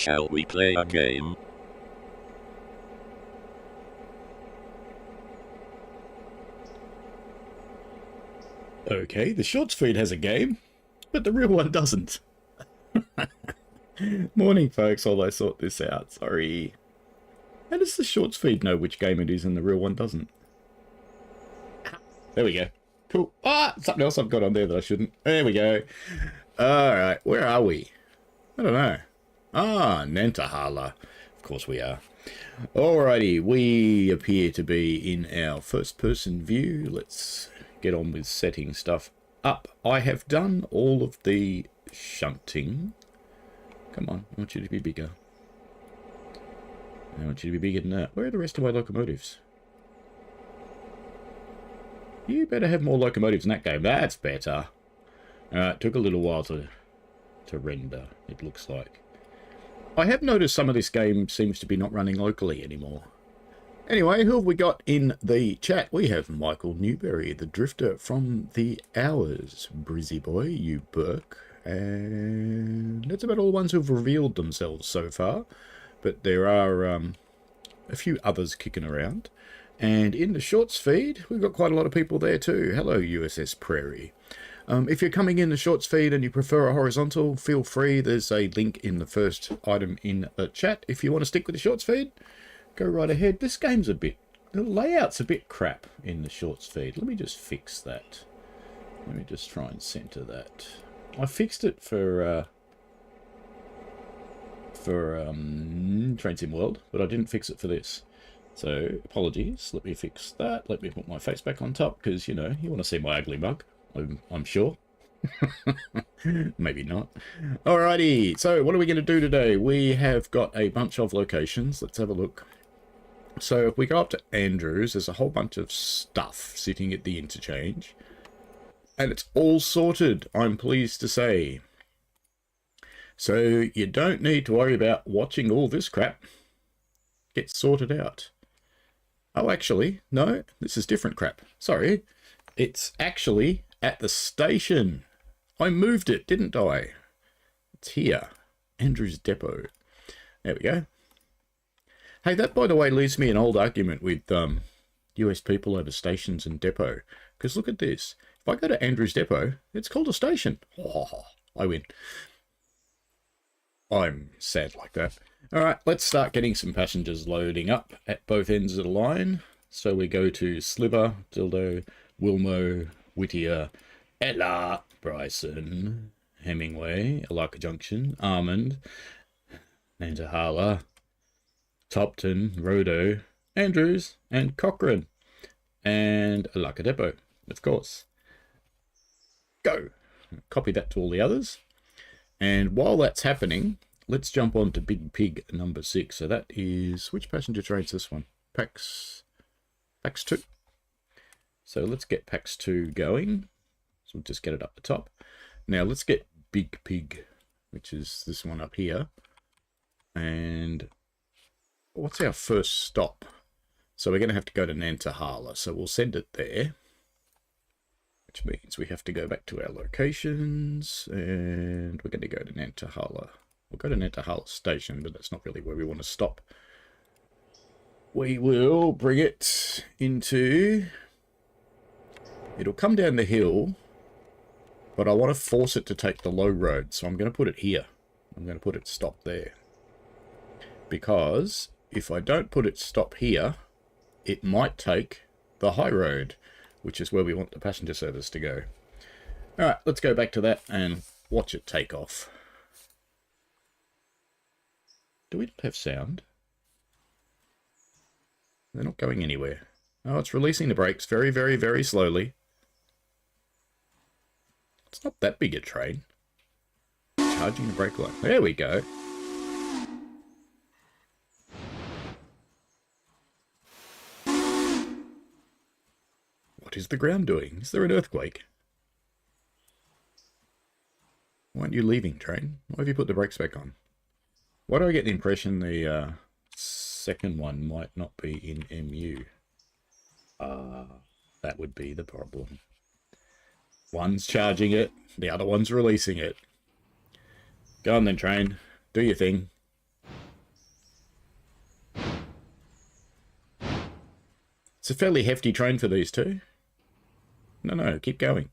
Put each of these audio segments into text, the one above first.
Shall we play a game? Okay, the shorts feed has a game, but the real one doesn't. Morning, folks, while I sort this out. Sorry. How does the shorts feed know which game it is and the real one doesn't? There we go. Cool. Ah, something else I've got on there that I shouldn't. There we go. Alright, where are we? I don't know. Ah, Nantahala. Of course we are. Alrighty, we appear to be in our first-person view. Let's get on with setting stuff up. I have done all of the shunting. Come on, I want you to be bigger. I want you to be bigger than that. Where are the rest of my locomotives? You better have more locomotives in that game. That's better. It took a little while to render, it looks like. I have noticed some of this game seems to be not running locally anymore. Anyway, who have we got in the chat? We have Michael Newberry, the drifter from the Hours. Brizzy boy, you Burke. And that's about all the ones who've revealed themselves so far. But there are a few others kicking around. And in the shorts feed, we've got quite a lot of people there too. Hello, USS Prairie. If you're coming in the shorts feed and you prefer a horizontal, feel free. There's a link in the first item in the chat. If you want to stick with the shorts feed, go right ahead. This game's a bit... the layout's a bit crap in the shorts feed. Let me just fix that. Let me just try and center that. I fixed it for Train Sim World, but I didn't fix it for this. So, apologies. Let me fix that. Let me put my face back on top, because, you know, you want to see my ugly mug. I'm sure. Maybe not. Alrighty, so what are we going to do today? We have got a bunch of locations. Let's have a look. So if we go up to Andrews, there's a whole bunch of stuff sitting at the interchange. And it's all sorted, I'm pleased to say. So you don't need to worry about watching all this crap get sorted out. Oh, actually, no, this is different crap. Sorry. It's actually at the station. I moved it, didn't I? It's here. Andrews Depot. There we go. Hey, that, by the way, leaves me an old argument with US people over stations and depot. Because look at this. If I go to Andrews Depot, it's called a station. Oh, I win. I'm sad like that. All right, let's start getting some passengers loading up at both ends of the line. So we go to Sliver, Dildo, Wilmo, Whittier, Ella, Bryson, Hemingway, Alarka Junction, Armand, Nantahala, Topton, Rodo, Andrews, and Cochrane, and Alarka Depot, of course. Go. Copy that to all the others. And while that's happening, let's jump on to Big Pig number 6. So that is, which passenger train's this one? PAX 2. So let's get PAX 2 going. So we'll just get it up the top. Now let's get Big Pig, which is this one up here. And what's our first stop? So we're going to have to go to Nantahala. So we'll send it there, which means we have to go back to our locations, and we're going to go to Nantahala. We'll go to Nantahala Station, but that's not really where we want to stop. We will bring it into... it'll come down the hill, but I want to force it to take the low road, so I'm going to put it here. I'm going to put it stop there. Because if I don't put it stop here, it might take the high road, which is where we want the passenger service to go. Alright, let's go back to that and watch it take off. Do we not have sound? They're not going anywhere. Oh, it's releasing the brakes very, very, very slowly. It's not that big a train. Charging the brake light. There we go. What is the ground doing? Is there an earthquake? Why aren't you leaving, train? Why have you put the brakes back on? Why do I get the impression the second one might not be in MU? That would be the problem. One's charging it, the other one's releasing it. Go on then, train. Do your thing. It's a fairly hefty train for these two. No, keep going.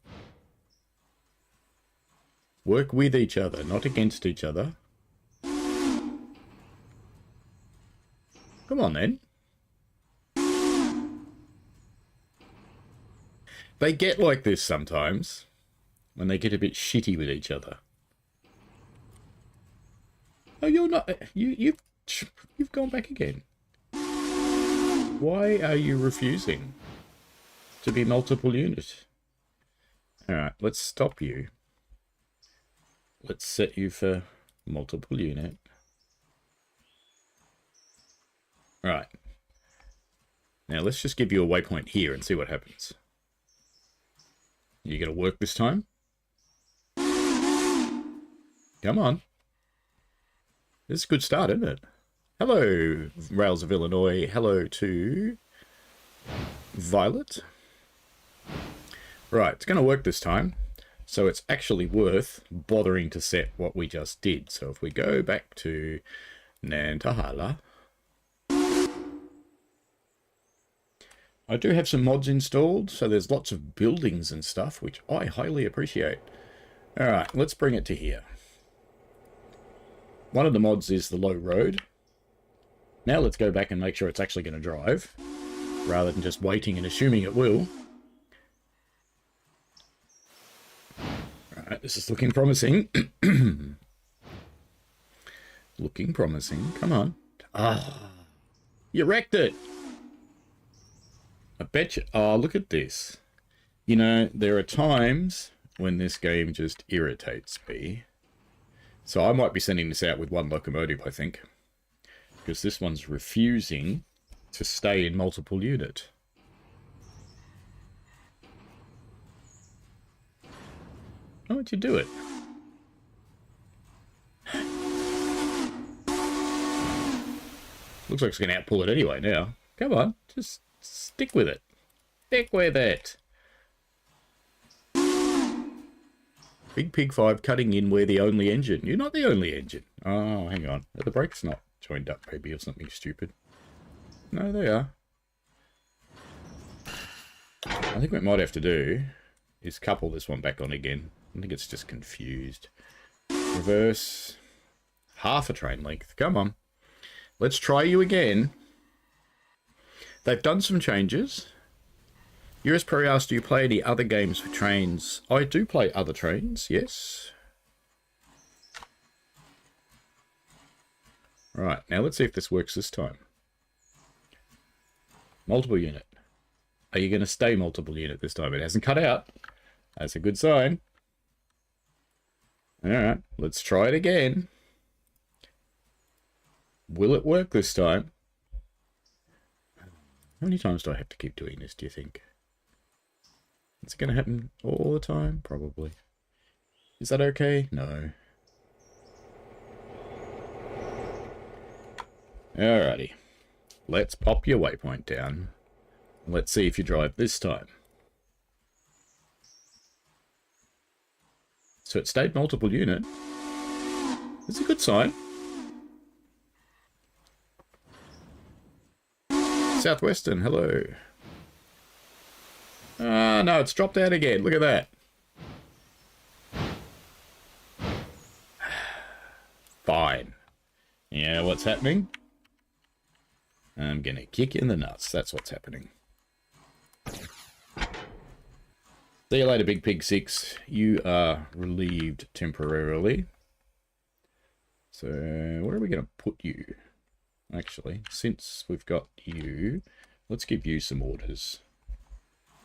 Work with each other, not against each other. Come on, then. They get like this sometimes, when they get a bit shitty with each other. Oh, you're not... You've gone back again. Why are you refusing to be multiple unit? Alright, let's stop you. Let's set you for multiple unit. Alright. Now let's just give you a waypoint here and see what happens. You gonna work this time? Come on. This is a good start, isn't it? Hello, Rails of Illinois. Hello to Violet. Right, it's going to work this time. So it's actually worth bothering to set what we just did. So if we go back to Nantahala, I do have some mods installed. So there's lots of buildings and stuff, which I highly appreciate. All right, let's bring it to here. One of the mods is the low road. Now let's go back and make sure it's actually going to drive, rather than just waiting and assuming it will. Alright, this is looking promising. Looking promising. Come on. Ah, you wrecked it. I bet you... Oh, look at this. You know, there are times when this game just irritates me. So I might be sending this out with one locomotive, I think. Because this one's refusing to stay in multiple unit. Why don't you do it? Looks like it's going to outpull it anyway now. Come on, just stick with it. Stick with it. Big Pig 5 cutting in, we're the only engine. You're not the only engine. Oh, hang on. Are the brakes not joined up maybe or something stupid? No, they are. I think what we might have to do is couple this one back on again. I think it's just confused. Reverse. Half a train length. Come on. Let's try you again. They've done some changes. US Perry asked, do you play any other games for trains? I do play other trains, yes. Right, now let's see if this works this time. Multiple unit. Are you going to stay multiple unit this time? It hasn't cut out. That's a good sign. Alright, let's try it again. Will it work this time? How many times do I have to keep doing this, do you think? Is it going to happen all the time? Probably. Is that okay? No. Alrighty. Let's pop your waypoint down. Let's see if you drive this time. So it stayed multiple unit. That's a good sign. Southwestern, hello. Ah, no, it's dropped out again. Look at that. Fine. Yeah, what's happening? I'm gonna kick you in the nuts. That's what's happening. See you later, Big Pig 6. You are relieved temporarily. So, where are we going to put you? Actually, since we've got you, let's give you some orders.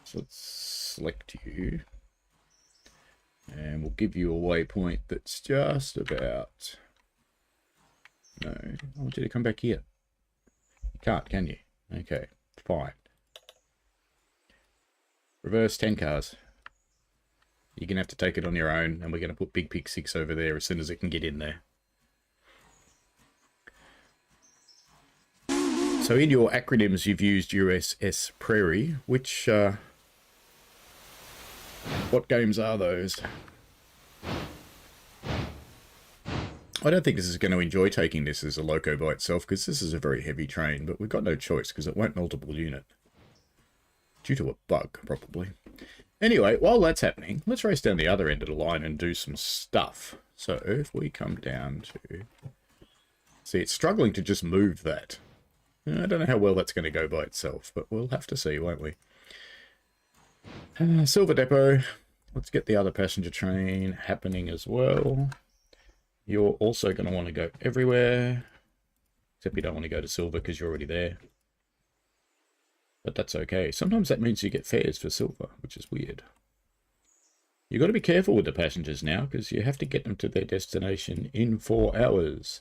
So let's select you. And we'll give you a waypoint that's just about... No, I want you to come back here. You can't, can you? Okay, fine. Reverse 10 cars. You're going to have to take it on your own, and we're going to put Big Pig 6 over there as soon as it can get in there. So in your acronyms, you've used USS Prairie. Which, what games are those? I don't think this is going to enjoy taking this as a loco by itself, because this is a very heavy train, but we've got no choice, because it won't multiple unit. Due to a bug, probably. Anyway, while that's happening, let's race down the other end of the line and do some stuff. So if we come down to... See, it's struggling to just move that. I don't know how well that's going to go by itself, but we'll have to see, won't we? Silver Depot. Let's get the other passenger train happening as well. You're also going to want to go everywhere. Except you don't want to go to Silver because you're already there. But that's okay. Sometimes that means you get fares for Silver, which is weird. You've got to be careful with the passengers now because you have to get them to their destination in 4 hours.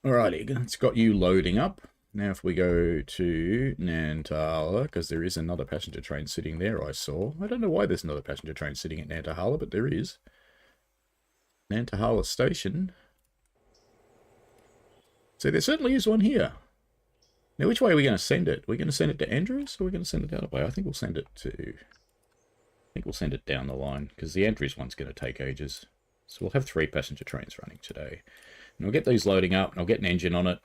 Alrighty, it's got you loading up. Now if we go to Nantahala, because there is another passenger train sitting there I saw. I don't know why there's another passenger train sitting at Nantahala, but there is. Nantahala Station. So there certainly is one here. Now which way are we going to send it? Are we going to send it to Andrews or are we going to send it the other way? I think we'll send it to... I think we'll send it down the line because the Andrews one's going to take ages. So we'll have 3 passenger trains running today. And we'll get these loading up, and I'll get an engine on it,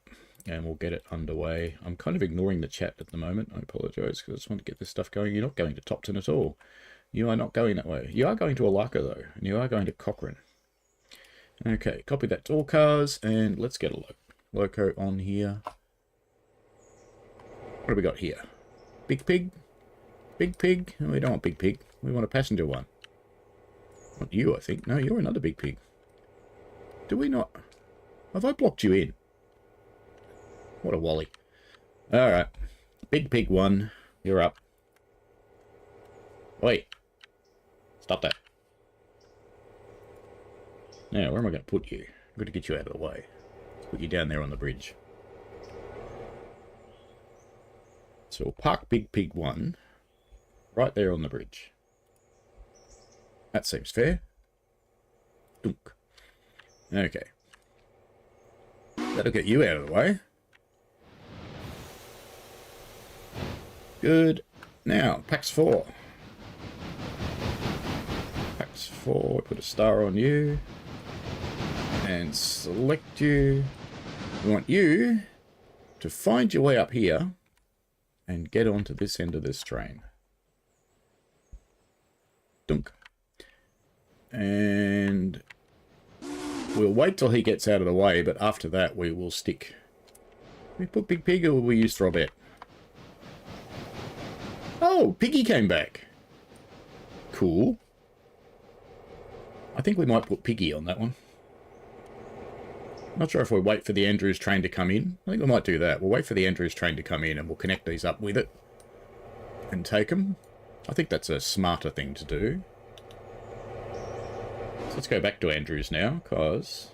and we'll get it underway. I'm kind of ignoring the chat at the moment. I apologise, because I just want to get this stuff going. You're not going to Topton at all. You are not going that way. You are going to Alarka, though, and you are going to Cochrane. Okay, copy that to all cars, and let's get a loco on here. What have we got here? Big Pig? Big Pig? No, we don't want Big Pig. We want a passenger one. Not you, I think. No, you're another Big Pig. Do we not... Have I blocked you in? What a wally. Alright. Big Pig 1. You're up. Wait. Stop that. Now, where am I going to put you? I'm going to get you out of the way. Put you down there on the bridge. So we'll park Big Pig 1 right there on the bridge. That seems fair. Dunk. Okay. That'll get you out of the way. Good. Now, Pax 4. Pax 4, put a star on you. And select you. We want you to find your way up here and get onto this end of this train. Dunk. And... we'll wait till he gets out of the way, but after that we will stick. We put Big Pig or will we use Throbette? Oh, Piggy came back. Cool. I think we might put Piggy on that one. Not sure if we'll wait for the Andrews train to come in. I think we might do that. We'll wait for the Andrews train to come in and we'll connect these up with it. And take them. I think that's a smarter thing to do. So let's go back to Andrews now, because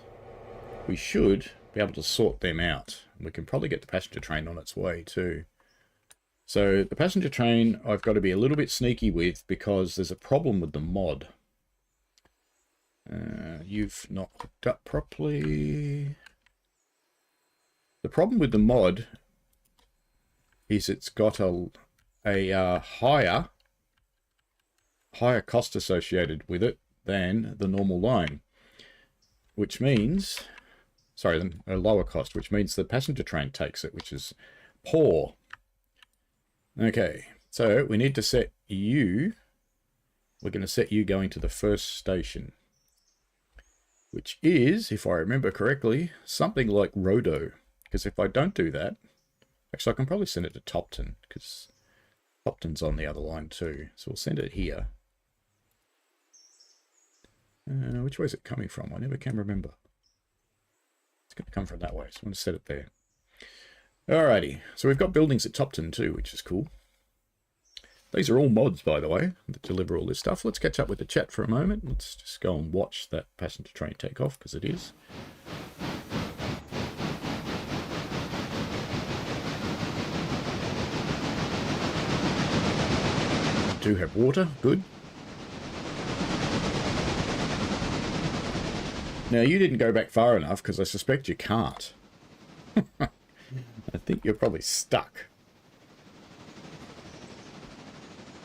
we should be able to sort them out. We can probably get the passenger train on its way too. So the passenger train I've got to be a little bit sneaky with because there's a problem with the mod. You've not hooked up properly. The problem with the mod is it's got a higher cost associated with it than the normal line, which means, sorry, a lower cost, which means the passenger train takes it, which is poor. Okay, so we need to set you, we're going to set you going to the first station, which is, if I remember correctly, something like Rodo, because if I don't do that, actually I can probably send it to Topton, because Topton's on the other line too, so we'll send it here. Which way is it coming from? I never can remember. It's going to come from that way, so I'm going to set it there. Alrighty, so we've got buildings at Topton too, which is cool. These are all mods, by the way, that deliver all this stuff. Let's catch up with the chat for a moment. Let's just go and watch that passenger train take off, because it is. Do have water, good. Now, you didn't go back far enough, because I suspect you can't. I think you're probably stuck.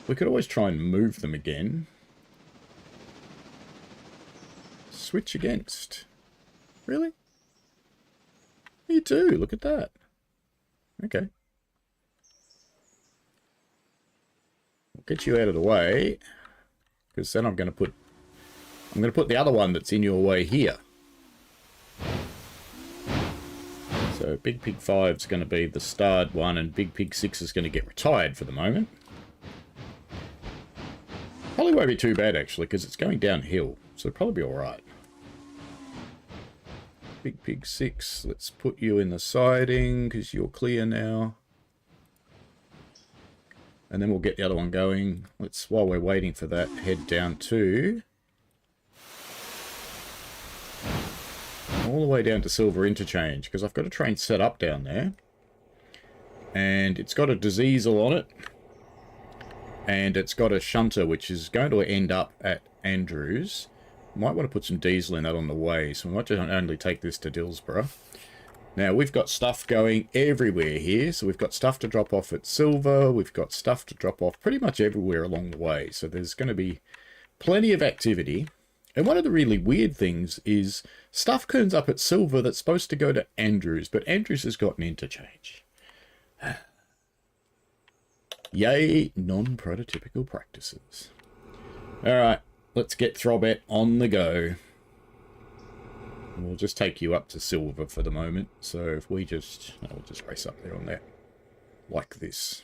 We could always try and move them again. Switch against. Really? You do, look at that. Okay. get you out of the way, because then I'm going to put the other one that's in your way here. So Big Pig 5 is going to be the starred one, and Big Pig 6 is going to get retired for the moment. Probably won't be too bad, actually, because it's going downhill, so it'll probably be alright. Big Pig 6, let's put you in the siding, because you're clear now. And then we'll get the other one going. Let's, while we're waiting for that, head down to... all the way down to Silver Interchange, because I've got a train set up down there. And it's got a diesel on it. And it's got a shunter, which is going to end up at Andrews. Might want to put some diesel in that on the way, so we might just only take this to Dillsborough. Now, we've got stuff going everywhere here. So we've got stuff to drop off at Silver. We've got stuff to drop off pretty much everywhere along the way. So there's going to be plenty of activity. And one of the really weird things is stuff turns up at Silver that's supposed to go to Andrews, but Andrews has got an interchange. Yay, non-prototypical practices. Alright, let's get Throbet on the go. We'll just take you up to Silver for the moment. So if we just... we'll just race up there on that. Like this.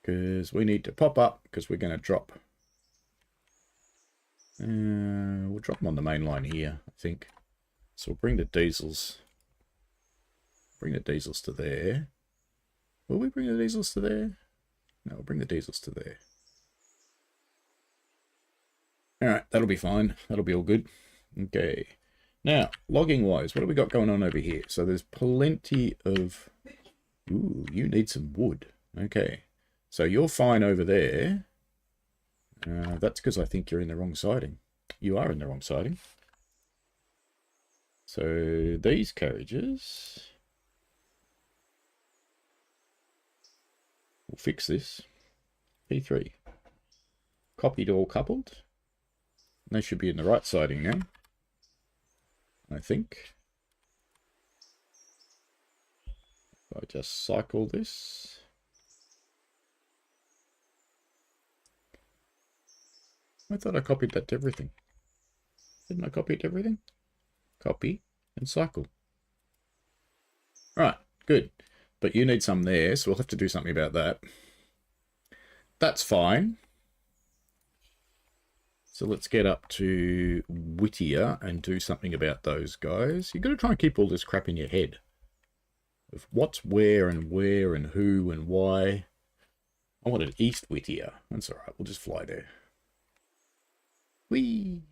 Because we need to pop up, because we're going to drop... we'll drop them on the main line here, I think. So we'll bring the diesels. Bring the diesels to there. Will we bring the diesels to there? No, we'll bring the diesels to there. Alright, that'll be fine. That'll be all good. Okay. Now, logging wise, what have we got going on over here? So there's plenty of... Ooh, you need some wood. Okay. So you're fine over there. That's because I think you're in the wrong siding. You are in the wrong siding. So these carriages... we'll fix this. P3. Copied all coupled. They should be in the right siding now, I think. If I just cycle this. I thought I copied that to everything. Didn't I copy it to everything? Copy and cycle. Right, good. But you need some there, so we'll have to do something about that. That's fine. So let's get up to Whittier and do something about those guys. You've got to try and keep all this crap in your head. Of what's where and who and why. I wanted East Whittier. That's alright, we'll just fly there. Whee!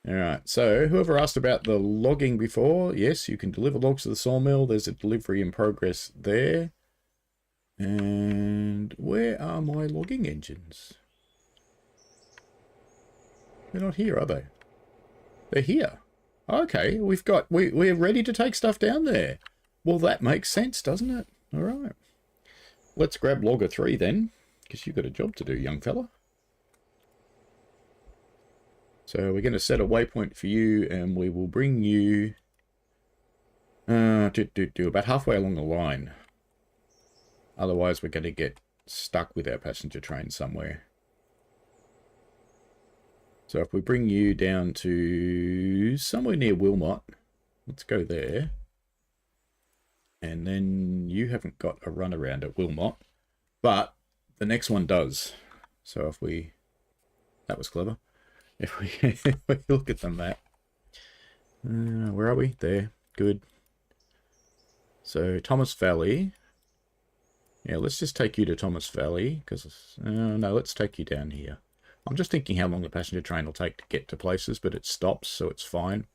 Alright, so whoever asked about the logging before, yes, you can deliver logs to the sawmill. There's a delivery in progress there. And where are my logging engines? They're not here, are they? They're here. Okay, we're ready to take stuff down there. Well, that makes sense, doesn't it? Alright. Let's grab logger 3 then, because you've got a job to do, young fella. So we're going to set a waypoint for you, and we will bring you about halfway along the line. Otherwise, we're going to get stuck with our passenger train somewhere. So if we bring you down to somewhere near Wilmot, let's go there. And then you haven't got a runaround at Wilmot, but the next one does. So if we... that was clever. If we look at the map. Where are we? There. Good. So Thomas Valley... yeah, let's just take you to Thomas Valley, because, no, let's take you down here. I'm just thinking how long the passenger train will take to get to places, but it stops, so it's fine.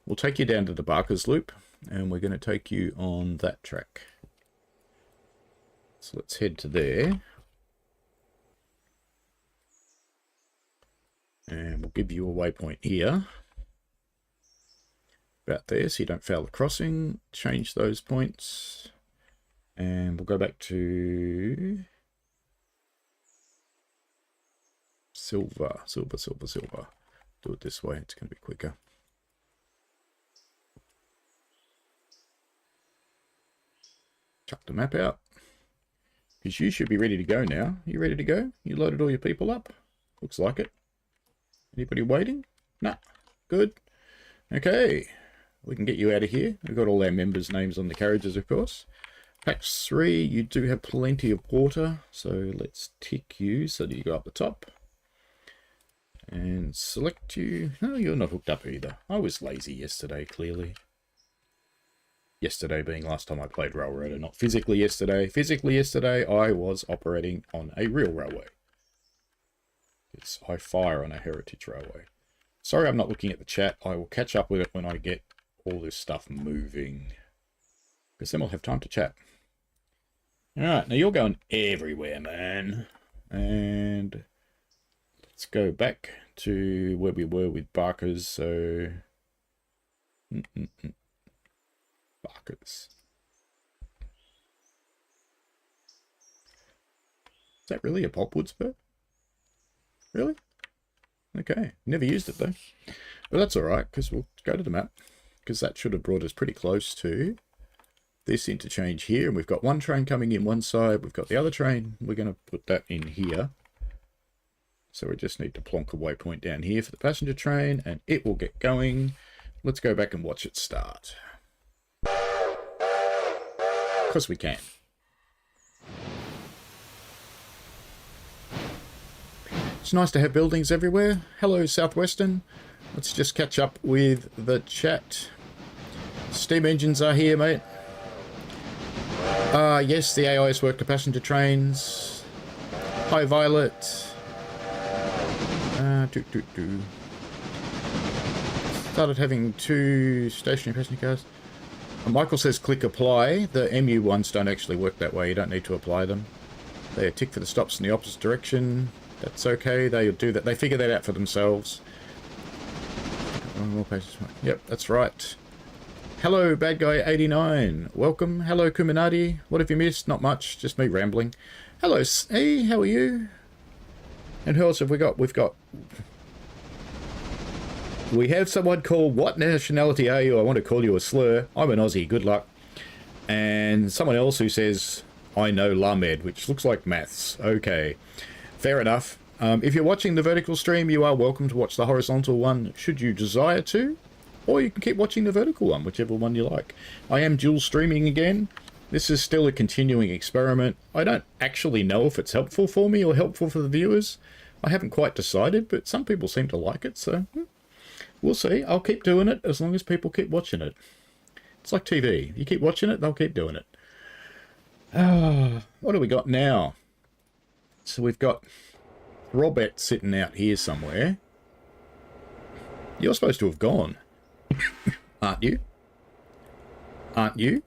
We'll take you down to the Barker's Loop, and we're going to take you on that track. So let's head to there. And we'll give you a waypoint here. About there, so you don't fail the crossing. Change those points. And we'll go back to Silver. Do it this way, it's going to be quicker. Chuck the map out. Because you should be ready to go now. You ready to go? You loaded all your people up? Looks like it. Anybody waiting? Nah. Good. Okay. We can get you out of here. We've got all our members' names on the carriages, of course. Patch 3, you do have plenty of water. So let's tick you so that you go up the top. And select you. No, you're not hooked up either. I was lazy yesterday, clearly. Yesterday being last time I played Railroader, not physically yesterday. Physically yesterday, I was operating on a real railway. It's I fire on a heritage railway. Sorry I'm not looking at the chat. I will catch up with it when I get all this stuff moving. Because then we'll have time to chat. Alright, now you're going everywhere, man. And let's go back to where we were with Barkers. So... Barkers. Is that really a pulpwood spur? Really? Okay. Never used it though. But that's alright, because we'll go to the map. Because that should have brought us pretty close to this interchange here. And we've got one train coming in one side. We've got the other train. We're going to put that in here. So we just need to plonk a waypoint down here for the passenger train. And it will get going. Let's go back and watch it start. Because we can. It's nice to have buildings everywhere. Hello, Southwestern. Let's just catch up with the chat. Steam engines are here, mate. Yes, the AIS work to passenger trains. Hi, Violet. Started having 2 stationary passenger cars. Michael says click apply. The MU ones don't actually work that way. You don't need to apply them. They tick for the stops in the opposite direction. That's okay. They'll do that. They figure that out for themselves. More pages. Yep, that's right. Hello, Bad Guy 89. Welcome. Hello, Kuminati. What have you missed? Not much. Just me rambling. Hello, hey, how are you? And who else have we got? We have someone called, what nationality are you? I want to call you a slur. I'm an Aussie, good luck. And someone else who says, I know Lamed, which looks like maths. Okay, fair enough. If you're watching the vertical stream, you are welcome to watch the horizontal one, should you desire to. Or you can keep watching the vertical one, whichever one you like. I am dual streaming again. This is still a continuing experiment. I don't actually know if it's helpful for me or helpful for the viewers. I haven't quite decided, but some people seem to like it, so... we'll see. I'll keep doing it as long as people keep watching it. It's like TV. You keep watching it, they'll keep doing it. What do we got now? So we've got Robert sitting out here somewhere. You're supposed to have gone. Aren't you? Aren't you?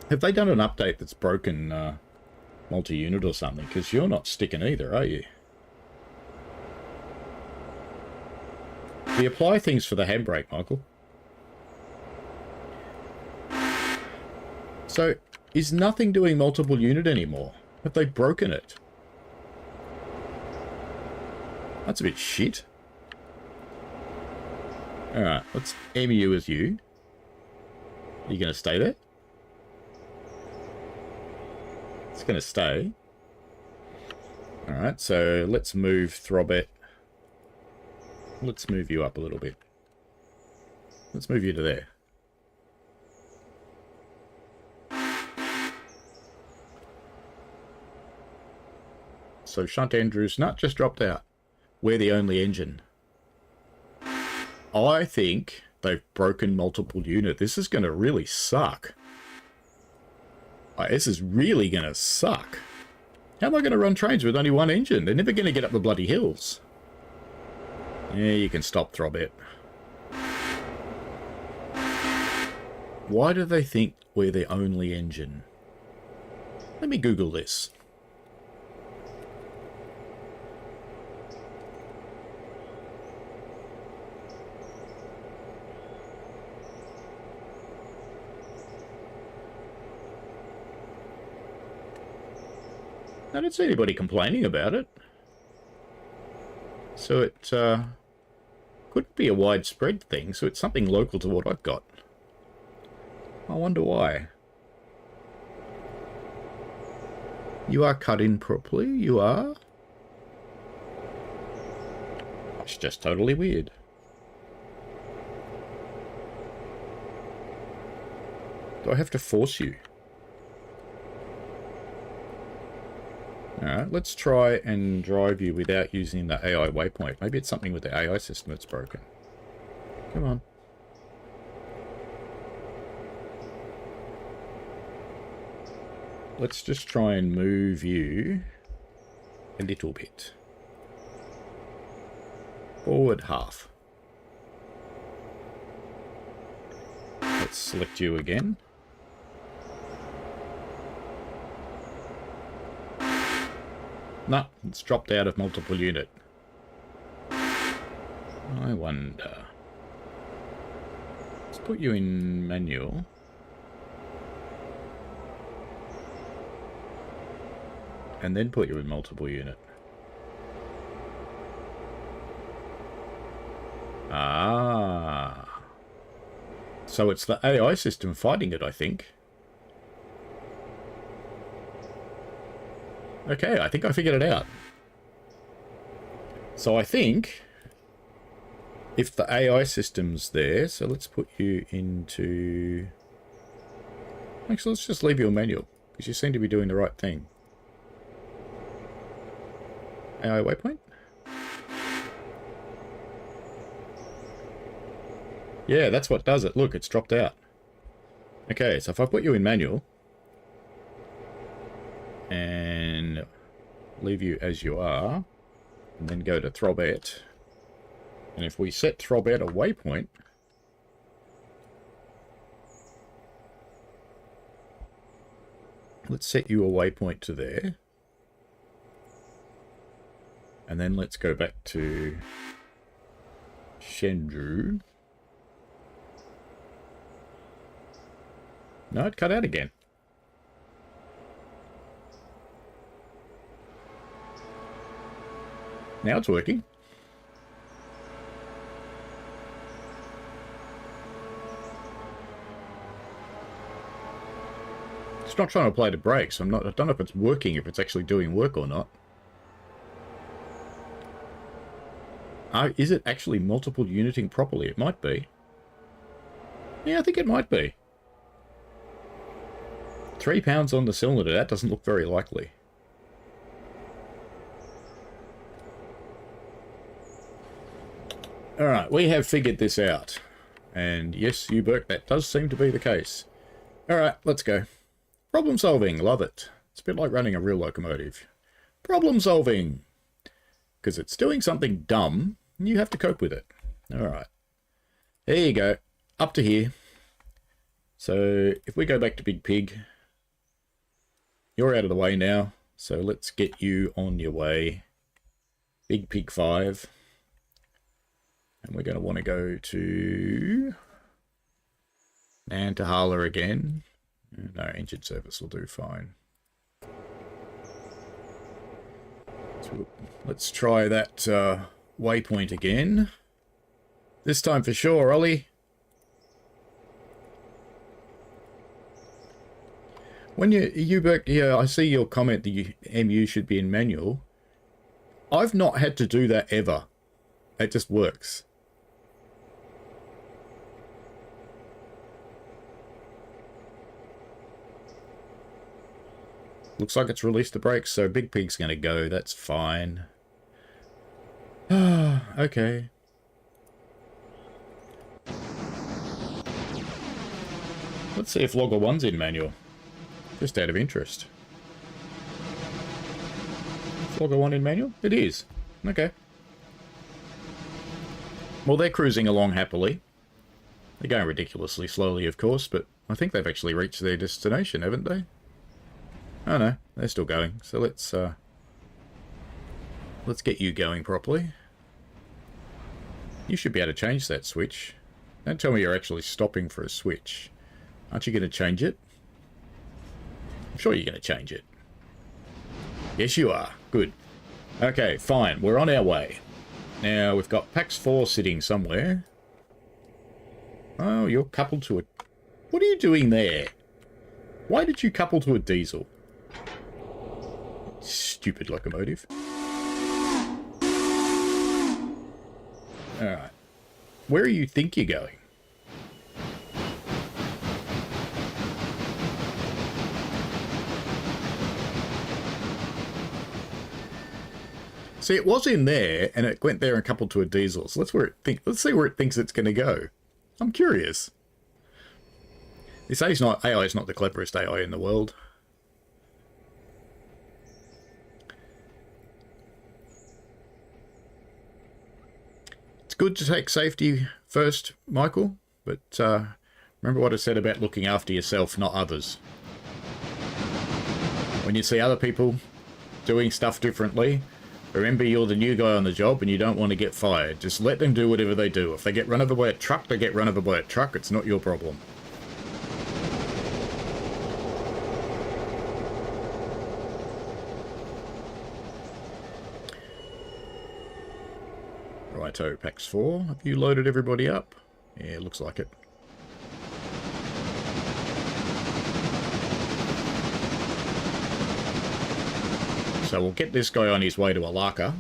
Have they done an update that's broken multi-unit or something? Because you're not sticking either, are you? We apply things for the handbrake, Michael. So, is nothing doing multiple unit anymore? Have they broken it? That's a bit shit. Alright, let's MU as you. Are you going to stay there? It's going to stay. Alright, so let's move Throbet. Let's move you up a little bit. Let's move you to there. So Shunt Andrews, not just dropped out. We're the only engine. I think they've broken multiple unit. This is going to really suck. This is really going to suck. How am I going to run trains with only one engine? They're never going to get up the bloody hills. Yeah, you can stop Throbet. Why do they think we're the only engine? Let me Google this. I don't see anybody complaining about it. So it could be a widespread thing, so it's something local to what I've got. I wonder why. You are cut in properly. You are. It's just totally weird. Do I have to force you? Alright, let's try and drive you without using the AI waypoint. Maybe it's something with the AI system that's broken. Come on. Let's just try and move you a little bit. Forward half. Let's select you again. No, it's dropped out of multiple unit. I wonder. Let's put you in manual. And then put you in multiple unit. Ah. So it's the AI system fighting it, I think. Okay, I think I figured it out. So I think if the AI system's there, so let's put you into... Actually, let's just leave you a manual, because you seem to be doing the right thing. AI waypoint? Yeah, that's what does it. Look, it's dropped out. Okay, so if I put you in manual and leave you as you are, and then go to Throbet, and if we set Throbet a waypoint, let's set you a waypoint to there, and then let's go back to Shenzhou. No, it cut out again. Now it's working. It's not trying to apply the brakes. I don't know if it's working, if it's actually doing work or not. Is it actually multiple uniting properly? It might be. Yeah, I think it might be. 3 pounds on the cylinder, that doesn't look very likely. Alright, we have figured this out. And yes, Uberk, that does seem to be the case. Alright, let's go. Problem solving, love it. It's a bit like running a real locomotive. Problem solving! Because it's doing something dumb, and you have to cope with it. Alright. There you go. Up to here. So, if we go back to Big Pig, you're out of the way now, so let's get you on your way. Big Pig 5. And we're going to want to go to Nantahala again. No, engine service will do fine. So let's try that waypoint again. This time for sure, Ollie. When yeah, I see your comment that MU should be in manual. I've not had to do that ever. It just works. Looks like it's released the brakes, so Big Pig's going to go. That's fine. Okay. Let's see if Logger 1's in manual. Just out of interest. Is Logger 1 in manual? It is. Okay. Well, they're cruising along happily. They're going ridiculously slowly, of course, but I think they've actually reached their destination, haven't they? Oh no, they're still going. So let's get you going properly. You should be able to change that switch. Don't tell me you're actually stopping for a switch. Aren't you going to change it? I'm sure you're going to change it. Yes, you are. Good. Okay, fine. We're on our way. Now, we've got PAX 4 sitting somewhere. Oh, you're coupled to a... What are you doing there? Why did you couple to a diesel? Stupid locomotive. Alright. Where do you think you're going? See, it was in there, and it went there and coupled to a diesel. So let's see where it thinks it's going to go. I'm curious. They say AI is not the cleverest AI in the world. It's good to take safety first, Michael, but remember what I said about looking after yourself, not others. When you see other people doing stuff differently, remember you're the new guy on the job and you don't want to get fired. Just let them do whatever they do. If they get run over by a truck, they get run over by a truck. It's not your problem. Righto, Pax 4. Have you loaded everybody up? Yeah, looks like it. So we'll get this guy on his way to Alarka.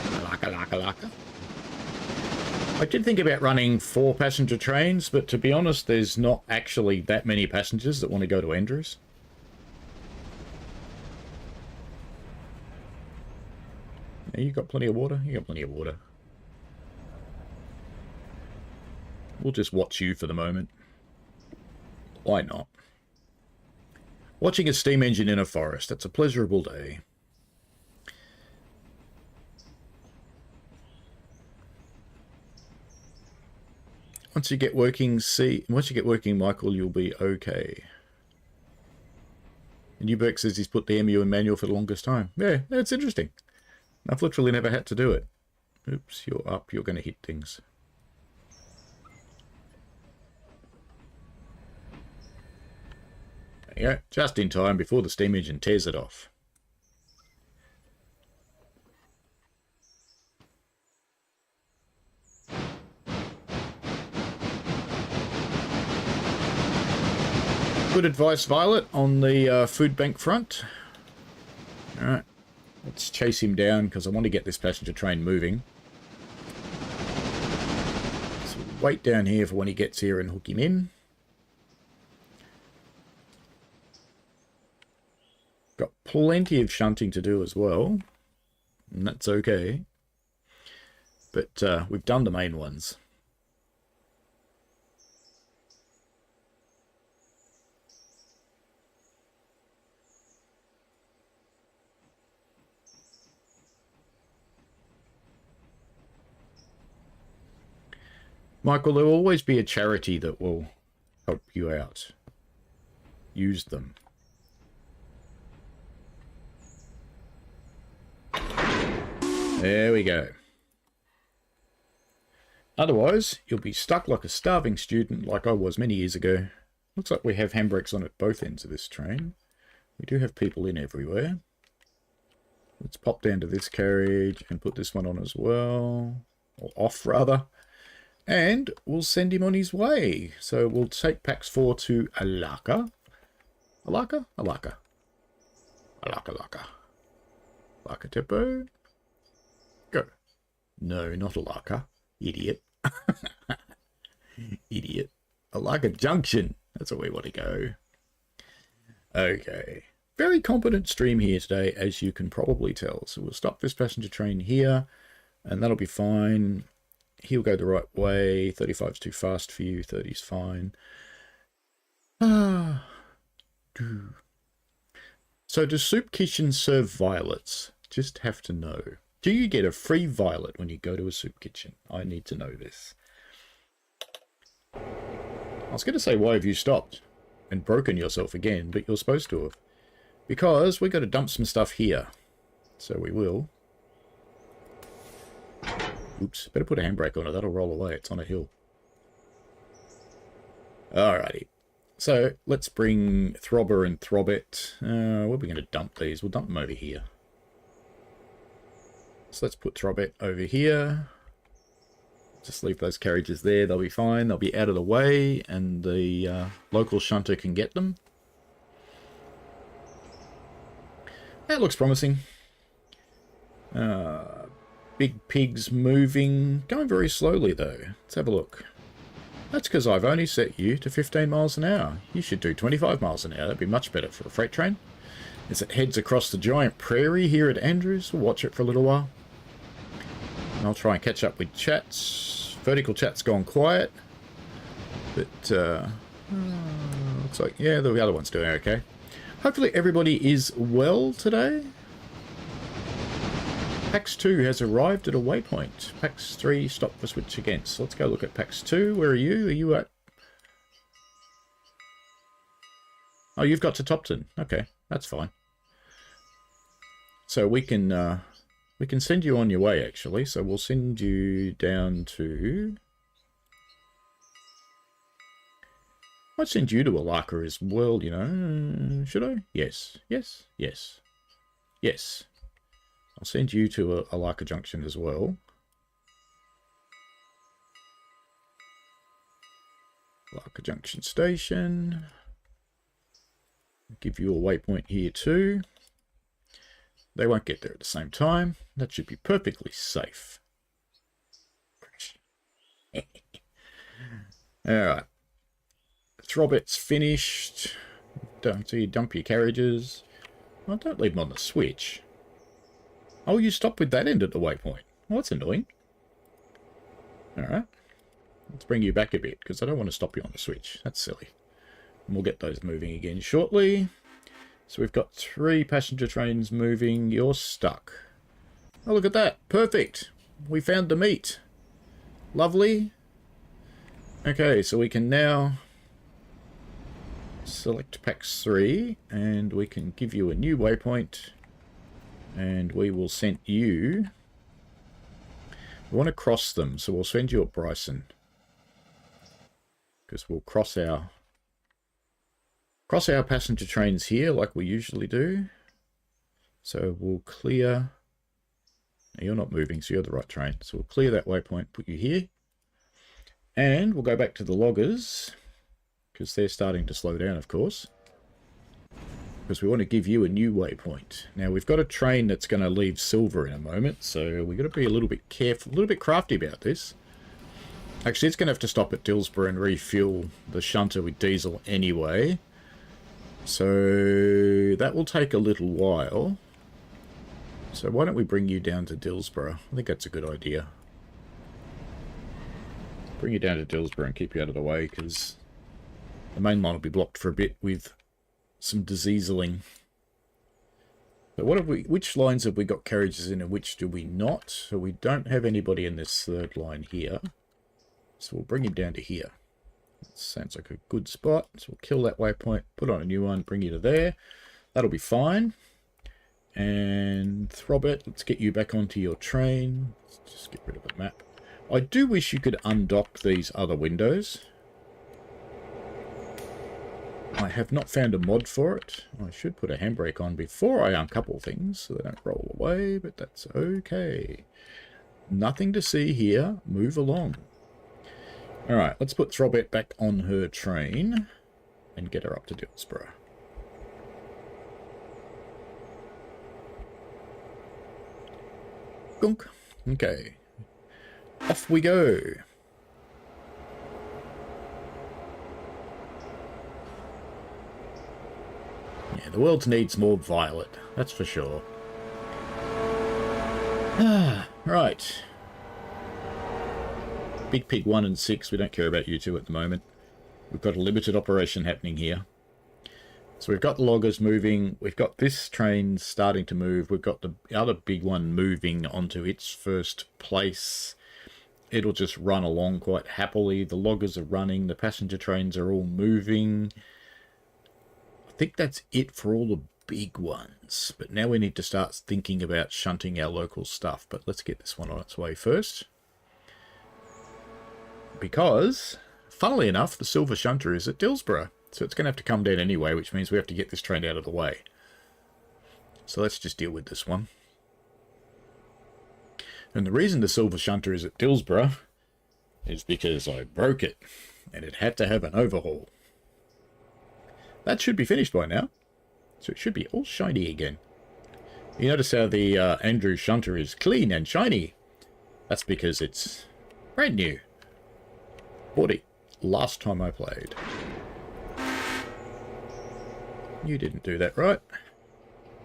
Alarka. I did think about running 4 passenger trains, but to be honest, there's not actually that many passengers that want to go to Andrews. Yeah, you got plenty of water? You got plenty of water. We'll just watch you for the moment. Why not? Watching a steam engine in a forest. That's a pleasurable day. Once you get working, Michael, you'll be okay. And Uberk says he's put the MU in manual for the longest time. Yeah, that's interesting. I've literally never had to do it. Oops, you're up. You're going to hit things. There you go. Just in time before the steam engine tears it off. Good advice, Violet, on the food bank front. Alright, let's chase him down because I want to get this passenger train moving. So we'll wait down here for when he gets here and hook him in. Got plenty of shunting to do as well, and that's okay. But we've done the main ones. Michael, there will always be a charity that will help you out. Use them. There we go. Otherwise, you'll be stuck like a starving student like I was many years ago. Looks like we have handbrakes on at both ends of this train. We do have people in everywhere. Let's pop down to this carriage and put this one on as well. Or off, rather. And we'll send him on his way. So we'll take Pax 4 to Alarka. Alarka? Alarka. Alarka. Alarka depot. Go. No, not Alarka. Idiot. Idiot. Alarka Junction. That's where we want to go. Okay. Very competent stream here today, as you can probably tell. So we'll stop this passenger train here, and that'll be fine. He'll go the right way. 35 is too fast for you. 30 is fine. So does Soup Kitchen serve violets? Just have to know. Do you get a free violet when you go to a soup kitchen? I need to know this. I was going to say, why have you stopped and broken yourself again? But you're supposed to have. Because we've got to dump some stuff here. So we will. Oops, better put a handbrake on it. That'll roll away. It's on a hill. Alrighty. So let's bring Throbber and Throbbit. Where are we going to dump these? We'll dump them over here. So let's put Throbbit over here. Just leave those carriages there. They'll be fine. They'll be out of the way, and the local shunter can get them. That looks promising. Big pigs moving. Going very slowly, though. Let's have a look. That's because I've only set you to 15 miles an hour. You should do 25 miles an hour. That'd be much better for a freight train. As it heads across the giant prairie here at Andrews, we'll watch it for a little while. And I'll try and catch up with chats. Vertical chat's gone quiet. But, looks like, yeah, the other one's doing okay. Hopefully everybody is well today. PAX 2 has arrived at a waypoint. PAX 3 stopped for switch against. So let's go look at PAX 2. Where are you? Are you at... Oh, you've got to Topton. Okay, that's fine. So we can send you on your way, actually. So we'll send you down to... I'd send you to Alarka as well, you know. Should I? Yes. Yes. Yes. Yes. I'll send you to Alarka Junction as well. Alarka Junction Station. Give you a waypoint here too. They won't get there at the same time. That should be perfectly safe. Alright. Throbet's finished. Don't see you dump your carriages. Well, don't leave them on the switch. Oh, you stopped with that end at the waypoint. Well, that's annoying. Alright. Let's bring you back a bit, because I don't want to stop you on the switch. That's silly. And we'll get those moving again shortly. So we've got 3 passenger trains moving. You're stuck. Oh, look at that. Perfect. We found the meat. Lovely. Okay, so we can now select PAX 3, and we can give you a new waypoint. And we will send you... We want to cross them, so we'll send you a Bryson. Because we'll cross our passenger trains here like we usually do. So we'll clear... Now you're not moving, so you're the right train. So we'll clear that waypoint, put you here. And we'll go back to the loggers, because they're starting to slow down, of course. Because we want to give you a new waypoint. Now, we've got a train that's going to leave Silver in a moment, so we've got to be a little bit careful, a little bit crafty about this. Actually, it's going to have to stop at Dillsborough and refuel the shunter with diesel anyway. So that will take a little while. So why don't we bring you down to Dillsborough? I think that's a good idea. Bring you down to Dillsborough and keep you out of the way, because the main line will be blocked for a bit with some dieseling. So what have we? Which lines have we got carriages in and which do we not? So we don't have anybody in this third line here. So we'll bring him down to here. That sounds like a good spot. So we'll kill that waypoint, put on a new one, bring you to there. That'll be fine. And Throbet, let's get you back onto your train. Let's just get rid of the map. I do wish you could undock these other windows. I have not found a mod for it. I should put a handbrake on before I uncouple things so they don't roll away, but that's okay. Nothing to see here. Move along. Alright, let's put Throbet back on her train and get her up to Dillsborough. Gunk. Okay. Off we go. Yeah, the world needs more Violet, that's for sure. Right. Big Pig 1 and 6, we don't care about you two at the moment. We've got a limited operation happening here. So we've got the loggers moving, we've got this train starting to move, we've got the other big one moving onto its first place. It'll just run along quite happily. The loggers are running, the passenger trains are all moving. I think that's it for all the big ones. But now we need to start thinking about shunting our local stuff. But let's get this one on its way first. Because, funnily enough, the silver shunter is at Dillsborough. So it's going to have to come down anyway, which means we have to get this train out of the way. So let's just deal with this one. And the reason the silver shunter is at Dillsborough is because I broke it. And it had to have an overhaul. That should be finished by now. So it should be all shiny again. You notice how the Andrew shunter is clean and shiny? That's because it's brand new. Bought it last time I played. You didn't do that right,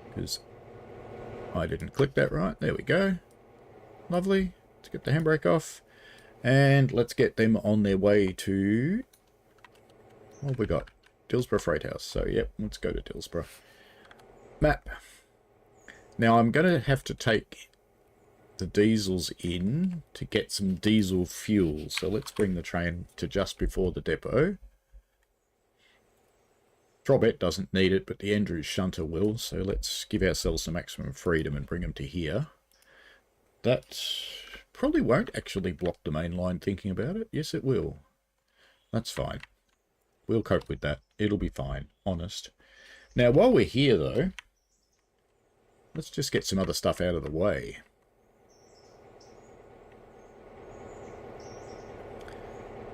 because I didn't click that right. There we go. Lovely. Let's get the handbrake off. And let's get them on their way to... what have we got? Dillsborough Freight House. So, yep, let's go to Dillsborough. Map. Now, I'm going to have to take the diesels in to get some diesel fuel. So, let's bring the train to just before the depot. Trobet doesn't need it, but the Andrews shunter will. So, let's give ourselves some maximum freedom and bring them to here. That probably won't actually block the main line, thinking about it. Yes, it will. That's fine. We'll cope with that. It'll be fine, honest. Now, while we're here, though, let's just get some other stuff out of the way.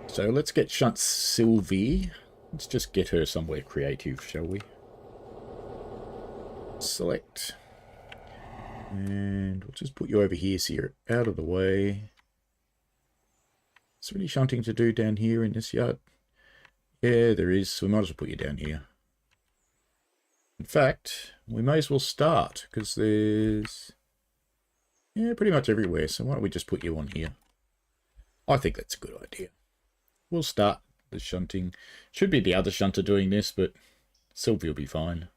So let's get Shunt Sylvie. Let's just get her somewhere creative, shall we? Select. And we'll just put you over here so you're out of the way. Is there any shunting to do down here in this yard? Yeah, there is. So we might as well put you down here. In fact, we may as well start, because there's... yeah, pretty much everywhere. So why don't we just put you on here? I think that's a good idea. We'll start the shunting. Should be the other shunter doing this, but Sylvie will be fine.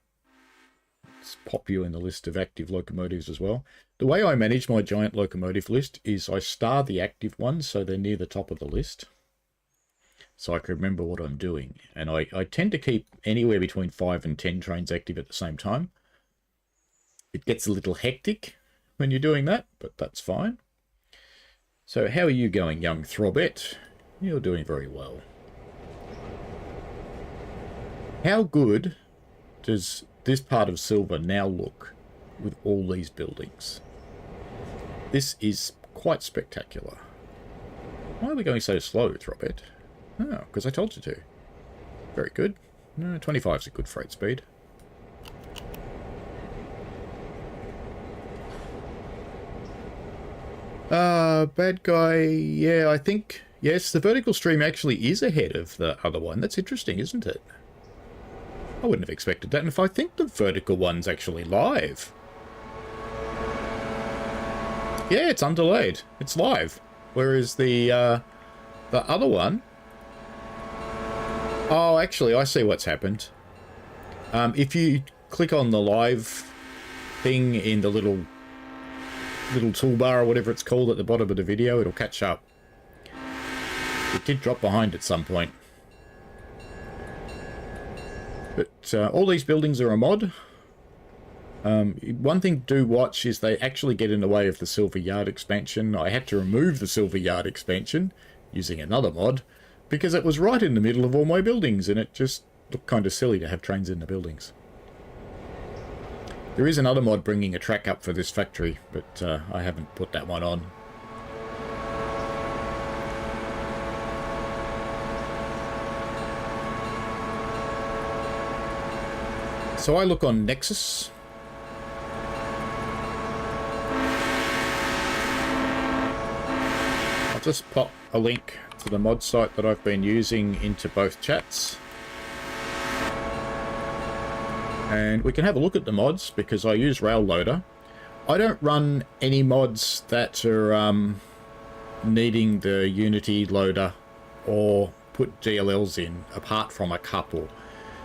Let's pop you in the list of active locomotives as well. The way I manage my giant locomotive list is I star the active ones so they're near the top of the list, so I can remember what I'm doing. And I tend to keep anywhere between 5 and 10 trains active at the same time. It gets a little hectic when you're doing that, but that's fine. So how are you going, young Throbet? You're doing very well. How good does this part of Silver now look with all these buildings? This is quite spectacular. Why are we going so slow, Throbet? Oh, because I told you to. Very good. 25 is a good freight speed. Bad guy, yeah, I think, yes, the vertical stream actually is ahead of the other one. That's interesting, isn't it? I wouldn't have expected that. And if I think the vertical one's actually live. Yeah, it's undelayed. It's live. Whereas the other one... oh, actually, I see what's happened. If you click on the live thing in the little toolbar or whatever it's called at the bottom of the video, it'll catch up. It did drop behind at some point. But all these buildings are a mod. One thing to watch is they actually get in the way of the Silver Yard expansion. I had to remove the Silver Yard expansion using another mod because it was right in the middle of all my buildings and it just looked kind of silly to have trains in the buildings. There is another mod bringing a track up for this factory, but I haven't put that one on. So I look on Nexus. I'll just pop a link to the mod site that I've been using into both chats. And we can have a look at the mods because I use Rail Loader. I don't run any mods that are needing the Unity loader or put DLLs in apart from a couple.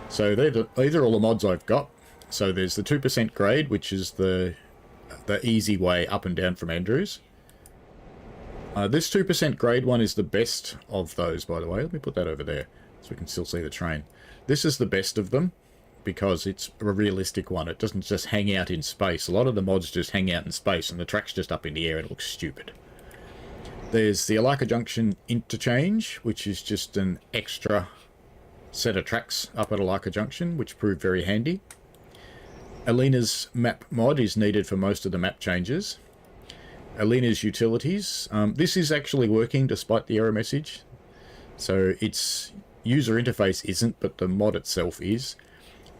So these are all the mods I've got. So there's the 2% grade, which is the easy way up and down from Andrews. This 2% grade one is the best of those, by the way. Let me put that over there so we can still see the train. This is the best of them because it's a realistic one. It doesn't just hang out in space. A lot of the mods just hang out in space and the track's just up in the air and it looks stupid. There's the Alarka Junction interchange, which is just an extra set of tracks up at Alarka Junction, which proved very handy. Alina's map mod is needed for most of the map changes. Alina's utilities. This is actually working despite the error message. So its user interface isn't, but the mod itself is.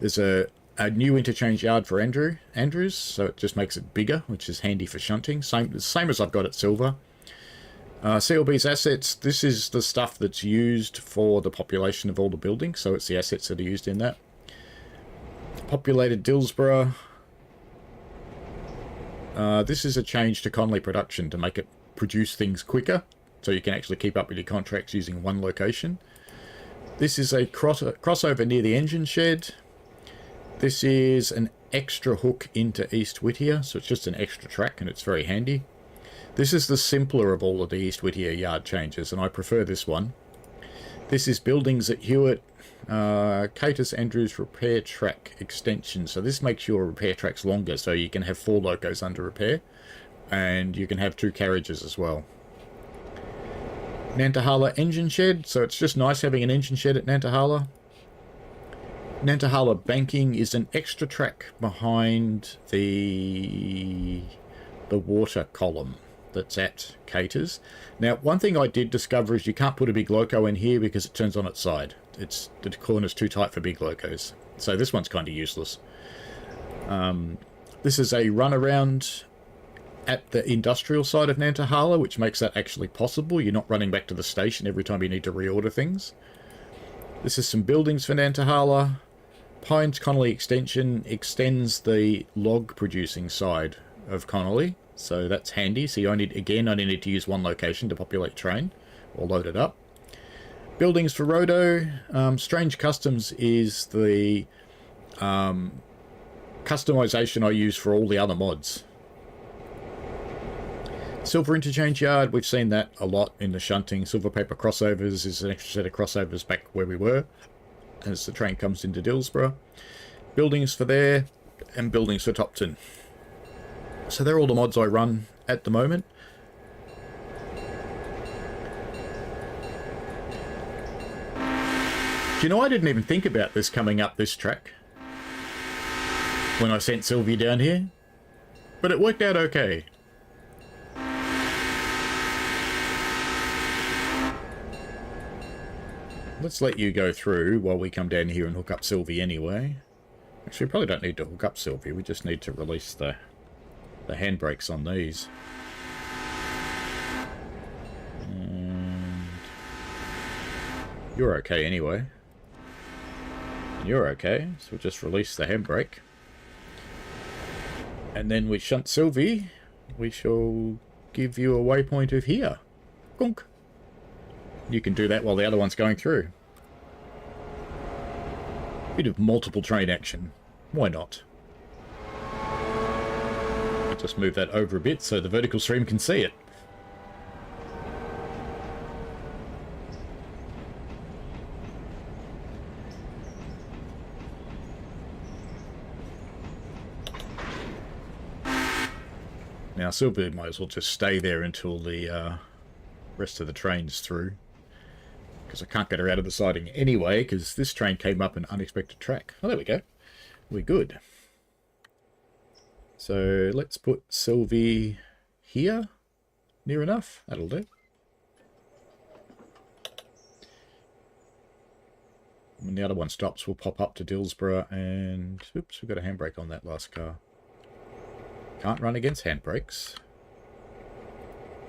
There's a A new interchange yard for Andrews, so it just makes it bigger, which is handy for shunting. Same as I've got at Silver. CLB's assets, this is the stuff that's used for the population of all the buildings, so it's the assets that are used in that. Populated Dillsborough. This is a change to Connolly production to make it produce things quicker, so you can actually keep up with your contracts using one location. This is a crossover near the engine shed. This is an extra hook into East Whittier, so it's just an extra track and it's very handy. This is the simpler of all of the East Whittier yard changes, and I prefer this one. This is buildings at Hewitt, Catus Andrews repair track extension. So this makes your repair tracks longer, so you can have 4 locos under repair, and you can have 2 carriages as well. Nantahala engine shed, so it's just nice having an engine shed at Nantahala. Nantahala banking is an extra track behind the water column that's at Cater's. Now, one thing I did discover is you can't put a big loco in here because it turns on its side. The corner's too tight for big locos. So this one's kind of useless. This is a runaround at the industrial side of Nantahala, which makes that actually possible. You're not running back to the station every time you need to reorder things. This is some buildings for Nantahala. Pines Connolly extension extends the log producing side of Connolly, so that's handy. So you only need to use one location to populate train or load it up. Buildings for Rodo. Strange Customs is the customization I use for all the other mods. Silver Interchange Yard, we've seen that a lot in the shunting. Silver Paper Crossovers is an extra set of crossovers back where we were as the train comes into Dillsborough. Buildings for there, and buildings for Topton. So they're all the mods I run at the moment. Do you know, I didn't even think about this coming up this track when I sent Sylvie down here, but it worked out okay. Let's let you go through while we come down here and hook up Sylvie anyway. Actually, we probably don't need to hook up Sylvie. We just need to release the handbrakes on these. And you're okay anyway. And you're okay, so we'll just release the handbrake. And then we shunt Sylvie. We shall give you a waypoint of here. Gunk. You can do that while the other one's going through. Bit of multiple train action. Why not? I'll just move that over a bit so the vertical stream can see it. Now Silver might as well just stay there until the rest of the train's through. Because I can't get her out of the siding anyway, because this train came up an unexpected track. Oh, there we go. We're good. So let's put Sylvie here. Near enough. That'll do. When the other one stops, we'll pop up to Dillsborough and... Oops, we've got a handbrake on that last car. Can't run against handbrakes.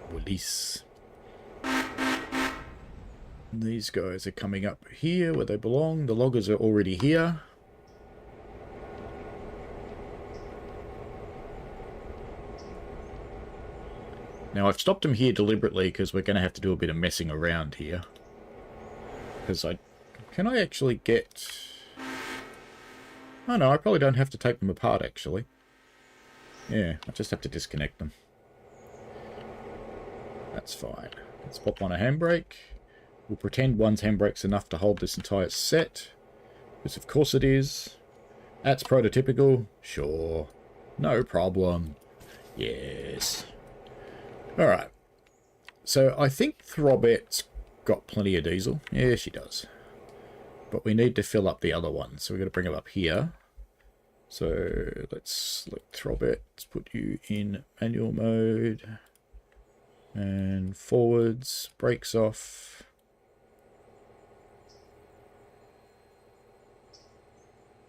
Release. These guys are coming up here where they belong. The loggers are already here. Now I've stopped them here deliberately because we're going to have to do a bit of messing around here. Because can I actually get... Oh no, I probably don't have to take them apart actually. Yeah, I just have to disconnect them. That's fine. Let's pop on a handbrake. We'll pretend one's handbrake's enough to hold this entire set. Because of course it is. That's prototypical. Sure. No problem. Yes. Alright. So I think Throbet's got plenty of diesel. Yeah, she does. But we need to fill up the other one. So we've got to bring them up here. So let's select Throbet. Let's put you in manual mode. And forwards. Brakes off.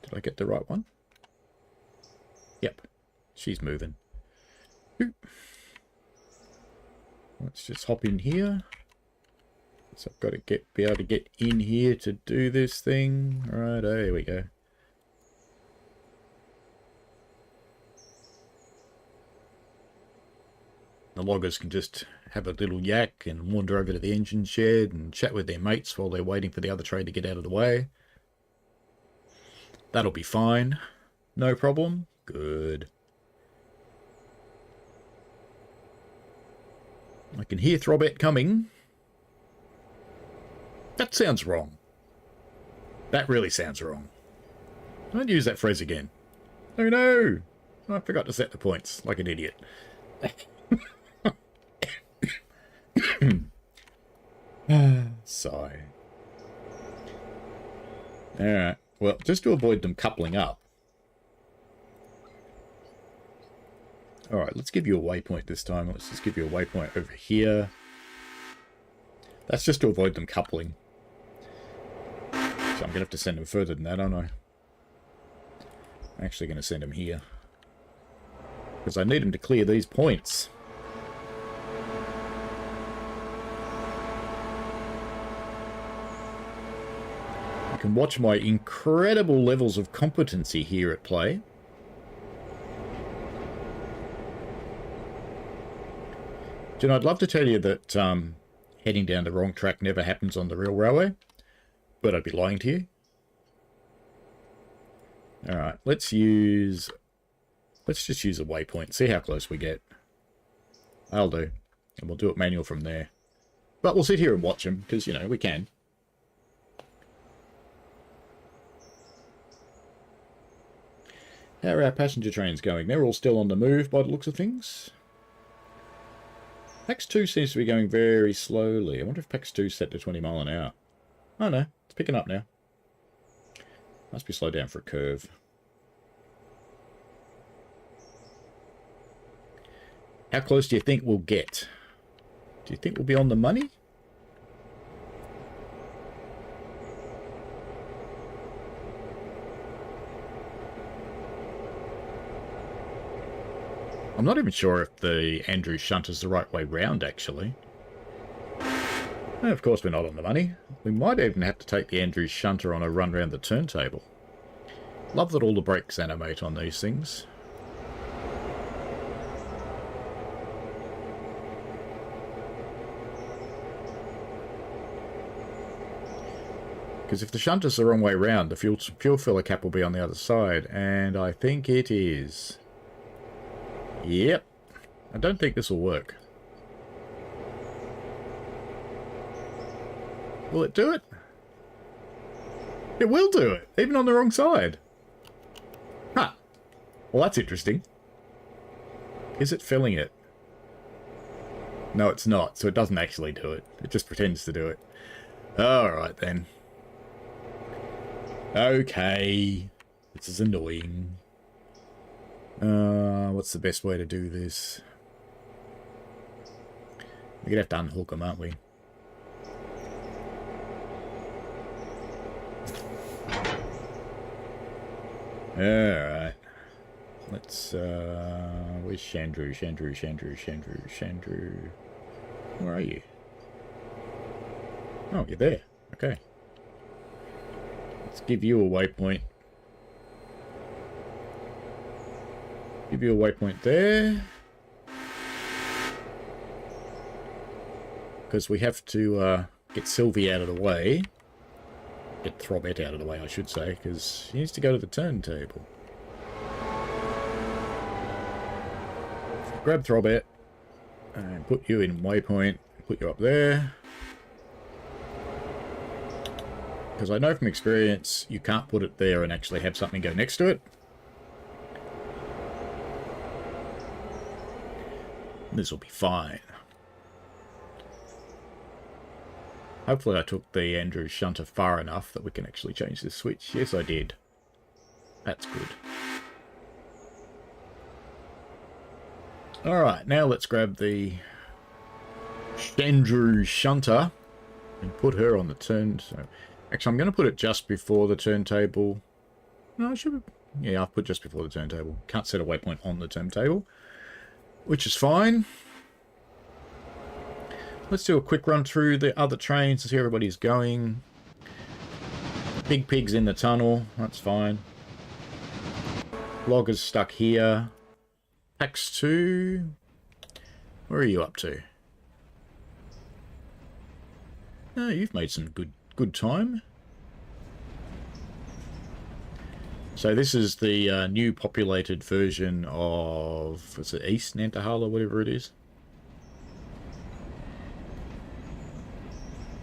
Did I get the right one? Yep, she's moving. Let's just hop in here. So I've got to be able to get in here to do this thing. Right, there we go. The loggers can just have a little yak and wander over to the engine shed and chat with their mates while they're waiting for the other train to get out of the way. That'll be fine. No problem. Good. I can hear Throbet coming. That sounds wrong. That really sounds wrong. Don't use that phrase again. Oh no! I forgot to set the points, like an idiot. Sigh. Alright, well, just to avoid them coupling up. Alright, let's give you a waypoint this time. Let's just give you a waypoint over here. That's just to avoid them coupling. So I'm going to have to send them further than that, aren't I? I'm actually going to send them here. Because I need them to clear these points. You can watch my incredible levels of competency here at play. Jen, I'd love to tell you that heading down the wrong track never happens on the real railway, but I'd be lying to you. Alright, let's just use a waypoint, see how close we get. I'll do. And we'll do it manual from there. But we'll sit here and watch them, because, you know, we can. How are our passenger trains going? They're all still on the move by the looks of things. PAX 2 seems to be going very slowly. I wonder if PAX 2 is set to 20 mile an hour. Oh no, it's picking up now. Must be slowed down for a curve. How close do you think we'll get? Do you think we'll be on the money? I'm not even sure if the Andrews shunt is the right way round, actually. And of course, we're not on the money. We might even have to take the Andrews shunter on a run round the turntable. Love that all the brakes animate on these things. Because if the shunter's the wrong way round, the fuel filler cap will be on the other side, and I think it is. Yep. I don't think this will work. Will it do it? It will do it, even on the wrong side. Huh. Well, that's interesting. Is it filling it? No, it's not, so it doesn't actually do it. It just pretends to do it. Alright then. Okay. This is annoying. What's the best way to do this? We're gonna have to unhook them, aren't we? Alright. Let's, where's Chandru? Chandru. Where are you? Oh, you're there. Okay. Let's give you a waypoint. Give you a waypoint there. Because we have to get Sylvie out of the way. Get Throbet out of the way, I should say, because he needs to go to the turntable. Grab Throbet and put you in waypoint. Put you up there. Because I know from experience, you can't put it there and actually have something go next to it. This will be fine. Hopefully I took the Andrews shunter far enough that we can actually change this switch. Yes, I did. That's good. Alright, now let's grab the Andrews shunter and put her on the turn. So, actually, I'm going to put it just before the turntable. No, I should Yeah, I've put just before the turntable. Can't set a waypoint on the turntable, which is fine. Let's do a quick run through the other trains to see how everybody's going. Big Pig's in the tunnel. That's fine. Logger's stuck here. Pax 2. Where are you up to? Oh, you've made some good time. So this is the new populated version of, is it East Nantahala, whatever it is.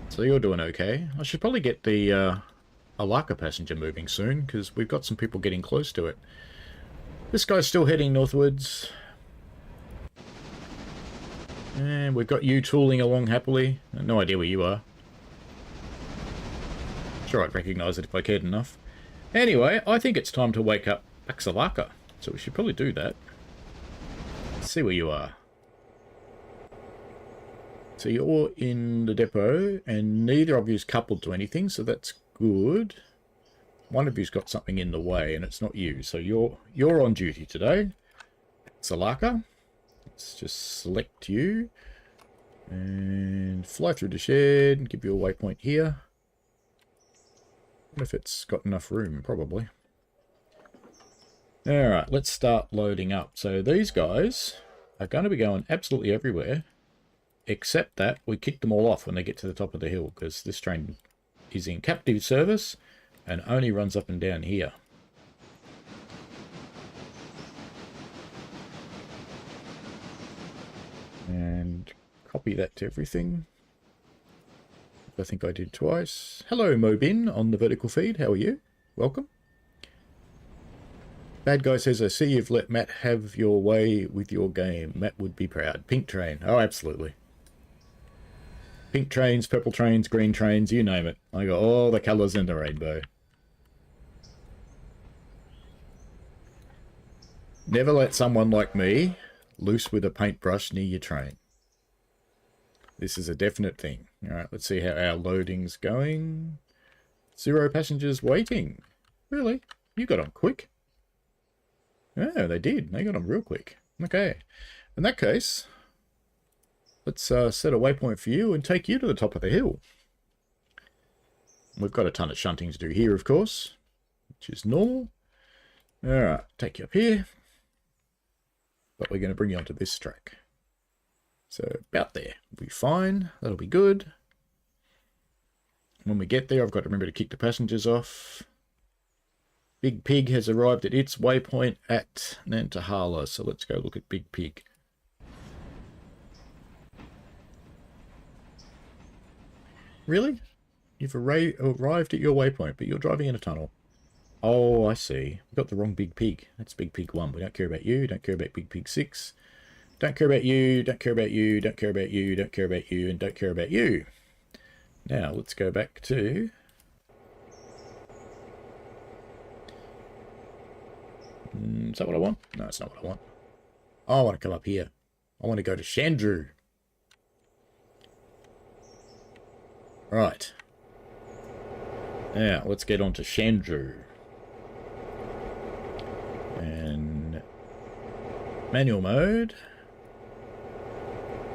So you're doing okay. I should probably get the Alarka passenger moving soon, because we've got some people getting close to it. This guy's still heading northwards. And we've got you tooling along happily. No idea where you are. Sure, I'd recognise it if I cared enough. Anyway, I think it's time to wake up Alarka. So we should probably do that. Let's see where you are. So you're in the depot, and neither of you's coupled to anything, so that's good. One of you's got something in the way, and it's not you. So you're on duty today. Alarka. Let's just select you. And fly through the shed, and give you a waypoint here. If it's got enough room, probably. Alright, let's start loading up. So these guys are going to be going absolutely everywhere, except that we kick them all off when they get to the top of the hill, because this train is in captive service and only runs up and down here. And copy that to everything. I think I did twice. Hello, Mobin, on the vertical feed. How are you? Welcome. Bad Guy says, I see you've let Matt have your way with your game. Matt would be proud. Pink train. Oh, absolutely. Pink trains, purple trains, green trains, you name it. I got all the colours in the rainbow. Never let someone like me loose with a paintbrush near your train. This is a definite thing. Alright, let's see how our loading's going. 0 passengers waiting. Really? You got on quick. Yeah, they did. They got on real quick. Okay. In that case, let's set a waypoint for you and take you to the top of the hill. We've got a ton of shunting to do here, of course, which is normal. Alright, take you up here. But we're going to bring you onto this track. So about there. We'll be fine. That'll be good. When we get there, I've got to remember to kick the passengers off. Big Pig has arrived at its waypoint at Nantahala. So let's go look at Big Pig. Really? You've arrived at your waypoint, but you're driving in a tunnel. Oh, I see. We've got the wrong Big Pig. That's Big Pig 1. We don't care about you. Don't care about Big Pig 6. Don't care about you. Don't care about you. Don't care about you. Don't care about you. And don't care about you. Now, let's go back to... Is that what I want? No, it's not what I want. I want to come up here. I want to go to Chandru. Right. Now, let's get on to Chandru. And manual mode.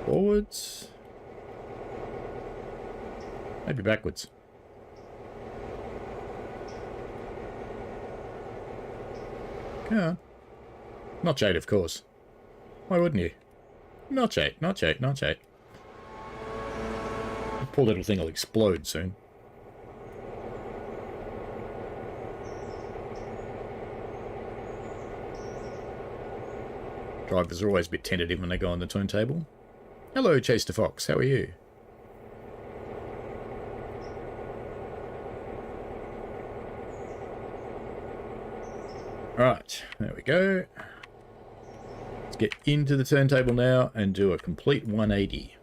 Forwards. Maybe backwards. Come on. Not shade, of course. Why wouldn't you? Not shade, not shade, not shade. The poor little thing will explode soon. Drivers are always a bit tentative when they go on the turntable. Hello, Chester Fox. How are you? Right, there we go. Let's get into the turntable now and do a complete 180.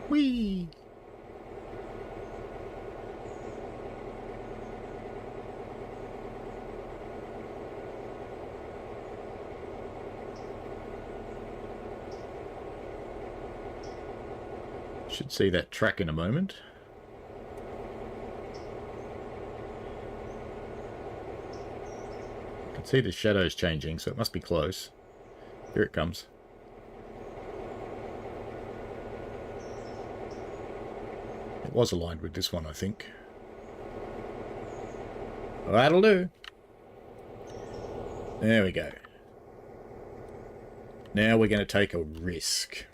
Whee! Should see that track in a moment. see the shadows changing, so it must be close. Here it comes. It was aligned with this one, I think. That'll do. There we go. Now we're going to take a risk.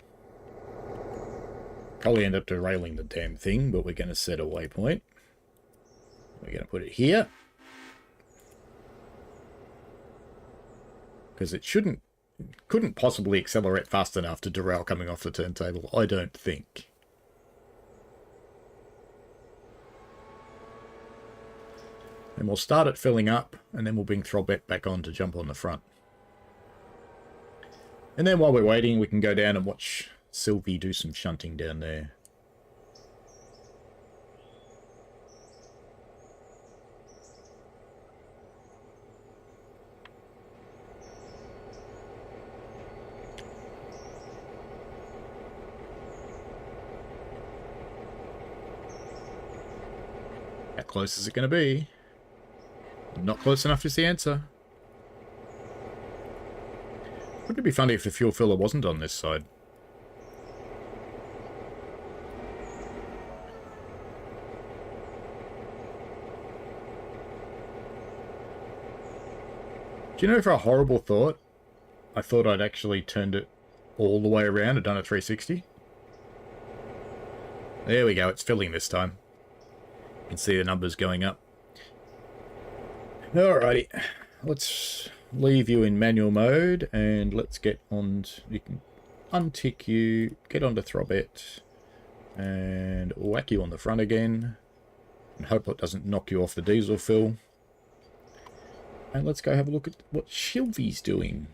Probably end up derailing the damn thing, but we're going to set a waypoint. We're going to put it here. Because it couldn't possibly accelerate fast enough to derail coming off the turntable, I don't think. And we'll start it filling up, and then we'll bring Throbet back on to jump on the front. And then while we're waiting, we can go down and watch Sylvie do some shunting down there. How close is it going to be? Not close enough is the answer. Wouldn't it be funny if the fuel filler wasn't on this side? Do you know, for a horrible thought, I thought I'd actually turned it all the way around and done a 360? There we go, it's filling this time. You can see the numbers going up. Alrighty, let's leave you in manual mode and let's get on. You can untick you, get onto Throbet, and whack you on the front again. And hope it doesn't knock you off the diesel fill. And let's go have a look at what Sylvie's doing.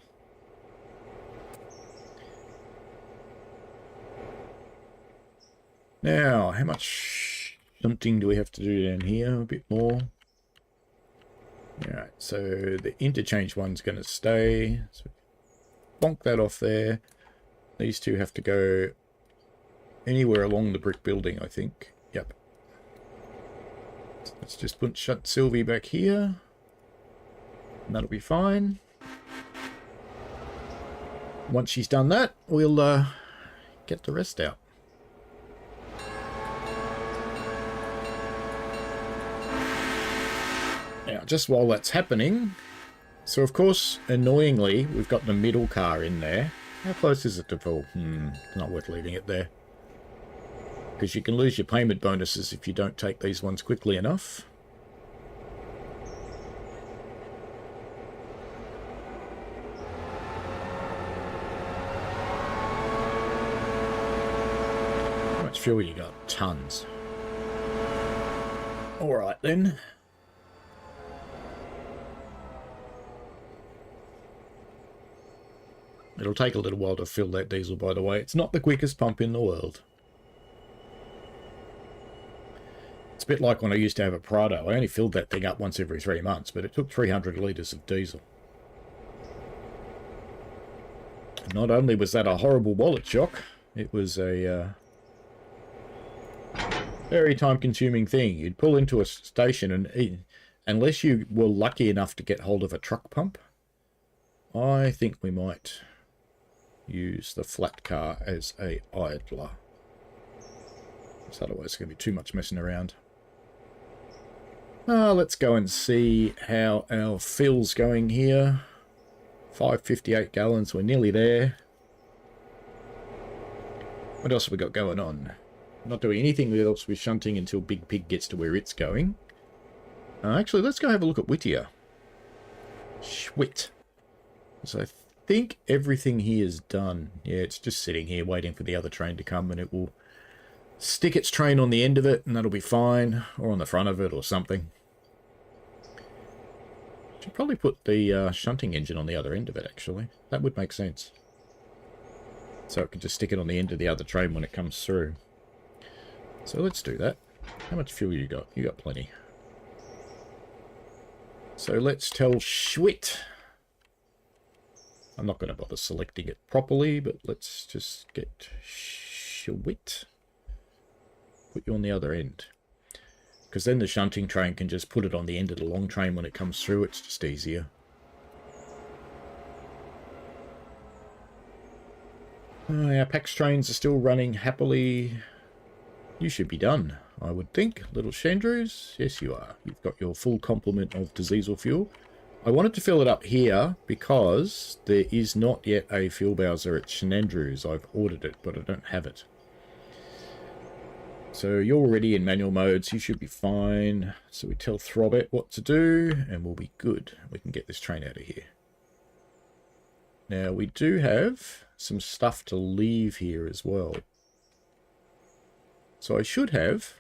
Now, how much shunting do we have to do down here? A bit more. Alright, so the interchange one's going to stay. So bonk that off there. These two have to go anywhere along the brick building, I think. Yep. So let's just shut Sylvie back here. And that'll be fine. Once she's done that, we'll get the rest out. Now, just while that's happening, so of course, annoyingly, we've got the middle car in there. How close is it to full? It's not worth leaving it there. Because you can lose your payment bonuses if you don't take these ones quickly enough. How much fuel you got? Tons. Alright then. It'll take a little while to fill that diesel, by the way. It's not the quickest pump in the world. It's a bit like when I used to have a Prado. I only filled that thing up once every 3 months, but it took 300 litres of diesel. And not only was that a horrible wallet shock, it was a very time-consuming thing. You'd pull into a station and unless you were lucky enough to get hold of a truck pump, I think we might use the flat car as a idler. Because otherwise it's going to be too much messing around. Let's go and see how our fill's going here. 558 gallons, we're nearly there. What else have we got going on? Not doing anything else with shunting until Big Pig gets to where it's going. Actually, let's go have a look at Whittier. Schwit. So I think everything here is done. Yeah, it's just sitting here waiting for the other train to come, and it will stick its train on the end of it, and that'll be fine. Or on the front of it, or something. Should probably put the shunting engine on the other end of it, actually. That would make sense. So it can just stick it on the end of the other train when it comes through. So let's do that. How much fuel you got? You got plenty. So let's tell Schwit. I'm not going to bother selecting it properly, but let's just get Schwit. Put you on the other end. Because then the shunting train can just put it on the end of the long train when it comes through. It's just easier. Our PAX trains are still running happily. You should be done, I would think. Little Chandrews, yes you are. You've got your full complement of diesel fuel. I wanted to fill it up here because there is not yet a fuel bowser at Shenandrews. I've ordered it, but I don't have it. So you're already in manual mode, so you should be fine. So we tell Throbet what to do, and we'll be good. We can get this train out of here. Now, we do have some stuff to leave here as well. So I should have,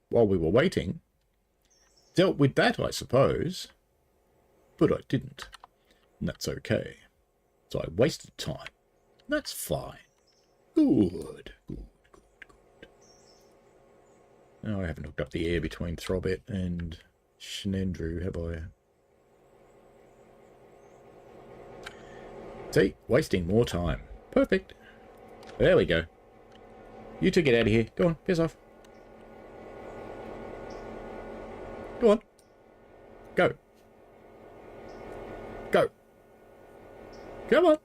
while we were waiting, dealt with that, I suppose. But I didn't. And that's okay. So I wasted time. That's fine. Good. Good. No, I haven't hooked up the air between Throbet and Shenandrew, have I? See? Wasting more time. Perfect. There we go. You two get out of here. Go on, piss off. Go on. Go. Go. Come on.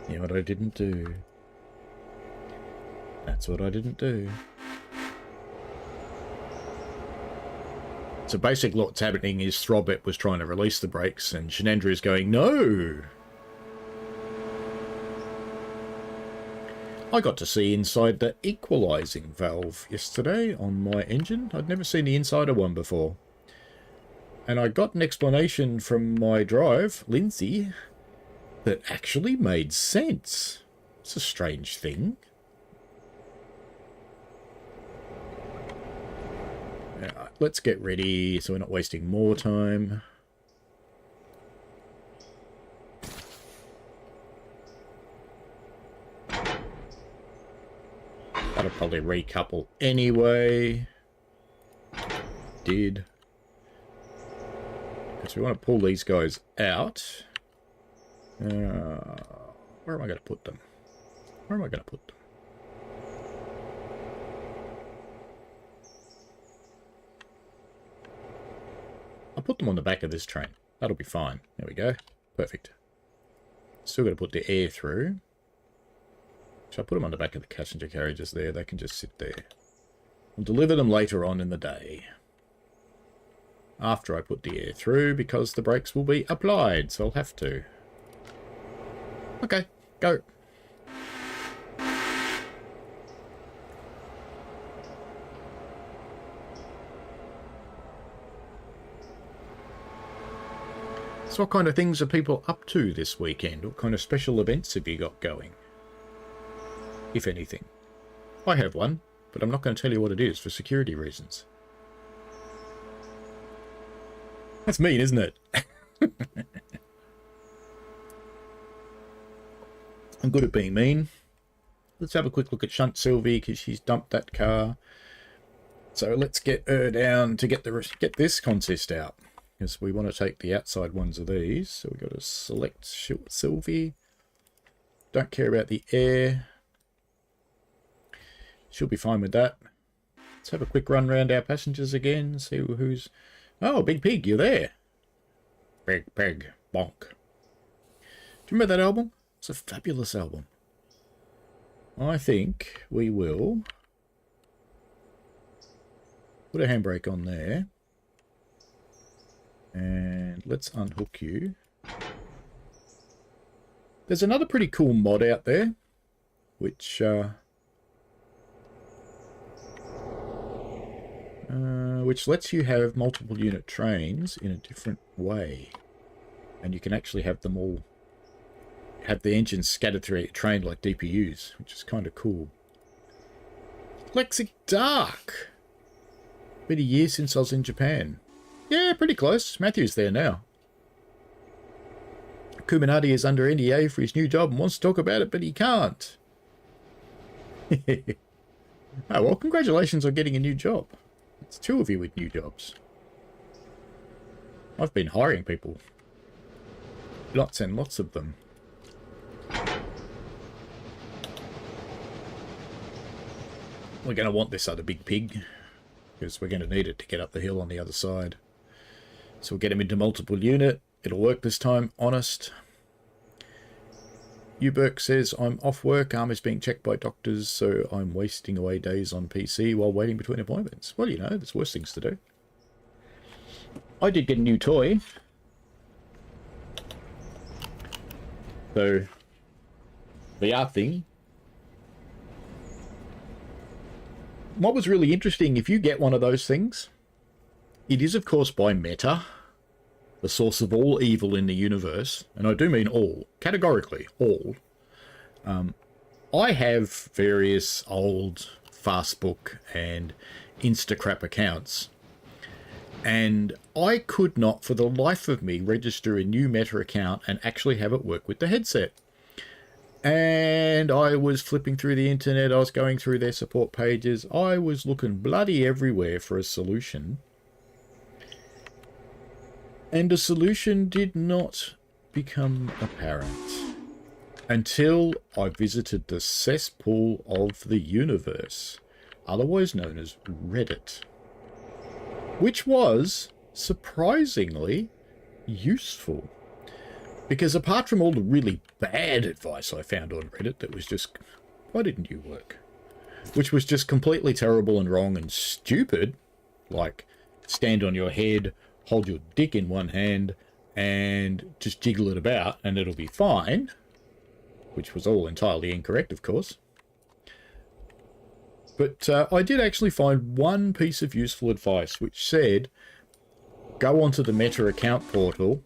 You know what I didn't do? That's what I didn't do. So basically what's happening is Throbet was trying to release the brakes and Shenandrew is going, no! I got to see inside the equalising valve yesterday on my engine. I'd never seen the inside of one before. And I got an explanation from my drive, Lindsay, that actually made sense. It's a strange thing. Let's get ready so we're not wasting more time. That'll probably recouple anyway. Did. Because we want to pull these guys out. Where am I going to put them? Where am I going to put them? I'll put them on the back of this train. That'll be fine. There we go. Perfect. Still got to put the air through. So I'll put them on the back of the passenger carriages there. They can just sit there. We'll deliver them later on in the day. After I put the air through, because the brakes will be applied, so I'll have to. Okay, go. So what kind of things are people up to this weekend? What kind of special events have you got going? If anything. I have one, but I'm not going to tell you what it is for security reasons. That's mean, isn't it? I'm good at being mean. Let's have a quick look at Shunt Sylvie because she's dumped that car. So let's get her down to get this consist out. Because we want to take the outside ones of these. So we've got to select Sylvie. Don't care about the air. She'll be fine with that. Let's have a quick run around our passengers again. See who's... Oh, Big Pig, you're there. Big Pig, bonk. Do you remember that album? It's a fabulous album. I think we will put a handbrake on there. And let's unhook you. There's another pretty cool mod out there, which lets you have multiple unit trains in a different way. And you can actually have them all, have the engines scattered through a train like DPUs, which is kind of cool. Lexic Dark! Been a year since I was in Japan. Yeah, pretty close. Matthew's there now. Kuminati is under NDA for his new job and wants to talk about it, but he can't. Oh, well, congratulations on getting a new job. It's two of you with new jobs. I've been hiring people. Lots and lots of them. We're going to want this other big pig, because we're going to need it to get up the hill on the other side. So we'll get him into multiple unit. It'll work this time, honest. Uberk says, I'm off work. Arm is being checked by doctors, so I'm wasting away days on PC while waiting between appointments. Well, you know, there's worse things to do. I did get a new toy. So, the art thing. What was really interesting, if you get one of those things, it is, of course, by Meta, the source of all evil in the universe, and I do mean all, categorically, all. I have various old Fastbook and Instacrap accounts, and I could not, for the life of me, register a new Meta account and actually have it work with the headset. And I was flipping through the internet, I was going through their support pages, I was looking bloody everywhere for a solution. And a solution did not become apparent until I visited the cesspool of the universe, otherwise known as Reddit, which was surprisingly useful. Because apart from all the really bad advice I found on Reddit that was just, why didn't you work? Which was just completely terrible and wrong and stupid, like stand on your head, hold your dick in one hand and just jiggle it about and it'll be fine, which was all entirely incorrect, of course. But I did actually find one piece of useful advice which said, go onto the Meta account portal,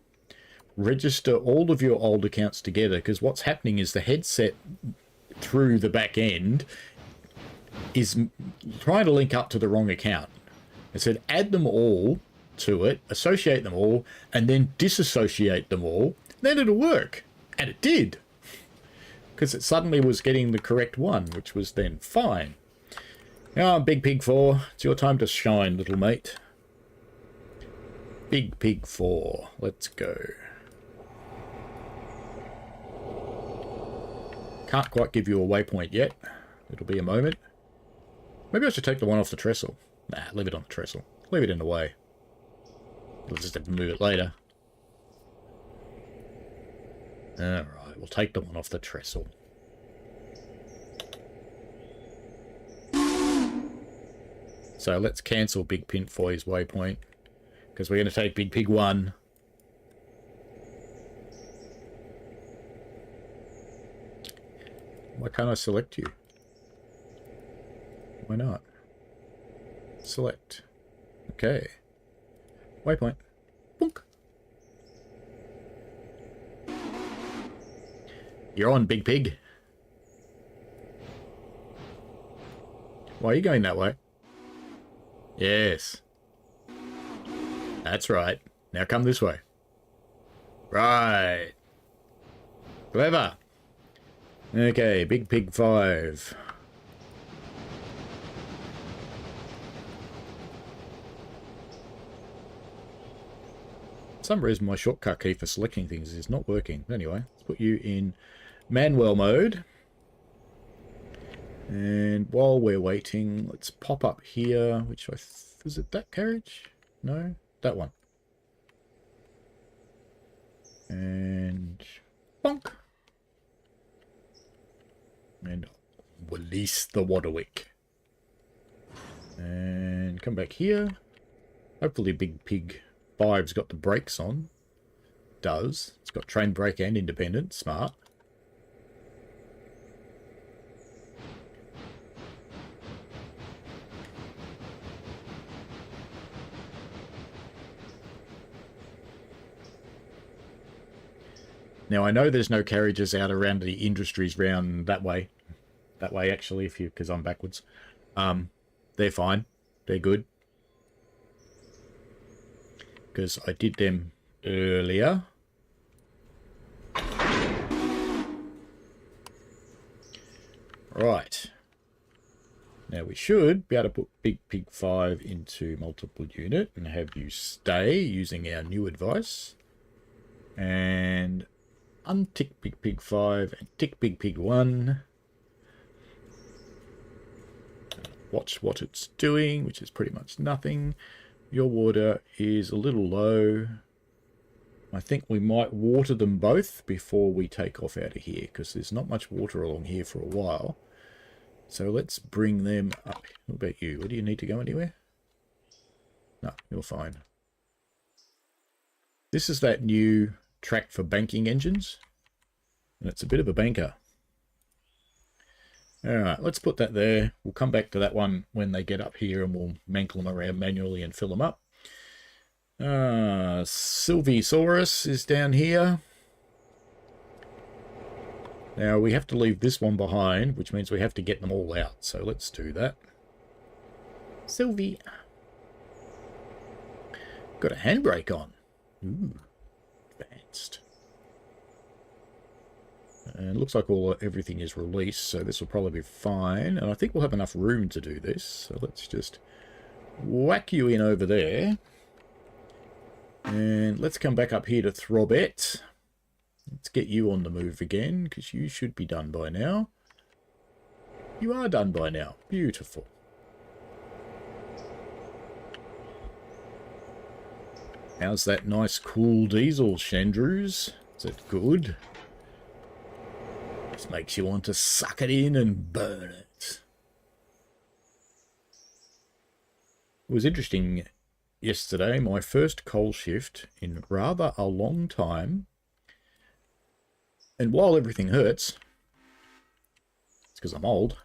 register all of your old accounts together, because what's happening is the headset through the back end is trying to link up to the wrong account. It said add them all to it, associate them all, and then disassociate them all, then it'll work. And it did, because it suddenly was getting the correct one, which was then fine. Now, Big Pig 4, it's your time to shine, little mate. Big Pig 4, let's go. Can't quite give you a waypoint yet. It'll be a moment. Maybe I should take the one off the trestle. Nah, leave it on the trestle. Leave it in the way. We'll just have to move it later. Alright, we'll take the one off the trestle. So let's cancel Big Pin for his waypoint, because we're going to take Big Pig 1. Why can't I select you? Why not? Select. Okay. Waypoint. Boink. You're on, Big Pig. Why are you going that way? Yes. That's right. Now come this way. Right. Clever. Okay, Big Pig 5. For some reason my shortcut key for selecting things is not working. Anyway, let's put you in manual mode. And while we're waiting, let's pop up here, which is it that carriage? No, that one. And bonk. And release the Waterwick. And come back here. Hopefully Big Pig 5's got the brakes on. Does. It's got train brake and independent. Smart. Now I know there's no carriages out around the industries round that way. That way actually, because I'm backwards. They're fine. They're good. Because I did them earlier. Right. Now we should be able to put Big Pig 5 into multiple unit and have you stay using our new advice. And untick Big Pig 5 and tick Big Pig 1. Watch what it's doing, which is pretty much nothing. your water is a little low. I think we might water them both before we take off out of here, because there's not much water along here for a while. So let's bring them up. What about you? Do you need to go anywhere? No, you're fine. This is that new track for banking engines, and it's a bit of a banker. Alright, let's put that there. We'll come back to that one when they get up here and we'll mankle them around manually and fill them up. Sylvisaurus is down here. Now we have to leave this one behind, which means we have to get them all out. So let's do that. Sylvie. Got a handbrake on. Ooh, advanced. And it looks like everything is released, so this will probably be fine. And I think we'll have enough room to do this. So let's just whack you in over there. And let's come back up here to Throbet. Let's get you on the move again, because you should be done by now. You are done by now. Beautiful. How's that nice cool diesel, Chandrews? Is it good? This makes you want to suck it in and burn it. It was interesting yesterday, my first coal shift in rather a long time. And while everything hurts, it's because I'm old,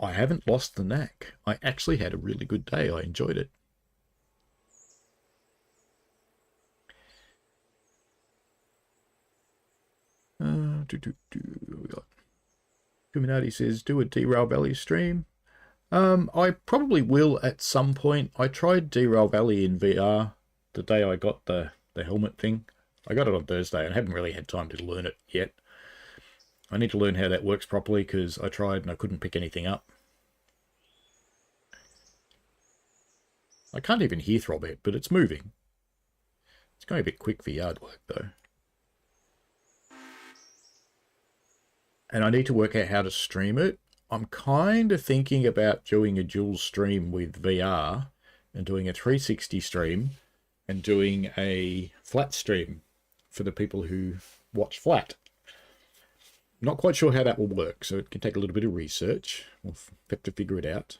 I haven't lost the knack. I actually had a really good day. I enjoyed it. We got Kuminati says, do a Derail Valley stream. I probably will at some point. I tried Derail Valley in VR the day I got the helmet thing. I got it on Thursday and I haven't really had time to learn it yet. I need to learn how that works properly because I tried and I couldn't pick anything up. I can't even hear Throbet, but it's moving. It's going a bit quick for yard work though. And I need to work out how to stream it. I'm kind of thinking about doing a dual stream with VR and doing a 360 stream and doing a flat stream for the people who watch flat. Not quite sure how that will work, so it can take a little bit of research. We'll have to figure it out.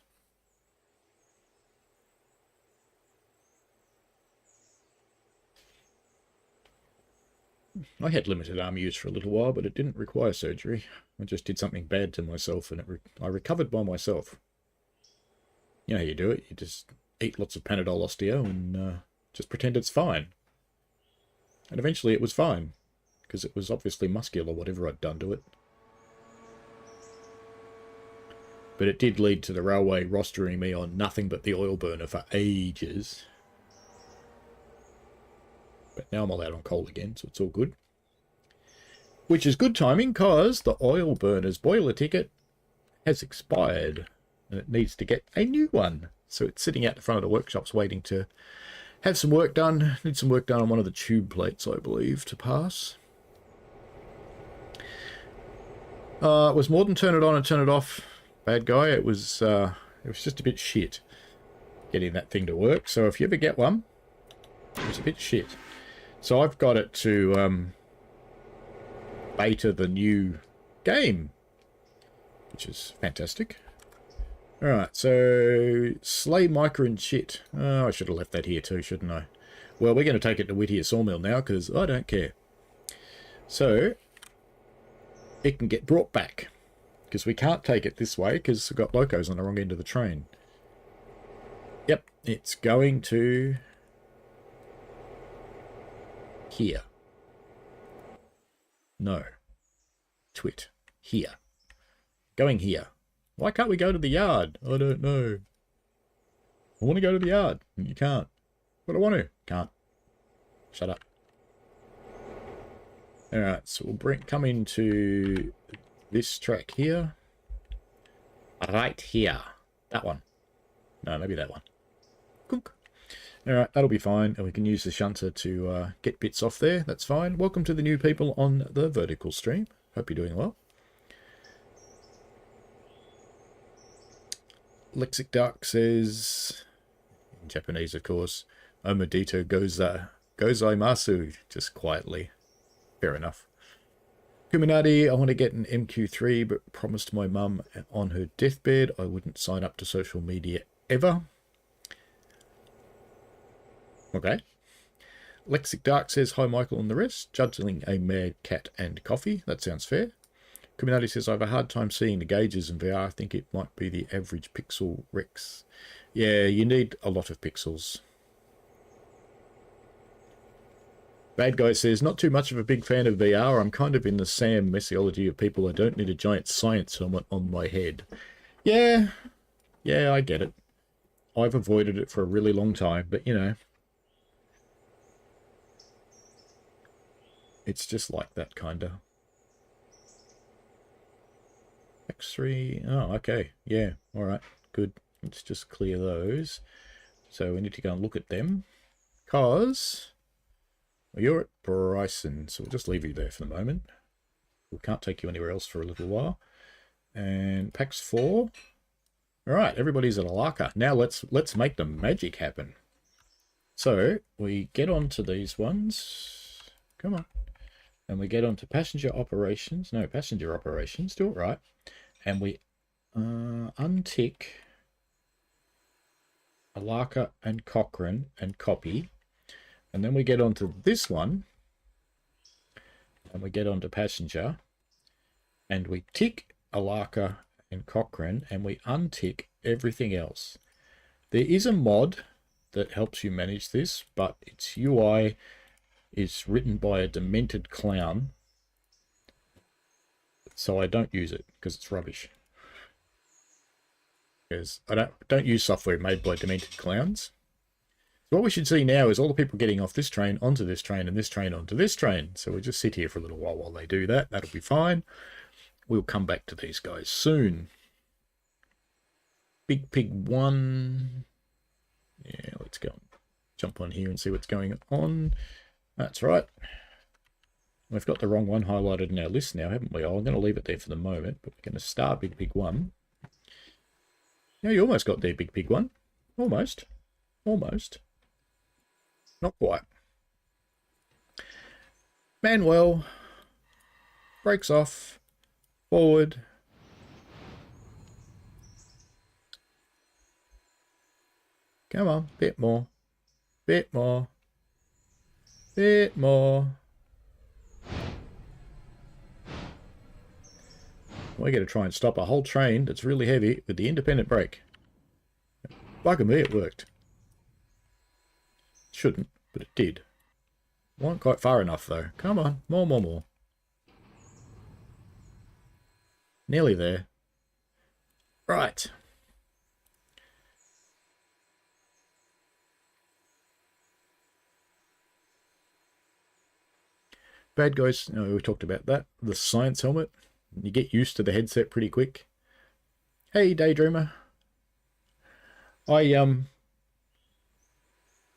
I had limited arm use for a little while, but it didn't require surgery. I just did something bad to myself, and I recovered by myself. You know how you do it. You just eat lots of Panadol Osteo and just pretend it's fine. And eventually it was fine, because it was obviously muscular, whatever I'd done to it. But it did lead to the railway rostering me on nothing but the oil burner for ages. But now I'm allowed on coal again, so it's all good. Which is good timing, because the oil burner's boiler ticket has expired. And it needs to get a new one. So it's sitting out the front of the workshops waiting to have some work done. Need some work done on one of the tube plates, I believe, to pass. It was more than turn it on and turn it off, bad guy. It was just a bit shit getting that thing to work. So if you ever get one, it was a bit shit. So I've got it to beta the new game, which is fantastic. Alright, so Slay Micro and shit. Oh, I should have left that here too, shouldn't I? Well, we're going to take it to Whittier Sawmill now, because I don't care. So, it can get brought back, because we can't take it this way, because we've got locos on the wrong end of the train. Yep, it's going to here. No. Twit. Here. Going here. Why can't we go to the yard? I don't know. I want to go to the yard. And you can't. But I want to. Can't. Shut up. Alright, so we'll come into this track here. Right here. That one. No, maybe that one. Kunk. Alright, that'll be fine. And we can use the shunter to get bits off there. That's fine. Welcome to the new people on the vertical stream. Hope you're doing well. Lexic Dark says, In Japanese, of course. Omodito gozaimasu, just quietly. Fair enough. Kuminati, I want to get an MQ3, but promised my mum on her deathbed I wouldn't sign up to social media ever. Okay. Lexic Dark says, hi Michael and the rest. Judging a mad cat and coffee. That sounds fair. Kuminati says, I have a hard time seeing the gauges in VR. I think it might be the average pixel Rex. Yeah, you need a lot of pixels. Bad Guy says, not too much of a big fan of VR. I'm kind of in the Sam messiology of people. I don't need a giant science helmet on my head. Yeah, I get it. I've avoided it for a really long time, but you know, it's just like that, kinda. X3, oh, okay, yeah, alright, good. Let's just clear those. So we need to go and look at them, because well, you're at Bryson, so we'll just leave you there for the moment. We can't take you anywhere else for a little while. And PAX 4. Alright, everybody's at Alarka. Now let's make the magic happen. So we get onto these ones. Come on. And we get onto passenger operations. No, passenger operations. Do it right. And we untick Alarka and Cochrane and copy. And then we get onto this one. And we get onto passenger. And we tick Alarka and Cochrane. And we untick everything else. There is a mod that helps you manage this, but its UI is written by a demented clown. So I don't use it because it's rubbish. Because I don't use software made by demented clowns. So what we should see now is all the people getting off this train onto this train and this train onto this train. So we'll just sit here for a little while they do that. That'll be fine. We'll come back to these guys soon. Big Pig 1. Yeah, let's go jump on here and see what's going on. That's right. We've got the wrong one highlighted in our list now, haven't we? Oh, I'm going to leave it there for the moment, but we're going to start Big Pig 1. Yeah, you almost got there, Big Pig 1. Almost. Almost. Not quite. Manuel. Brakes off. Forward. Come on, bit more. Bit more. Bit more. We're going to try and stop a whole train that's really heavy with the independent brake. Bugger me, it worked. Shouldn't, but it did. Wasn't quite far enough though. Come on, more. Nearly there. Right. Bad Guys, no, we talked about that. The science helmet. You get used to the headset pretty quick. Hey, Daydreamer. I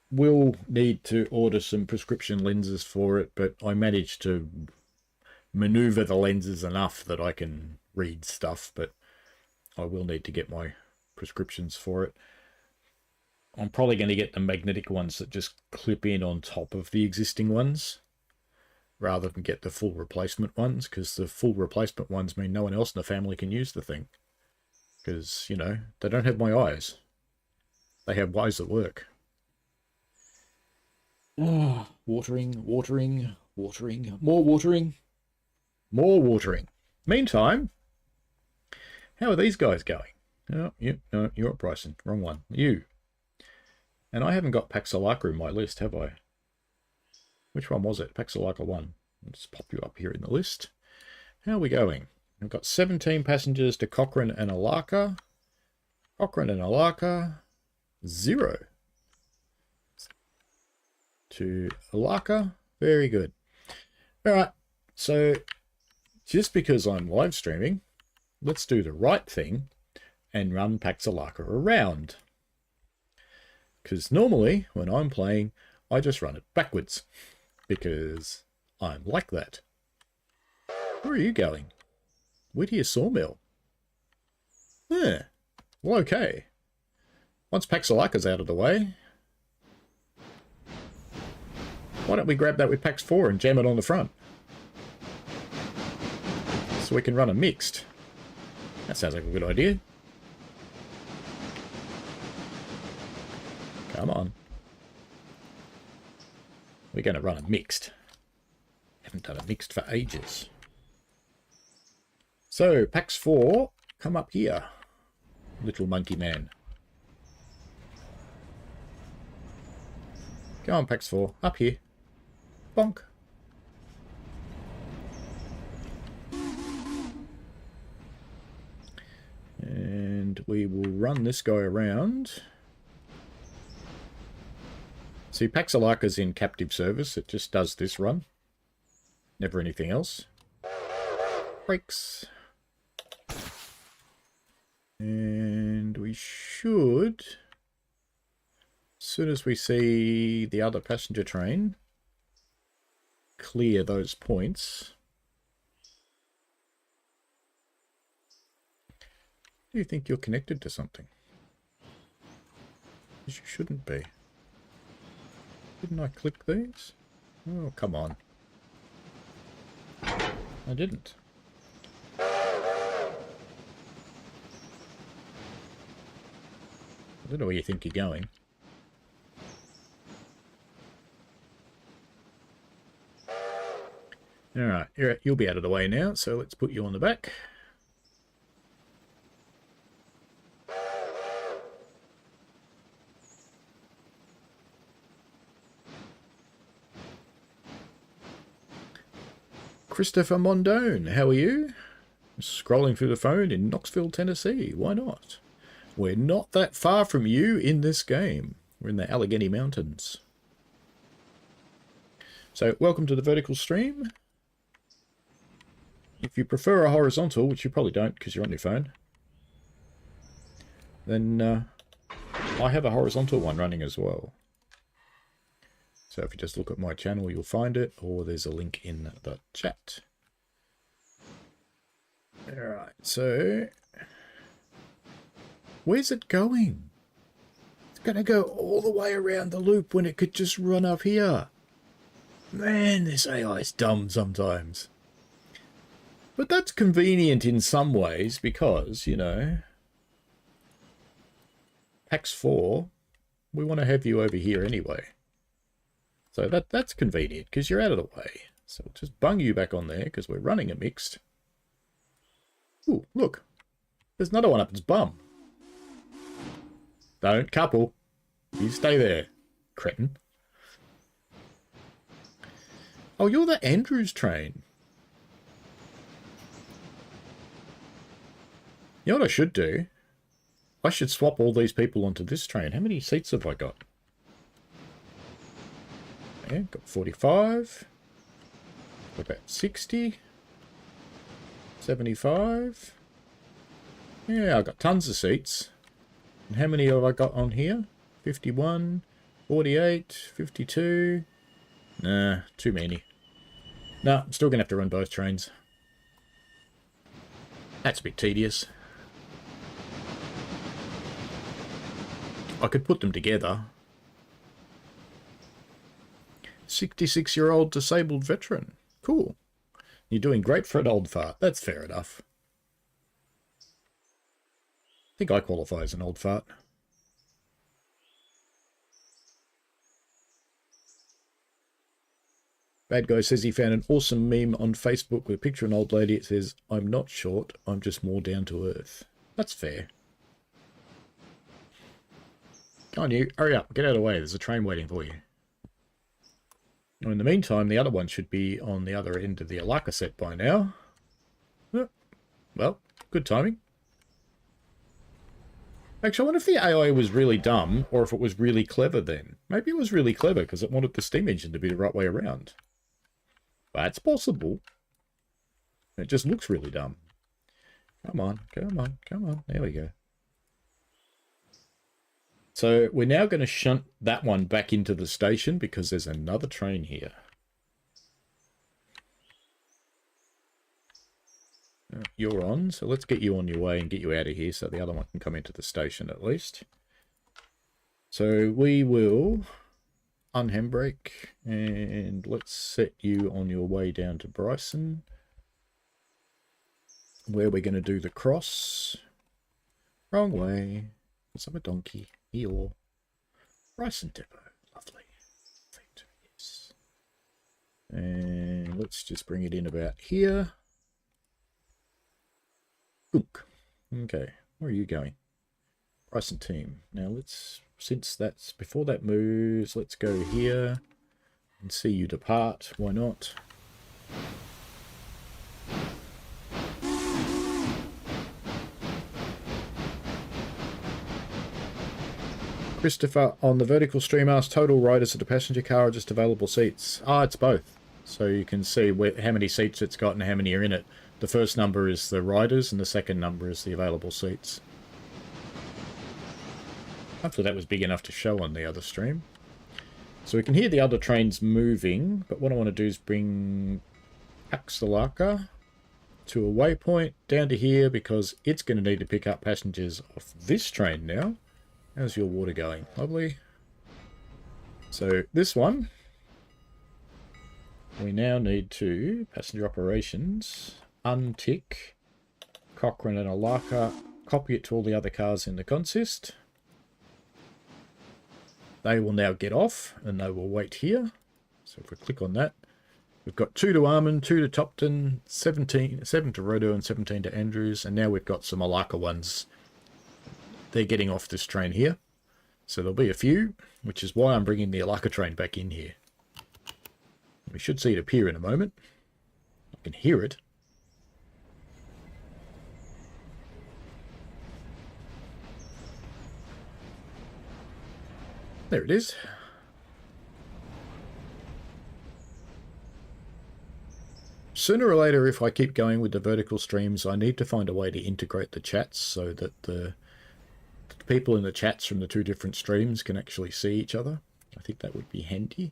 will need to order some prescription lenses for it, but I managed to maneuver the lenses enough that I can read stuff, but I will need to get my prescriptions for it. I'm probably going to get the magnetic ones that just clip in on top of the existing ones, rather than get the full replacement ones, because the full replacement ones mean no one else in the family can use the thing. Because, you know, they don't have my eyes. They have eyes that work. Oh, watering. More watering. Meantime, how are these guys going? Oh, no, you're at Bryson. Wrong one. You. And I haven't got PAX Alarka in my list, have I? Which one was it? PAX Alarka 1. Let's pop you up here in the list. How are we going? We've got 17 passengers to Cochrane and Alarka. Cochrane and Alarka, 0. To Alarka, very good. Alright, so just because I'm live streaming, let's do the right thing and run PAX Alarka around. Because normally, when I'm playing, I just run it backwards. Because I'm like that. Where are you going? Whittier Sawmill. Yeah. Well, okay. once Pax Alarka's out of the way, why don't we grab that with Pax 4 and jam it on the front? So we can run a mixed. That sounds like a good idea. Come on. We're going to run a mixed. Haven't done a mixed for ages. So, Pax 4, come up here, little monkey man. Go on, Pax 4, up here. Bonk. And we will run this guy around. See, Pax Alarka's in captive service. It just does this run. Never anything else. Brakes. And we should, as soon as we see the other passenger train, clear those points. Do you think you're connected to something? Because you shouldn't be. Didn't I click these? Oh, come on. I didn't. I don't know where you think you're going. Alright, you'll be out of the way now, so let's put you on the back. Christopher Mondone, how are you? Scrolling through the phone in Knoxville, Tennessee. Why not? We're not that far from you in this game. We're in the Allegheny Mountains. So, welcome to the vertical stream. If you prefer a horizontal, which you probably don't because you're on your phone, then I have a horizontal one running as well. So if you just look at my channel, you'll find it, or there's a link in the chat. Alright, so where's it going? It's going to go all the way around the loop when it could just run up here. Man, this AI is dumb sometimes. But that's convenient in some ways because, you know, Pax 4, we want to have you over here anyway. So that's convenient because you're out of the way. So we'll just bung you back on there because we're running a mixed. Ooh, look. There's another one up its bum. Don't couple. You stay there, cretin. Oh, you're the Andrews train. You know what I should do? I should swap all these people onto this train. How many seats have I got? Yeah, got 45. Got about 60. 75. Yeah, I've got tons of seats. And how many have I got on here? 51, 48, 52. Nah, too many. No, I'm still going to have to run both trains. That's a bit tedious. I could put them together. 66-year-old disabled veteran. Cool. You're doing great for an old fart. That's fair enough. I think I qualify as an old fart. Bad guy says he found an awesome meme on Facebook with a picture of an old lady. It says, "I'm not short, I'm just more down to earth." That's fair. Come on, you. Hurry up. Get out of the way. There's a train waiting for you. In the meantime, the other one should be on the other end of the Alarka set by now. Well, good timing. Actually, I wonder if the AI was really dumb or if it was really clever then. Maybe it was really clever because it wanted the steam engine to be the right way around. That's possible. It just looks really dumb. Come on, come on, come on. There we go. So we're now going to shunt that one back into the station because there's another train here. You're on, so let's get you on your way and get you out of here so the other one can come into the station at least. So we will unhandbrake and let's set you on your way down to Bryson, where we're going to do the cross. Wrong way, because I'm a donkey. Eeyore. Bryson Depot. Lovely. Yes. And let's just bring it in about here. Gunk. Okay, where are you going? Bryson team. Now let's, since that's before that moves, let's go here and see you depart. Why not? Christopher on the vertical stream asks, total riders at the passenger car or just available seats? Ah, it's both. So you can see how many seats it's got and how many are in it. The first number is the riders and the second number is the available seats. Hopefully that was big enough to show on the other stream. So we can hear the other trains moving, but what I want to do is bring Alarka to a waypoint down to here because it's going to need to pick up passengers off this train now. How's your water going? Lovely. So this one, we now need to, passenger operations, untick Cochrane and Alarka, copy it to all the other cars in the consist. They will now get off and they will wait here. So if we click on that, we've got 2 to Armand, 2 to Topton, 7 to Rodo and 17 to Andrews. And now we've got some Alarka ones. They're getting off this train here. So there'll be a few, which is why I'm bringing the Alarka train back in here. We should see it appear in a moment. I can hear it. There it is. Sooner or later, if I keep going with the vertical streams, I need to find a way to integrate the chats so that the people in the chats from the 2 different streams can actually see each other. I think that would be handy.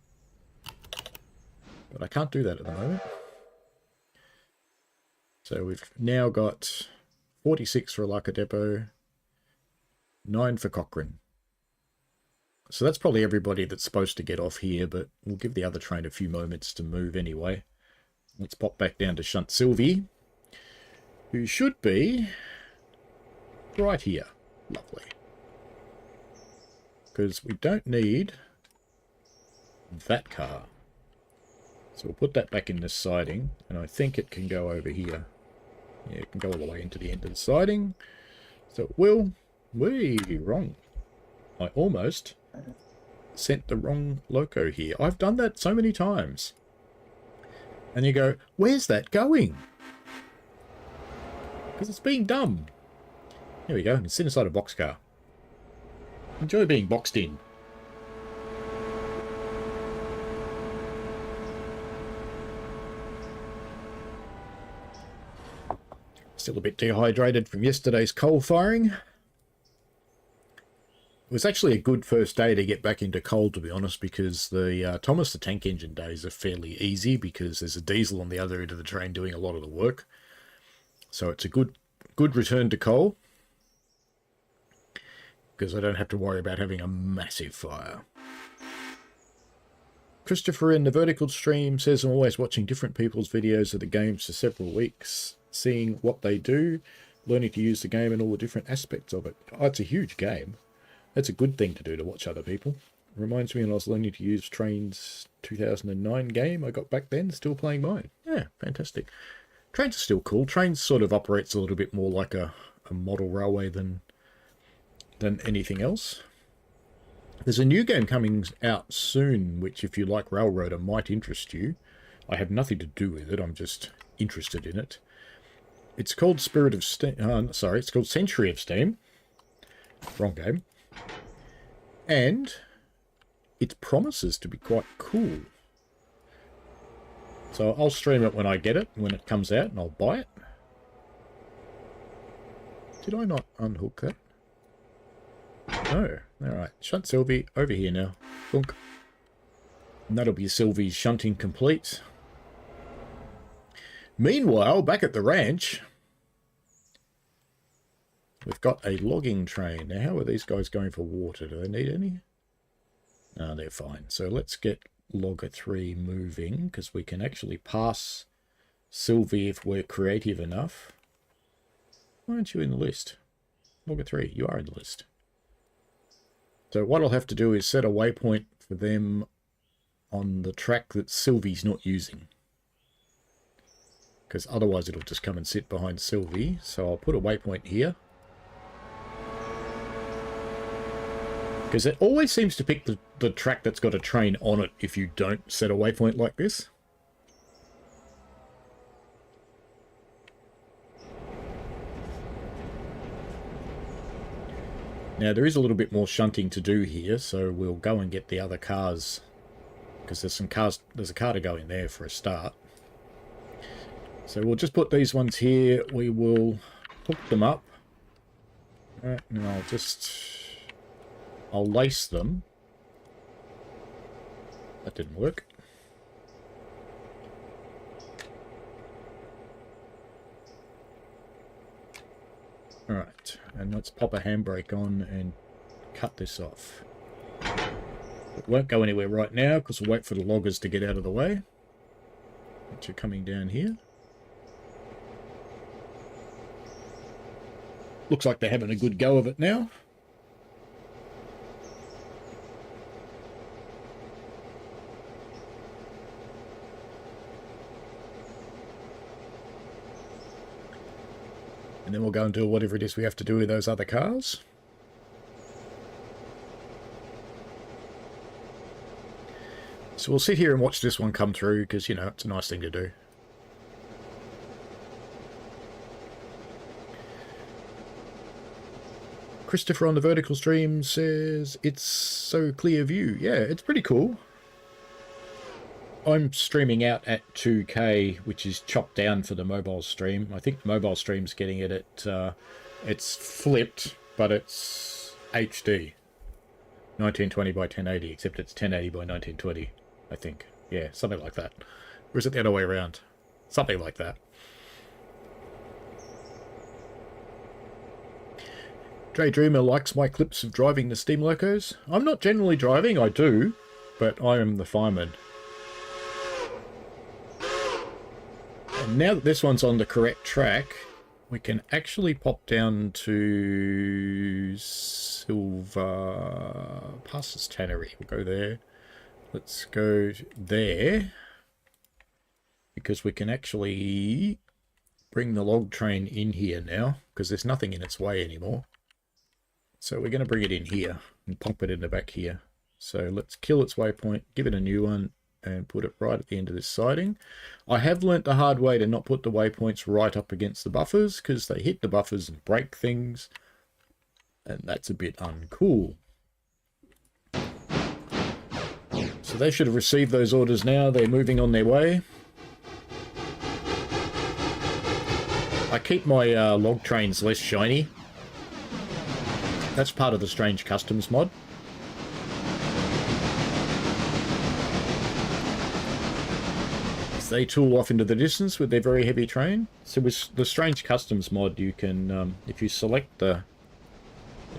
But I can't do that at the moment. So we've now got 46 for Alarka Depot, 9 for Cochrane. So that's probably everybody that's supposed to get off here, but we'll give the other train a few moments to move anyway. Let's pop back down to Shunt Sylvie, who should be right here. Lovely. Because we don't need that car. So we'll put that back in this siding, and I think it can go over here. Yeah, it can go all the way into the end of the siding. So it will. Wrong. I almost sent the wrong loco here. I've done that so many times. And you go, where's that going? Because it's being dumb. Here we go. It's inside a boxcar. Enjoy being boxed in. Still a bit dehydrated from yesterday's coal firing. It was actually a good first day to get back into coal, to be honest, because the Thomas the Tank Engine days are fairly easy because there's a diesel on the other end of the train doing a lot of the work. So it's a good return to coal because I don't have to worry about having a massive fire. Christopher in the vertical stream says, I'm always watching different people's videos of the games for several weeks, seeing what they do, learning to use the game and all the different aspects of it. Oh, it's a huge game. That's a good thing to do, to watch other people. It reminds me when I was learning to use Train's 2009 game I got back then, still playing mine. Yeah, fantastic. Trains are still cool. Trains sort of operates a little bit more like a model railway than anything else. There's a new game coming out soon, which if you like Railroader might interest you. I have nothing to do with it, I'm just interested in it. It's called Spirit of Steam. It's called Century of Steam. Wrong game. And it promises to be quite cool. So I'll stream it when I get it, when it comes out, and I'll buy it. Did I not unhook that? No. Alright, Shunt Sylvie, over here now. Boonk. And that'll be Sylvie's shunting complete. Meanwhile, back at the ranch, we've got a logging train. Now, how are these guys going for water? Do they need any? No, they're fine. So let's get logger 3 moving, because we can actually pass Sylvie if we're creative enough. Why aren't you in the list? Logger 3, you are in the list. So what I'll have to do is set a waypoint for them on the track that Sylvie's not using, because otherwise it'll just come and sit behind Sylvie. So I'll put a waypoint here, because it always seems to pick the track that's got a train on it if you don't set a waypoint like this. Now there is a little bit more shunting to do here, so we'll go and get the other cars, because there's some cars. There's a car to go in there for a start. So we'll just put these ones here. We will hook them up. All right, and I'll lace them. That didn't work. All right, and let's pop a handbrake on and cut this off. It won't go anywhere right now because we'll wait for the loggers to get out of the way. Which are coming down here. Looks like they're having a good go of it now. And then we'll go and do whatever it is we have to do with those other cars. So we'll sit here and watch this one come through because, you know, it's a nice thing to do. Christopher on the vertical stream says, it's so clear view. Yeah, it's pretty cool. I'm streaming out at 2K, which is chopped down for the mobile stream. I think the mobile stream's getting it at, it's flipped, but it's HD. 1920 by 1080, except it's 1080 by 1920, I think. Yeah, something like that. Or is it the other way around? Something like that. Dre Dreamer likes my clips of driving the steam locos. I'm not generally driving, I do, but I am the fireman. And now that this one's on the correct track, we can actually pop down to Silver past this tannery. We'll go there. Let's go there, because we can actually bring the log train in here now, because there's nothing in its way anymore. So we're going to bring it in here and pop it in the back here. So let's kill its waypoint, give it a new one, and put it right at the end of this siding. I have learnt the hard way to not put the waypoints right up against the buffers, because they hit the buffers and break things, and that's a bit uncool. So they should have received those orders now. They're moving on their way. I keep my log trains less shiny. That's part of the Strange Customs mod. They tool off into the distance with their very heavy train. So with the Strange Customs mod, you can, if you select the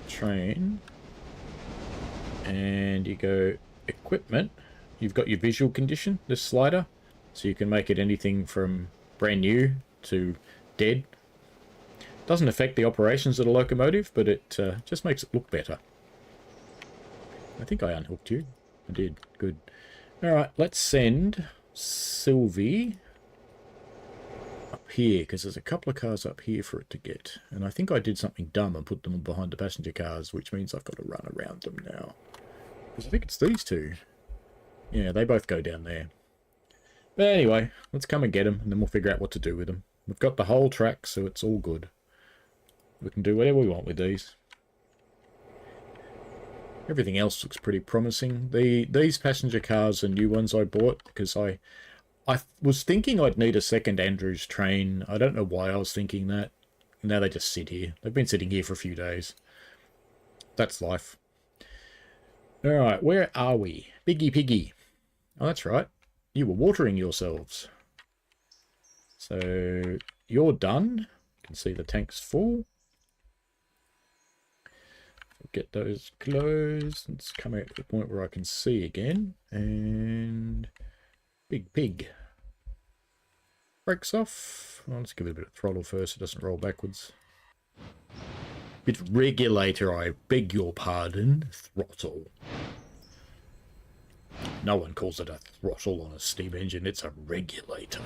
train and you go equipment, you've got your visual condition, this slider, so you can make it anything from brand new to dead. Doesn't affect the operations of the locomotive, but it just makes it look better. I think I unhooked you. I did. Good. Alright, let's send Sylvie up here, because there's a couple of cars up here for it to get. And I think I did something dumb and put them behind the passenger cars, which means I've got to run around them now. Because I think it's these two. Yeah, they both go down there. But anyway, let's come and get them, and then we'll figure out what to do with them. We've got the whole track, so it's all good. We can do whatever we want with these. Everything else looks pretty promising. These passenger cars are new ones I bought because I was thinking I'd need a second Andrews train. I don't know why I was thinking that. Now they just sit here. They've been sitting here for a few days. That's life. Alright, where are we? Piggy Piggy. Oh, that's right. You were watering yourselves. So, you're done. You can see the tank's full. get those closed. Let's come out to the point where I can see again. And big pig. Brakes off. Well, let's give it a bit of throttle first so it doesn't roll backwards. Bit regulator, I beg your pardon. Throttle. No one calls it a throttle on a steam engine, it's a regulator.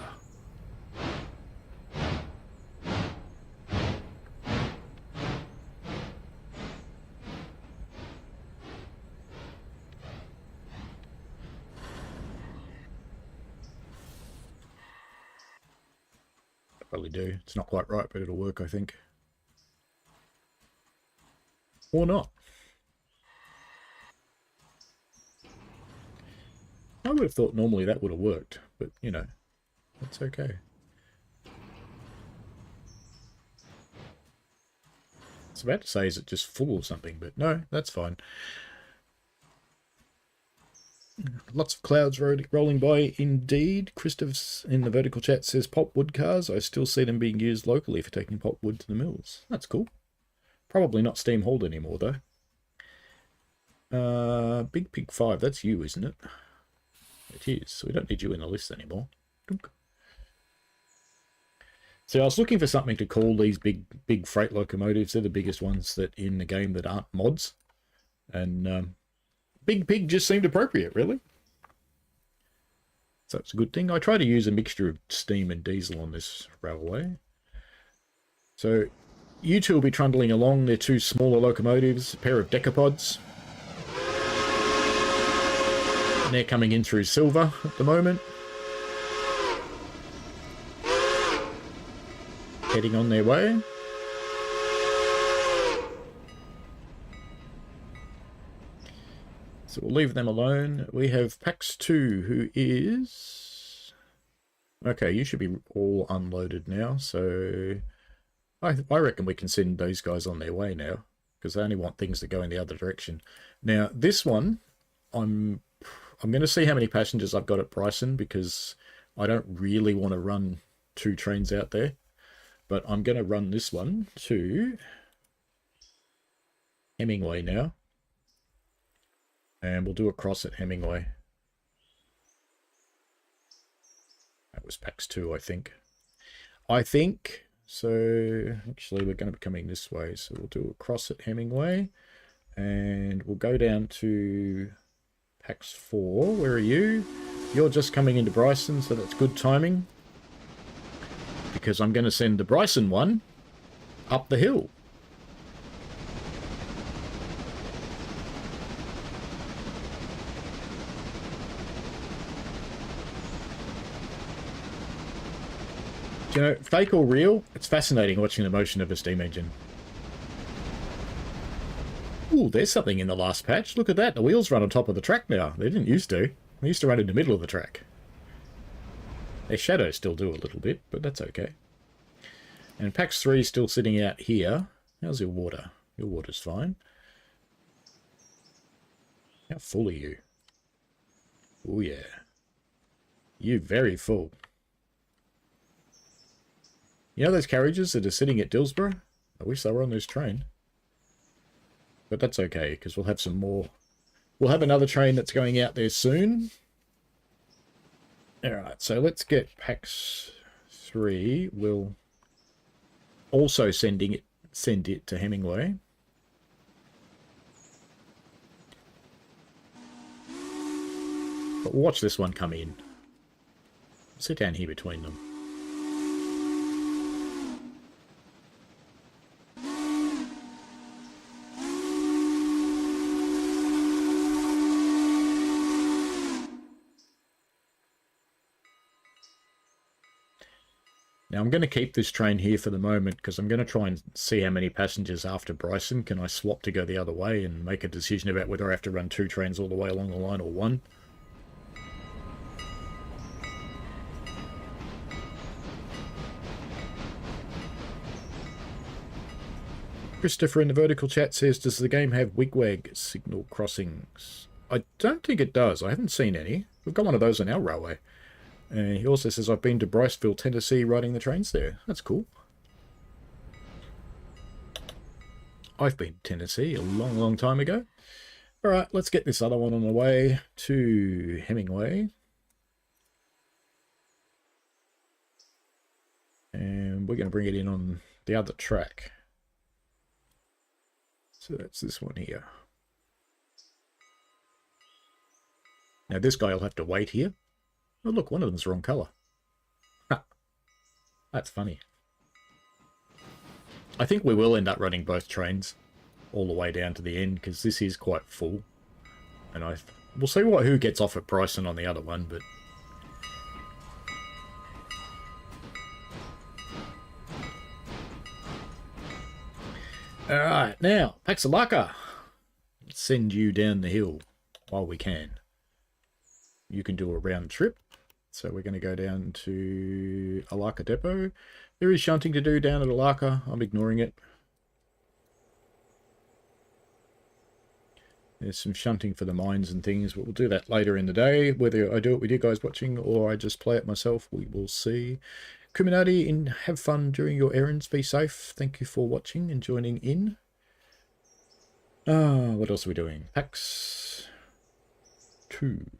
Probably do. It's not quite right, but it'll work, I think. Or not. I would have thought normally that would have worked, but, you know, that's okay. I was about to say, is it just full or something, but no, that's fine. Lots of clouds rolling by indeed. Christoph's in the vertical chat says pop wood cars. I still see them being used locally for taking pop wood to the mills. That's cool. Probably not steam hauled anymore though. Big Pig 5, that's you, isn't it? It is, so we don't need you in the list anymore. So I was looking for something to call these big freight locomotives. They're the biggest ones that in the game that aren't mods. And Big Pig just seemed appropriate, really. So it's a good thing. I try to use a mixture of steam and diesel on this railway. So you two will be trundling along. They're two smaller locomotives, a pair of decapods. And they're coming in through Silver at the moment. Heading on their way. So we'll leave them alone. We have Pax 2, who is... Okay, you should be all unloaded now, so... I reckon we can send those guys on their way now, because they only want things that go in the other direction. Now, this one, I'm going to see how many passengers I've got at Bryson, because I don't really want to run 2 trains out there. But I'm going to run this one to Hemingway now. And we'll do a cross at Hemingway. That was Pax 2, I think. So, actually, we're going to be coming this way. So we'll do a cross at Hemingway. And we'll go down to Pax 4. Where are you? You're just coming into Bryson, so that's good timing. Because I'm going to send the Bryson one up the hill. You know, fake or real, it's fascinating watching the motion of a steam engine. Ooh, there's something in the last patch. Look at that. The wheels run on top of the track now. They didn't used to. They used to run in the middle of the track. Their shadows still do a little bit, but that's okay. And Pax 3 is still sitting out here. How's your water? Your water's fine. How full are you? Oh yeah. You're very full. You know those carriages that are sitting at Dillsborough? I wish they were on this train. But that's okay, because we'll have some more. We'll have another train that's going out there soon. Alright, so let's get Pax 3. We'll also send it to Hemingway. But watch this one come in. Sit down here between them. Now I'm going to keep this train here for the moment because I'm going to try and see how many passengers after Bryson can I swap to go the other way and make a decision about whether I have to run 2 trains all the way along the line or 1. Christopher in the vertical chat says, does the game have wigwag signal crossings? I don't think it does. I haven't seen any. We've got one of those on our railway. He also says, I've been to Bryceville, Tennessee, riding the trains there. That's cool. I've been to Tennessee a long, long time ago. All right, let's get this other one on the way to Hemingway. And we're going to bring it in on the other track. So that's this one here. Now this guy will have to wait here. Oh look, one of them's the wrong colour. Ha. That's funny. I think we will end up running both trains all the way down to the end, because this is quite full. And we'll see who gets off at Bryson on the other one, but... Alright, now, Alarka. Let's send you down the hill while we can. You can do a round trip. So we're going to go down to Alarka Depot. There is shunting to do down at Alarka. I'm ignoring it. There's some shunting for the mines and things, but we'll do that later in the day. Whether I do it with you guys watching or I just play it myself, we will see. Kuminati, and have fun during your errands. Be safe. Thank you for watching and joining in. What else are we doing? PAX 2.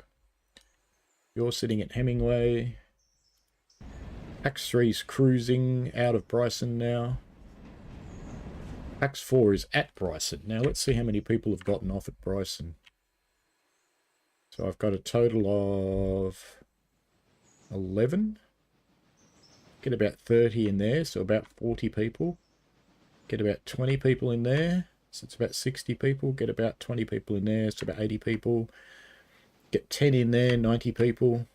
You're sitting at Hemingway. PAX 3's cruising out of Bryson now. PAX 4 is at Bryson. Now let's see how many people have gotten off at Bryson. So I've got a total of 11. Get about 30 in there, so about 40 people. Get about 20 people in there, so it's about 60 people. Get about 20 people in there, so about 80 people. Get 10 in there, 90 people.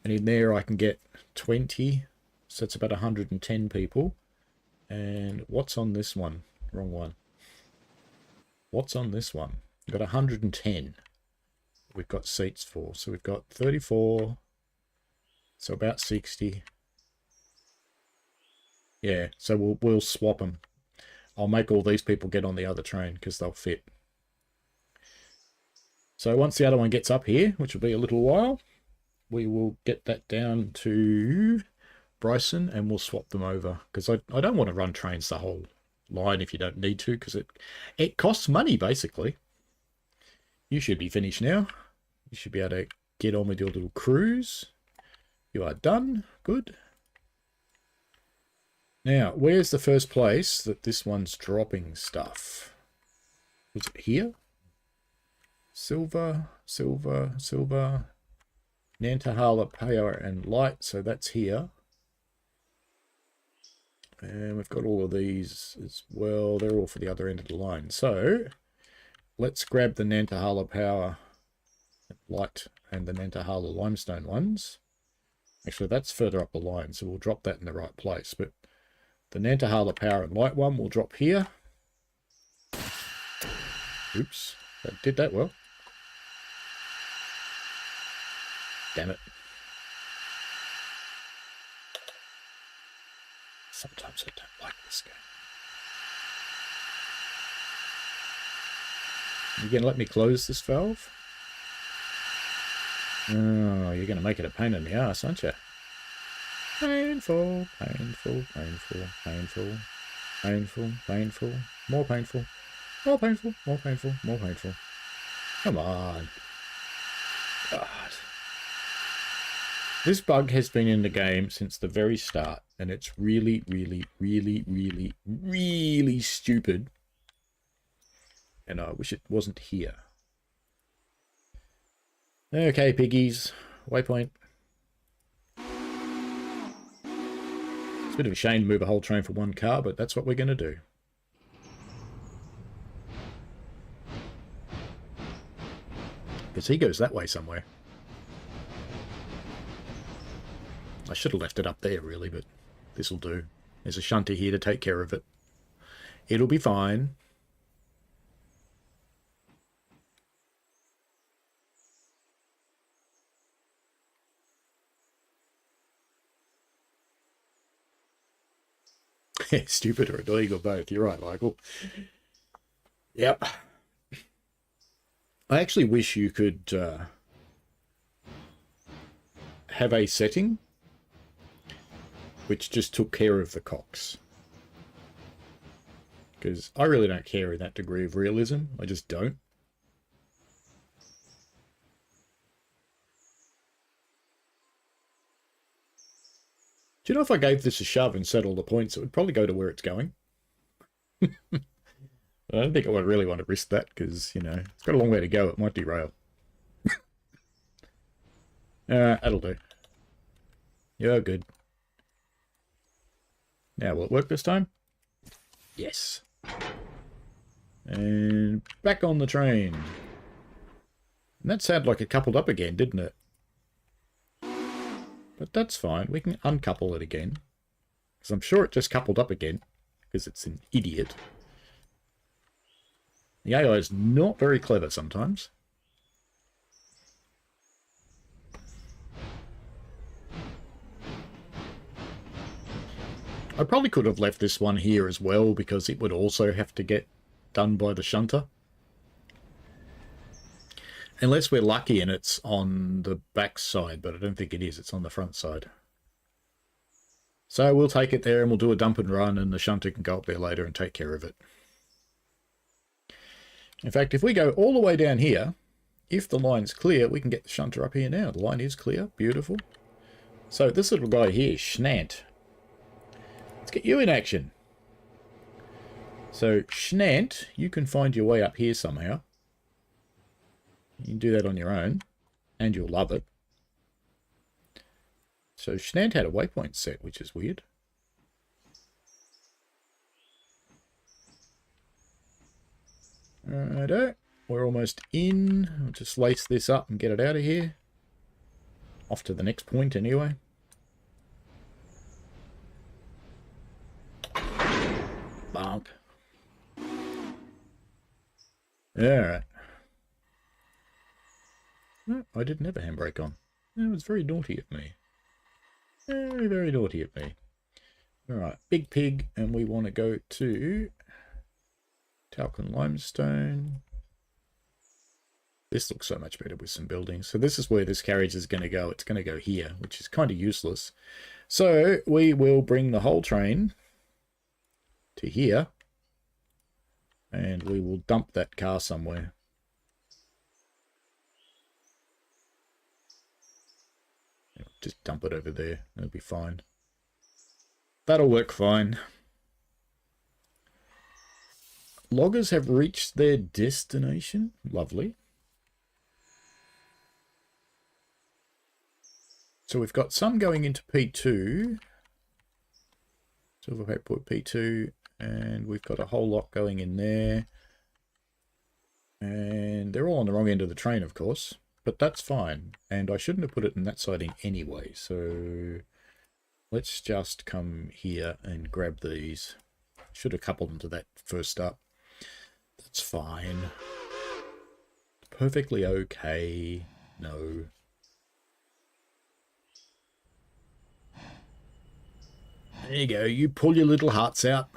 And in there I can get 20, so it's about 110 people. And what's on this one? Wrong one. What's on this one? We've got 110. We've got seats for. So we've got 34. So about 60. Yeah, so we'll swap them. I'll make all these people get on the other train because they'll fit. So once the other one gets up here, which will be a little while, we will get that down to Bryson and we'll swap them over, because I don't want to run trains the whole line if you don't need to, because it costs money basically. You should be finished now. You should be able to get on with your little cruise. You are done. Good. Now, where's the first place that this one's dropping stuff? Was it here? Silver, silver, silver. Nantahala, power and light, so that's here. And we've got all of these as well. They're all for the other end of the line. So let's grab the Nantahala power light and the Nantahala limestone ones. Actually, that's further up the line, so we'll drop that in the right place. But the Nantahala power and light one will drop here. Oops, that did that well. Damn it. Sometimes I don't like this game. You gonna let me close this valve? Oh, you're gonna make it a pain in the ass, aren't you? Painful, painful, painful, painful, painful, painful, more painful, more painful, more painful, more painful. Come on. God. This bug has been in the game since the very start, and it's really, really, really, really, really stupid. And I wish it wasn't here. Okay, piggies. Waypoint. It's a bit of a shame to move a whole train for one car, but that's what we're going to do. Because he goes that way somewhere. I should have left it up there, really, but this'll do. There's a shunter here to take care of it. It'll be fine. Stupid or annoying or both. You're right, Michael. Yep. I actually wish you could have a setting which just took care of the cocks. because I really don't care in that degree of realism. I just don't. Do you know if I gave this a shove and set all the points, it would probably go to where it's going? I don't think I would really want to risk that because, you know, it's got a long way to go. It might derail. That'll do. You're good. Now, will it work this time? Yes. And back on the train. And that sounded like it coupled up again, didn't it? But that's fine. We can uncouple it again. Because I'm sure it just coupled up again. Because it's an idiot. The AI is not very clever sometimes. I probably could have left this one here as well because it would also have to get done by the shunter. Unless we're lucky and it's on the back side, but I don't think it is. It's on the front side. So we'll take it there and we'll do a dump and run and the shunter can go up there later and take care of it. In fact, if we go all the way down here, if the line's clear, we can get the shunter up here now. The line is clear. Beautiful. So this little guy here, Schnant. Let's get you in action. So, Schnant, you can find your way up here somehow. You can do that on your own, and you'll love it. So, Schnant had a waypoint set, which is weird. Righto, we're almost in. I'll just lace this up and get it out of here. Off to the next point anyway. Bonk. Alright. No, I didn't have a handbrake on. It was very naughty of me. Very, very naughty of me. Alright, Big Pig, and we want to go to Talc and Limestone. This looks so much better with some buildings. So this is where this carriage is going to go. It's going to go here, which is kind of useless. So we will bring the whole train to here, and we will dump that car somewhere. Just dump it over there. It'll be fine. That'll work fine. Loggers have reached their destination. Lovely. So we've got some going into P2. Silver Paper P2. And we've got a whole lot going in there. And they're all on the wrong end of the train, of course. But that's fine. And I shouldn't have put it in that siding anyway. So let's just come here and grab these. Should have coupled them to that first up. That's fine. Perfectly okay. No. There you go. You pull your little hearts out.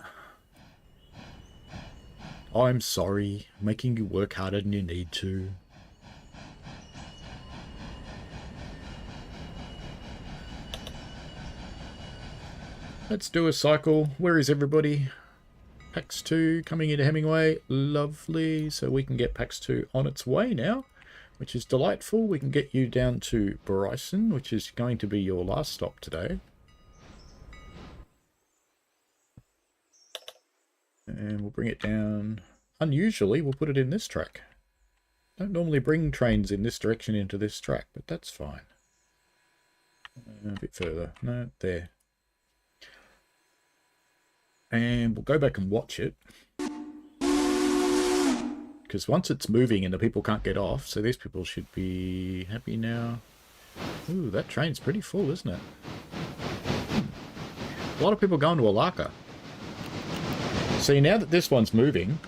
I'm sorry, making you work harder than you need to. Let's do a cycle. Where is everybody? PAX 2 coming into Hemingway. Lovely. So we can get PAX 2 on its way now, which is delightful. We can get you down to Bryson, which is going to be your last stop today. And we'll bring it down. Unusually, we'll put it in this track. Don't normally bring trains in this direction into this track, but that's fine. A bit further. No, there. And we'll go back and watch it. Because once it's moving and the people can't get off, so these people should be happy now. Ooh, that train's pretty full, isn't it? A lot of people going to Alarka. See, now that this one's moving,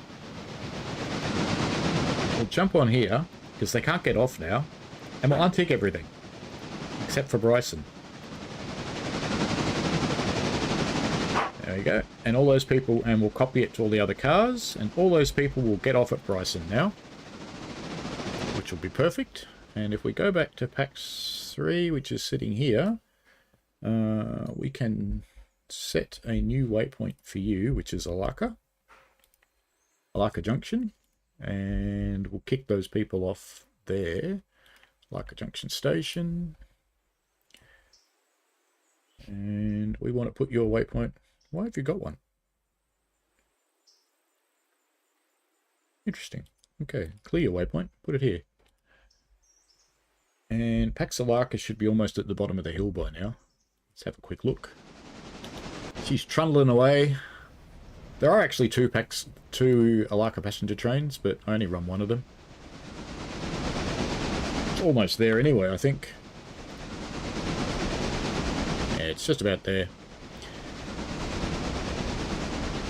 we'll jump on here, because they can't get off now, and we'll untick everything, except for Bryson. There we go. And all those people, and we'll copy it to all the other cars, and all those people will get off at Bryson now, which will be perfect. And if we go back to PAX 3, which is sitting here, we can set a new waypoint for you, which is Alarka. Alarka Junction, and we'll kick those people off there. Alarka Junction Station. And we want to put your waypoint. Why have you got one? Interesting. Okay, clear your waypoint. Put it here. And Pax Alarka should be almost at the bottom of the hill by now. Let's have a quick look. She's trundling away. There are actually two Alarka passenger trains, but I only run one of them. Almost there anyway, I think. Yeah, it's just about there.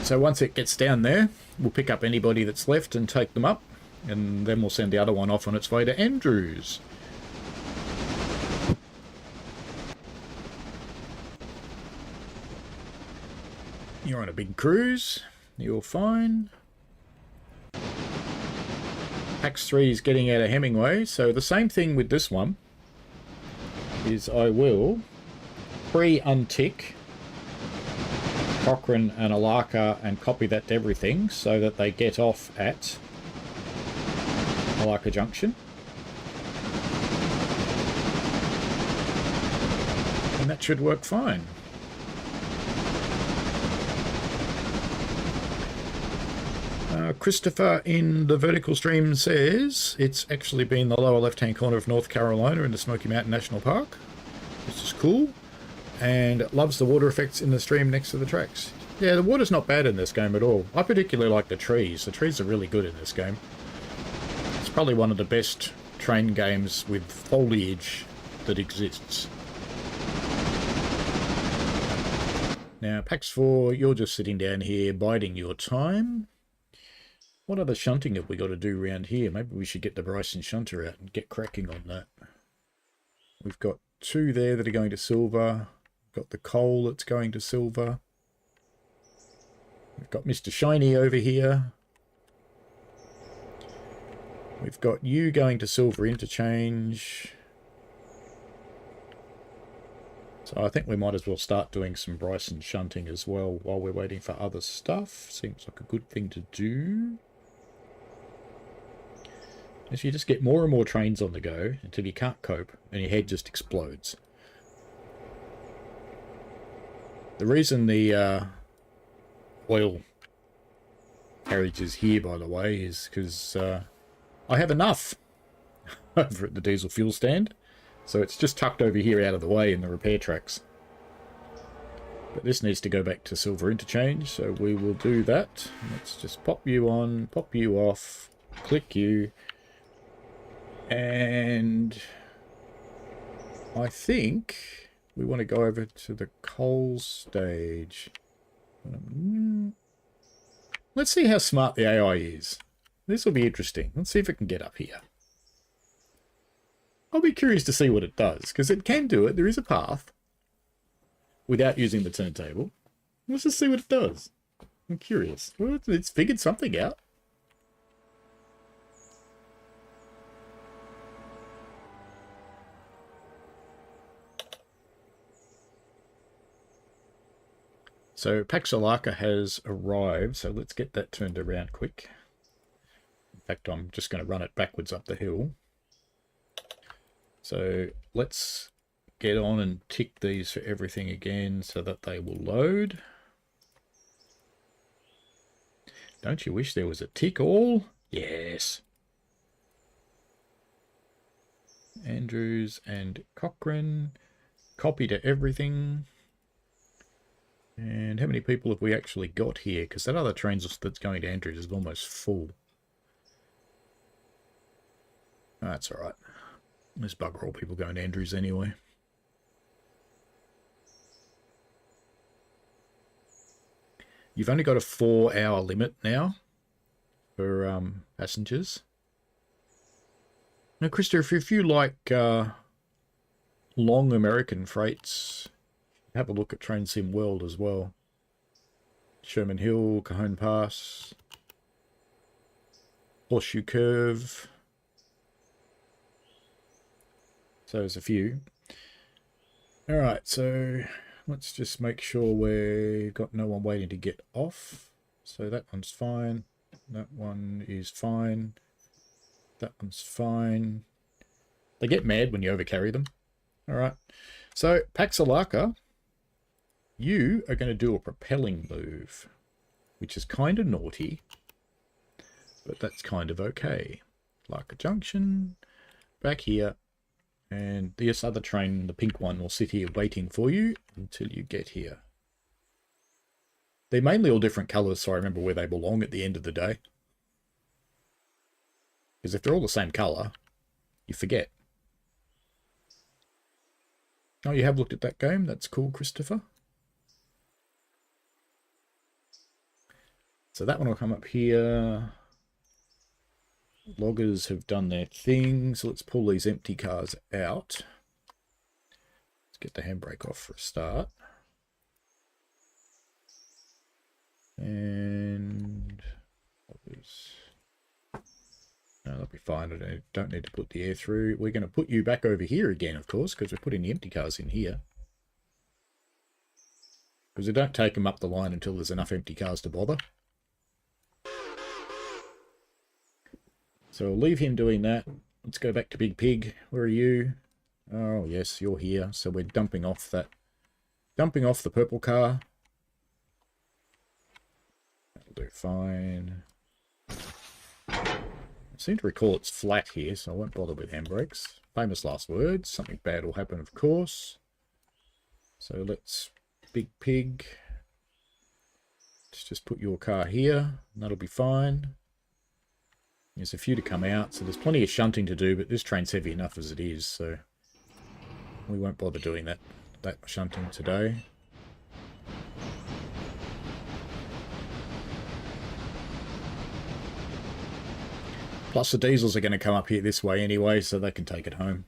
So once it gets down there, we'll pick up anybody that's left and take them up, and then we'll send the other one off on its way to Andrews. You're on a big cruise. You're fine. Pax 3 is getting out of Hemingway, so the same thing with this one is I will pre-untick Cochrane and Alarka and copy that to everything so that they get off at Alarka Junction. And that should work fine. Christopher in the vertical stream says it's actually been the lower left-hand corner of North Carolina in the Smoky Mountain National Park, which is cool, and loves the water effects in the stream next to the tracks. Yeah, the water's not bad in this game at all. I particularly like the trees. The trees are really good in this game. It's probably one of the best train games with foliage that exists. Now, Pax 4, you're just sitting down here biding your time. What other shunting have we got to do around here? Maybe we should get the Bryson shunter out and get cracking on that. We've got two there that are going to silver. We've got the coal that's going to silver. We've got Mr. Shiny over here. We've got you going to silver interchange. So I think we might as well start doing some Bryson shunting as well while we're waiting for other stuff. Seems like a good thing to do. As you just get more and more trains on the go until you can't cope and your head just explodes. The reason the oil carriage is here, by the way, is because I have enough over at the diesel fuel stand. So it's just tucked over here out of the way in the repair tracks. But this needs to go back to silver interchange, so we will do that. Let's just pop you on, pop you off, click you. And I think we want to go over to the coal stage. Let's see how smart the AI is. This will be interesting. Let's see if it can get up here. I'll be curious to see what it does, because it can do it. There is a path without using the turntable. Let's just see what it does. I'm curious. Well, it's figured something out. So Pax Alarka has arrived, so let's get that turned around quick. In fact, I'm just going to run it backwards up the hill. So let's get on and tick these for everything again so that they will load. Don't you wish there was a tick all? Yes. Andrews and Cochrane. Copy to everything. And how many people have we actually got here? Because that other train that's going to Andrews is almost full. Oh, that's all right. There's bugger all people going to Andrews anyway. You've only got a 4-hour limit now for passengers. Now, Christopher, if you like long American freights, have a look at Train Sim World as well. Sherman Hill, Cajon Pass, Horseshoe Curve. So there's a few. Alright, so let's just make sure we've got no one waiting to get off. So that one's fine. That one is fine. That one's fine. They get mad when you overcarry them. All right. So, Pax Alarka, you are going to do a propelling move, which is kind of naughty, but that's kind of okay. Alarka Junction, back here, and this other train, the pink one, will sit here waiting for you until you get here. They're mainly all different colours, so I remember where they belong at the end of the day. Because if they're all the same colour, you forget. Oh, you have looked at that game? That's cool, Christopher. So that one will come up here. Loggers have done their thing, so let's pull these empty cars out. Let's get the handbrake off for a start. And loggers. No, that'll be fine. I don't need to put the air through. We're going to put you back over here again, of course, because we're putting the empty cars in here. Because we don't take them up the line until there's enough empty cars to bother. So we'll leave him doing that. Let's go back to Big Pig. Where are you? Oh, yes, you're here. So we're dumping off the purple car. That'll do fine. I seem to recall it's flat here, so I won't bother with handbrakes. Famous last words. Something bad will happen, of course. So let's Big Pig. Let's just put your car here, and that'll be fine. There's a few to come out, so there's plenty of shunting to do, but this train's heavy enough as it is, so we won't bother doing that shunting today. Plus the diesels are going to come up here this way anyway, so they can take it home.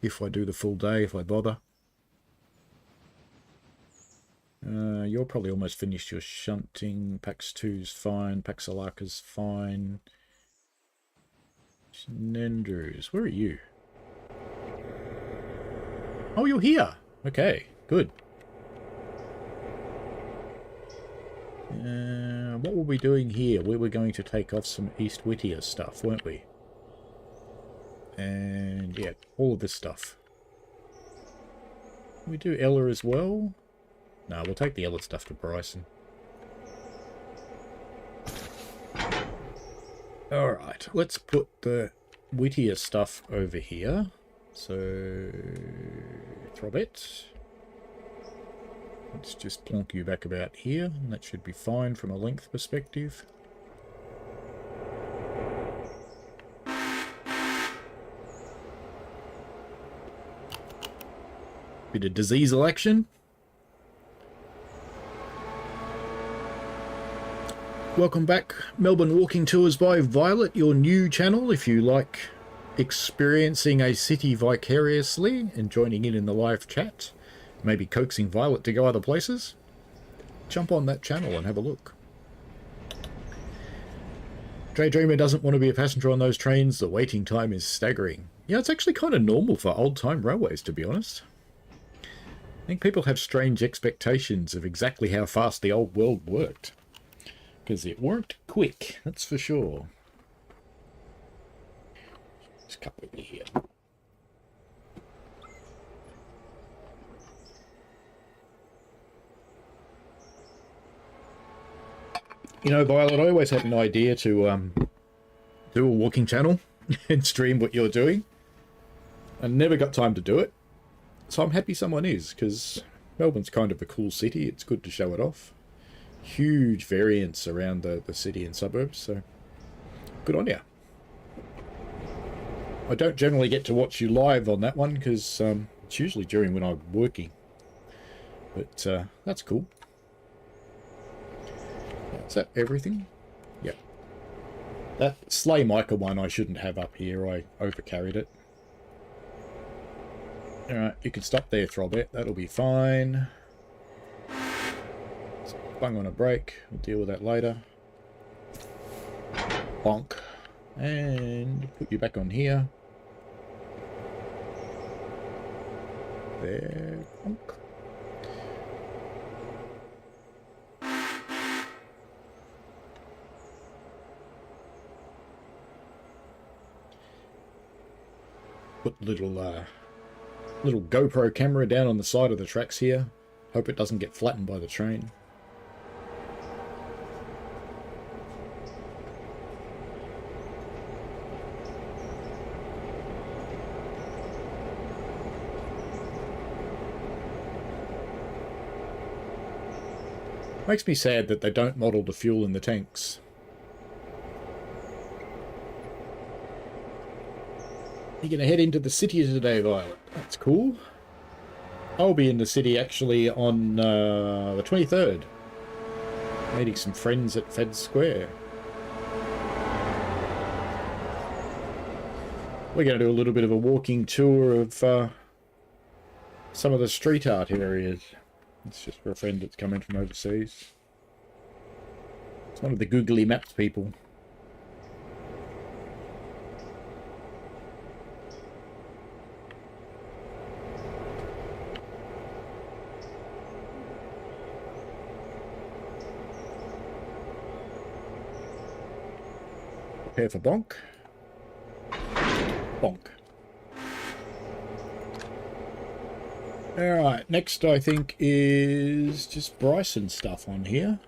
If I do the full day, if I bother. You're probably almost finished your shunting. Pax 2's fine. Pax Alarka's fine. Nendrus, where are you? Oh, you're here. Okay, good. What were we doing here? We were going to take off some East Whittier stuff, weren't we? And yeah, all of this stuff. Can we do Ella as well? No, we'll take the Ella stuff to Bryson. Alright, let's put the Whittier stuff over here. So, Throbet. Let's just plonk you back about here, and that should be fine from a length perspective. Bit of diseasal action. Welcome back, Melbourne Walking Tours by Violet, your new channel. If you like experiencing a city vicariously and joining in the live chat, maybe coaxing Violet to go other places, jump on that channel and have a look. Daydreamer doesn't want to be a passenger on those trains. The waiting time is staggering. Yeah, it's actually kind of normal for old-time railways, to be honest. I think people have strange expectations of exactly how fast the old world worked. Because it weren't quick, that's for sure. Just come over here. You know, Violet, I always had an idea to do a walking channel and stream what you're doing. I never got time to do it. So I'm happy someone is, because Melbourne's kind of a cool city. It's good to show it off. Huge variance around the city and suburbs, so good on you. I don't generally get to watch you live on that one, because it's usually during when I'm working. But that's cool. Is that everything? Yep. That Slay Micah one I shouldn't have up here. I overcarried it. Alright, you can stop there, Throbet. That'll be fine. Bung on a brake. We'll deal with that later. Bonk. And put you back on here. There. Bonk. Put a little GoPro camera down on the side of the tracks here. Hope it doesn't get flattened by the train. Makes me sad that they don't model the fuel in the tanks. You're going to head into the city today, Violet. That's cool. I'll be in the city actually on the 23rd. Meeting some friends at Fed Square. We're going to do a little bit of a walking tour of some of the street art areas. It's just for a friend that's coming from overseas. It's one of the googly maps people. Prepare for bonk. Bonk. Alright, next I think is just Bryson stuff on here.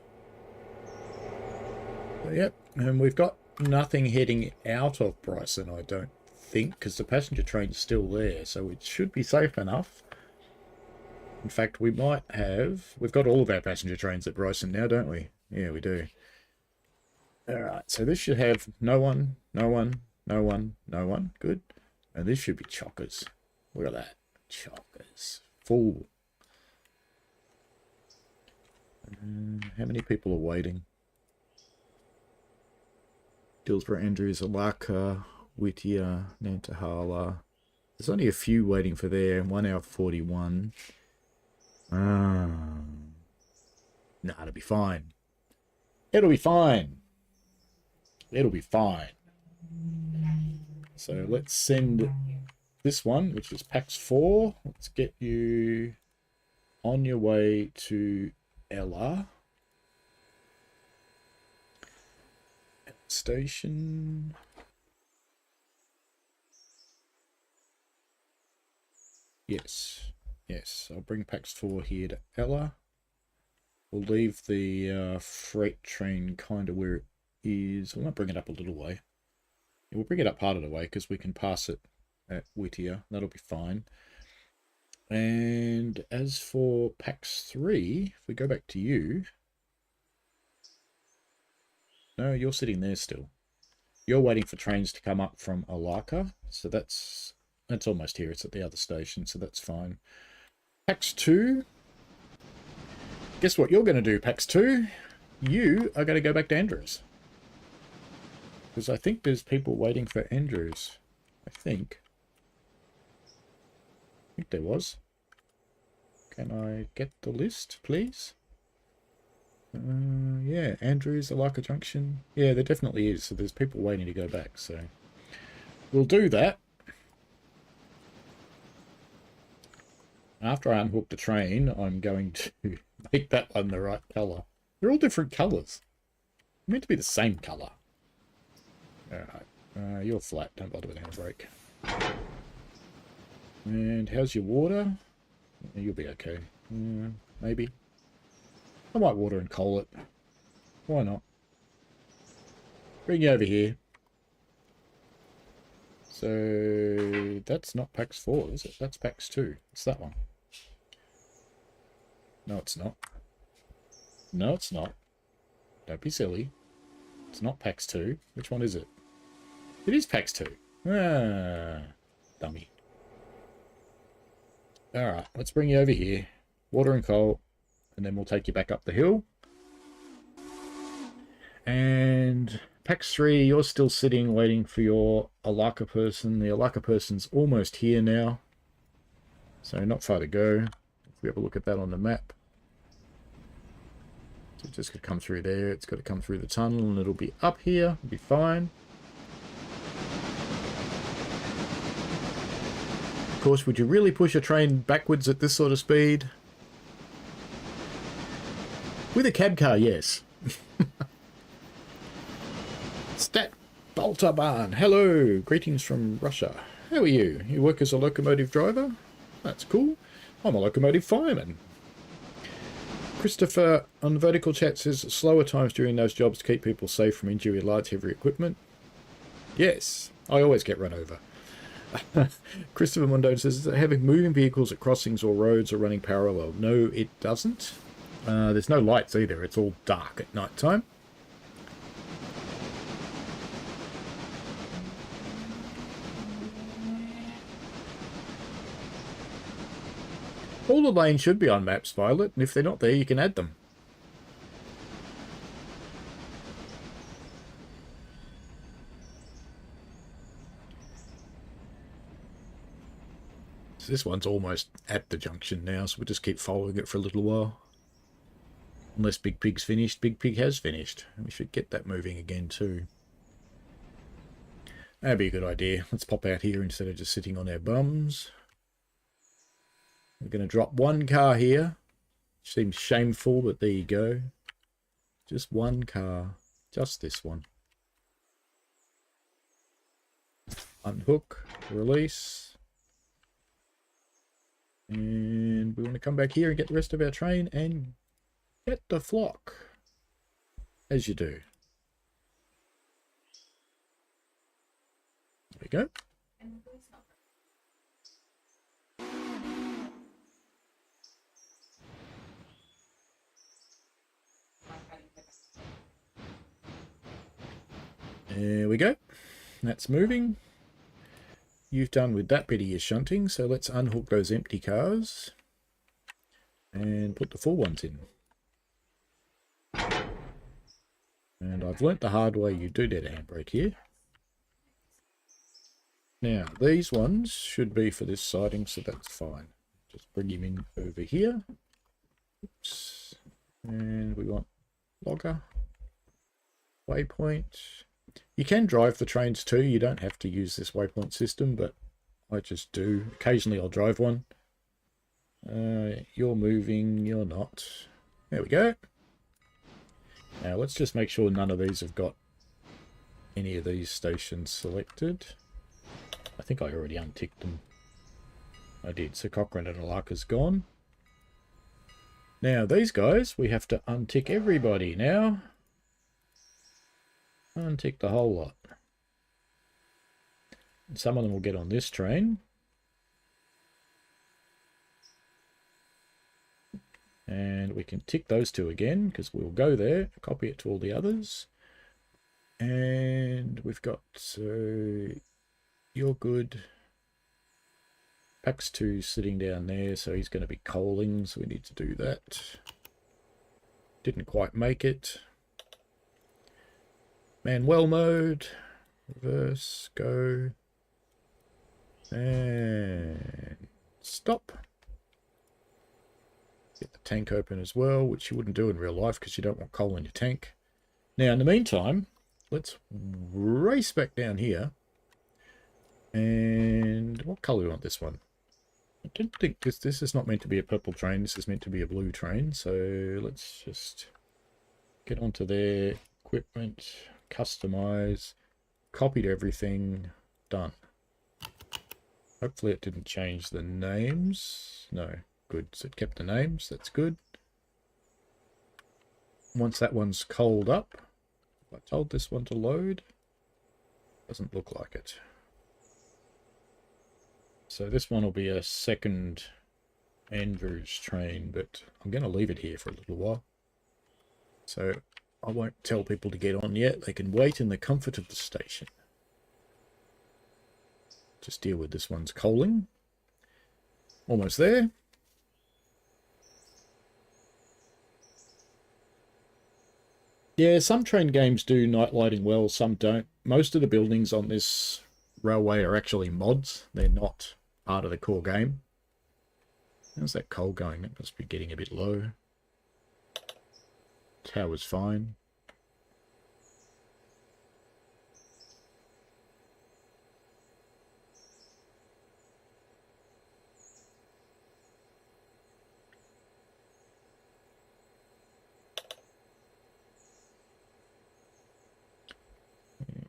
Yep, and we've got nothing heading out of Bryson, I don't think, because the passenger train's still there, so it should be safe enough. In fact, we might have... We've got all of our passenger trains at Bryson now, don't we? Yeah, we do. Alright, so this should have no one, no one, no one, no one. Good. And this should be chockers. Look at that. Chockers. Full. How many people are waiting? Dillsborough, Andrews, Alarka, Whittier, Nantahala. There's only a few waiting for there. 1 hour 41. Nah, it'll be fine. It'll be fine. It'll be fine. So let's send this one, which is PAX 4. Let's get you on your way to Ella. Station. Yes. Yes. I'll bring PAX 4 here to Ella. We'll leave the freight train kind of where it is. We might bring it up a little way. Yeah, we'll bring it up part of the way because we can pass it at Whittier. That'll be fine. And as for PAX 3, if we go back to you... No, you're sitting there still. You're waiting for trains to come up from Alarka. So that's almost here. It's at the other station, so that's fine. PAX 2. Guess what you're going to do, PAX 2? You are going to go back to Andrews. Because I think there's people waiting for Andrews. I think there was. Can I get the list, please? Yeah, Andrews, Alarka Junction. Yeah, there definitely is. So there's people waiting to go back. So we'll do that. After I unhook the train, I'm going to make that one the right colour. They're all different colours. They're meant to be the same colour. Alright. You're flat. Don't bother with handbrake. And how's your water? You'll be okay. Maybe. I might water and coal it. Why not? Bring you over here. So that's not PAX 4, is it? That's PAX 2. It's that one. No, it's not. No, it's not. Don't be silly. It's not PAX 2. Which one is it? It is PAX 2. Ah, dummy. Alright, let's bring you over here. Water and coal. And then we'll take you back up the hill. And PAX 3, you're still sitting waiting for your Alarka person. The Alarka person's almost here now. So not far to go. If we have a look at that on the map. So it's just got to come through there. It's got to come through the tunnel and it'll be up here. It'll be fine. Of course, would you really push a train backwards at this sort of speed? With a cab car, yes. Stat Baltaban, hello, greetings from Russia. how are you? You work as a locomotive driver? That's cool. I'm a locomotive fireman. Christopher on Vertical Chat says slower times during those jobs to keep people safe from injury with large heavy equipment. Yes, I always get run over. Christopher Mondo says having moving vehicles at crossings or roads or running parallel. No, it doesn't. There's no lights either. It's all dark at night time. All the lanes should be on maps, Violet, and if they're not there, you can add them. So this one's almost at the junction now, so we'll just keep following it for a little while. Unless Big Pig's finished. Big Pig has finished. We should get that moving again too. That'd be a good idea. Let's pop out here instead of just sitting on our bums. We're going to drop one car here. Seems shameful, but there you go. Just one car. Just this one. Unhook. Release. And we want to come back here and get the rest of our train and get the flock. As you do. There we go. There we go. That's moving. You've done with that bit of your shunting, so let's unhook those empty cars and put the full ones in. And I've learnt the hard way you do need a handbrake here. Now, these ones should be for this siding, so that's fine. Just bring him in over here. Oops. And we want logger, waypoint. You can drive the trains too. You don't have to use this waypoint system, but I just do. Occasionally I'll drive one. You're moving, you're not. There we go. Now let's just make sure none of these have got any of these stations selected. I think I already unticked them. I did. So Cochrane and Alarka's gone. Now these guys, we have to untick everybody now. Untick the whole lot. And some of them will get on this train. And we can tick those two again because we'll go there, copy it to all the others. And we've got, so you're good. Pax 2 sitting down there, so he's going to be coaling, so we need to do that. Didn't quite make it. Manuel mode, reverse, go, and stop. Get the tank open as well, which you wouldn't do in real life because you don't want coal in your tank. Now, in the meantime, let's race back down here. And what colour do we want this one? I don't think this is not meant to be a purple train. This is meant to be a blue train. So let's just get onto there. Equipment. Customize, copied everything, done. Hopefully it didn't change the names. No, good. So it kept the names. That's good. Once that one's coaled up, I told this one to load. Doesn't look like it. So this one will be a second Andrews train, but I'm going to leave it here for a little while. So I won't tell people to get on yet. They can wait in the comfort of the station. Just deal with this one's coaling. Almost there. Yeah, some train games do night lighting well, some don't. Most of the buildings on this railway are actually mods. They're not part of the core game. How's that coal going? That must be getting a bit low. Tower's fine.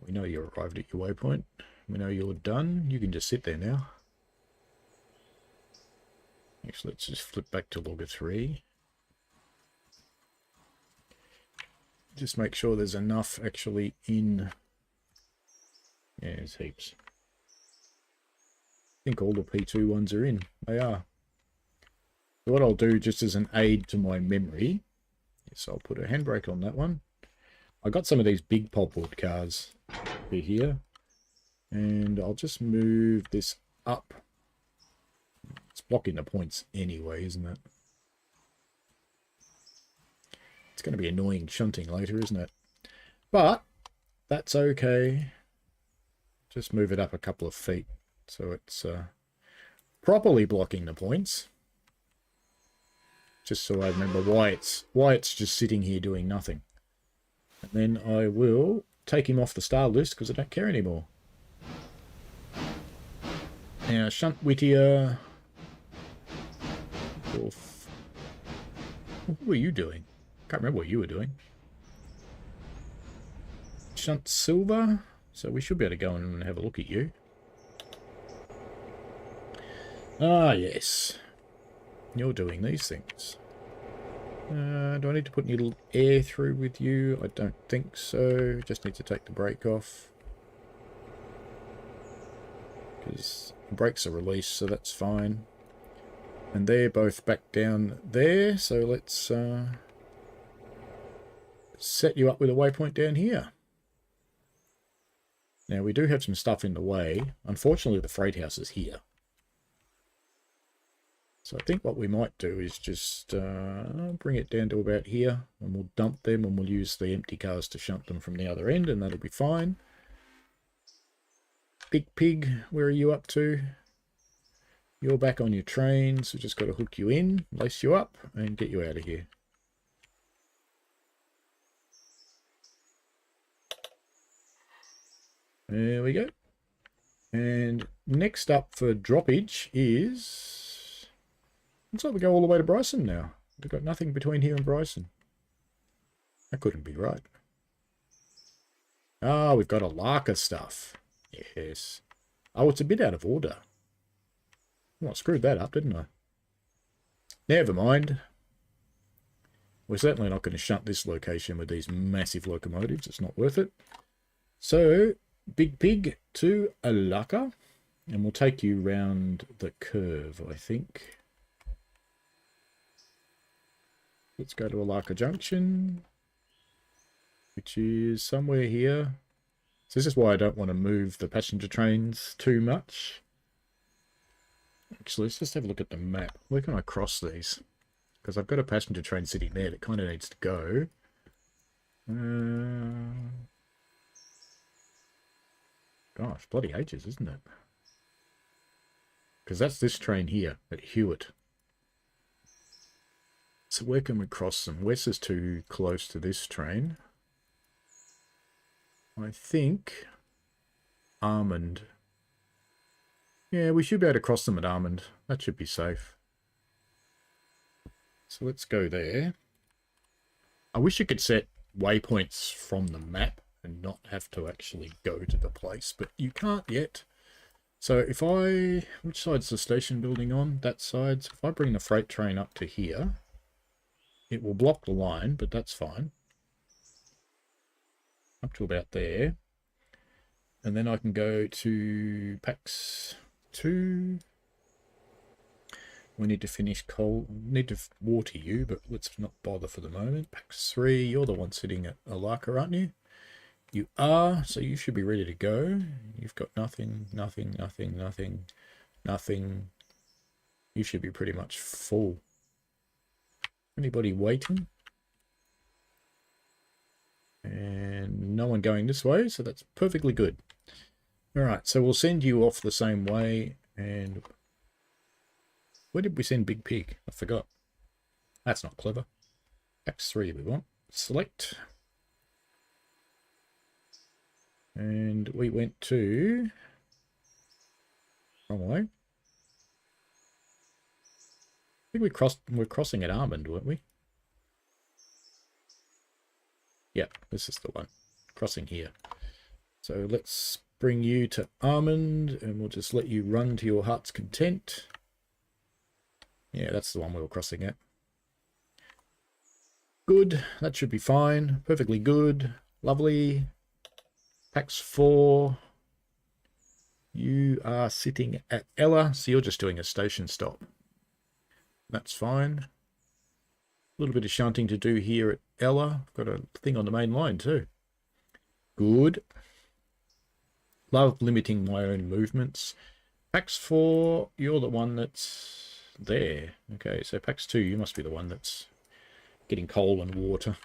We know you arrived at your waypoint. We know you're done. You can just sit there now. Actually, let's just flip back to logger 3. Just make sure there's enough actually in. Yeah, there's heaps. I think all the P2 ones are in. They are. So what I'll do, just as an aid to my memory, is I'll put a handbrake on that one. I got some of these big pulpwood cars here, and I'll just move this up. It's blocking the points anyway, isn't it? It's going to be annoying shunting later, isn't it? But that's okay. Just move it up a couple of feet so it's properly blocking the points. Just so I remember why it's just sitting here doing nothing. And then I will take him off the star list because I don't care anymore. Now, Shunt Whittier. What were you doing? Can't remember what you were doing. Shunt Silver. So we should be able to go and have a look at you. Ah, yes. You're doing these things. Do I need to put any little air through with you? I don't think so. Just need to take the brake off. Because the brakes are released, so that's fine. And they're both back down there, so let's set you up with a waypoint down here. Now, we do have some stuff in the way. Unfortunately, the freight house is here. So I think what we might do is just bring it down to about here, and we'll dump them, and we'll use the empty cars to shunt them from the other end, and that'll be fine. Big Pig, where are you up to? You're back on your train, so just got to hook you in, lace you up, and get you out of here. There we go. And next up for droppage is... looks like we go all the way to Bryson now. We've got nothing between here and Bryson. That couldn't be right. Ah, we've got Alarka stuff. Yes. Oh, it's a bit out of order. Well, I screwed that up, didn't I? Never mind. We're certainly not going to shunt this location with these massive locomotives. It's not worth it. So, Big Pig to Alarka. And we'll take you round the curve, I think. Let's go to Alarka Junction, which is somewhere here. So this is why I don't want to move the passenger trains too much. Actually, let's just have a look at the map. Where can I cross these? Because I've got a passenger train sitting there that kind of needs to go. Gosh, bloody ages, isn't it? Because that's this train here at Hewitt. So where can we cross them? West is too close to this train. I think Almond. Yeah, we should be able to cross them at Almond. That should be safe. So let's go there. I wish you could set waypoints from the map and not have to actually go to the place, but you can't yet. So if I... which side's the station building on? That side. So if I bring the freight train up to here, it will block the line, but that's fine. Up to about there. And then I can go to PAX 2. We need to finish coal. Need to water you, but let's not bother for the moment. PAX 3, you're the one sitting at Alarka, aren't you? You are, so you should be ready to go. You've got nothing, nothing, nothing, nothing, nothing. You should be pretty much full. Anybody waiting? And no one going this way, so that's perfectly good. Alright, so we'll send you off the same way. And where did we send Big Pig? I forgot. That's not clever. X3 we want. Select. And we went to... wrong way. I think we're crossing at Almond, weren't we? Yeah, this is the one. Crossing here. So let's bring you to Almond, and we'll just let you run to your heart's content. Yeah, that's the one we were crossing at. Good, that should be fine. Perfectly good. Lovely. Pax 4. You are sitting at Ella, so you're just doing a station stop. That's fine. A little bit of shunting to do here at Ella. I've got a thing on the main line too. Good. Love limiting my own movements. Pax 4, you're the one that's there. Okay, so Pax 2, you must be the one that's getting coal and water.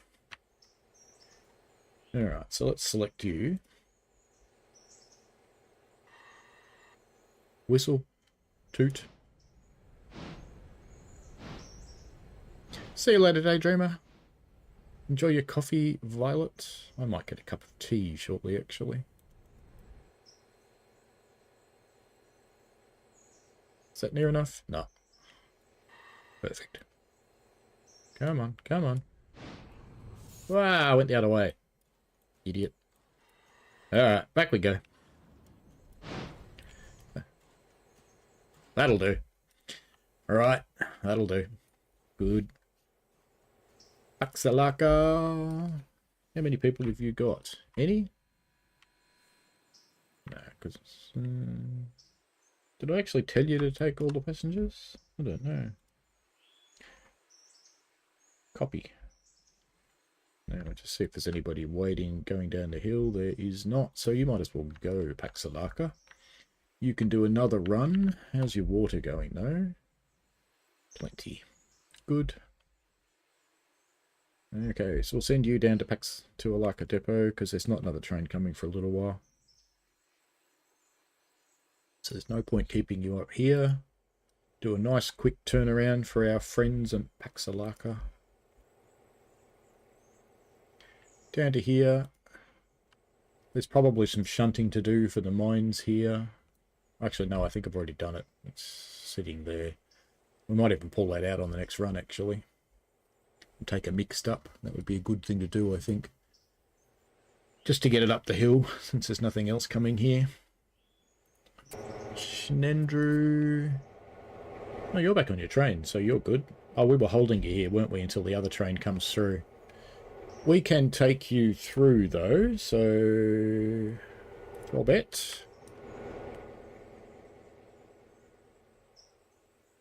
Alright, so let's select you. Whistle. Toot. See you later, Daydreamer. Enjoy your coffee, Violet. I might get a cup of tea shortly, actually. Is that near enough? No. Perfect. Come on, come on. Wow, I went the other way. Idiot. Alright, back we go. That'll do. Alright, that'll do. Good. Alarka. How many people have you got? Any? No, because... did I actually tell you to take all the passengers? I don't know. Copy. Now, let's just see if there's anybody waiting going down the hill. There is not, so you might as well go, Alarka. You can do another run. How's your water going, though? Plenty. Good. Okay, so we'll send you down to Alarka Depot, because there's not another train coming for a little while. So there's no point keeping you up here. Do a nice quick turnaround for our friends at Alarka. Down to here. There's probably some shunting to do for the mines here. Actually, no, I think I've already done it. It's sitting there. We might even pull that out on the next run, actually. Take a mixed up. That would be a good thing to do, I think. Just to get it up the hill, since there's nothing else coming here. Shenendrew. Oh, you're back on your train, so you're good. Oh, we were holding you here, weren't we, until the other train comes through. We can take you through, though, so... I'll bet.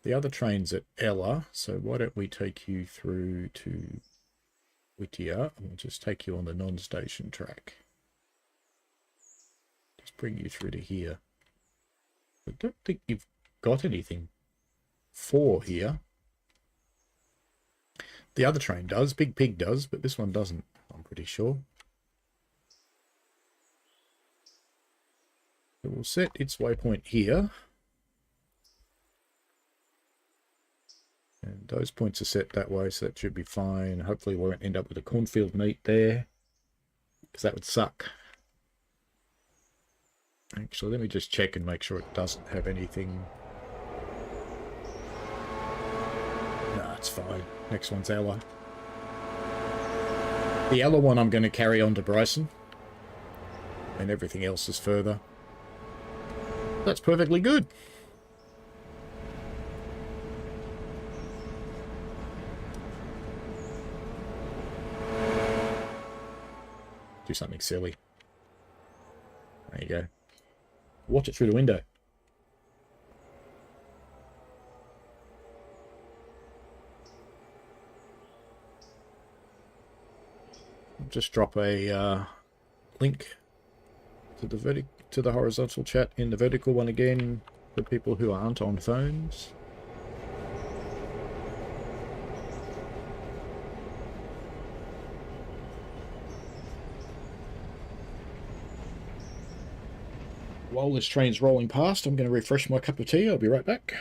The other train's at Ella, so why don't we take you through to Whittier, and we'll just take you on the non-station track. Just bring you through to here. I don't think you've got anything for here. The other train does, Big Pig does, but this one doesn't, I'm pretty sure. So we'll set its waypoint here. And those points are set that way, so that should be fine. Hopefully we won't end up with a cornfield meet there, because that would suck. Actually, let me just check and make sure it doesn't have anything. Nah, it's fine. Next one's Ella. The Ella one I'm going to carry on to Bryson. And everything else is further. That's perfectly good. Do something silly. There you go. Watch it through the window. Just drop a link to the horizontal chat in the vertical one again for people who aren't on phones. While this train's rolling past, I'm going to refresh my cup of tea. I'll be right back.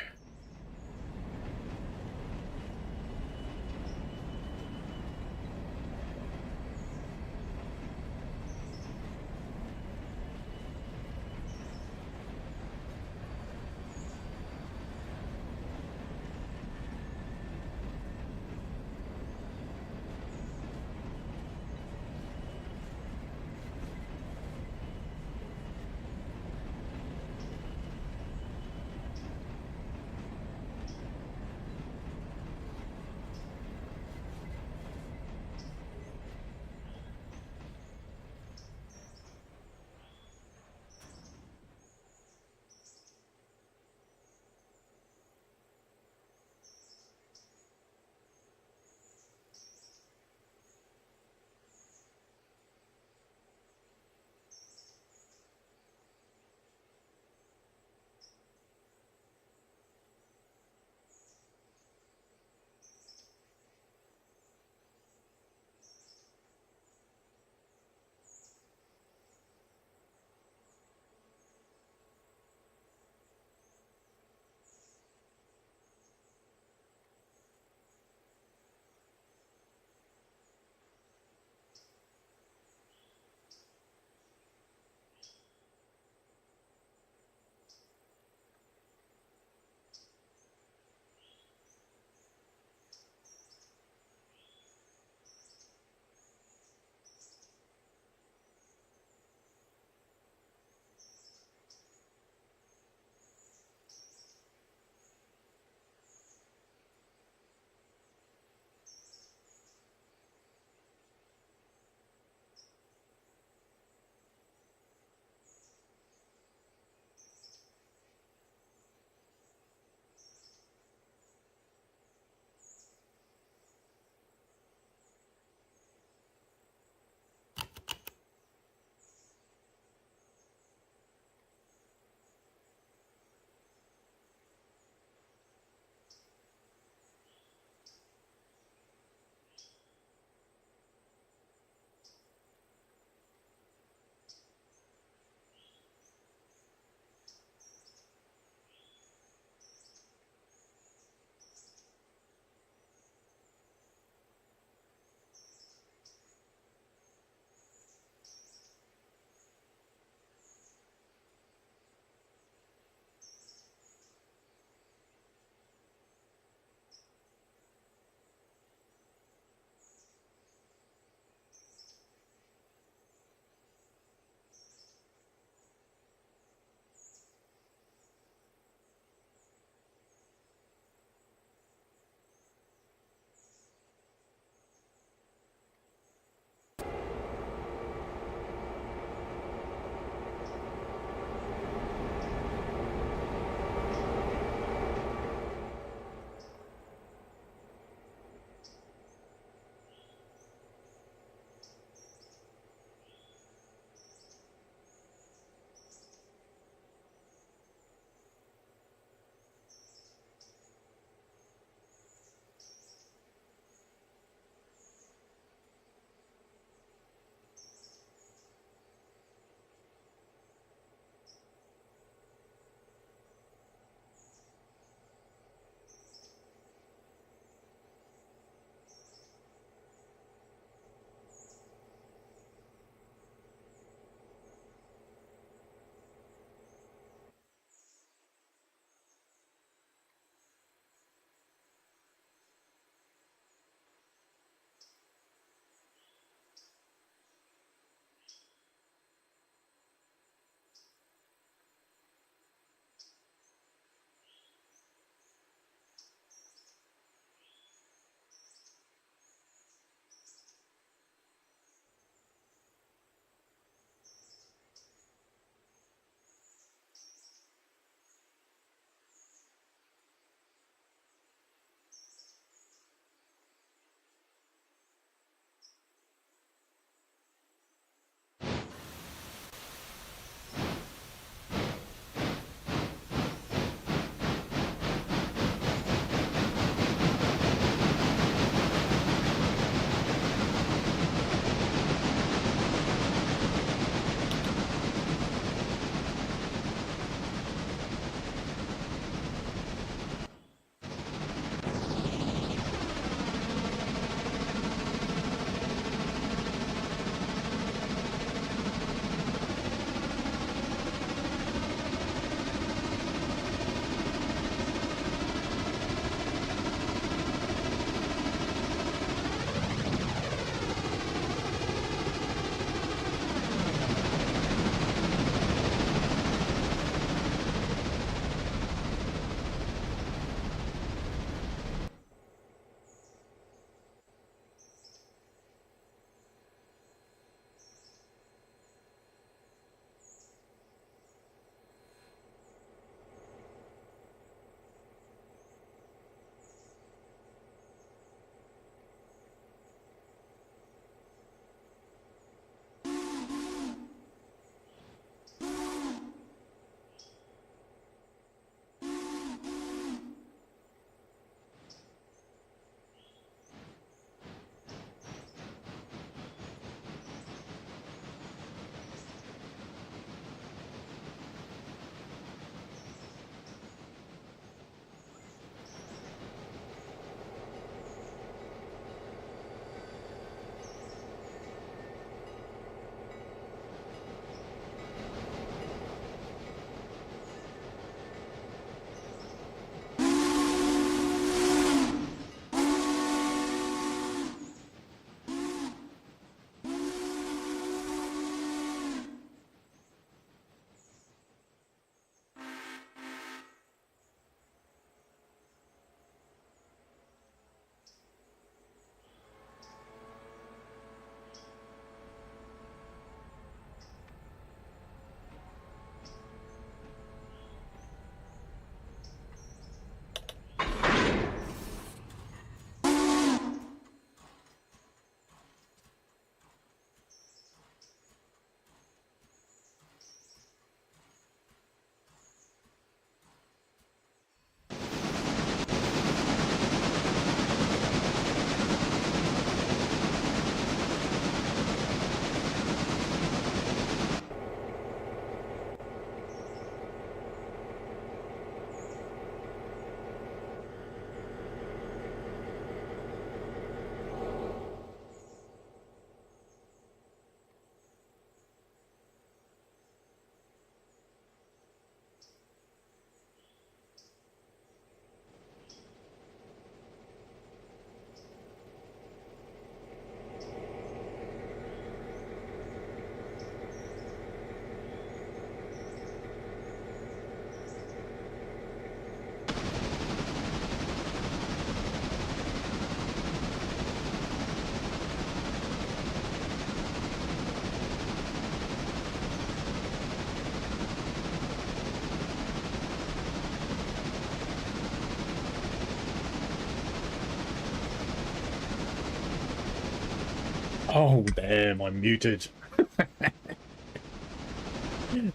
Oh, damn, I'm muted.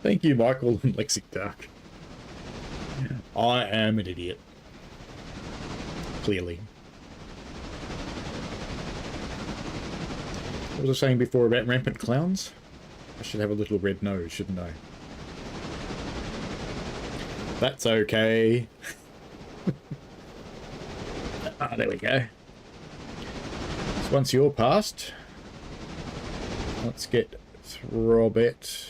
Thank you, Michael and Lexi Dark. I am an idiot. Clearly. What was I saying before about rampant clowns? I should have a little red nose, shouldn't I? That's okay. Ah, there we go. So once you're past, let's get Robert.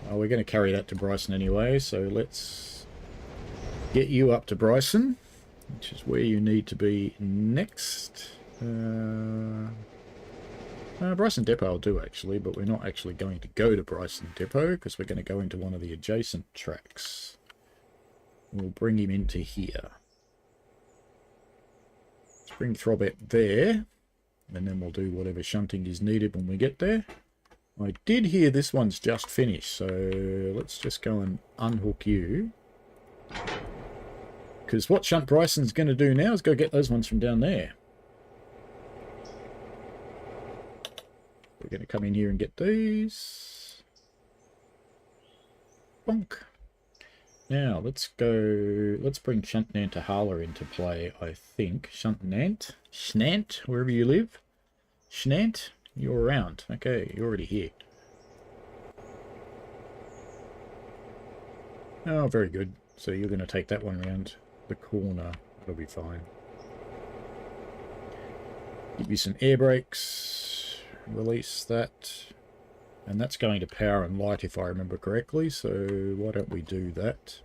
Oh, we're going to carry that to Bryson anyway, so let's get you up to Bryson, which is where you need to be next. Bryson Depot will do, actually, but we're not actually going to go to Bryson Depot because we're going to go into one of the adjacent tracks. We'll bring him into here. Let's bring Throbet there, and then we'll do whatever shunting is needed when we get there. I did hear this one's just finished, so let's just go and unhook you. Because what Shunt Bryson's going to do now is go get those ones from down there. We're going to come in here and get these. Bonk. Now, let's bring Shunt Nantahala into play, I think. Shunt Nant? Schnant, wherever you live. Schnant, you're around. Okay, you're already here. Oh, very good. So you're going to take that one around the corner. That'll be fine. Give you some air brakes. Release that. And that's going to power and light if I remember correctly, so why don't we do that?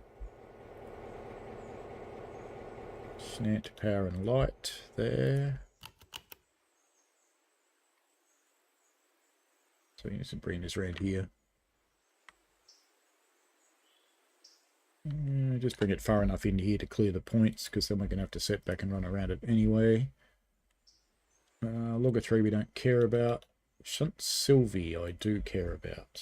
Snap to power and light there. So you need to bring this around here. Just bring it far enough in here to clear the points, because then we're going to have to set back and run around it anyway. Logger 3 we don't care about. Shunt Sylvie I do care about.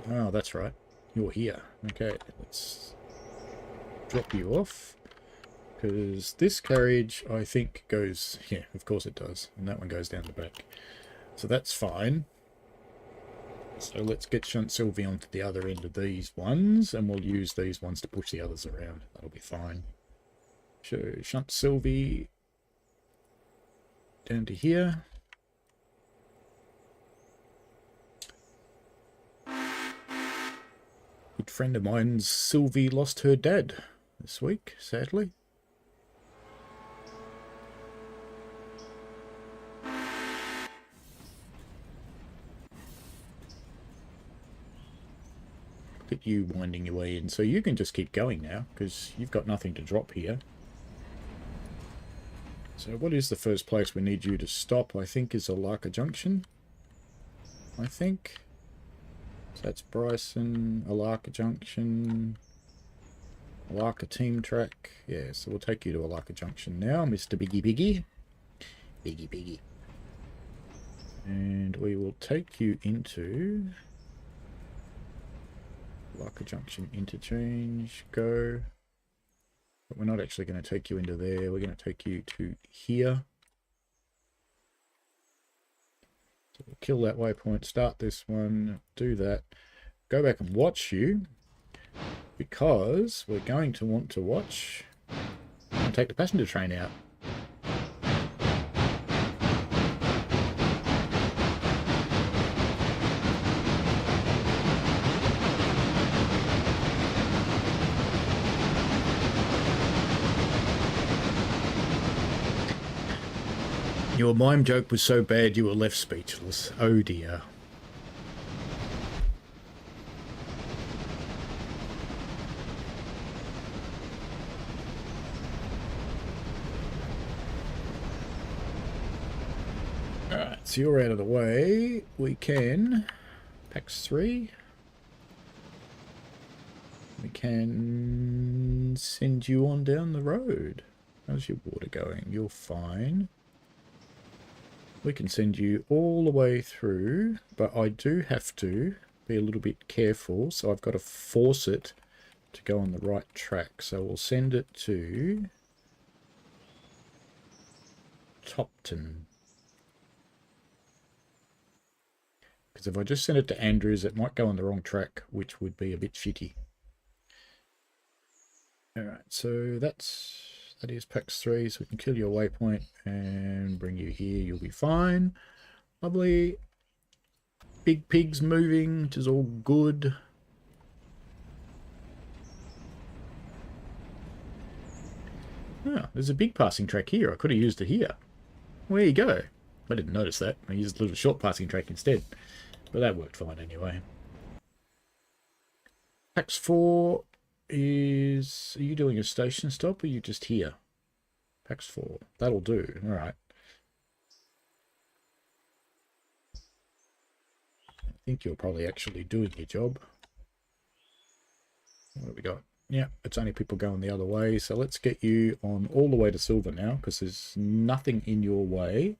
Oh, that's right. You're here. Okay, let's drop you off. Because this carriage, I think, goes... Yeah, of course it does. And that one goes down the back. So that's fine. So let's get Shunt Sylvie onto the other end of these ones. And we'll use these ones to push the others around. That'll be fine. So Shunt Sylvie down to here. Good friend of mine's Sylvie lost her dad this week, sadly. Look at you winding your way in. So you can just keep going now, because you've got nothing to drop here. So what is the first place we need you to stop? I think is Alarka Junction. I think. So that's Bryson, Alarka Junction, Alarka Team Track. Yeah, so we'll take you to Alarka Junction now, Mr. Biggie Biggie. Biggie Biggie. And we will take you into Alarka Junction interchange. Go. But we're not actually going to take you into there. We're going to take you to here. So we'll kill that waypoint, start this one, do that. Go back and watch you, because we're going to want to watch and take the passenger train out. Your mime joke was so bad you were left speechless. Oh dear. Alright, so you're out of the way. We can... PAX 3. We can send you on down the road. How's your water going? You're fine. We can send you all the way through, but I do have to be a little bit careful, so I've got to force it to go on the right track. So we'll send it to Topton. Because if I just send it to Andrews, it might go on the wrong track, which would be a bit shitty. Alright, so that is PAX 3, so we can kill your waypoint and bring you here, you'll be fine. Lovely. Big pig's moving, which is all good. Ah, there's a big passing track here. I could have used it here. Well, there you go. I didn't notice that. I used a little short passing track instead. But that worked fine anyway. PAX 4 is... Are you doing a station stop or are you just here? PAX 4. That'll do. Alright. I think you're probably actually doing your job. What have we got? Yeah, it's only people going the other way. So let's get you on all the way to silver now, because there's nothing in your way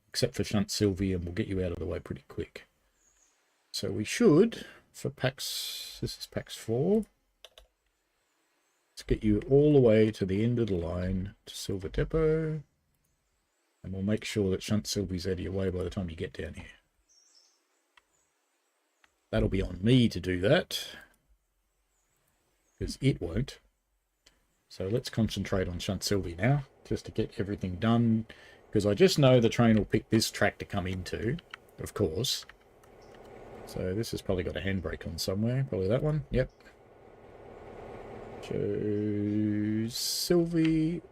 except for shunt Sylvie, and we'll get you out of the way pretty quick. So we should, for PAX, this is PAX 4. Let's get you all the way to the end of the line to Silver Depot. And we'll make sure that shunt Sylvie's out of your way by the time you get down here. That'll be on me to do that, because it won't. So let's concentrate on shunt Sylvie now, just to get everything done, because I just know the train will pick this track to come into, of course. So this has probably got a handbrake on somewhere, probably that one, yep. Choose Sylvie.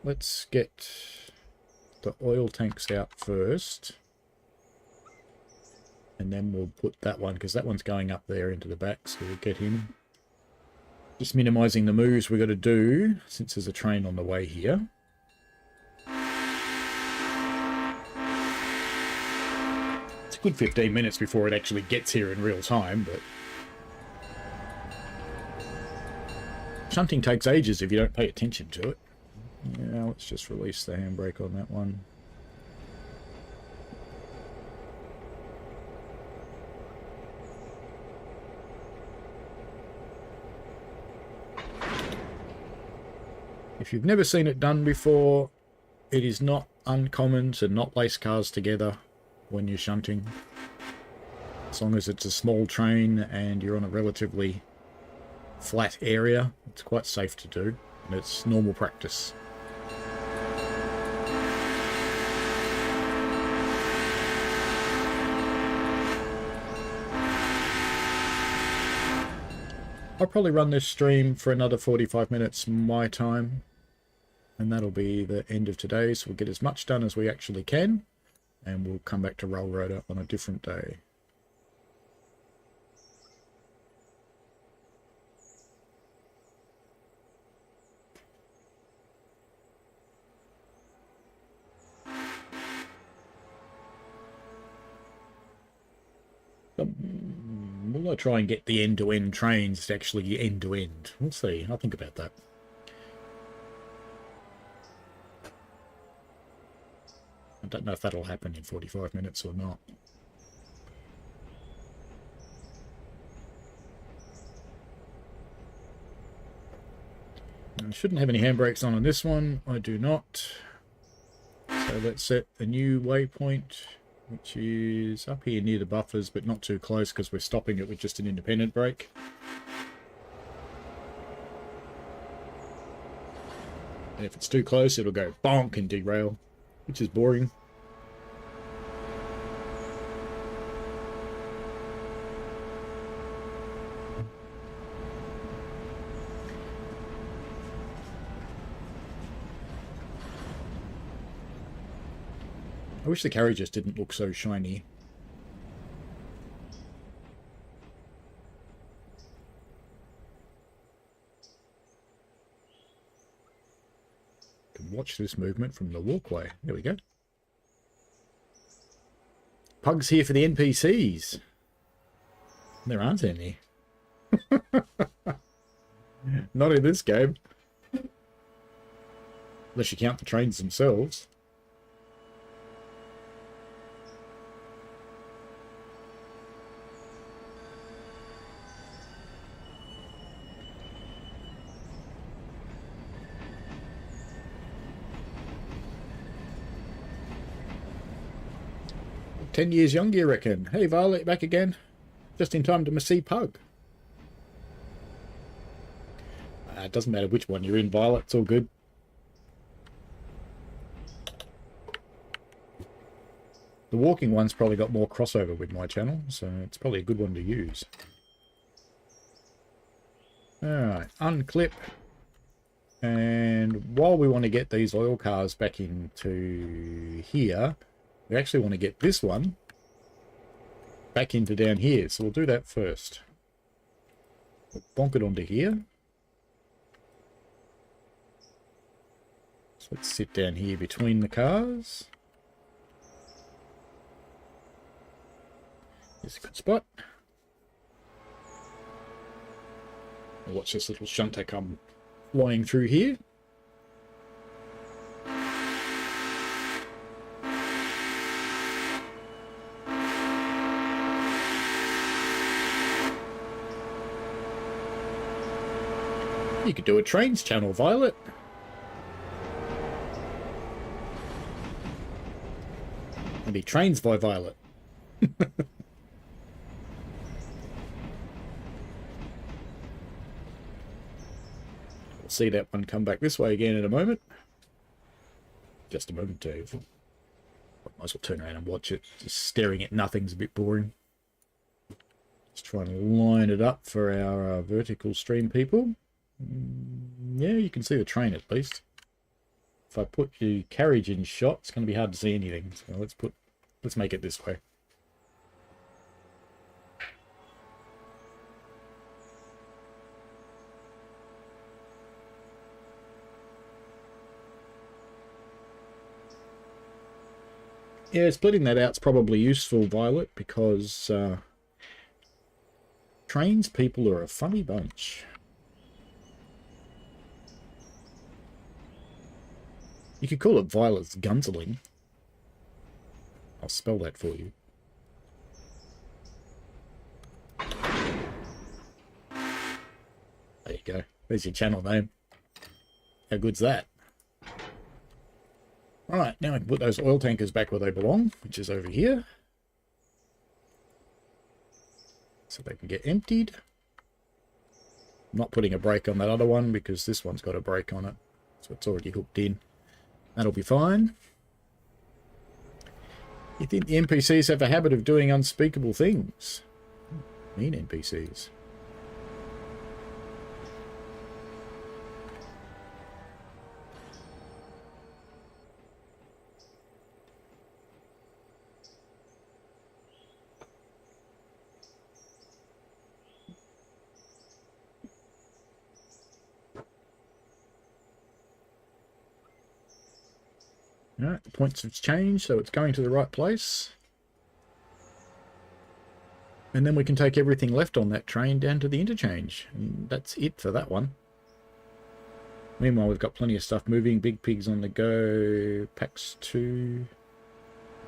Let's get the oil tanks out first. And then we'll put that one, because that one's going up there into the back, so we'll get him. Just minimising the moves we've got to do, since there's a train on the way here. It's a good 15 minutes before it actually gets here in real time, but... Shunting takes ages if you don't pay attention to it. Yeah, let's just release the handbrake on that one. If you've never seen it done before, it is not uncommon to not lace cars together when you're shunting. As long as it's a small train and you're on a relatively flat area, it's quite safe to do, and it's normal practice. I'll probably run this stream for another 45 minutes my time, and that'll be the end of today, so we'll get as much done as we actually can, and we'll come back to Railroader on a different day. Will I try and get the end-to-end trains to actually end-to-end? We'll see. I'll think about that. I don't know if that'll happen in 45 minutes or not. I shouldn't have any handbrakes on this one. I do not. So let's set a new waypoint, which is up here near the buffers, but not too close because we're stopping it with just an independent brake. And if it's too close, it'll go bonk and derail, which is boring. I wish the carriages didn't look so shiny. Can watch this movement from the walkway. There we go. Pugs here for the NPCs. There aren't any. Not in this game. Unless you count the trains themselves. 10 years younger, you reckon? Hey, Violet, back again. Just in time to see Pug. It doesn't matter which one you're in, Violet. It's all good. The walking one's probably got more crossover with my channel, so it's probably a good one to use. Alright, unclip. And while we want to get these oil cars back into here, we actually want to get this one back into down here. So we'll do that first. We'll bonk it onto here. So let's sit down here between the cars. There's a good spot. Watch this little shunter come flying through here. You could do a trains channel, Violet. Maybe Trains by Violet. We'll see that one come back this way again in a moment. Just a moment, Dave. Might as well turn around and watch it. Just staring at nothing's a bit boring. Just trying to line it up for our vertical stream people. Yeah, you can see the train at least. If I put the carriage in shot, it's going to be hard to see anything. So let's make it this way. Yeah, splitting that out's probably useful, Violet, because trains people are a funny bunch. You could call it Violet's Gunsling. I'll spell that for you. There you go. There's your channel name. How good's that? Alright, now we can put those oil tankers back where they belong, which is over here. So they can get emptied. I'm not putting a brake on that other one because this one's got a brake on it. So it's already hooked in. That'll be fine. You think the NPCs have a habit of doing unspeakable things? Mean NPCs. Alright, the points have changed, so it's going to the right place. And then we can take everything left on that train down to the interchange. And that's it for that one. Meanwhile, we've got plenty of stuff moving. Big Pigs on the go. PAX 2.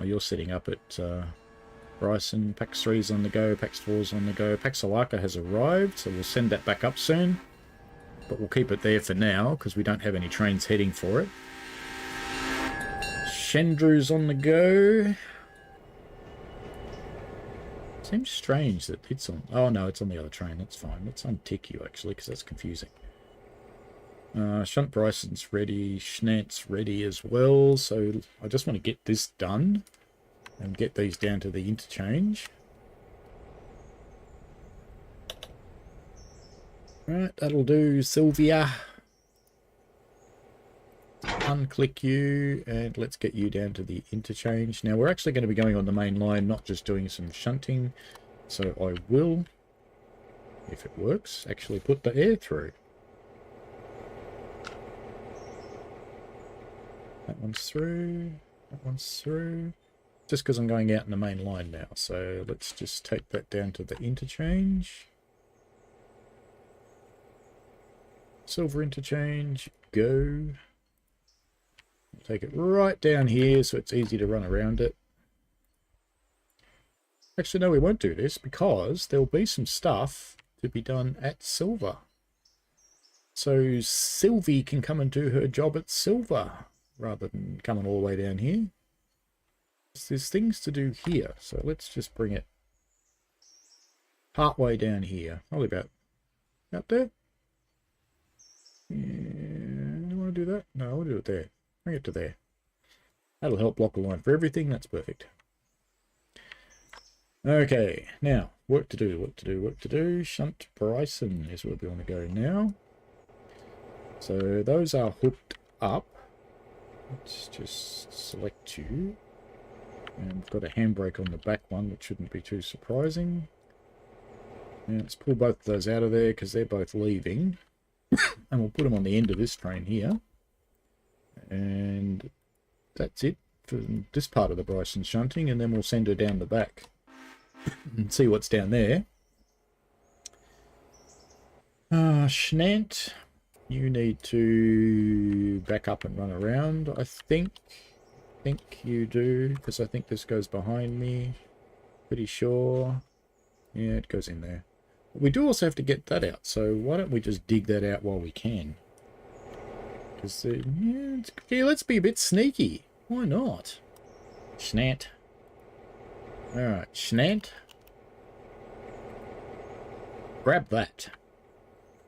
Oh, you're sitting up at Bryson. PAX 3's on the go. PAX 4's on the go. PAX Alarka has arrived, so we'll send that back up soon. But we'll keep it there for now, because we don't have any trains heading for it. Shendrew's on the go. Seems strange that it's on... Oh, no, it's on the other train. That's fine. Let's untick you, actually, because that's confusing. Shunt Bryson's ready. Schnant's ready as well. So I just want to get this done and get these down to the interchange. Right, that'll do, Sylvia. Unclick you, and let's get you down to the interchange. Now, we're actually going to be going on the main line, not just doing some shunting. So I will, if it works, actually put the air through. That one's through. That one's through. Just because I'm going out in the main line now. So let's just take that down to the interchange. Silver interchange, go. Take it right down here so it's easy to run around it. Actually, no, we won't do this because there'll be some stuff to be done at Silver. So Sylvie can come and do her job at Silver rather than coming all the way down here. There's things to do here, so let's just bring it part way down here. Probably about there. Yeah, do you want to do that? No, I'll do it there. Bring it to there. That'll help block the line for everything. That's perfect. Okay, now, work to do. Shunt Bryson is where we want to go now. So those are hooked up. Let's just select you. And we've got a handbrake on the back one, which shouldn't be too surprising. Now let's pull both of those out of there because they're both leaving. And we'll put them on the end of this train here. And that's it for this part of the Bryson shunting, and then we'll send her down the back and see what's down there. Schnant, you need to back up and run around, I think you do, because I think this goes behind me. Pretty sure. Yeah, it goes in there. But we do also have to get that out, so why don't we just dig that out while we can? Because, yeah, let's be a bit sneaky. Why not? Schnant. Alright, Schnant. Grab that.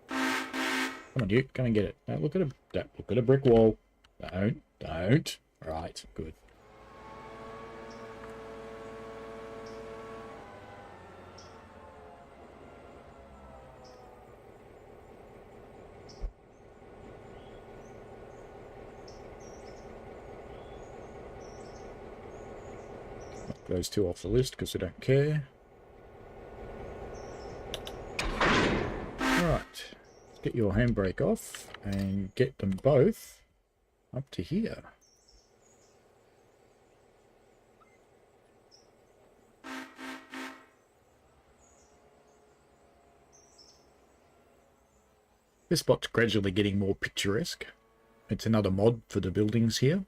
Come on, you. Come and get it. Don't look at a brick wall. Don't. Right, good. Knock those two off the list because we don't care. Alright. Get your handbrake off and get them both up to here. This spot's gradually getting more picturesque. It's another mod for the buildings here.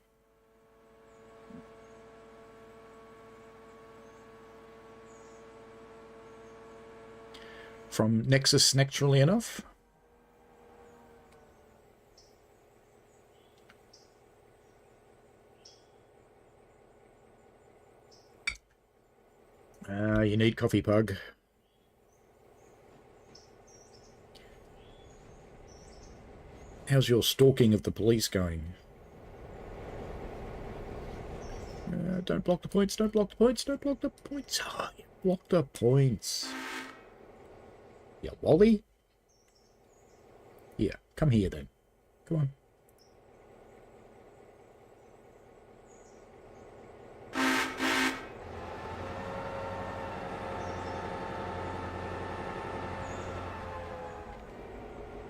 From Nexus, naturally enough. You need coffee, Pug. How's your stalking of the police going? Don't block the points, don't block the points, don't block the points. Oh, you blocked the points. Yeah, Wally? Yeah, come here then. Come on.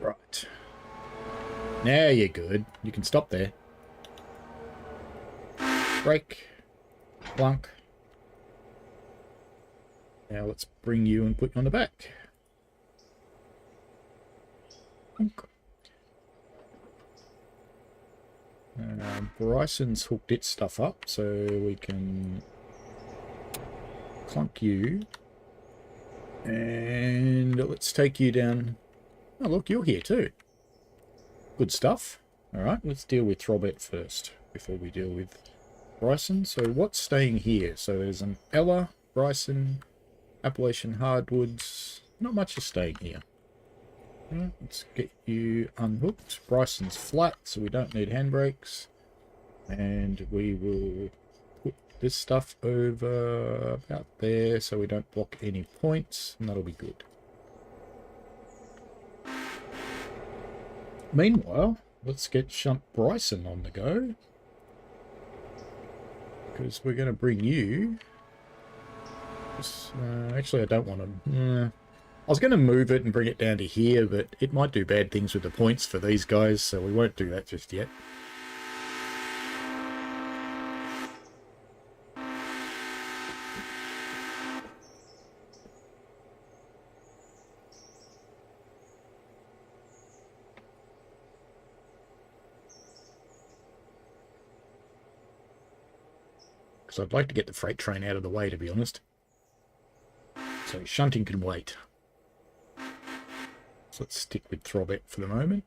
Right. Now you're good. You can stop there. Brake. Plunk. Now let's bring you and put you on the back. Bryson's hooked its stuff up, so we can clunk you. And let's take you down. Oh, look, you're here too. Good stuff. Alright, let's deal with Throbet first before we deal with Bryson. So what's staying here? So there's an Ella, Bryson, Appalachian Hardwoods. Not much is staying here. Right, let's get you unhooked. Bryson's flat, so we don't need handbrakes. And we will put this stuff over about there so we don't block any points, and that'll be good. Meanwhile, let's get Shunt Bryson on the go. Because we're going to bring you... actually, I don't want to... I was going to move it and bring it down to here, but it might do bad things with the points for these guys, so we won't do that just yet. Because I'd like to get the freight train out of the way, to be honest. So shunting can wait. So let's stick with Throbet for the moment.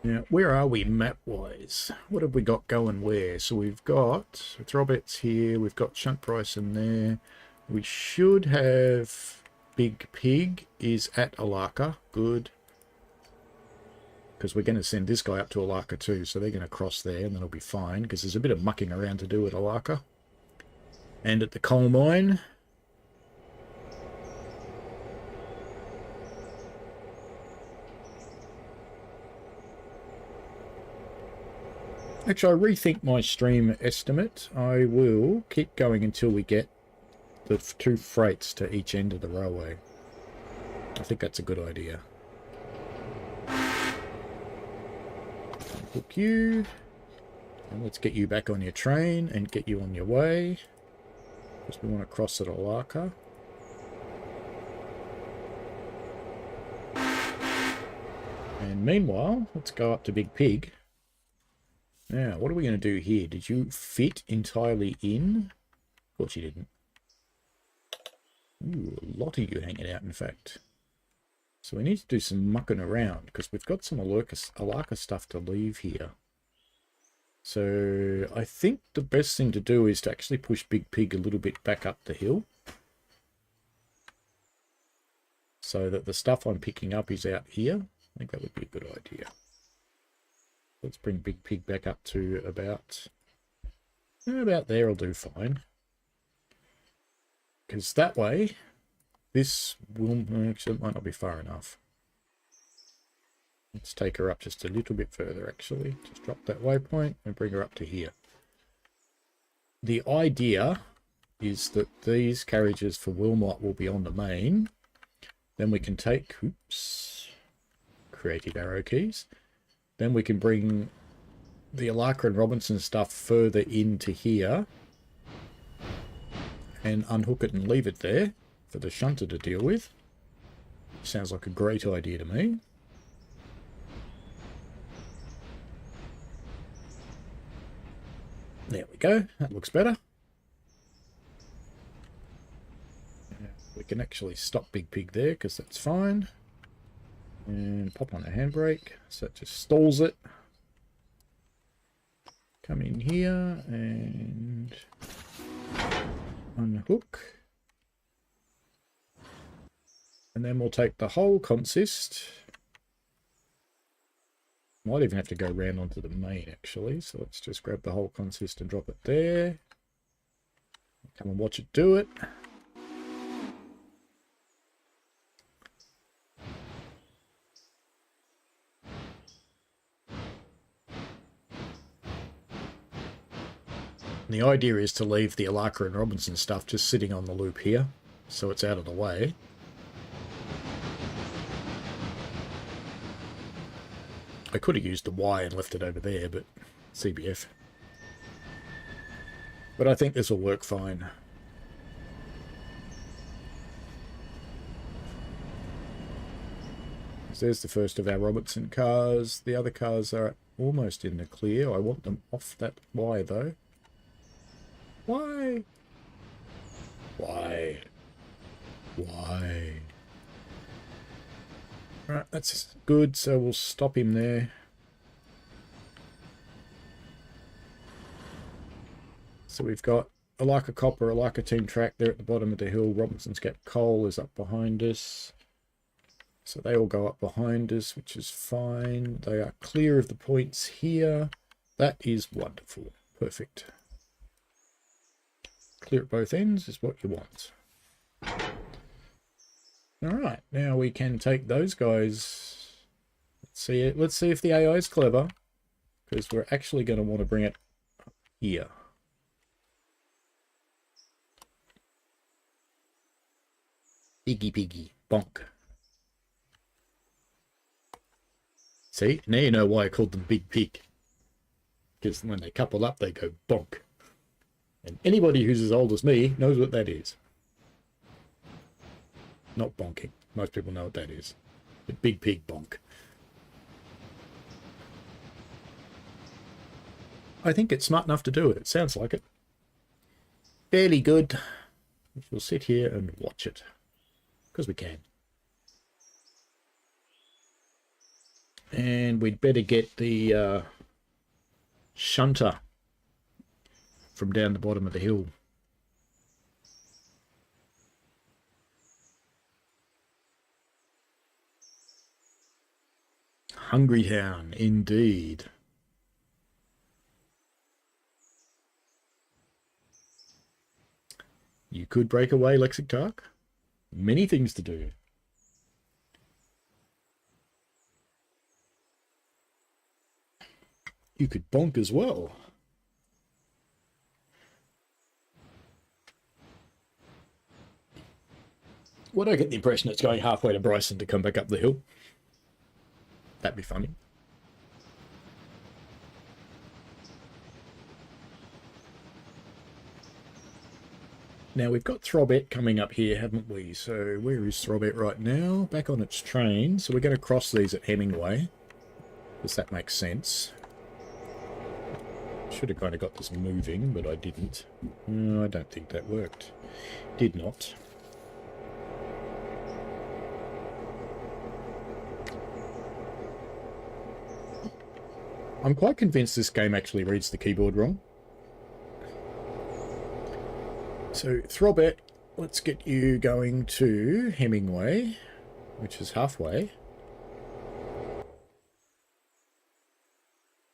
Now, where are we map-wise? What have we got going where? So we've got Throbbits here, we've got Shunt Price in there. We should have Big Pig is at Alarka. Good. Because we're going to send this guy up to Alarka too, so they're going to cross there and that'll be fine, because there's a bit of mucking around to do at Alarka. And at the coal mine, actually, I rethink my stream estimate. I will keep going until we get the 2 freights to each end of the railway. I think that's a good idea. Hook you. And let's get you back on your train and get you on your way. Because we want to cross at Alarka. And meanwhile, let's go up to Big Pig. Now, what are we going to do here? Did you fit entirely in? Of course you didn't. Ooh, a lot of you hanging out, in fact. So we need to do some mucking around, because we've got some Alarka stuff to leave here. So I think the best thing to do is to actually push Big Pig a little bit back up the hill. So that the stuff I'm picking up is out here. I think that would be a good idea. Let's bring Big Pig back up to about there will do fine. Because that way, this will, actually it might not be far enough. Let's take her up just a little bit further actually. Just drop that waypoint and bring her up to here. The idea is that these carriages for Wilmot will be on the main. Then we can take, oops, creative arrow keys. Then we can bring the Alarka and Robinson stuff further into here and unhook it and leave it there for the shunter to deal with. Sounds like a great idea to me. There we go. That looks better. We can actually stop Big Pig there because that's fine. And pop on the handbrake. So it just stalls it. Come in here and unhook. And then we'll take the whole consist. Might even have to go round onto the main actually. So let's just grab the whole consist and drop it there. Come and watch it do it. And the idea is to leave the Alarka and Robinson stuff just sitting on the loop here, so it's out of the way. I could have used the Y and left it over there, but CBF. But I think this will work fine. So there's the first of our Robertson cars. The other cars are almost in the clear. I want them off that Y though. Why? Why? Why? Right, that's good, so we'll stop him there. So we've got Alarka Copper, Alarka Team Track there at the bottom of the hill. Robinson's Gap Coal is up behind us. So they all go up behind us, which is fine. They are clear of the points here. That is wonderful. Perfect. Clear at both ends is what you want. Alright, now we can take those guys. Let's see if the AI is clever. Because we're actually going to want to bring it here. Piggy piggy. Bonk. See? Now you know why I called them Big Pig. Because when they couple up, they go bonk. And anybody who's as old as me knows what that is. Not bonking. Most people know what that is. But Big Pig bonk. I think it's smart enough to do it. It sounds like it. Fairly good. We'll sit here and watch it. Because we can. And we'd better get the shunter from down the bottom of the hill. Hungry Town, indeed. You could break away, Lexitarch. Many things to do. You could bonk as well. Would I get the impression it's going halfway to Bryson to come back up the hill? That'd be funny. Now, we've got Throbet coming up here, haven't we? So where is Throbet right now? Back on its train. So we're going to cross these at Hemingway. Does that make sense? Should have kind of got this moving, but I didn't. No, I don't think that worked. Did not. I'm quite convinced this game actually reads the keyboard wrong. So, Throbet, let's get you going to Hemingway, which is halfway.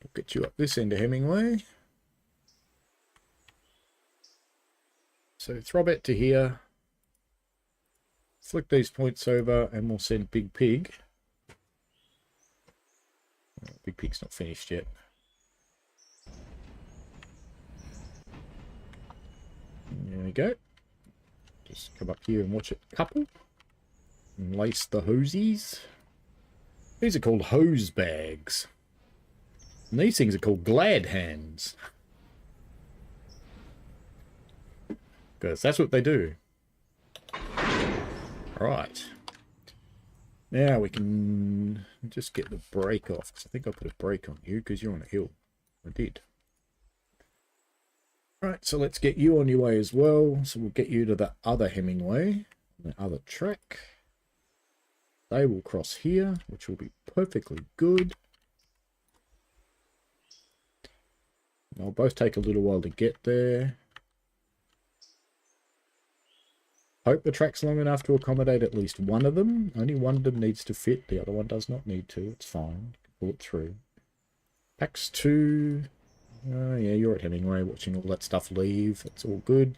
We'll get you up this end of Hemingway. So, Throbet to here. Flick these points over and we'll send Big Pig. Big Pig's not finished yet. There we go. Just come up here and watch it couple. And lace the hosies. These are called hose bags. And these things are called glad hands. Because that's what they do. Alright. Now we can just get the brake off. Because I think I put a brake on you because you're on a hill. I did. Right, so let's get you on your way as well. So we'll get you to the other Hemingway, the other track. They will cross here, which will be perfectly good. They'll both take a little while to get there. Hope the track's long enough to accommodate at least one of them. Only one of them needs to fit. The other one does not need to. It's fine. Pull it through. Packs 2. Oh, yeah, you're at Hemingway watching all that stuff leave. It's all good.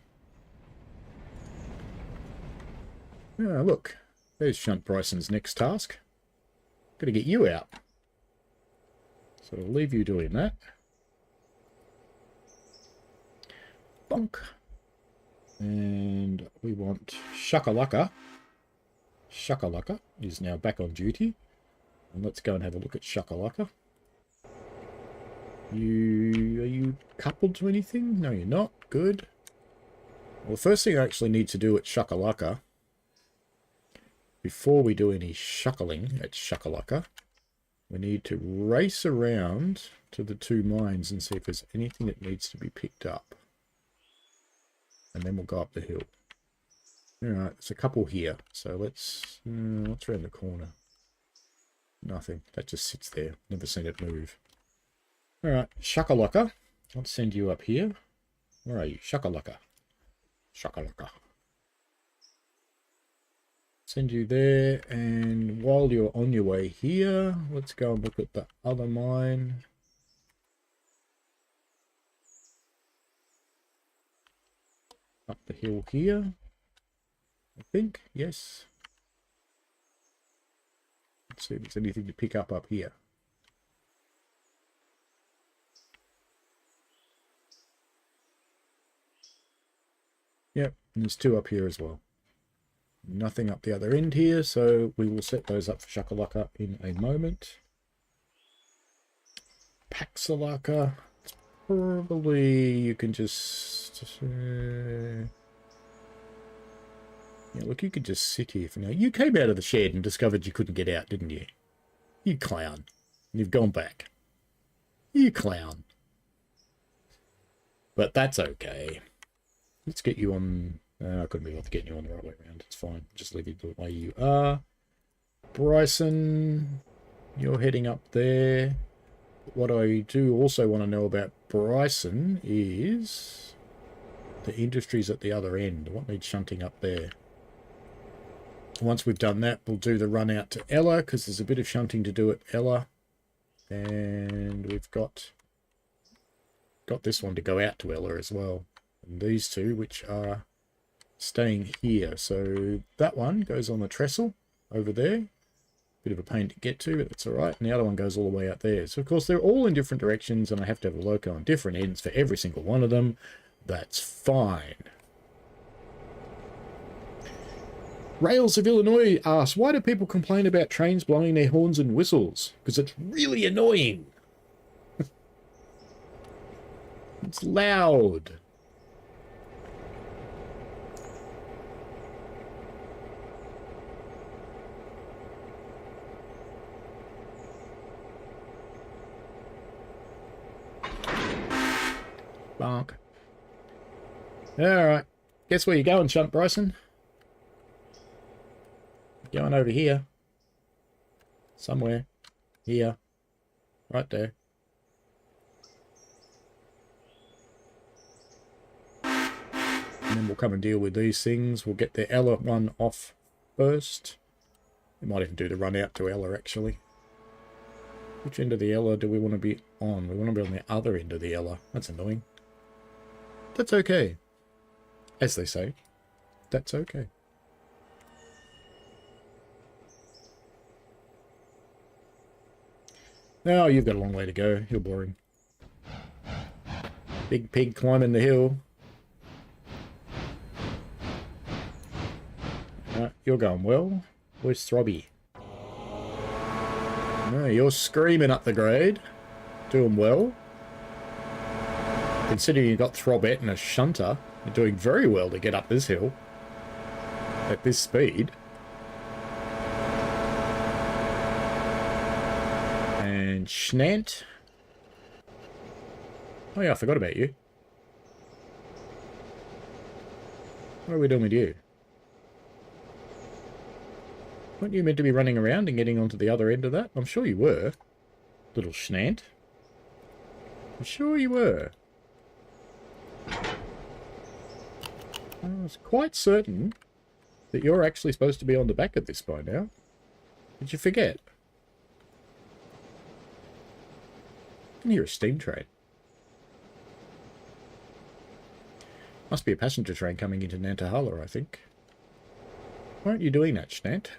Ah, look. There's Shunt Bryson's next task. Got to get you out. So I'll leave you doing that. Bonk. And we want Shakalaka. Shakalaka is now back on duty. And let's go and have a look at Shakalaka. Are you coupled to anything? No, you're not. Good. Well, the first thing I actually need to do at Shakalaka, before we do any shuckling at Shakalaka, we need to race around to the 2 mines and see if there's anything that needs to be picked up. And then we'll go up the hill. Alright, there's a couple here. So let's... what's around the corner? Nothing. That just sits there. Never seen it move. Alright, Shakalaka. Let's send you up here. Where are you? Shakalaka. Shakalaka. Send you there, and while you're on your way here, let's go and look at the other mine. Up the hill here, I think. Yes. Let's see if there's anything to pick up here. Yep, and there's 2 up here as well. Nothing up the other end here, so we will set those up for Shakalaka in a moment. Paxalaka. Probably you can just... yeah, look, you could just sit here for now. You came out of the shed and discovered you couldn't get out, didn't you? You clown. You've gone back. You clown. But that's okay. Let's get you on... I couldn't be able to get you on the right way around. It's fine. Just leave you the way you are. Bryson. You're heading up there. What I do also want to know about Bryson is the industries at the other end. What needs shunting up there? Once we've done that, we'll do the run out to Ella, because there's a bit of shunting to do at Ella. And we've got this one to go out to Ella as well. And these two, which are staying here. So that one goes on the trestle over there. Bit of a pain to get to, but that's all right. And the other one goes all the way out there. So, of course, they're all in different directions, and I have to have a loco on different ends for every single one of them. That's fine. Rails of Illinois asks, why do people complain about trains blowing their horns and whistles? Because it's really annoying. It's loud. Bonk. Alright. Guess where you're going, Shunt Bryson? Going over here. Somewhere. Here. Right there. And then we'll come and deal with these things. We'll get the Ella one off first. We might even do the run out to Ella, actually. Which end of the Ella do we want to be on? We want to be on the other end of the Ella. That's annoying. That's okay. As they say. That's okay. Oh, you've got a long way to go. You're boring. Big pig climbing the hill. You're going well. Where's Throbby? No, you're screaming up the grade. Doing well. Considering you've got Throbette and a shunter, you're doing very well to get up this hill. At this speed. And Schnant. Oh yeah, I forgot about you. What are we doing with you? Weren't you meant to be running around and getting onto the other end of that? I'm sure you were. Little Schnant. I'm sure you were. I was quite certain that you're actually supposed to be on the back of this by now. Did you forget? I can hear a steam train. Must be a passenger train coming into Nantahala, I think. Why aren't you doing that, Schnant?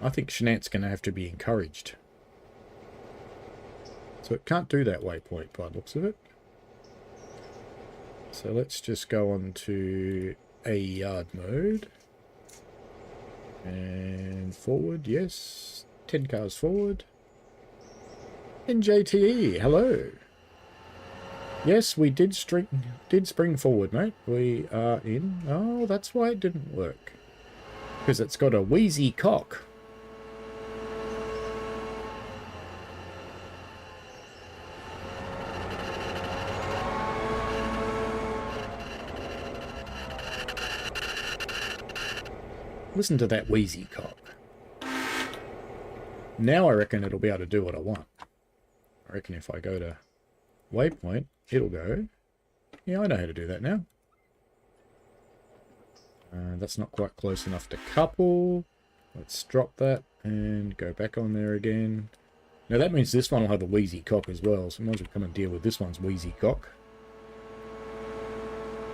I think Schnant's going to have to be encouraged. So it can't do that waypoint by the looks of it. So let's just go on to a yard mode. And forward, yes. 10 cars forward. NJTE, hello. Yes, we did spring forward, mate. We are in. Oh, that's why it didn't work. Because it's got a wheezy cock. Listen to that wheezy cock. Now I reckon it'll be able to do what I want. I reckon if I go to waypoint, it'll go. Yeah, I know how to do that now. That's not quite close enough to couple. Let's drop that and go back on there again. Now that means this one will have a wheezy cock as well. So might as well come and deal with this one's wheezy cock.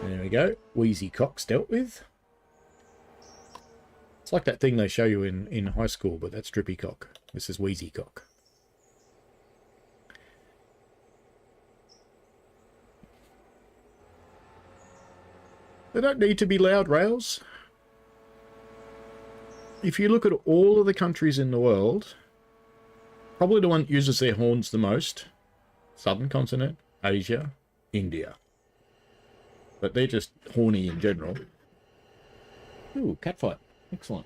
There we go. Wheezy cock's dealt with. It's like that thing they show you in high school, but that's drippy cock. This is wheezy cock. They don't need to be loud, rails. If you look at all of the countries in the world, probably the one that uses their horns the most, southern continent, Asia, India. But they're just horny in general. Ooh, catfight. Excellent.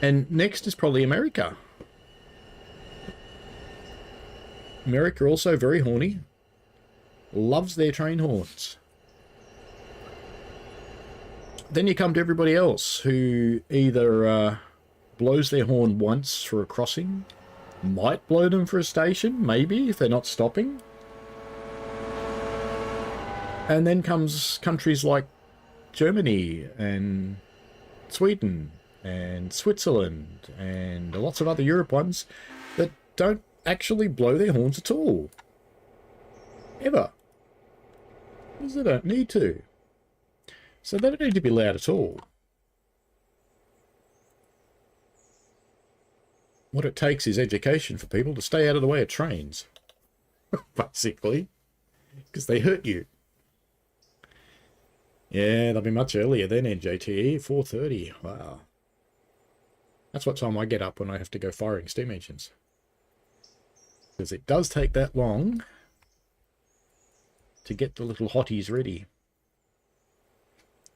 And next is probably America. America also very horny. Loves their train horns. then you come to everybody else who either blows their horn once for a crossing, might blow them for a station, maybe, if they're not stopping. And then comes countries like Germany and Sweden and Switzerland and lots of other Europe ones that don't actually blow their horns at all. Ever. Because they don't need to. So they don't need to be loud at all. What it takes is education for people to stay out of the way of trains. Basically. Because they hurt you. Yeah, they'll be much earlier than NJTE, 4:30. Wow. That's what time I get up when I have to go firing steam engines. Because it does take that long to get the little hotties ready.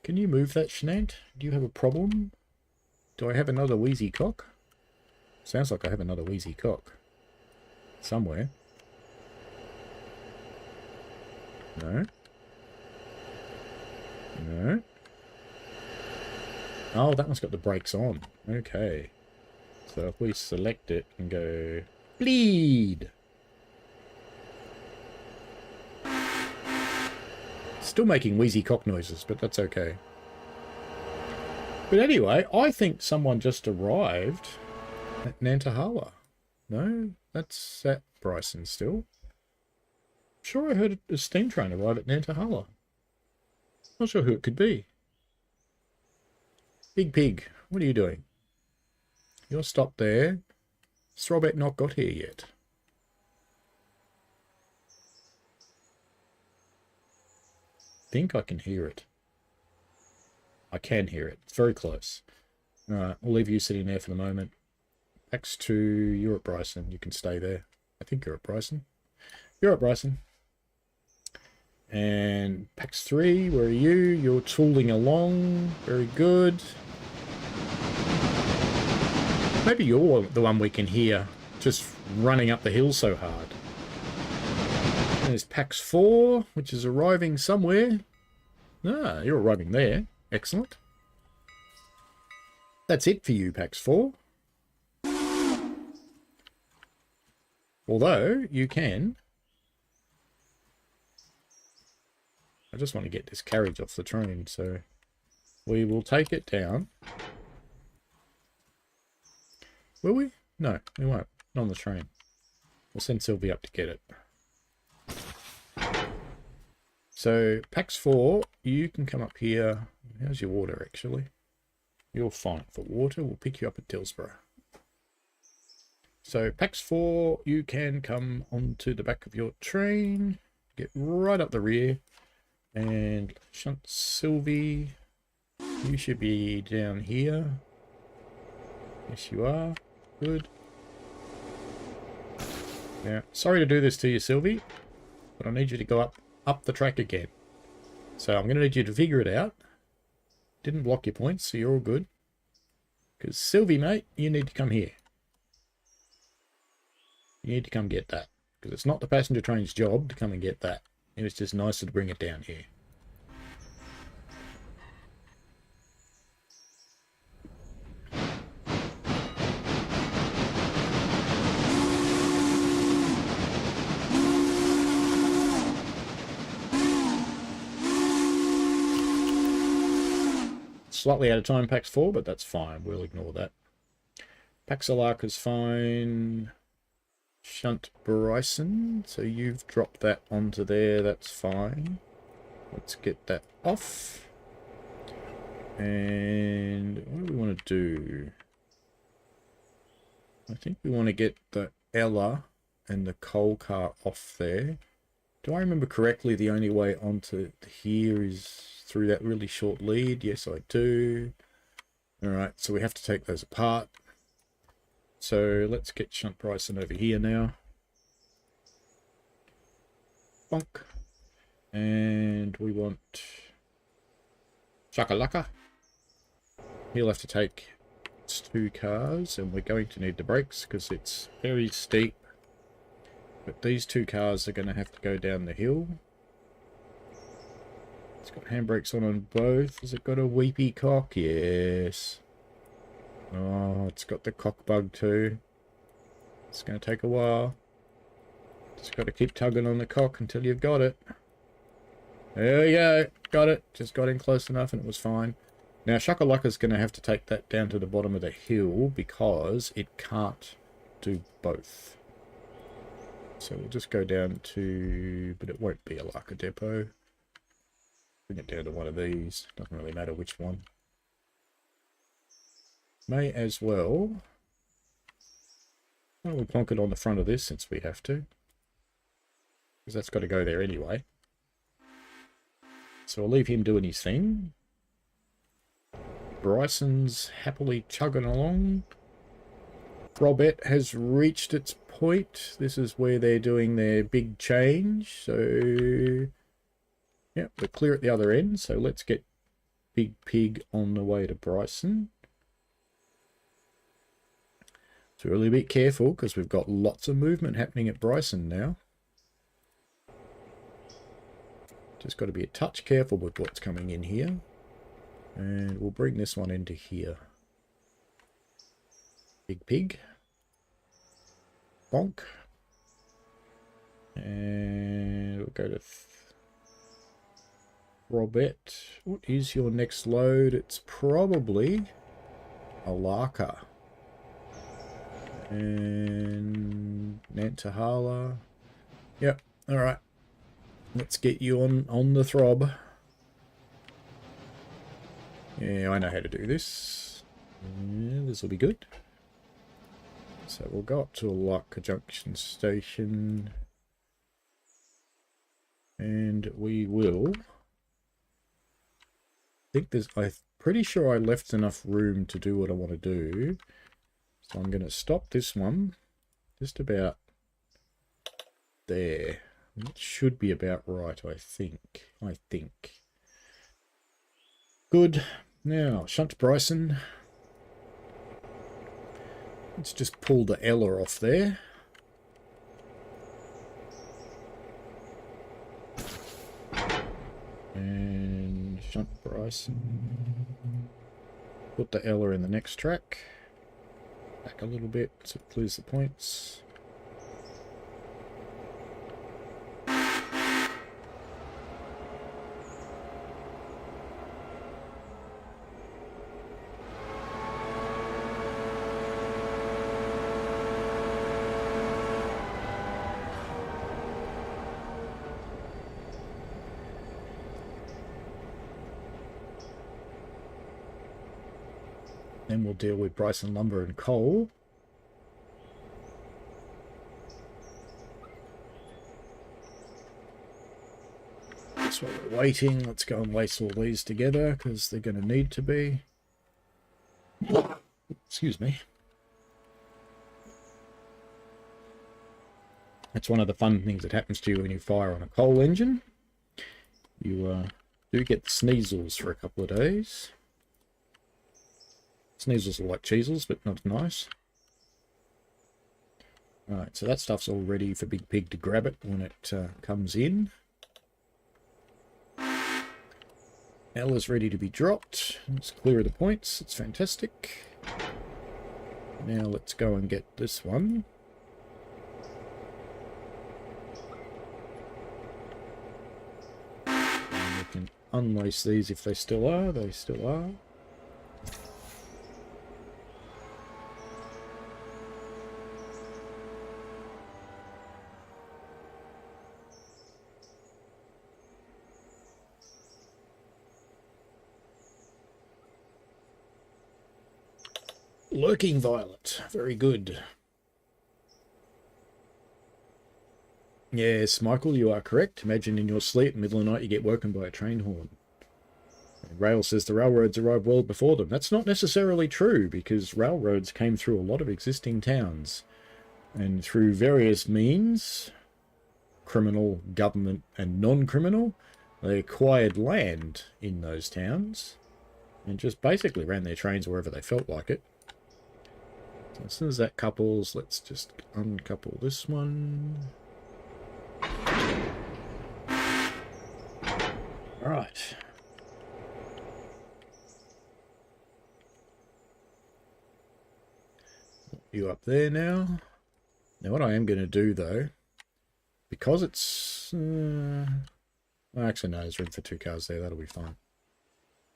Can you move that, Shnant? Do you have a problem? Do I have another wheezy cock? Sounds like I have another wheezy cock. Somewhere. No. No. Oh, that one's got the brakes on. Okay. So if we select it and go... bleed! Still making wheezy cock noises, but that's okay. But anyway, I think someone just arrived at Nantahala. No? That's at Bryson still. Sure I heard a steam train arrive at Nantahala. Not sure who it could be. Big Pig, what are you doing? You're stopped there. Throwback not got here yet. Think I can hear it. I can hear it. It's very close. Alright, we'll leave you sitting there for the moment. X2, you're at Bryson. You can stay there. I think you're at Bryson. You're at Bryson. And PAX 3, where are you? You're tooling along. Very good. Maybe you're the one we can hear just running up the hill so hard. There's PAX 4, which is arriving somewhere. Ah, you're arriving there. Excellent. That's it for you, PAX 4. Although, you can... I just want to get this carriage off the train, so we will take it down. Will we? No, we won't. Not on the train. We'll send Sylvie up to get it. So, PAX 4, you can come up here. How's your water, actually? You're fine for water. We'll pick you up at Dillsborough. So, PAX 4, you can come onto the back of your train. Get right up the rear. And shunt Sylvie. You should be down here. Yes, you are. Good. Now, sorry to do this to you, Sylvie, but I need you to go up the track again. So I'm going to need you to figure it out. Didn't block your points, so you're all good. Because Sylvie, mate, you need to come here. You need to come get that. Because it's not the passenger train's job to come and get that. It was just nicer to bring it down here. Slightly out of time, PAX 4, but that's fine. We'll ignore that. PAX Alarka's fine. Shunt Bryson. So you've dropped that onto there. That's fine. Let's get that off. And what do we want to do? I think we want to get the Ella and the coal car off there. Do I remember correctly, the only way onto here is through that really short lead? Yes, I do. Alright, so we have to take those apart. So let's get Shunt Bryson over here now. Bonk. And we want Shakalaka. He'll have to take 2 cars, and we're going to need the brakes because it's very steep. But these 2 cars are going to have to go down the hill. It's got handbrakes on both. Has it got a weepy cock? Yes. Oh, it's got the cock bug too. It's going to take a while. Just got to keep tugging on the cock until you've got it. There we go. Got it. Just got in close enough and it was fine. Now, Shakalaka's going to have to take that down to the bottom of the hill because it can't do both. So we'll just go down to... But it won't be Alarka Depot. Bring it down to one of these. Doesn't really matter which one. May as well... Well, we'll plonk it on the front of this since we have to. Because that's got to go there anyway. So I'll leave him doing his thing. Bryson's happily chugging along. Robert has reached its point. This is where they're doing their big change. So, yeah, we're clear at the other end. So let's get Big Pig on the way to Bryson. So really be careful because we've got lots of movement happening at Bryson now. Just got to be a touch careful with what's coming in here. And we'll bring this one into here. Big Pig. Bonk. And we'll go to Robert. What is your next load? It's probably Alarka. And Nantahala. Yep, alright. Let's get you on the throb. Yeah, I know how to do this. Yeah, this will be good. So we'll go up to Alarka Junction Station. And we will... I'm pretty sure I left enough room to do what I want to do. So I'm going to stop this one just about there. It should be about right, I think. Good. Now, shunt Bryson. Let's just pull the Ella off there. And shunt Bryson. Put the Ella in the next track. Back a little bit so it clears the points. Then we'll deal with Bryson Lumber and Coal. That's what we're waiting. Let's go and lace all these together because they're going to need to be. Excuse me. That's one of the fun things that happens to you when you fire on a coal engine. You do get the sneezels for a couple of days. Sneezels are like cheesels, but not nice. Alright, so that stuff's all ready for Big Pig to grab it when it comes in. Ella's ready to be dropped. Let's clear the points. It's fantastic. Now let's go and get this one. And we can unlace these if they still are. They still are. Lurking Violet. Very good. Yes, Michael, you are correct. Imagine in your sleep, middle of the night, you get woken by a train horn. And Rail says the railroads arrived well before them. That's not necessarily true, because railroads came through a lot of existing towns. And through various means, criminal, government, and non-criminal, they acquired land in those towns and just basically ran their trains wherever they felt like it. So as soon as that couples, let's just uncouple this one. All right. You up there now. Now what I am going to do though, because it's... well, actually no, there's room for 2 cars there, that'll be fine.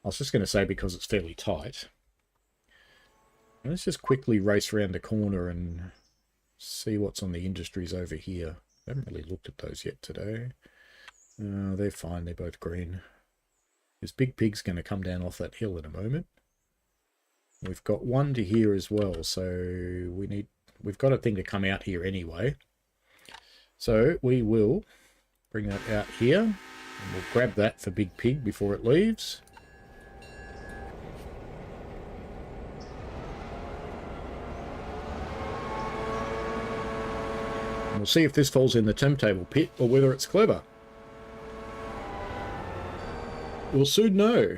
I was just going to say because it's fairly tight. Let's just quickly race around the corner and see what's on the industries over here. I haven't really looked at those yet today. They're fine, they're both green. This big pig's going to come down off that hill in a moment. We've got one to here as well, so we've got a thing to come out here anyway. So we will bring that out here, and we'll grab that for Big Pig before it leaves. And we'll see if this falls in the turntable pit or whether it's clever. We'll soon know.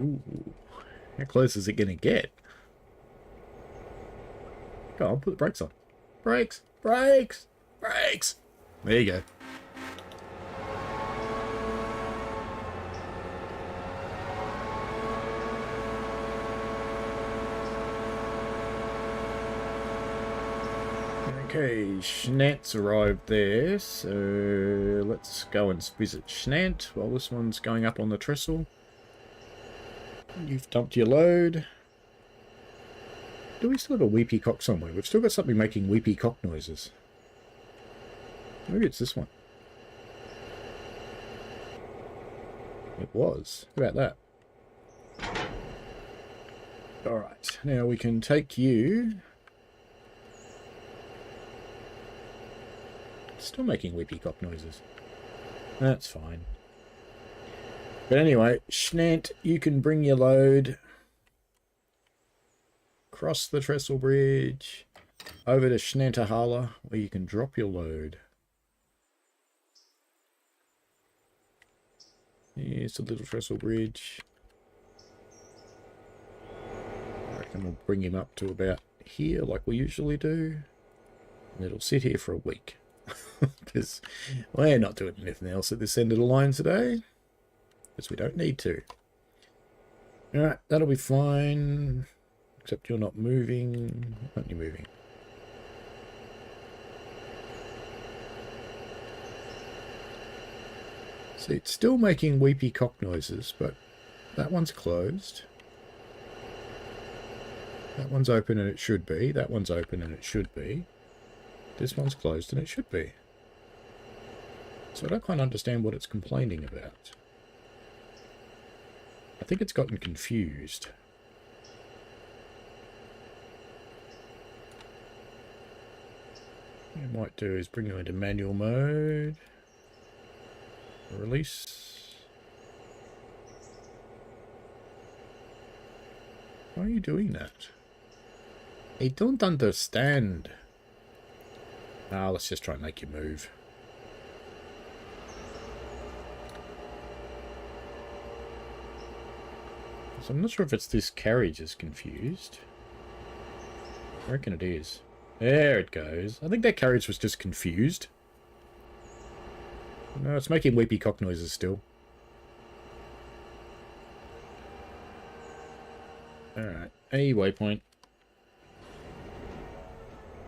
Ooh, how close is it going to get? Go on, put the brakes on. Brakes! Brakes! Brakes! There you go. Okay, Schnant's arrived there, so let's go and visit Schnant while this one's going up on the trestle. You've dumped your load. Do we still have a weepy cock somewhere? We've still got something making weepy cock noises. Maybe it's this one. It was. How about that? Alright, now we can take you. Still making weepy cock noises. That's fine. But anyway, Schnant, you can bring your load across the trestle bridge over to Schnantahala, where you can drop your load. Here's the little trestle bridge. I reckon we'll bring him up to about here like we usually do. And it'll sit here for a week. Because we're not doing anything else at this end of the line today. Because we don't need to. Alright, that'll be fine. Except you're not moving. Aren't you moving? See, it's still making weepy cock noises, but that one's closed. That one's open and it should be. That one's open and it should be. This one's closed and it should be. So I don't quite understand what it's complaining about. I think it's gotten confused. What I might do is bring you into manual mode. Release. Why are you doing that? I don't understand. Ah, let's just try and make you move. So I'm not sure if it's this carriage is confused. I reckon it is. There it goes. I think that carriage was just confused. No, it's making weepy cock noises still. Alright, a waypoint.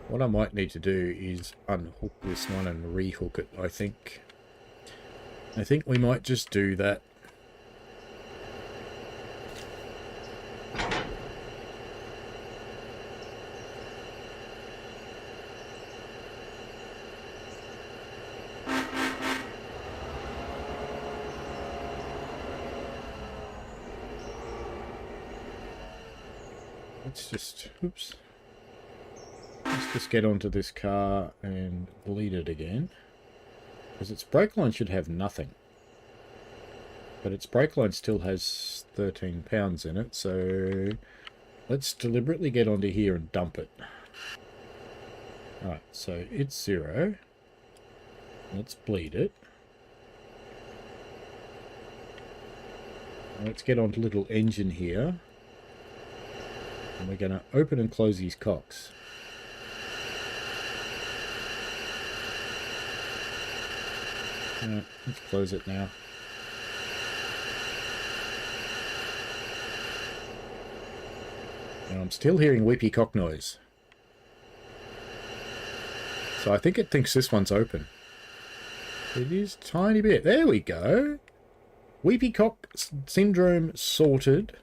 What I might need to do is unhook this one and rehook it, I think. I think we might just do that. Let's just, oops. Let's just get onto this car and bleed it again. Because its brake line should have nothing. But its brake line still has 13 pounds in it, so let's deliberately get onto here and dump it. Alright, so it's 0. Let's bleed it. Let's get onto little engine here. And we're going to open and close these cocks. Let's close it now. Now I'm still hearing weepy cock noise. So I think it thinks this one's open. It is a tiny bit. There we go. Weepy cock syndrome sorted.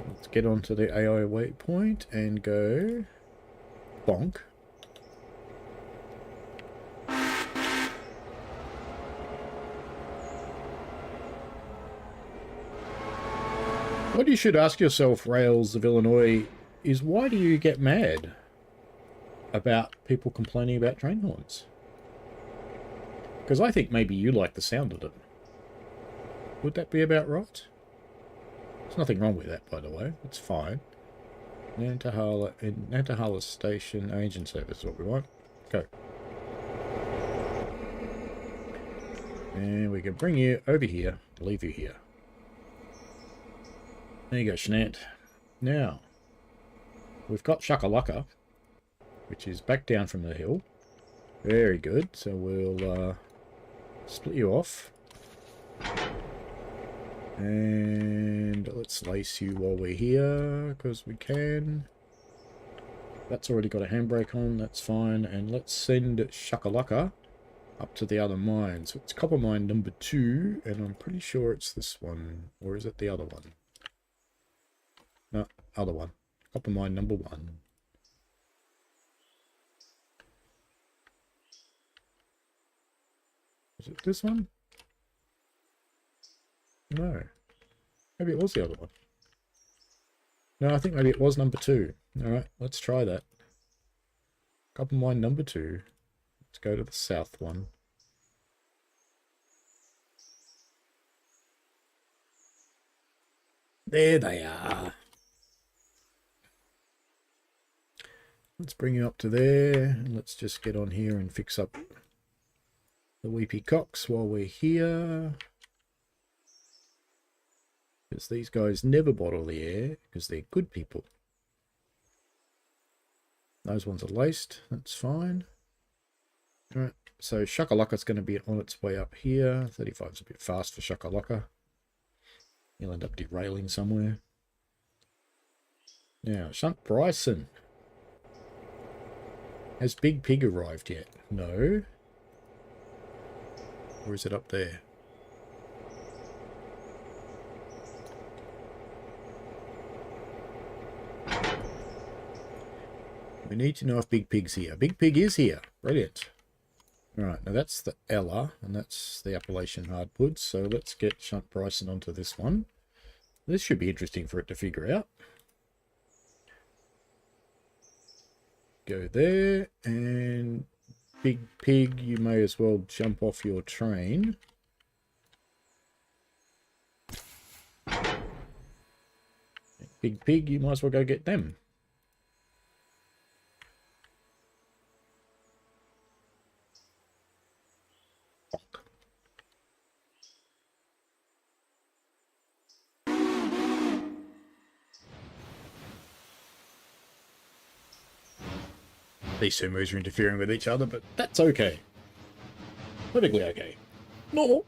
Let's get onto the AI waypoint and go bonk. What you should ask yourself, Rails of Illinois, is why do you get mad about people complaining about train horns? Because I think maybe you like the sound of them. Would that be about right? There's nothing wrong with that, by the way. It's fine. Nantahala Station Agent Service is what we want. Go. And we can bring you over here, leave you here. There you go, Shnant. Now, we've got Shakalaka, which is back down from the hill. Very good. So we'll split you off. And let's lace you while we're here, because we can. That's already got a handbrake on, that's fine. And let's send Shakalaka up to the other mine. So it's copper mine number 2, and I'm pretty sure it's this one. Or is it the other one? No, other one. Copper mine number 1. Is it this one? No. Maybe it was the other one. No, I think maybe it was number 2. Alright, let's try that. Copper mine number 2. Let's go to the south one. There they are. Let's bring you up to there. And let's just get on here and fix up the weepy cocks while we're here. Because these guys never bottle the air, because they're good people. Those ones are laced, that's fine. Alright, so Shakalaka's going to be on its way up here. 35 is a bit fast for Shakalaka. He'll end up derailing somewhere. Now, Shunt Bryson. Has Big Pig arrived yet? No. Or is it up there? We need to know if Big Pig's here. Big Pig is here. Brilliant. Alright, now that's the Ella, and that's the Appalachian Hardwood. So let's get Shunt Bryson onto this one. This should be interesting for it to figure out. Go there, and Big Pig, you may as well jump off your train. Big Pig, you might as well go get them. These two moves are interfering with each other, but that's okay. Perfectly okay. Normal.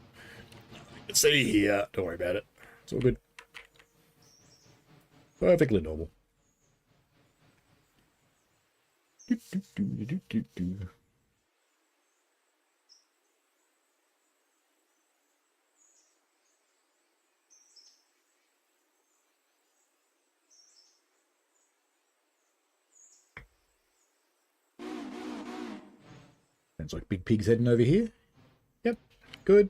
Let's see here. Don't worry about it. It's all good. Perfectly normal. Sounds like Big Pig's heading over here. Yep, good.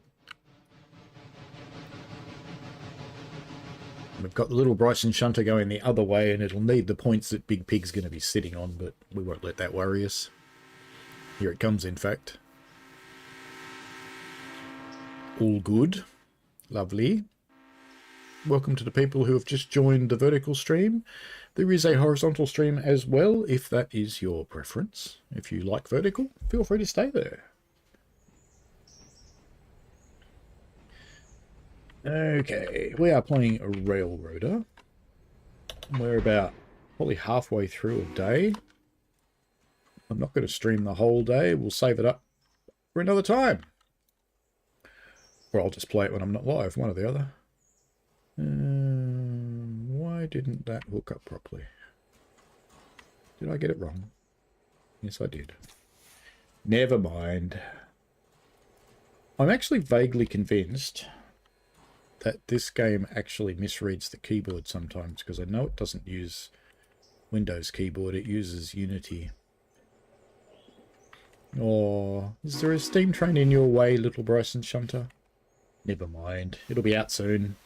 We've got the little Bryson shunter going the other way, and it'll need the points that Big Pig's going to be sitting on, but we won't let that worry us. Here it comes, in fact. All good. Lovely. Welcome to the people who have just joined the vertical stream. There is a horizontal stream as well, if that is your preference. If you like vertical, feel free to stay there. Okay, we are playing a Railroader. We're about probably halfway through a day. I'm not going to stream the whole day. We'll save it up for another time. Or I'll just play it when I'm not live, one or the other. Why didn't that hook up properly? Did I get it wrong? Yes, I did. Never mind. I'm actually vaguely convinced that this game actually misreads the keyboard sometimes, because I know it doesn't use Windows keyboard, it uses Unity. Oh, is there a steam train in your way, little Bryson Shunter? Never mind, it'll be out soon.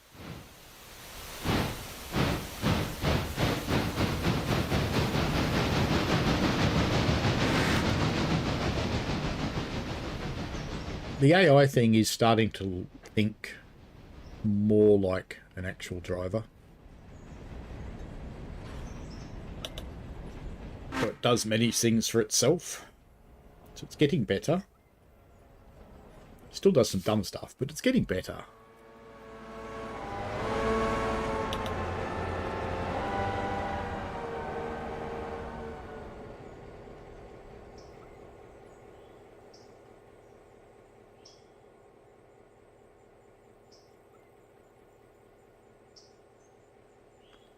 The AI thing is starting to think more like an actual driver. So it does many things for itself. So it's getting better. Still does some dumb stuff, but it's getting better.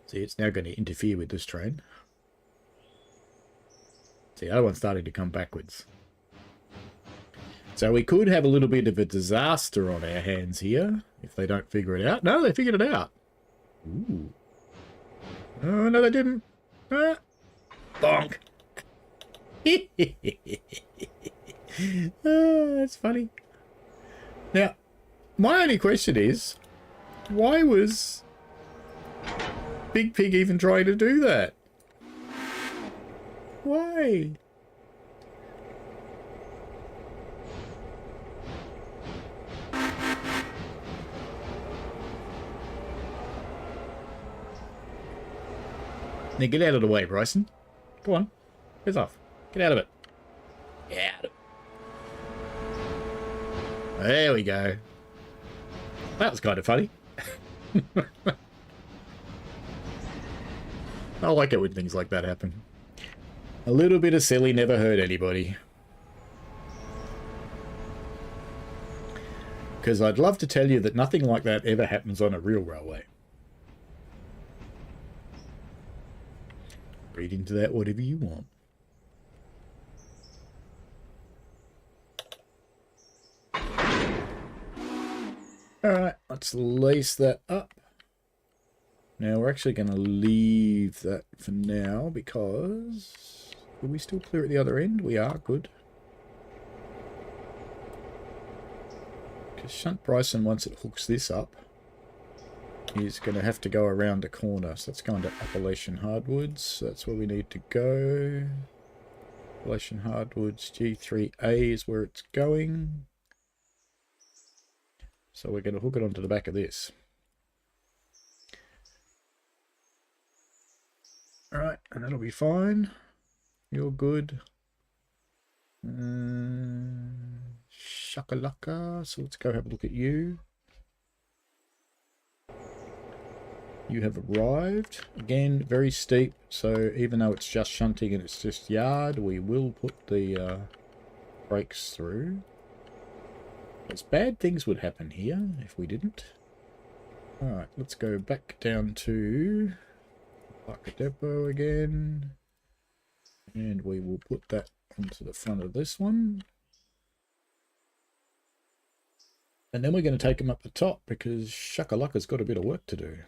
See, it's now going to interfere with this train. See, the other one's starting to come backwards. So we could have a little bit of a disaster on our hands here if they don't figure it out. No, they figured it out. Ooh. Oh, no, they didn't. Ah. Bonk. Oh, that's funny. Now, my only question is, why was Big Pig even trying to do that? Why? Now get out of the way, Bryson. Go on. Piss off. Get out of it. Get out of it. There we go. That was kind of funny. I like it when things like that happen. A little bit of silly never hurt anybody. Because I'd love to tell you that nothing like that ever happens on a real railway. Read into that whatever you want. Alright, let's lace that up. Now we're actually going to leave that for now because... Will we still clear at the other end? We are, good. Because Shunt Bryson, once it hooks this up, is going to have to go around a corner. So that's going to Appalachian Hardwoods. That's where we need to go. Appalachian Hardwoods, G3A is where it's going. So we're going to hook it onto the back of this. Alright, and that'll be fine. You're good. Shakalaka. So let's go have a look at you. You have arrived. Again, very steep. So even though it's just shunting and it's just yard, we will put the brakes through. Because bad things would happen here if we didn't. Alright, let's go back down to Alarka Depot again. And we will put that onto the front of this one. And then we're going to take them up the top because Shakalaka's got a bit of work to do.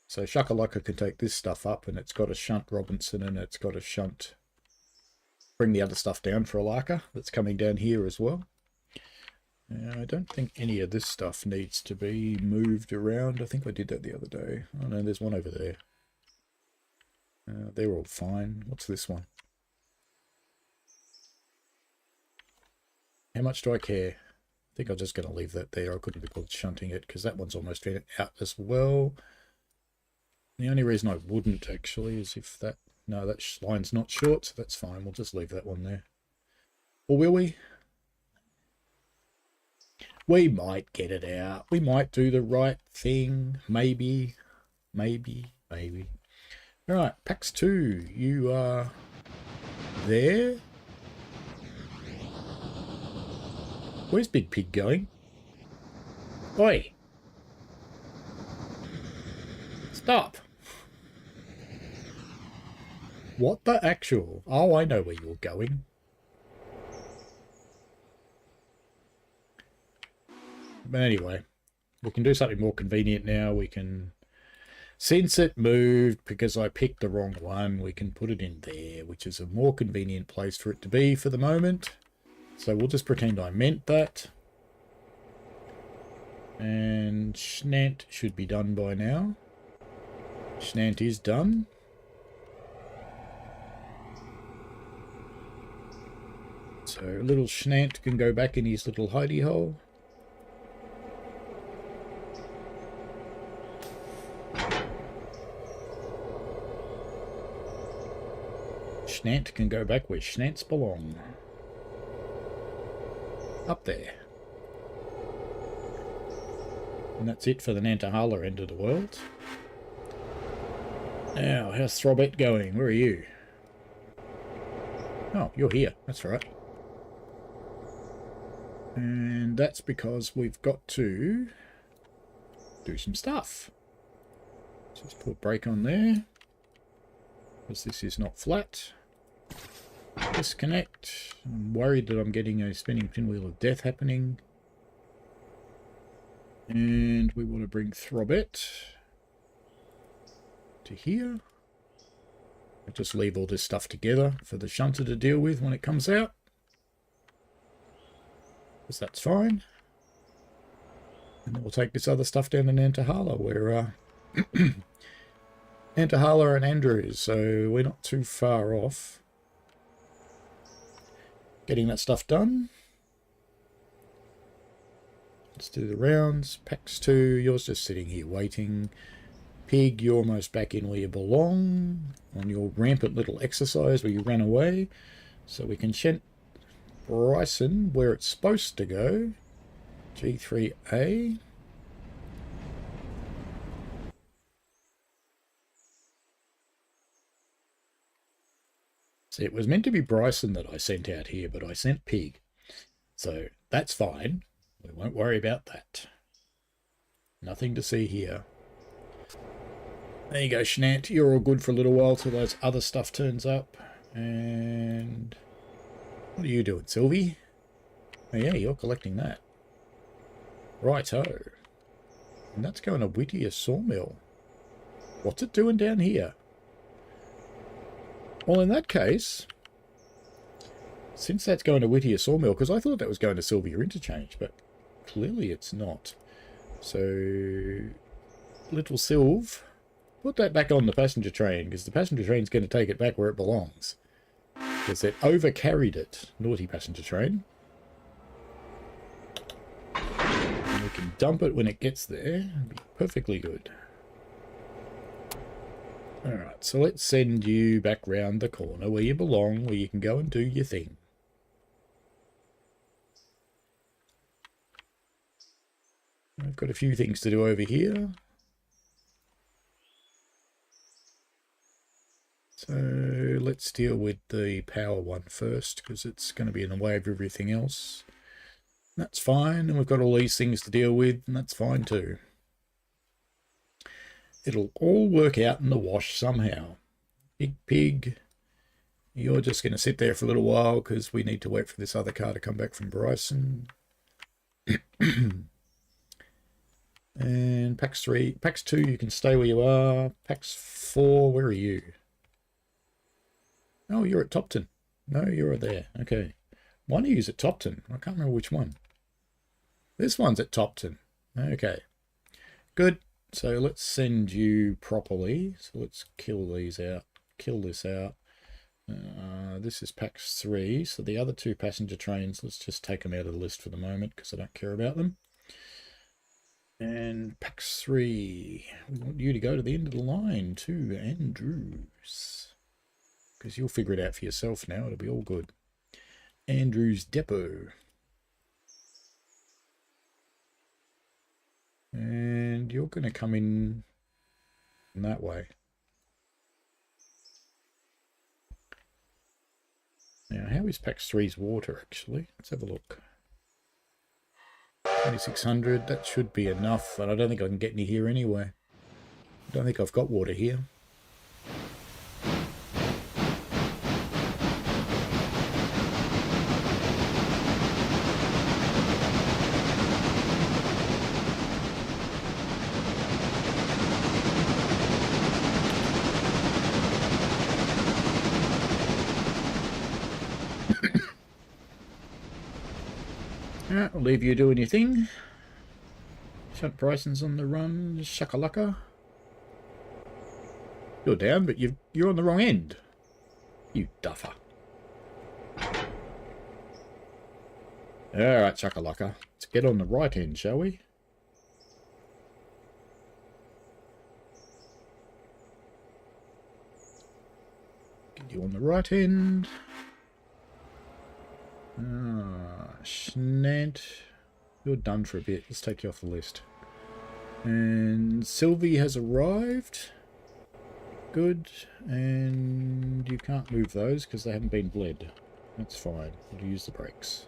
So Shakalaka can take this stuff up and it's got a shunt Robinson and it's got a shunt. Bring the other stuff down for Alarka that's coming down here as well. I don't think any of this stuff needs to be moved around. I think I did that the other day. Oh no, there's one over there. They're all fine. What's this one? How much do I care? think I'm just going to leave that there. I couldn't be called shunting it because that one's almost out as well. The only reason I wouldn't actually is if that... No, that line's not short, so that's fine. We'll just leave that one there. Or will we? We might get it out. We might do the right thing. Maybe. Maybe. Maybe. All right, PAX 2, you are there. Where's Big Pig going? Oi! Stop! What the actual? Oh, I know where you're going. But anyway, we can do something more convenient now. We can, since it moved because I picked the wrong one, we can put it in there, which is a more convenient place for it to be for the moment. So we'll just pretend I meant that. And Schnant should be done by now. Schnant is done. So little Schnant can go back in his little hidey hole. Schnant can go back where Schnants belong. Up there. And that's it for the Nantahala end of the world. Now, how's Throbet going? Where are you? Oh, you're here. That's right. And that's because we've got to do some stuff. Just put a brake on there. Because this is not flat. Disconnect. I'm worried that I'm getting a spinning pinwheel of death happening. And we want to bring Throbet to here. I'll just leave all this stuff together for the shunter to deal with when it comes out. Because that's fine. And then we'll take this other stuff down to Nantahala where Nantahala and Andrews, so we're not too far off getting that stuff done. Let's do the rounds. PAX 2, you're just sitting here waiting. Pig, you're almost back in where you belong on your rampant little exercise where you ran away. So we can send Bryson where it's supposed to go. G3A. See, it was meant to be Bryson that I sent out here, but I sent Pig. So that's fine. We won't worry about that. Nothing to see here. There you go, Schnant. You're all good for a little while till those other stuff turns up. And what are you doing, Sylvie? Oh yeah, you're collecting that. Righto. And that's going to Whittier Sawmill. What's it doing down here? Well, in that case, since that's going to Whittier Sawmill, because I thought that was going to Sylvia Interchange, but clearly it's not. So, little Sylv, put that back on the passenger train, because the passenger train's going to take it back where it belongs. Because it overcarried it. Naughty passenger train. And we can dump it when it gets there. It'll be perfectly good. Alright, so let's send you back round the corner where you belong, where you can go and do your thing. I've got a few things to do over here. So let's deal with the power one first, because it's going to be in the way of everything else. That's fine, and we've got all these things to deal with, and that's fine too. It'll all work out in the wash somehow. Big Pig, you're just going to sit there for a little while because we need to wait for this other car to come back from Bryson. And PAX 3, PAX 2, you can stay where you are. PAX 4, where are you? Oh, you're at Topton. No, you're there. Okay. One of you's at Topton. I can't remember which one. This one's at Topton. Okay. Good. So let's send you properly. So let's kill these out. Kill this out. This is PAX 3, so the other two passenger trains, let's just take them out of the list for the moment because I don't care about them. And PAX 3, we want you to go to the end of the line too, Andrews. Because you'll figure it out for yourself now, it'll be all good. Andrews Depot. And you're going to come in that way. Now, how is PAX 3's water, actually? Let's have a look. 2600, that should be enough, but I don't think I can get any here anyway. I don't think I've got water here. Alright, I'll leave you doing your thing. Shunt Bryson's on the run. Shakalaka. You're down, but you're on the wrong end. You duffer. Alright, Shakalaka. Let's get on the right end, shall we? Get you on the right end. Schnant. You're done for a bit. Let's take you off the list. And Sylvie has arrived. Good. And you can't move those because they haven't been bled. That's fine. We'll use the brakes.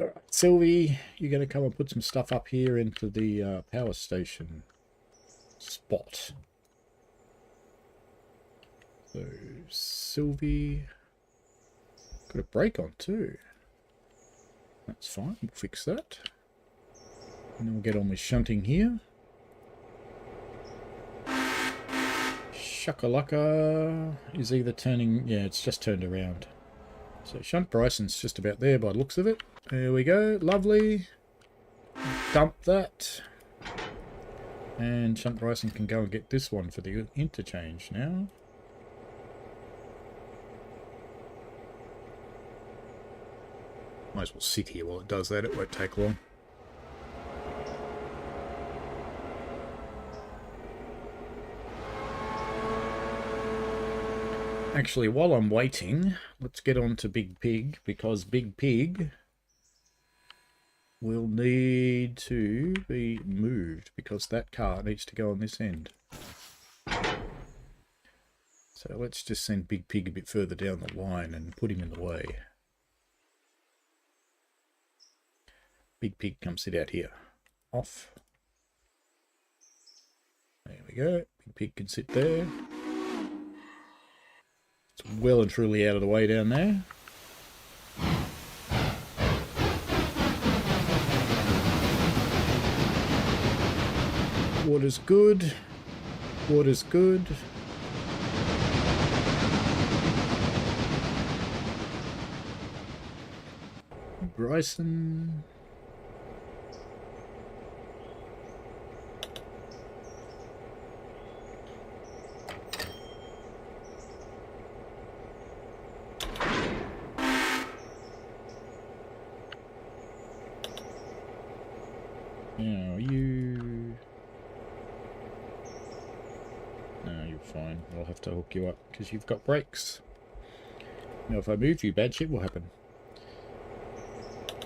Alright, Sylvie, you're going to come and put some stuff up here into the power station spot. So, Sylvie... Got a brake on too. That's fine, we'll fix that. And then we'll get on with shunting here. Shakalaka is either turning... Yeah, it's just turned around. So Shunt Bryson's just about there by the looks of it. There we go, lovely. Dump that. And Shunt Bryson can go and get this one for the interchange now. Might as well sit here while it does that, it won't take long. Actually, while I'm waiting, let's get on to Big Pig, because Big Pig will need to be moved, because that car needs to go on this end. So let's just send Big Pig a bit further down the line and put him in the way. Big Pig, come sit out here. Off. There we go. Big Pig can sit there. It's well and truly out of the way down there. Water's good. Water's good. Bryson. Now you... No, you're fine. I'll have to hook you up because you've got brakes. Now if I move you, bad shit will happen.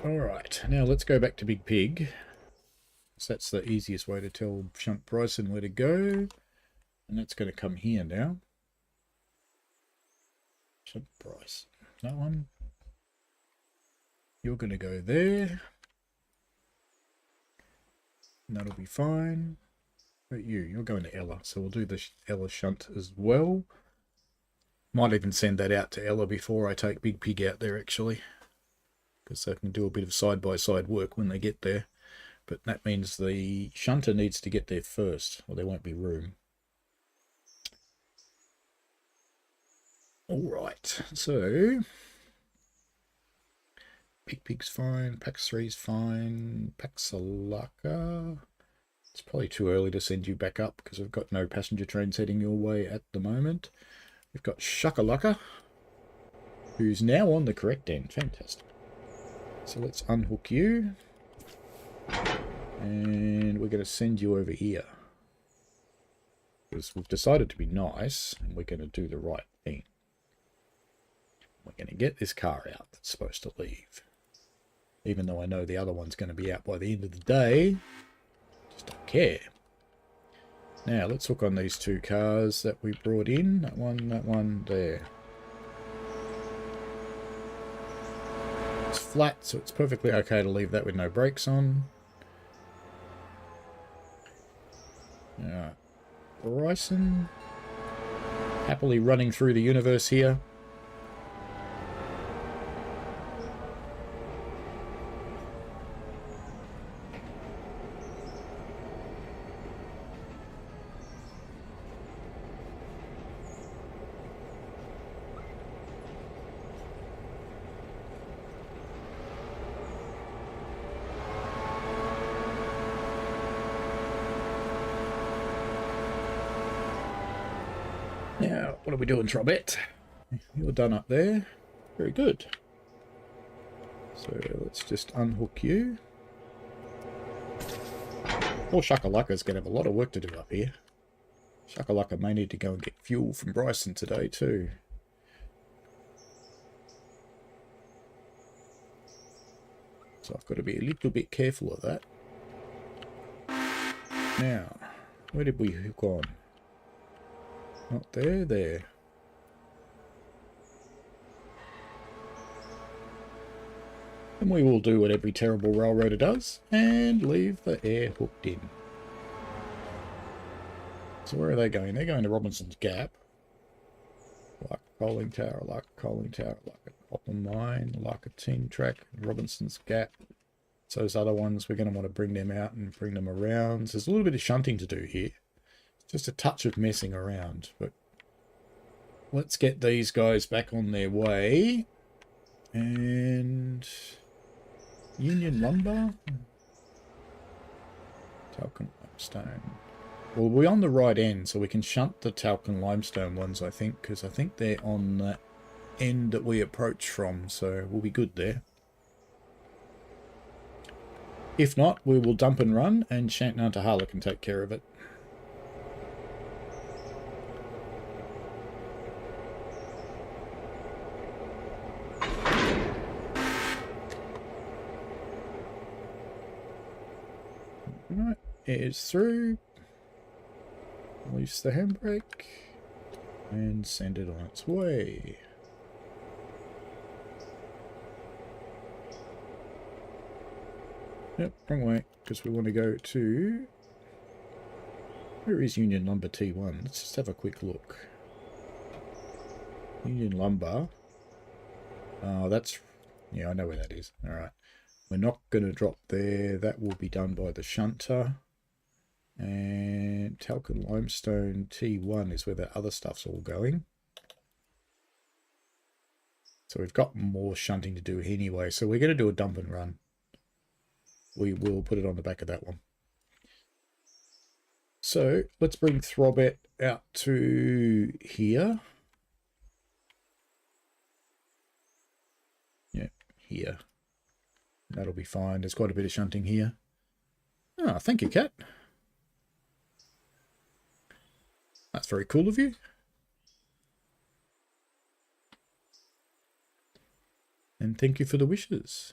Alright, now let's go back to Big Pig. So that's the easiest way to tell Shunt Bryson where to go. And that's going to come here now. Shunt Bryson. That one. You're going to go there. And that'll be fine. But you're going to Ella, so we'll do the Ella shunt as well. Might even send that out to Ella before I take Big Pig out there, actually. Because they can do a bit of side-by-side work when they get there. But that means the shunter needs to get there first, or there won't be room. Alright, so... Big Pig's fine, PAX 3's fine, PAX Alarka. It's probably too early to send you back up because I've got no passenger trains heading your way at the moment. We've got Shakalaka, who's now on the correct end. Fantastic. So let's unhook you. And we're going to send you over here. Because we've decided to be nice, and we're going to do the right thing. We're going to get this car out that's supposed to leave. Even though I know the other one's going to be out by the end of the day. Just don't care. Now, let's hook on these two cars that we brought in. That one there. It's flat, so it's perfectly okay to leave that with no brakes on. Bryson, happily running through the universe here. Now, what are we doing, Trobet? You're done up there. Very good. So let's just unhook you. Poor Shakalaka's going to have a lot of work to do up here. Shakalaka may need to go and get fuel from Bryson today too. So I've got to be a little bit careful of that. Now, where did we hook on? Not there, there. And we will do what every terrible railroader does, and leave the air hooked in. So where are they going? They're going to Robinson's Gap. Like Coaling Tower, like Coaling Tower, like a copper mine, like a tin track, Robinson's Gap. So those other ones, we're going to want to bring them out and bring them around. So there's a little bit of shunting to do here. Just a touch of messing around, but let's get these guys back on their way. And Union Lumber, Talcum Limestone. Well, we're on the right end, so we can shunt the Talcum Limestone ones, I think, because I think they're on the end that we approach from, so we'll be good there. If not, we will dump and run, and Shantnantahala can take care of it. Right, it's through. Release the handbrake and send it on its way. Yep, wrong way, because we want to go to... Where is Union Lumber T1? Let's just have a quick look. Union Lumber. Oh, that's... Yeah, I know where that is. Alright. We're not going to drop there. That will be done by the shunter. And Talcum Limestone T1 is where that other stuff's all going. So we've got more shunting to do anyway. So we're going to do a dump and run. We will put it on the back of that one. So let's bring Throbet out to here. Yeah, here. That'll be fine. There's quite a bit of shunting here. Oh, thank you, Kat. That's very cool of you. And thank you for the wishes.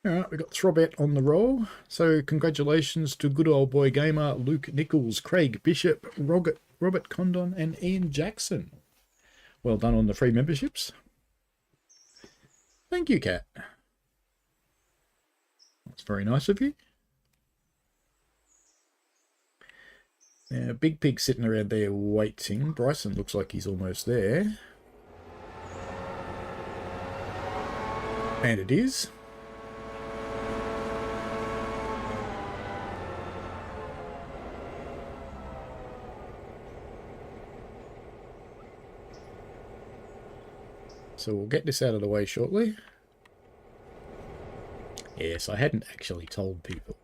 Alright, we've got Throbet on the roll. So congratulations to good old boy gamer Luke Nichols, Craig Bishop, Robert Condon and Ian Jackson. Well done on the free memberships. Thank you, Kat. That's very nice of you. Now, Big Pig sitting around there waiting. Bryson looks like he's almost there. And it is. So we'll get this out of the way shortly. Yes, I hadn't actually told people.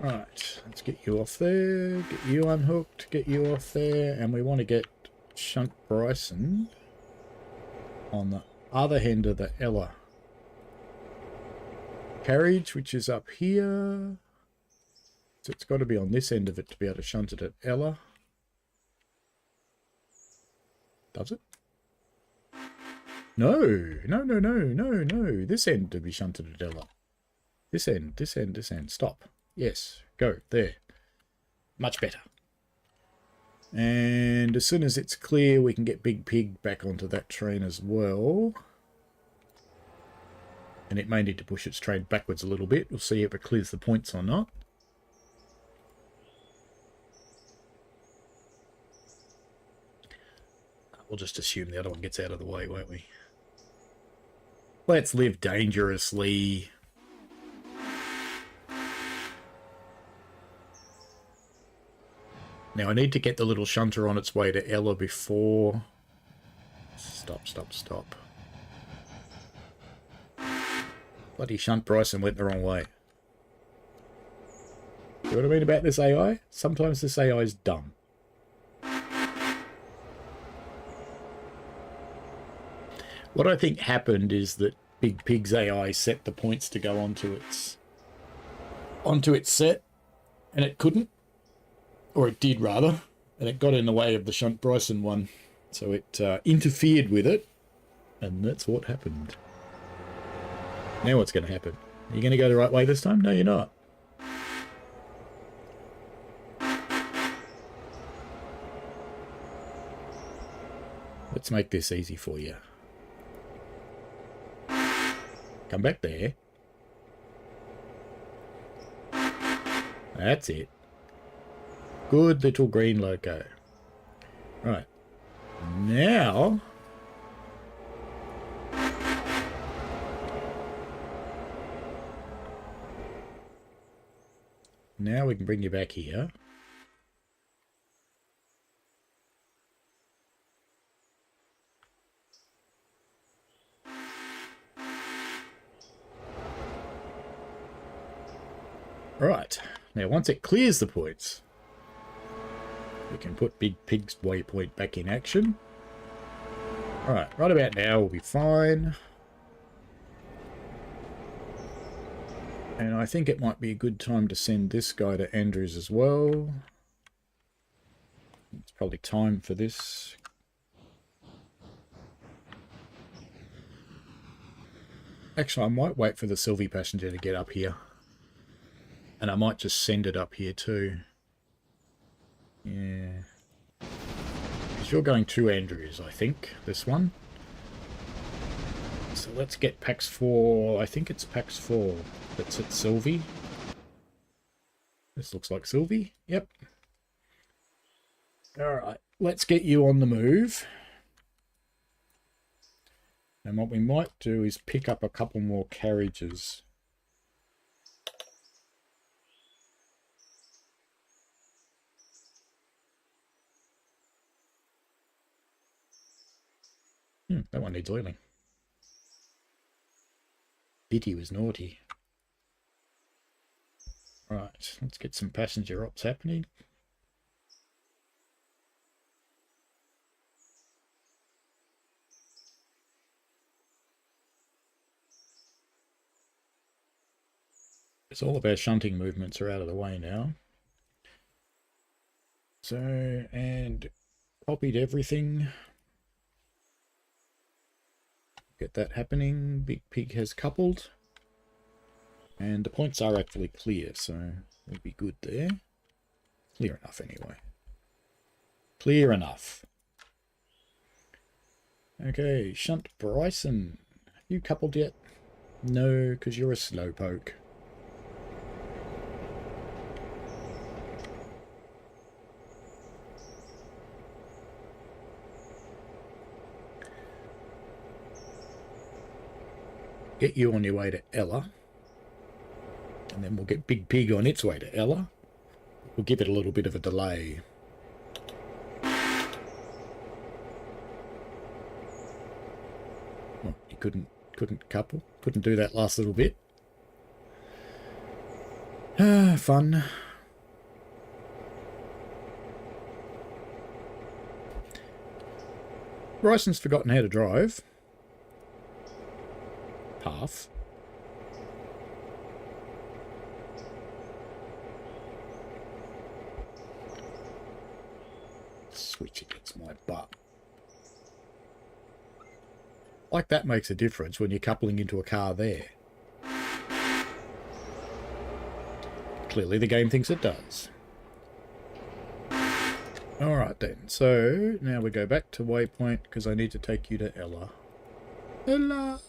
Right, let's get you off there, get you unhooked, get you off there, and we want to get Shunt Bryson on the other end of the Ella carriage, which is up here. So it's got to be on this end of it to be able to shunt it at Ella. Does it? No, no, no, no, no, no. This end to be shunted at Ella. This end, this end, this end. Stop. Yes, go. There. Much better. And as soon as it's clear, we can get Big Pig back onto that train as well. And it may need to push its train backwards a little bit. We'll see if it clears the points or not. We'll just assume the other one gets out of the way, won't we? Let's live dangerously. Now I need to get the little shunter on its way to Ella before... Stop, stop, stop. Bloody Shunt Bryson went the wrong way. You know what I mean about this AI? Sometimes this AI is dumb. What I think happened is that Big Pig's AI set the points to go onto its set, and it couldn't. Or it did, rather, and it got in the way of the Shunt Bryson one. So it interfered with it, and that's what happened. Now what's going to happen? Are you going to go the right way this time? No, you're not. Let's make this easy for you. Come back there. That's it. Good little green loco. Right. Now... Now we can bring you back here. Right. Now once it clears the points, we can put Big Pig's waypoint back in action. Alright, right about now we'll be fine. And I think it might be a good time to send this guy to Andrews as well. It's probably time for this. Actually, I might wait for the Sylvie passenger to get up here. And I might just send it up here too. Yeah. Because you're going to Andrews, I think, this one. So let's get Pax 4. I think it's Pax 4 that's at Sylvie. This looks like Sylvie. Yep. Alright, let's get you on the move. And what we might do is pick up a couple more carriages. That one needs oiling. Bitty was naughty. Right, let's get some passenger ops happening. It's all of our shunting movements are out of the way now. So, and copied everything. Get that happening. Big Pig has coupled. And the points are actually clear, so we'll be good there. Clear enough anyway. Clear enough. Okay, Shunt Bryson. Have you coupled yet? No, because you're a slowpoke. Get you on your way to Ella. And then we'll get Big Pig on its way to Ella. we'll give it a little bit of a delay. Oh, you couldn't do that last little bit. Ah, fun. Bryson's forgotten how to drive. Half. Switch against my butt. Like that makes a difference when you're coupling into a car there. Clearly the game thinks it does. Alright then, so now we go back to waypoint because I need to take you to Ella. Ella!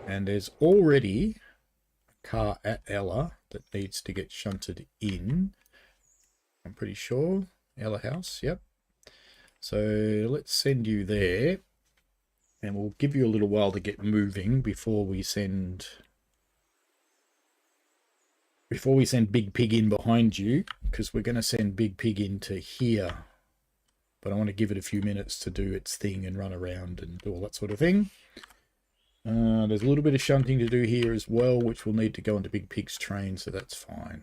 And there's already a car at Ella that needs to get shunted in. I'm pretty sure. Ella House, yep. So let's send you there. And we'll give you a little while to get moving before we send Big Pig in behind you, because we're going to send Big Pig into here. But I want to give it a few minutes to do its thing and run around and do all that sort of thing. There's a little bit of shunting to do here as well, which will need to go into Big Pig's train, so that's fine.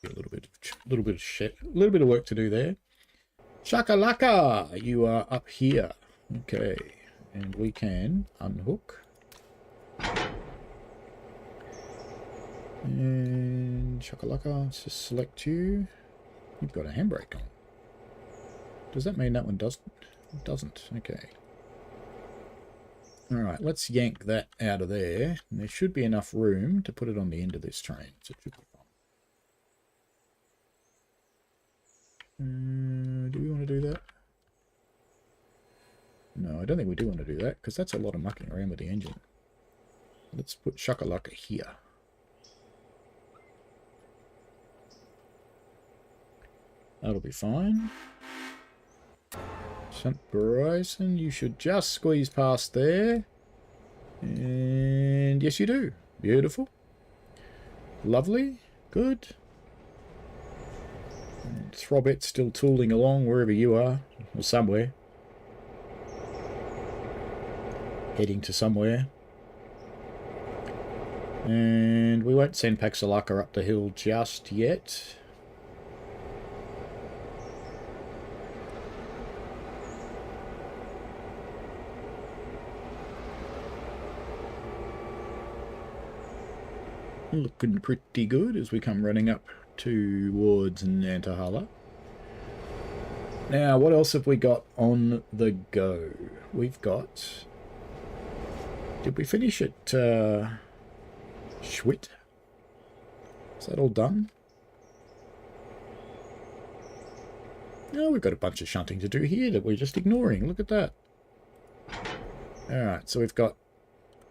A little bit of work to do there. Shakalaka, you are up here. Okay, and we can unhook. And Shakalaka, let's just select you. You've got a handbrake on. Does that mean that one doesn't? It doesn't. Okay. Alright, let's yank that out of there. And there should be enough room to put it on the end of this train. So it should be fine. Do we want to do that? No, I don't think we do want to do that, because that's a lot of mucking around with the engine. Let's put Shakalaka here. That'll be fine. Shunt Bryson, you should just squeeze past there. And yes, you do. Beautiful. Lovely. Good. And Throbbet's still tooling along wherever you are, or somewhere. Heading to somewhere. And we won't send Paxalaka up the hill just yet. Looking pretty good as we come running up towards Nantahala. Now, what else have we got on the go? We've got... Did we finish at Schwitt? Is that all done? No, we've got a bunch of shunting to do here that we're just ignoring. Look at that. Alright, so we've got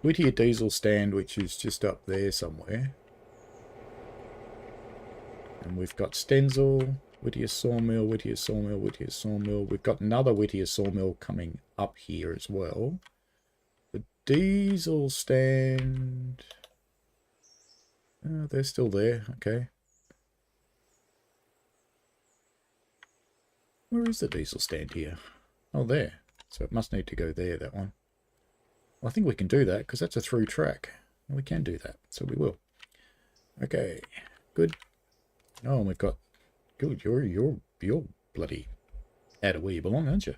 Whittier Diesel Stand, which is just up there somewhere. And we've got Stenzel, Whittier Sawmill, Whittier Sawmill, Whittier Sawmill. We've got another Whittier Sawmill coming up here as well. The Diesel Stand... they're still there, okay. Where is the Diesel Stand here? Oh, there. So it must need to go there, that one. Well, I think we can do that because that's a through track. We can do that, so we will. Okay, good. Oh, and we've got good. You're bloody out of where you belong, aren't you?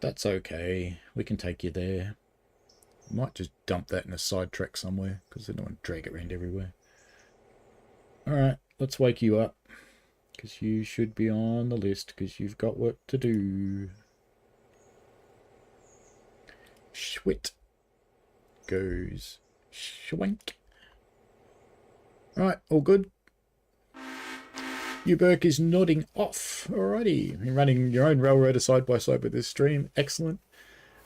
That's okay. We can take you there. Might just dump that in a side track somewhere because they don't want to drag it around everywhere. All right, let's wake you up because you should be on the list because you've got work to do. Schwit goes schwank. Right, all good. Uberk is nodding off. Alrighty, you're running your own railroader side by side with this stream. Excellent.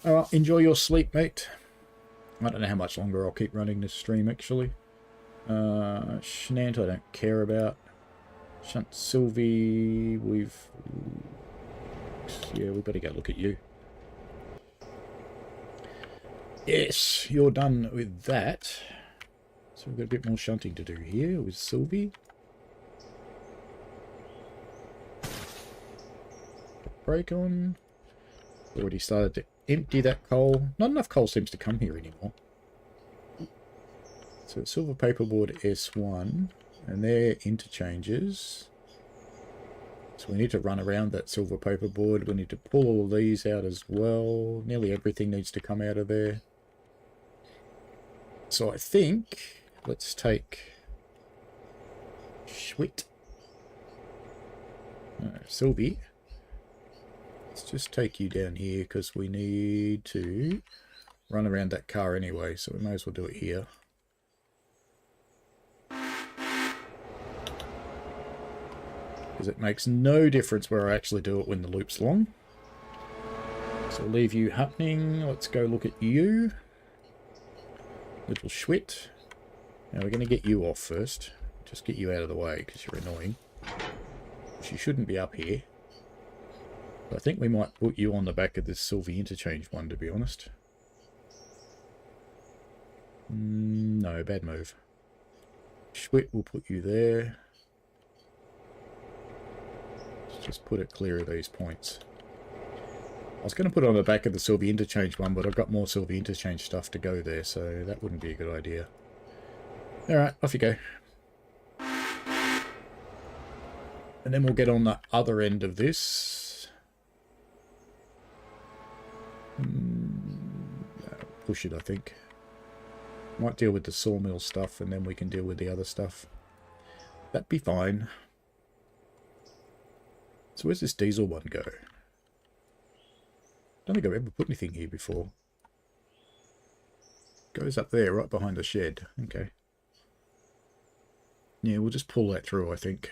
Alright, enjoy your sleep, mate. I don't know how much longer I'll keep running this stream actually. Shnant I don't care about. Shunt Sylvie, we better go look at you. Yes, you're done with that. So we've got a bit more shunting to do here with Sylvie. brake on. Already started to empty that coal. Not enough coal seems to come here anymore. So silver paperboard S1, and they're interchanges. So we need to run around that silver paperboard. We need to pull all of these out as well. Nearly everything needs to come out of there. So I think let's take Schwit. Sylvie. Let's just take you down here because we need to run around that car anyway, so we may as well do it here. Because it makes no difference where I actually do it when the loop's long. So I'll leave you happening. Let's go look at you. Little Schwit. Now we're going to get you off first. Just get you out of the way because you're annoying. She shouldn't be up here. I think we might put you on the back of this Sylvie interchange one, to be honest. No, bad move. Schwit will put you there. Let's just put it clear of these points. I was going to put it on the back of the Sylvie interchange one, but I've got more Sylvie interchange stuff to go there, so that wouldn't be a good idea. Alright, off you go. And then we'll get on the other end of this. Push it, I think. Might deal with the sawmill stuff, and then we can deal with the other stuff. That'd be fine. So where's this diesel one go? Don't think I've ever put anything here before. Goes up there, right behind the shed. Okay. Yeah, we'll just pull that through, I think.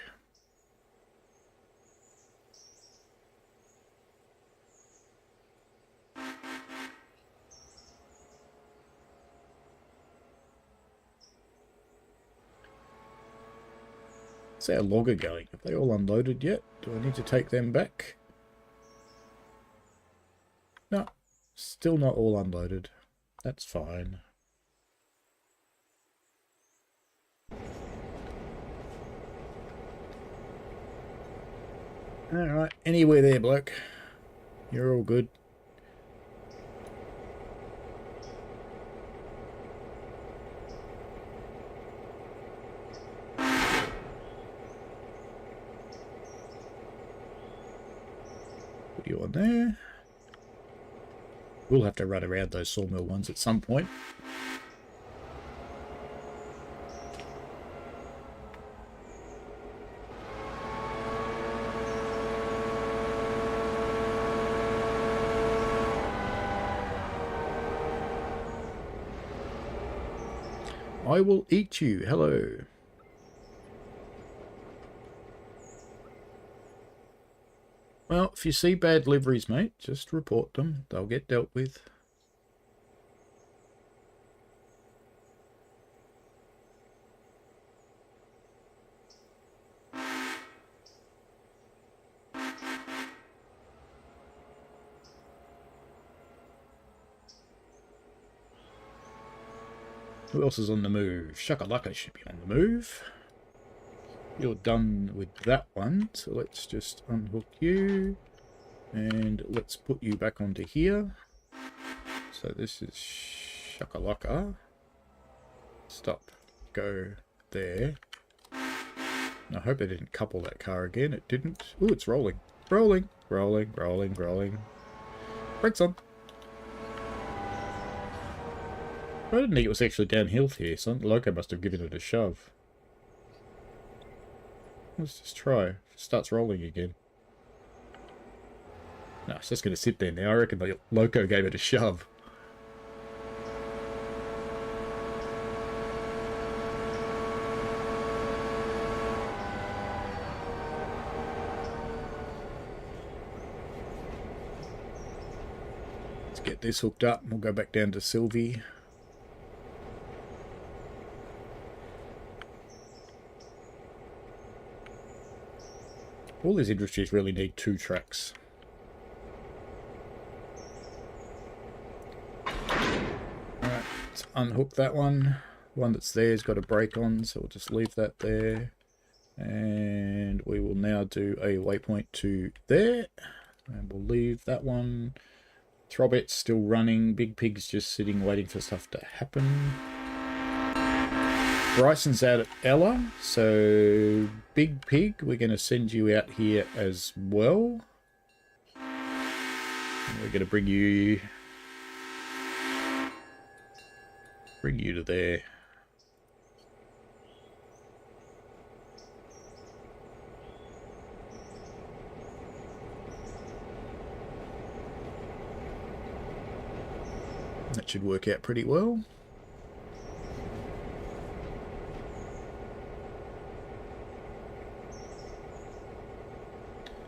How's our logger going? Have they all unloaded yet? Do I need to take them back? No, still not all unloaded. That's fine. Alright, anywhere there, bloke. You're all good. Put you on there. We'll have to run around those sawmill ones at some point. I will eat you. Hello. Well, if you see bad liveries, mate, just report them. They'll get dealt with. Who else is on the move? Shakalaka should be on the move. You're done with that one, so let's just unhook you. And let's put you back onto here. So this is Shakalaka. Stop. Go there. I hope I didn't couple that car again. It didn't. Ooh, it's rolling. Rolling. Rolling, rolling, rolling. Brakes on. I didn't think it was actually downhill here, so Loco must have given it a shove. Let's just try. If it starts rolling again. No, it's just going to sit there now. I reckon the Loco gave it a shove. Let's get this hooked up and we'll go back down to Sylvie. All these industries really need 2 tracks. Alright, let's unhook that one. One that's there's got a brake on, so we'll just leave that there. And we will now do a waypoint to there. And we'll leave that one. Throbbit's still running. Big Pig's just sitting waiting for stuff to happen. Bryson's out at Ella, so Big Pig, we're going to send you out here as well. We're going to bring you to there. That should work out pretty well.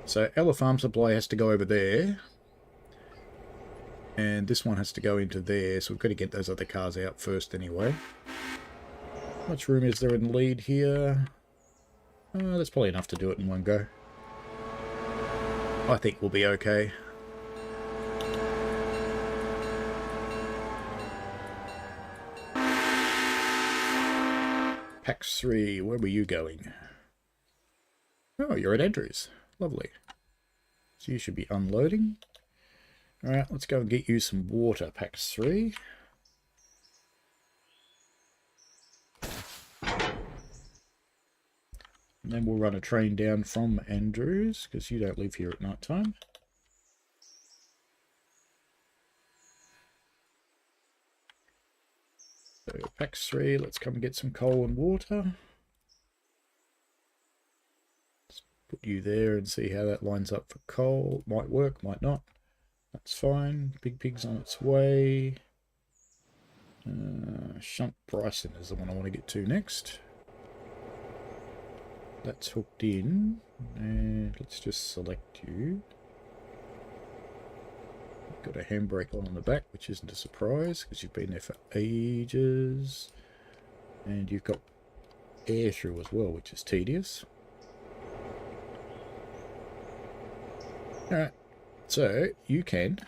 So Ella Farm Supply has to go over there. And this one has to go into there, so we've got to get those other cars out first anyway. How much room is there in the lead here? There's probably enough to do it in one go. I think we'll be okay. Pax 3, where were you going? Oh, you're at Andrews. Lovely. So you should be unloading. Alright, let's go and get you some water, Pax 3. And then we'll run a train down from Andrews, because you don't live here at night time. So Pax 3, let's come and get some coal and water. Let's put you there and see how that lines up for coal. Might work, might not. That's fine. Big Pig's on its way. Shunt Bryson is the one I want to get to next. That's hooked in. And let's just select you. Got a handbrake on the back, which isn't a surprise because you've been there for ages. And you've got air through as well, which is tedious. Alright, so you can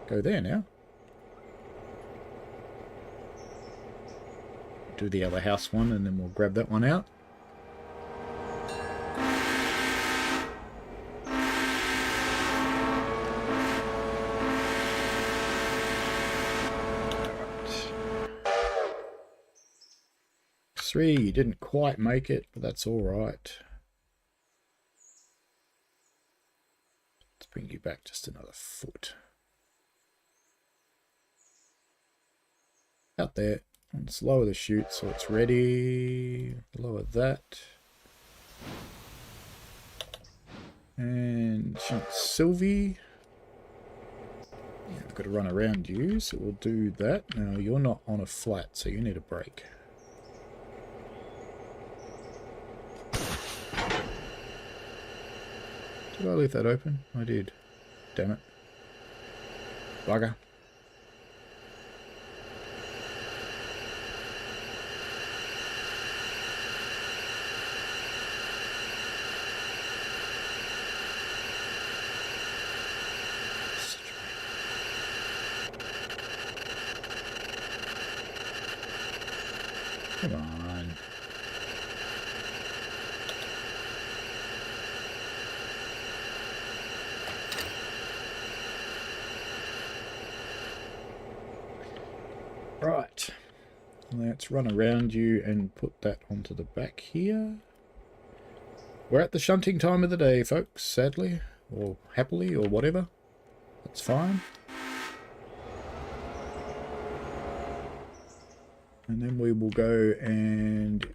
go there now. Do the other house one and then we'll grab that one out. You didn't quite make it, but that's all right. Let's bring you back just another foot. Out there. Let's lower the chute so it's ready. Lower that. And shunt Sylvie. Yeah, I've got to run around you, so we'll do that. Now, you're not on a flat, so you need a brake. Did I leave that open? I did. Damn it. Bugger. Come on. Right, let's run around you and put that onto the back here. We're at the shunting time of the day, folks, sadly, or happily, or whatever. That's fine. And then we will go and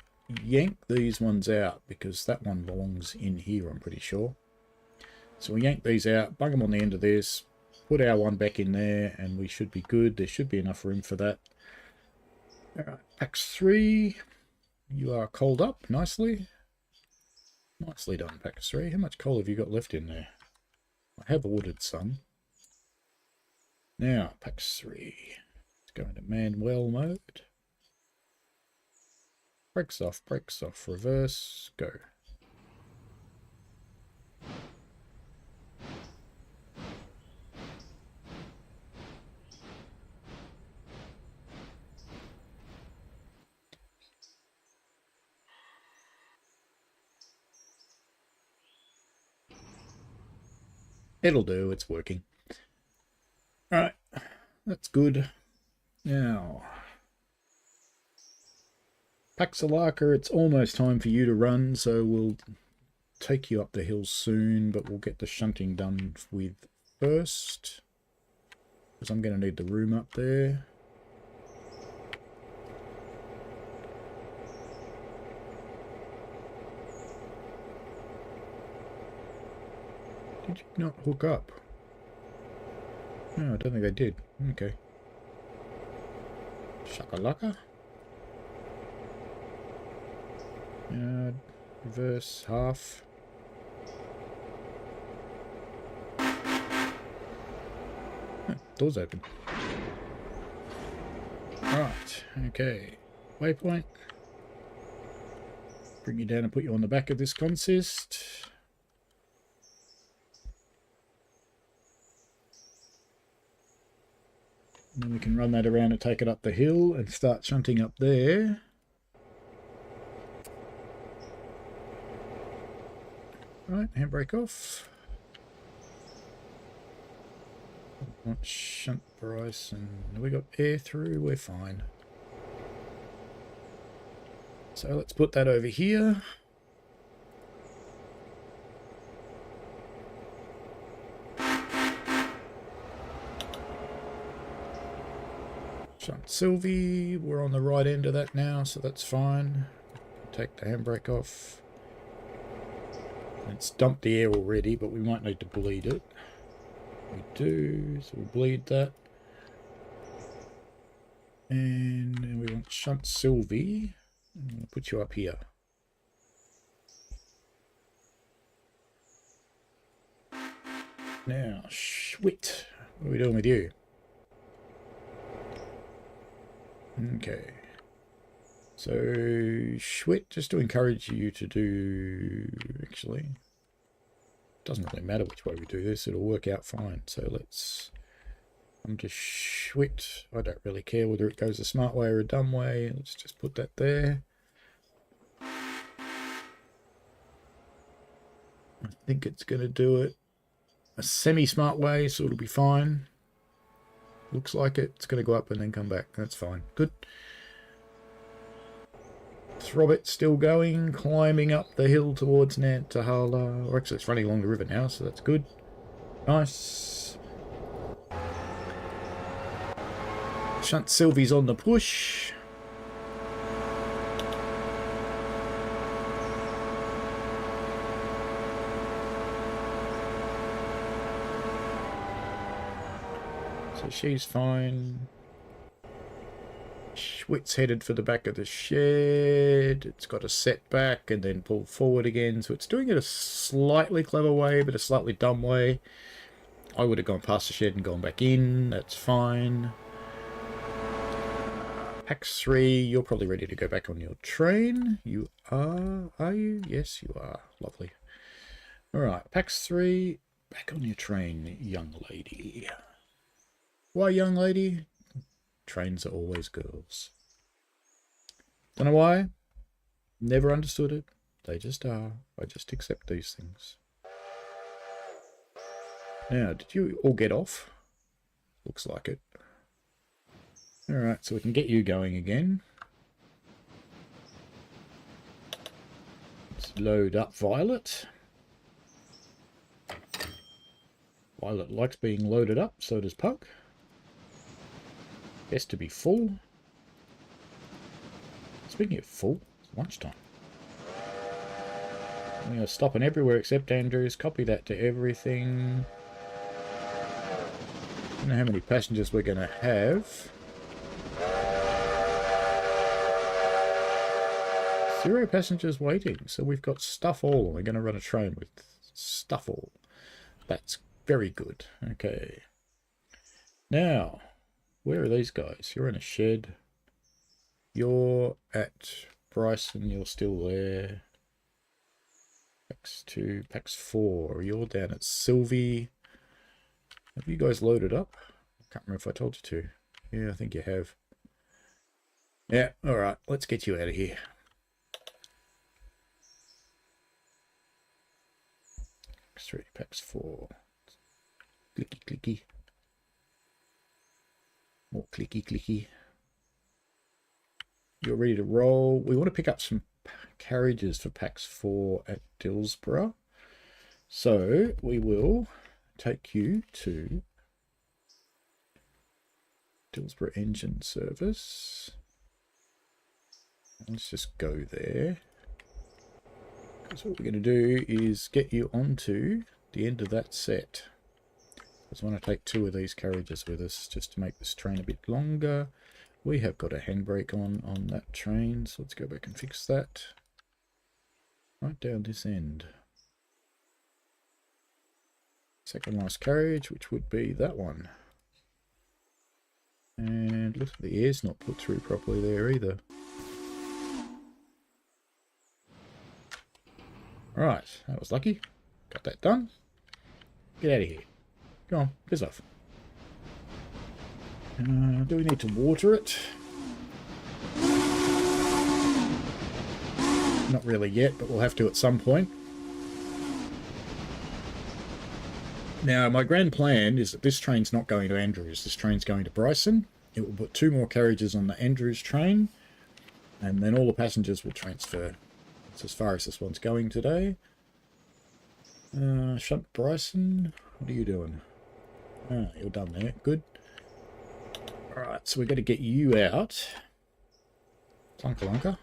yank these ones out, because that one belongs in here, I'm pretty sure. So we yank these out, bung them on the end of this, put our one back in there, and we should be good. There should be enough room for that. Alright, Pax 3, you are coaled up nicely. Nicely done, Pax 3. How much coal have you got left in there? I have ordered some. Now, Pax 3, let's go into Manuel mode. Brakes off, reverse, go. It'll do, it's working. Alright, that's good. Now, Alarka, it's almost time for you to run, so we'll take you up the hill soon, but we'll get the shunting done with first, because I'm going to need the room up there. Did you not hook up? No, I don't think I did. Okay. Shakalaka. Reverse half. Oh, door's open. Right, okay. Waypoint. Bring you down and put you on the back of this consist. And then we can run that around and take it up the hill and start shunting up there. Right, handbrake off. Want shunt Bryce, and we got air through, we're fine. So let's put that over here. Shunt Sylvie, we're on the right end of that now, so that's fine. Take the handbrake off. It's dumped the air already, but we might need to bleed it. We do, so we'll bleed that. And then we want shunt Sylvie. We'll put you up here. Now, Schwit, what are we doing with you? Okay. So, Schwit, just to encourage you to do, actually, doesn't really matter which way we do this, it'll work out fine. So let's, I'm just Schwit, I don't really care whether it goes a smart way or a dumb way, let's just put that there. I think it's going to do it a semi-smart way, so it'll be fine. Looks like it. It's going to go up and then come back. That's fine. Good. Throbbit still going, climbing up the hill towards Nantahala. Or actually, it's running along the river now, so that's good. Nice. Shunt Sylvie's on the push. So she's fine. Schwit's headed for the back of the shed. It's got a setback and then pulled forward again. So it's doing it a slightly clever way, but a slightly dumb way. I would have gone past the shed and gone back in. That's fine. Pax 3, you're probably ready to go back on your train. You are you? Yes, you are. Lovely. Alright, Pax 3, back on your train, young lady. Why, young lady? Trains are always girls. Don't know why. Never understood it. They just are. I just accept these things. Now, did you all get off? Looks like it. Alright, so we can get you going again. Let's load up Violet. Violet likes being loaded up, so does Puck. Best to be full. Speaking of full, it's lunchtime. I'm going to stop in everywhere except Andrews. Copy that to everything. I don't know how many passengers we're going to have. 0 passengers waiting. So we've got stuff all. We're going to run a train with stuff all. That's very good. Okay. Now, where are these guys? You're in a shed. You're at Bryson. You're still there. Pax 2, Pax 4. You're down at Sylvie. Have you guys loaded up? I can't remember if I told you to. Yeah, I think you have. Yeah, alright. Let's get you out of here. Pax 3, Pax 4. Clicky, clicky. More clicky, clicky. You're ready to roll. We want to pick up some carriages for packs 4 at Dillsborough. So we will take you to Dillsborough Engine Service. Let's just go there. Because what we're going to do is get you onto the end of that set. I just want to take 2 of these carriages with us just to make this train a bit longer. We have got a handbrake on that train, so let's go back and fix that. Right down this end. Second last carriage, which would be that one. And look, the air's not put through properly there either. Right, that was lucky. Got that done. Get out of here. Go on, piss off. Do we need to water it? Not really yet, but we'll have to at some point. Now, my grand plan is that this train's not going to Andrews. This train's going to Bryson. It will put 2 more carriages on the Andrews train, and then all the passengers will transfer. That's as far as this one's going today. Shunt Bryson, what are you doing? Ah, you're done there. Good. Alright, so we've got to get you out. Clunka.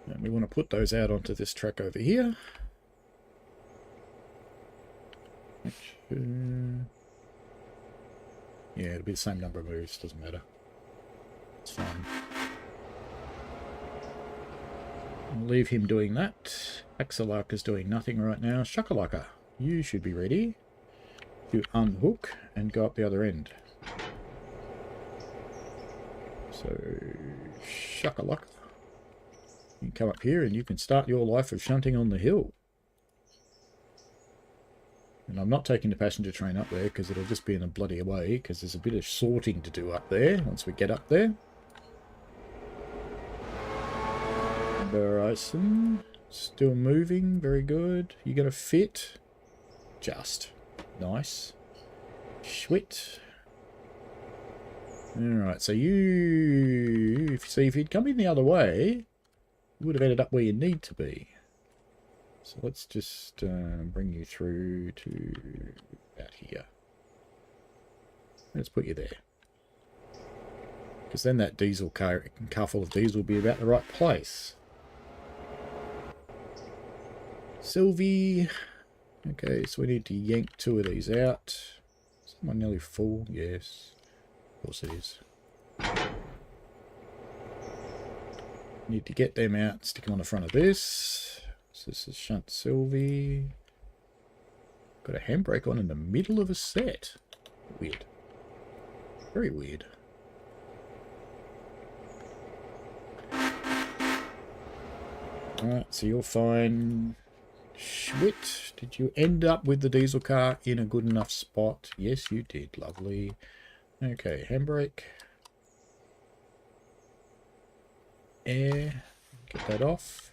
And we want to put those out onto this track over here. Yeah, it'll be the same number of moves, doesn't matter. It's fine. I'll leave him doing that. Alarka's doing nothing right now. Alarka, you should be ready to unhook and go up the other end. So, Alarka, you can come up here and you can start your life of shunting on the hill. And I'm not taking the passenger train up there because it'll just be in a bloody way, because there's a bit of sorting to do up there once we get up there. Bryson, still moving, very good. You gonna fit? Just. Nice. Sweet. Alright, so if you'd come in the other way, you would have ended up where you need to be. So let's just bring you through to about here. Let's put you there. Because then that diesel car full of diesel will be about the right place. Sylvie. Okay, so we need to yank 2 of these out. Is one nearly full? Yes. Of course it is. Need to get them out, stick them on the front of this. So this is Shunt Sylvie. Got a handbrake on in the middle of a set. Weird. Very weird. Alright, so you're fine. Schwit, did you end up with the diesel car in a good enough spot? Yes, you did. Lovely. Okay, handbrake. Air. Get that off.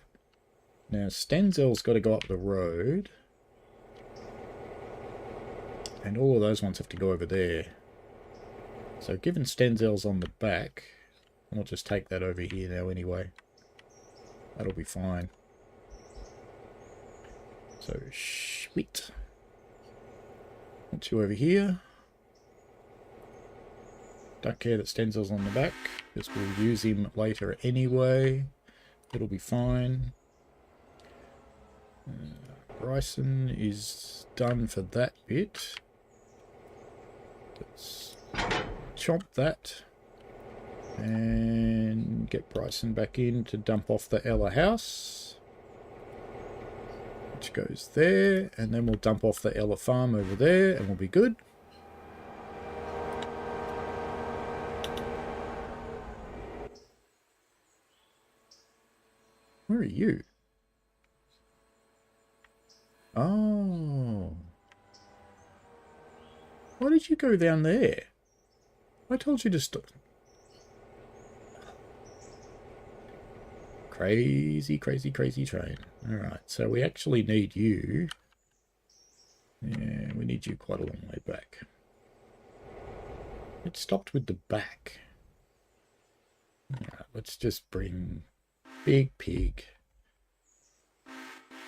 Now, Stenzel's got to go up the road. And all of those ones have to go over there. So, given Stenzel's on the back, I'll just take that over here now anyway. That'll be fine. So, sweet. Want you over here. Don't care that Stenzel's on the back, because we'll use him later anyway. It'll be fine. Bryson is done for that bit. Let's chomp that. And get Bryson back in to dump off the Ella house. Which goes there. And then we'll dump off the Ella farm over there and we'll be good. Where are you? Oh. Why did you go down there? I told you to stop. Crazy, crazy, crazy train. Alright, so we actually need you. Yeah, we need you quite a long way back. It stopped with the back. Alright, let's just bring Big Pig.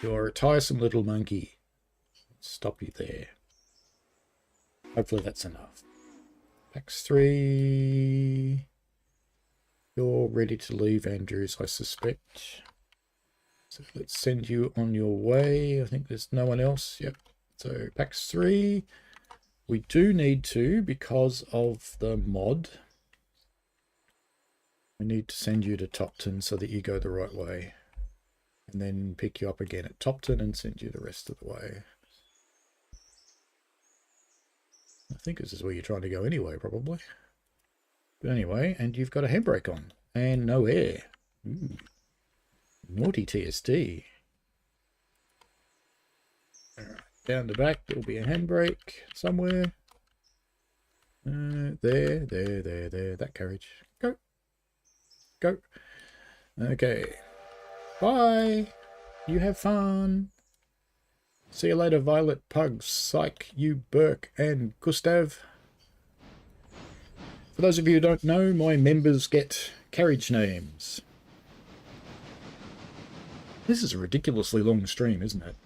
You're a tiresome little monkey. Let's stop you there. Hopefully that's enough. Pax 3. You're ready to leave, Andrews, I suspect. So let's send you on your way. I think there's no one else. Yep. So Pax 3. We do need to, because of the mod, we need to send you to Topton so that you go the right way. And then pick you up again at Topton and send you the rest of the way. I think this is where you're trying to go anyway, probably. But anyway, and you've got a handbrake on. And no air. Ooh. Naughty TSD. Alright, down the back there'll be a handbrake somewhere. There. That carriage. Go. Go. Okay. Bye. You have fun. See you later, Violet, Pug, Psych, you, Burke, and Gustav. For those of you who don't know, my members get carriage names. This is a ridiculously long stream, isn't it?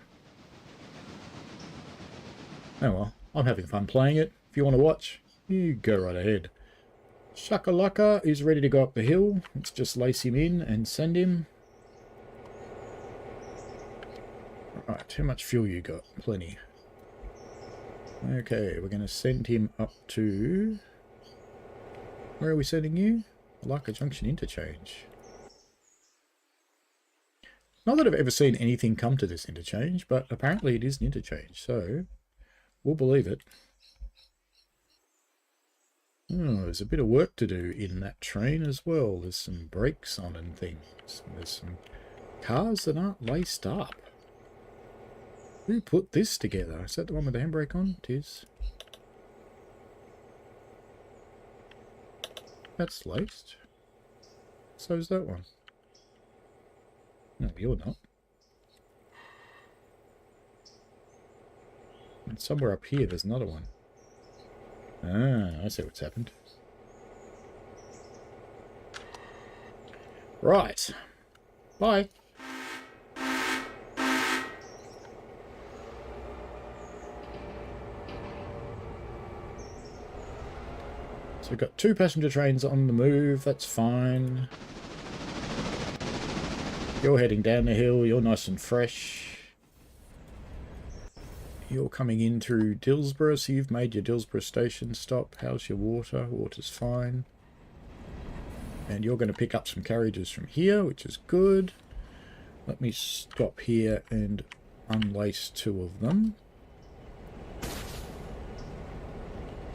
Oh well, I'm having fun playing it. If you want to watch, you go right ahead. Shakalaka is ready to go up the hill. Let's just lace him in and send him. Right, how much fuel you got? Plenty. Okay, we're going to send him up to... Where are we sending you? Alarka Junction interchange. Not that I've ever seen anything come to this interchange, but apparently it is an interchange, so we'll believe it. Oh, there's a bit of work to do in that train as well. There's some brakes on and things. There's some cars that aren't laced up. Who put this together? Is that the one with the handbrake on? It is. That's laced. So is that one. No, you're not. And somewhere up here there's another one. Ah, I see what's happened. Right. Bye. So we've got 2 passenger trains on the move, that's fine. You're heading down the hill, you're nice and fresh. You're coming in through Dillsborough, so you've made your Dillsborough station stop. How's your water? Water's fine. And you're going to pick up some carriages from here, which is good. Let me stop here and unlace 2 of them.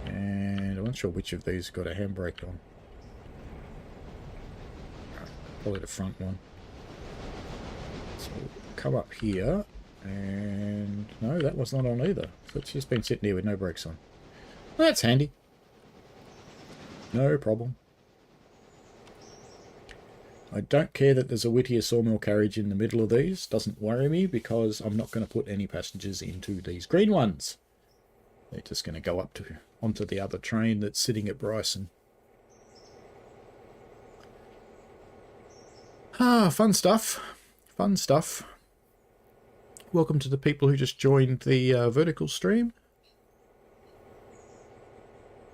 And I'm not sure which of these got a handbrake on. Probably the front one. So we'll come up here. And no, that was not on either. So it's just been sitting here with no brakes on. Well, that's handy. No problem. I don't care that there's a Whittier sawmill carriage in the middle of these. Doesn't worry me because I'm not going to put any passengers into these green ones. They're just going to go up to onto the other train that's sitting at Bryson. Ah, fun stuff. Fun stuff. Welcome to the people who just joined the vertical stream.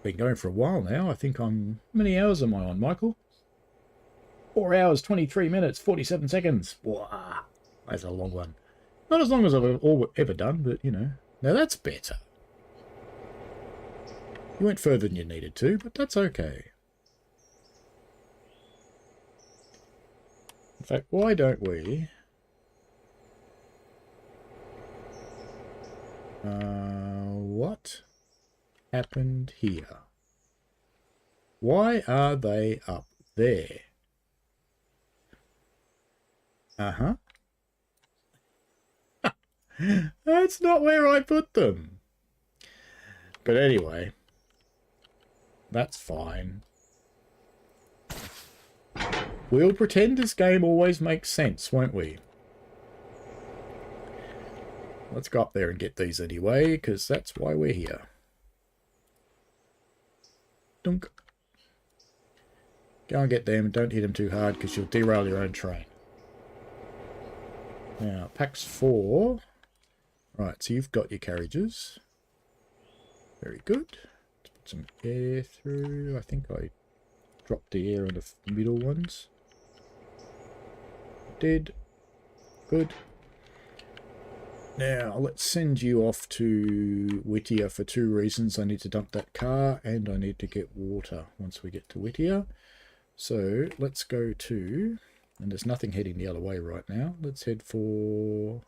Been going for a while now. I think I'm... How many hours am I on, Michael? 4 hours, 23 minutes, 47 seconds. Wow, that's a long one. Not as long as I've ever done, but, you know. Now that's better. You went further than you needed to, but that's okay. In fact, why don't we... what happened here? Why are they up there? Uh-huh. That's not where I put them. But anyway, that's fine. We'll pretend this game always makes sense, won't we? Let's go up there and get these anyway, because that's why we're here. Dunk. Go and get them. Don't hit them too hard, because you'll derail your own train. Now, packs 4. Right, so you've got your carriages. Very good. Let's put some air through. I think I dropped the air on the middle ones. Did. Good. Now, let's send you off to Whittier for 2 reasons. I need to dump that car, and I need to get water once we get to Whittier. So, let's go to... And there's nothing heading the other way right now. Let's head for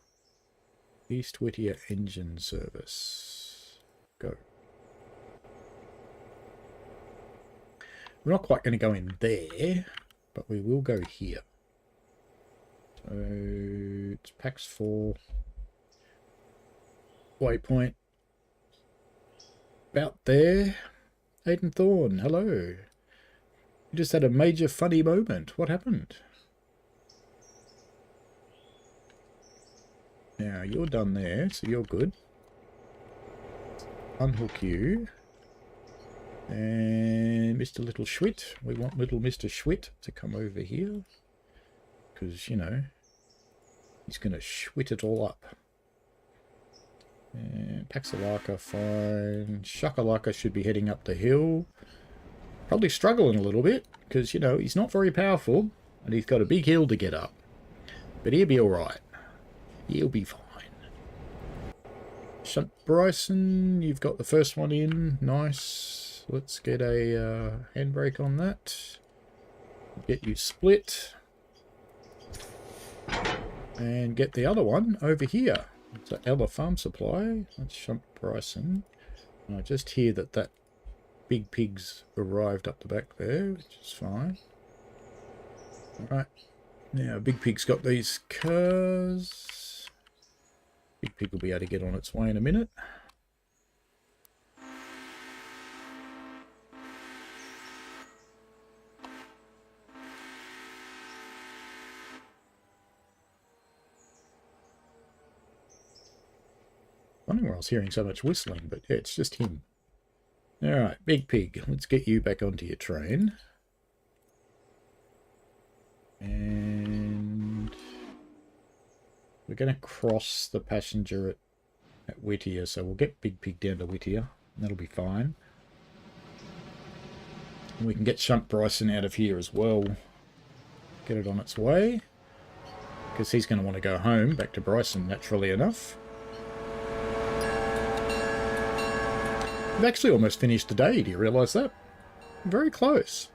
East Whittier Engine Service. Go. We're not quite going to go in there, but we will go here. So it's packs 4. Waypoint. About there. Aidan Thorne, hello. You just had a major funny moment. What happened? Now, you're done there, so you're good. Unhook you. And Mr. Little Schwit. We want little Mr. Schwit to come over here. Because, you know, he's going to schwit it all up. And Pax Alarka, fine. Shakalaka should be heading up the hill. Probably struggling a little bit, because, you know, he's not very powerful. And he's got a big hill to get up. But he'll be alright. He'll be fine. Shunt Bryson, you've got the first one in. Nice. Let's get a handbrake on that. Get you split. And get the other one over here. It's an Ella Farm Supply. That's Shunt Bryson. And I just hear that that big pig's arrived up the back there, which is fine. Alright. Now, Big Pig's got these cars. Big Pig will be able to get on its way in a minute. Wondering where I was hearing so much whistling, but yeah, it's just him. Alright, Big Pig, let's get you back onto your train. And we're going to cross the passenger at Whittier, so we'll get Big Pig down to Whittier. That'll be fine. And we can get Shunt Bryson out of here as well. Get it on its way. Because he's going to want to go home, back to Bryson, naturally enough. We've actually almost finished the day, do you realise that? Very close.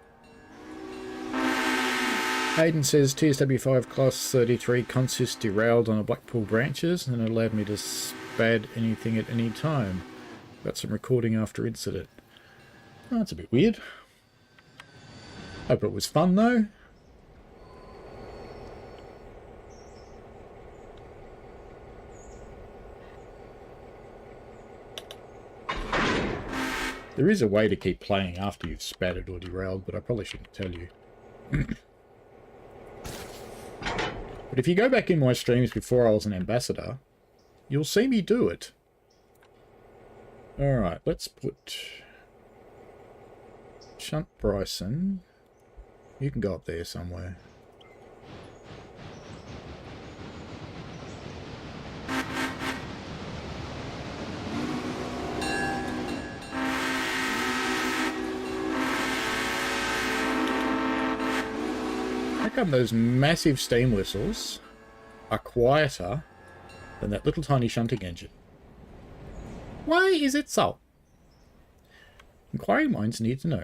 Hayden says TSW5 class 33 consist derailed on a Blackpool branches and it allowed me to spad anything at any time. Got some recording after incident. Oh, that's a bit weird. Hope it was fun though. There is a way to keep playing after you've spattered or derailed, but I probably shouldn't tell you. But if you go back in my streams before I was an ambassador, you'll see me do it. Alright, let's put Shunt Bryson. You can go up there somewhere. How come those massive steam whistles are quieter than that little tiny shunting engine? Why is it so? Inquiring minds need to know.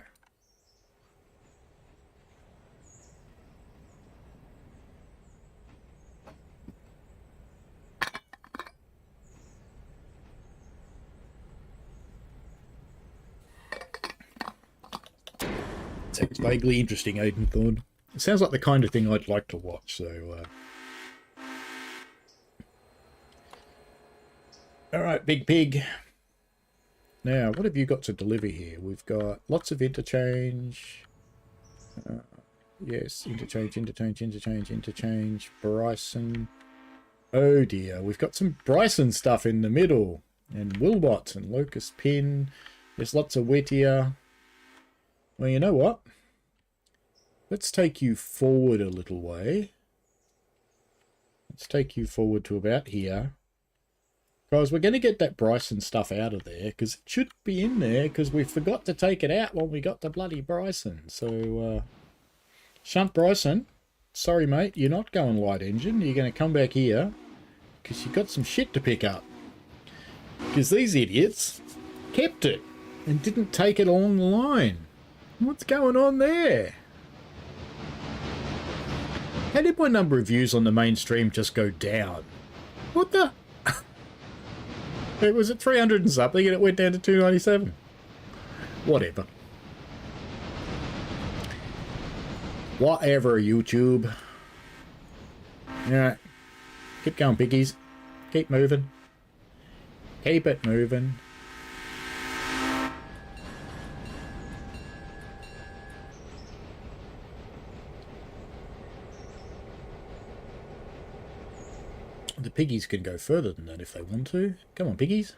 Sounds vaguely interesting, Aidan Thorne. It sounds like the kind of thing I'd like to watch, so... Alright, Big Pig. Now, what have you got to deliver here? We've got lots of interchange. Yes, interchange, interchange, interchange, interchange. Bryson. Oh dear, we've got some Bryson stuff in the middle. And Wilbot and Locust Pin. There's lots of Whittier. Well, you know what? Let's take you forward a little way. Let's take you forward to about here. Guys, we're going to get that Bryson stuff out of there, because it should be in there, because we forgot to take it out when we got the bloody Bryson. So, Shunt Bryson, sorry mate, you're not going light engine. You're going to come back here, because you've got some shit to pick up. Because these idiots kept it, and didn't take it along the line. What's going on there? How did my number of views on the mainstream just go down? What the... It was at 300 and something and it went down to 297. Whatever. Whatever, YouTube. Alright. Keep going, piggies. Keep moving. Keep it moving. The piggies can go further than that if they want to. Come on, piggies.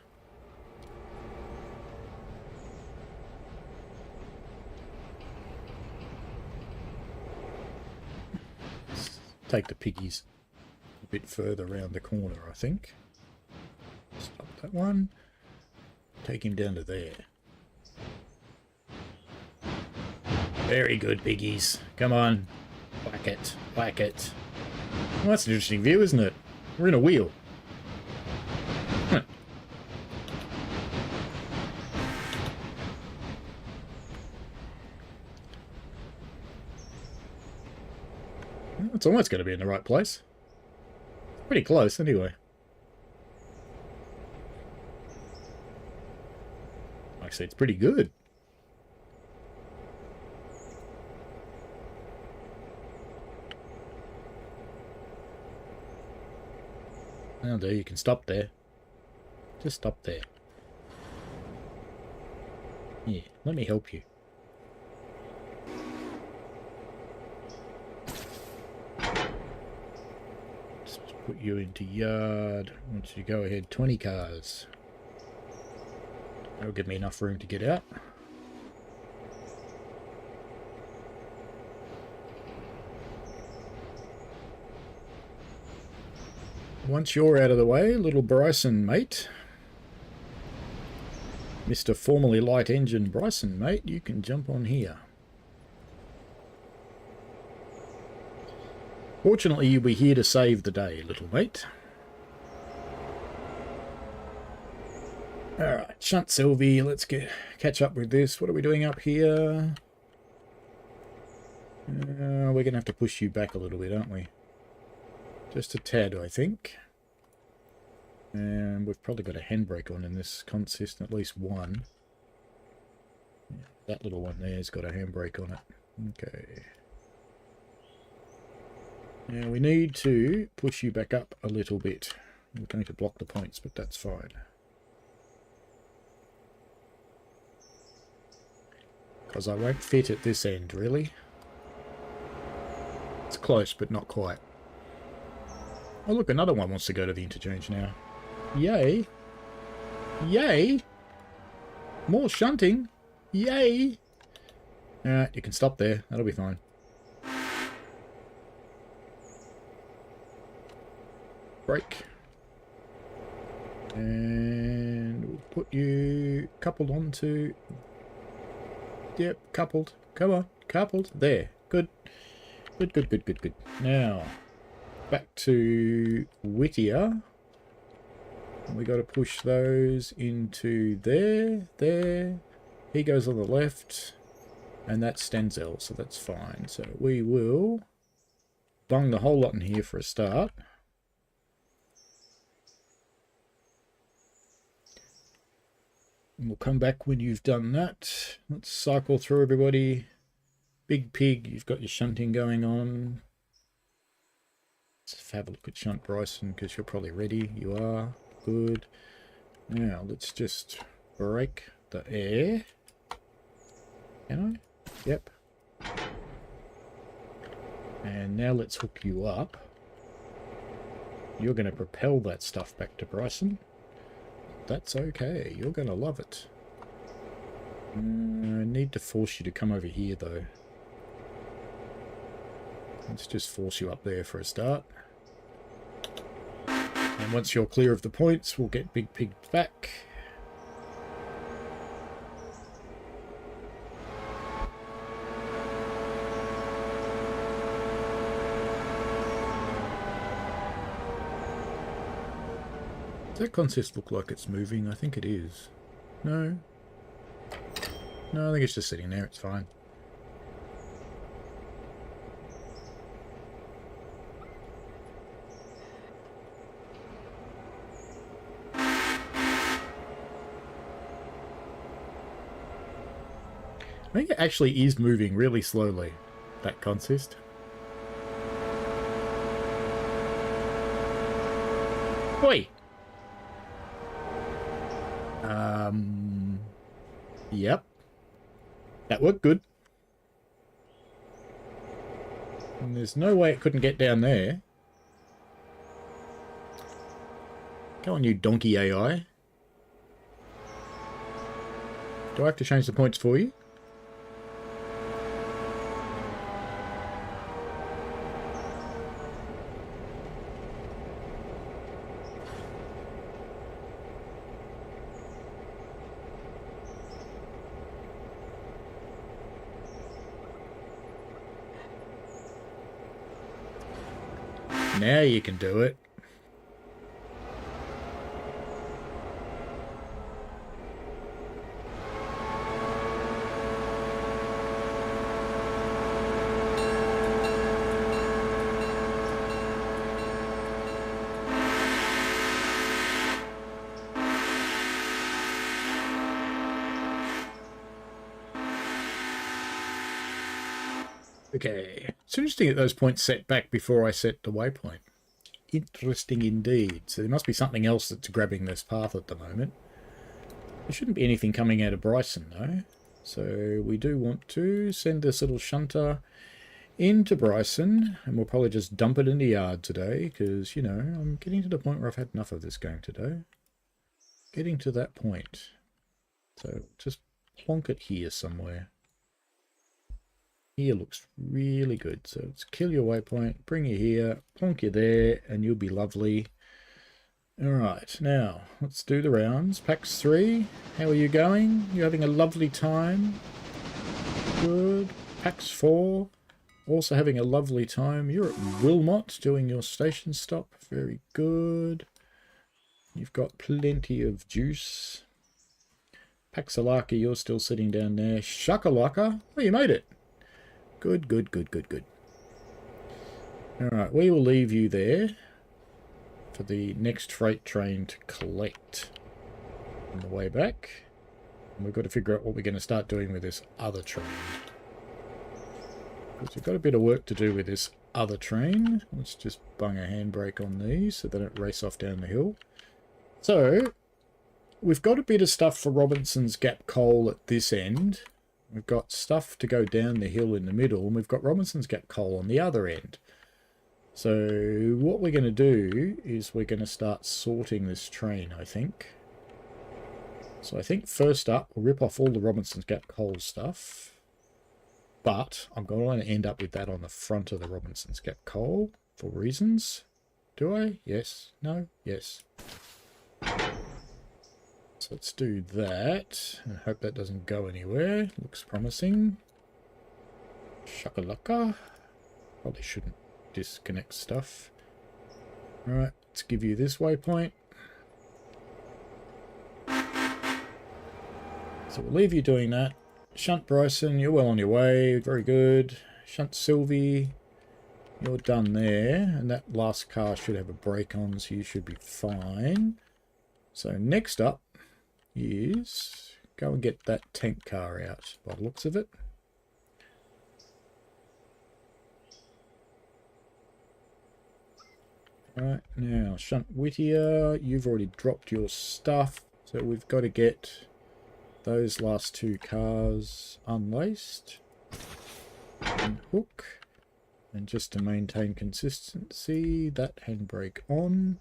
Let's take the piggies a bit further around the corner, I think. Stop that one. Take him down to there. Very good, piggies. Come on. Whack it. Whack it. Well, that's an interesting view, isn't it? We're in a wheel. Huh. Well, it's almost going to be in the right place. Pretty close, anyway. Actually, it's pretty good. Now, there, you can stop there. Just stop there. Yeah, let me help you. Let's put you into yard. Once you go ahead, 20 cars. That'll give me enough room to get out. Once you're out of the way, little Bryson mate, Mr. Formerly Light Engine Bryson mate, you can jump on here. Fortunately, you'll be here to save the day, little mate. Alright, Shunt Sylvie, let's catch up with this. What are we doing up here? We're going to have to push you back a little bit, aren't we? Just a tad, I think. And we've probably got a handbrake on in this consist, at least one. Yeah, that little one there's got a handbrake on it. Okay. Now we need to push you back up a little bit. We're going to block the points, but that's fine. Because I won't fit at this end, really. It's close, but not quite. Oh look, another one wants to go to the interchange now. Yay. Yay. More shunting. Yay. Alright, you can stop there. That'll be fine. Brake. And we'll put you coupled onto... Yep, coupled. Come on, coupled. There. Good. Good, good, good, good, good. Now... back to Whittier. We got to push those into there, there. He goes on the left, and that's Stenzel, so that's fine. So we will bung the whole lot in here for a start. And we'll come back when you've done that. Let's cycle through everybody. Big Pig, you've got your shunting going on. Let's have a look at Shunt Bryson, because you're probably ready. You are. Good. Now, let's just brake the air. Can I? Yep. And now let's hook you up. You're going to propel that stuff back to Bryson. That's okay. You're going to love it. I need to force you to come over here, though. Let's just force you up there for a start. And once you're clear of the points, we'll get Big Pig back. Does that consist look like it's moving? I think it is. No. No, I think it's just sitting there. It's fine. I think it actually is moving really slowly, that consist. Oi! Yep. That worked good. And there's no way it couldn't get down there. Go on, you donkey AI. Do I have to change the points for you? Now you can do it. Okay, it's interesting that those points set back before I set the waypoint. Interesting indeed. So there must be something else that's grabbing this path at the moment. There shouldn't be anything coming out of Bryson, though. So we do want to send this little shunter into Bryson, and we'll probably just dump it in the yard today, because, you know, I'm getting to the point where I've had enough of this going today. Getting to that point. So just plonk it here somewhere. Here looks really good. So let's kill your waypoint, bring you here, plonk you there, and you'll be lovely. Alright, now let's do the rounds. Pax 3, how are you going? You having a lovely time? Good. Pax 4, also having a lovely time. You're at Wilmot doing your station stop. Very good. You've got plenty of juice. Pax Alarka, you're still sitting down there. Shakalaka, oh, you made it. Good, good, good, good, good. Alright, we will leave you there for the next freight train to collect on the way back. And we've got to figure out what we're going to start doing with this other train. Because we've got a bit of work to do with this other train. Let's just bung a handbrake on these so they don't race off down the hill. So, we've got a bit of stuff for Robinson's Gap coal at this end. We've got stuff to go down the hill in the middle, and we've got Robinson's Gap coal on the other end. So what we're going to do is we're going to start sorting this train, I think. So I think first up, we'll rip off all the Robinson's Gap coal stuff. But I'm going to end up with that on the front of the Robinson's Gap coal for reasons. Do I? Yes. No? Yes. So let's do that. I hope that doesn't go anywhere. Looks promising. Shakalaka. Probably shouldn't disconnect stuff. Alright, let's give you this waypoint. So we'll leave you doing that. Shunt Bryson, you're well on your way. Very good. Shunt Sylvie, you're done there. And that last car should have a brake on, so you should be fine. So next up is go and get that tank car out by the looks of it. Alright, now Shunt Whittier, you've already dropped your stuff, so we've got to get those last two cars unlaced and hook, And just to maintain consistency, that handbrake on.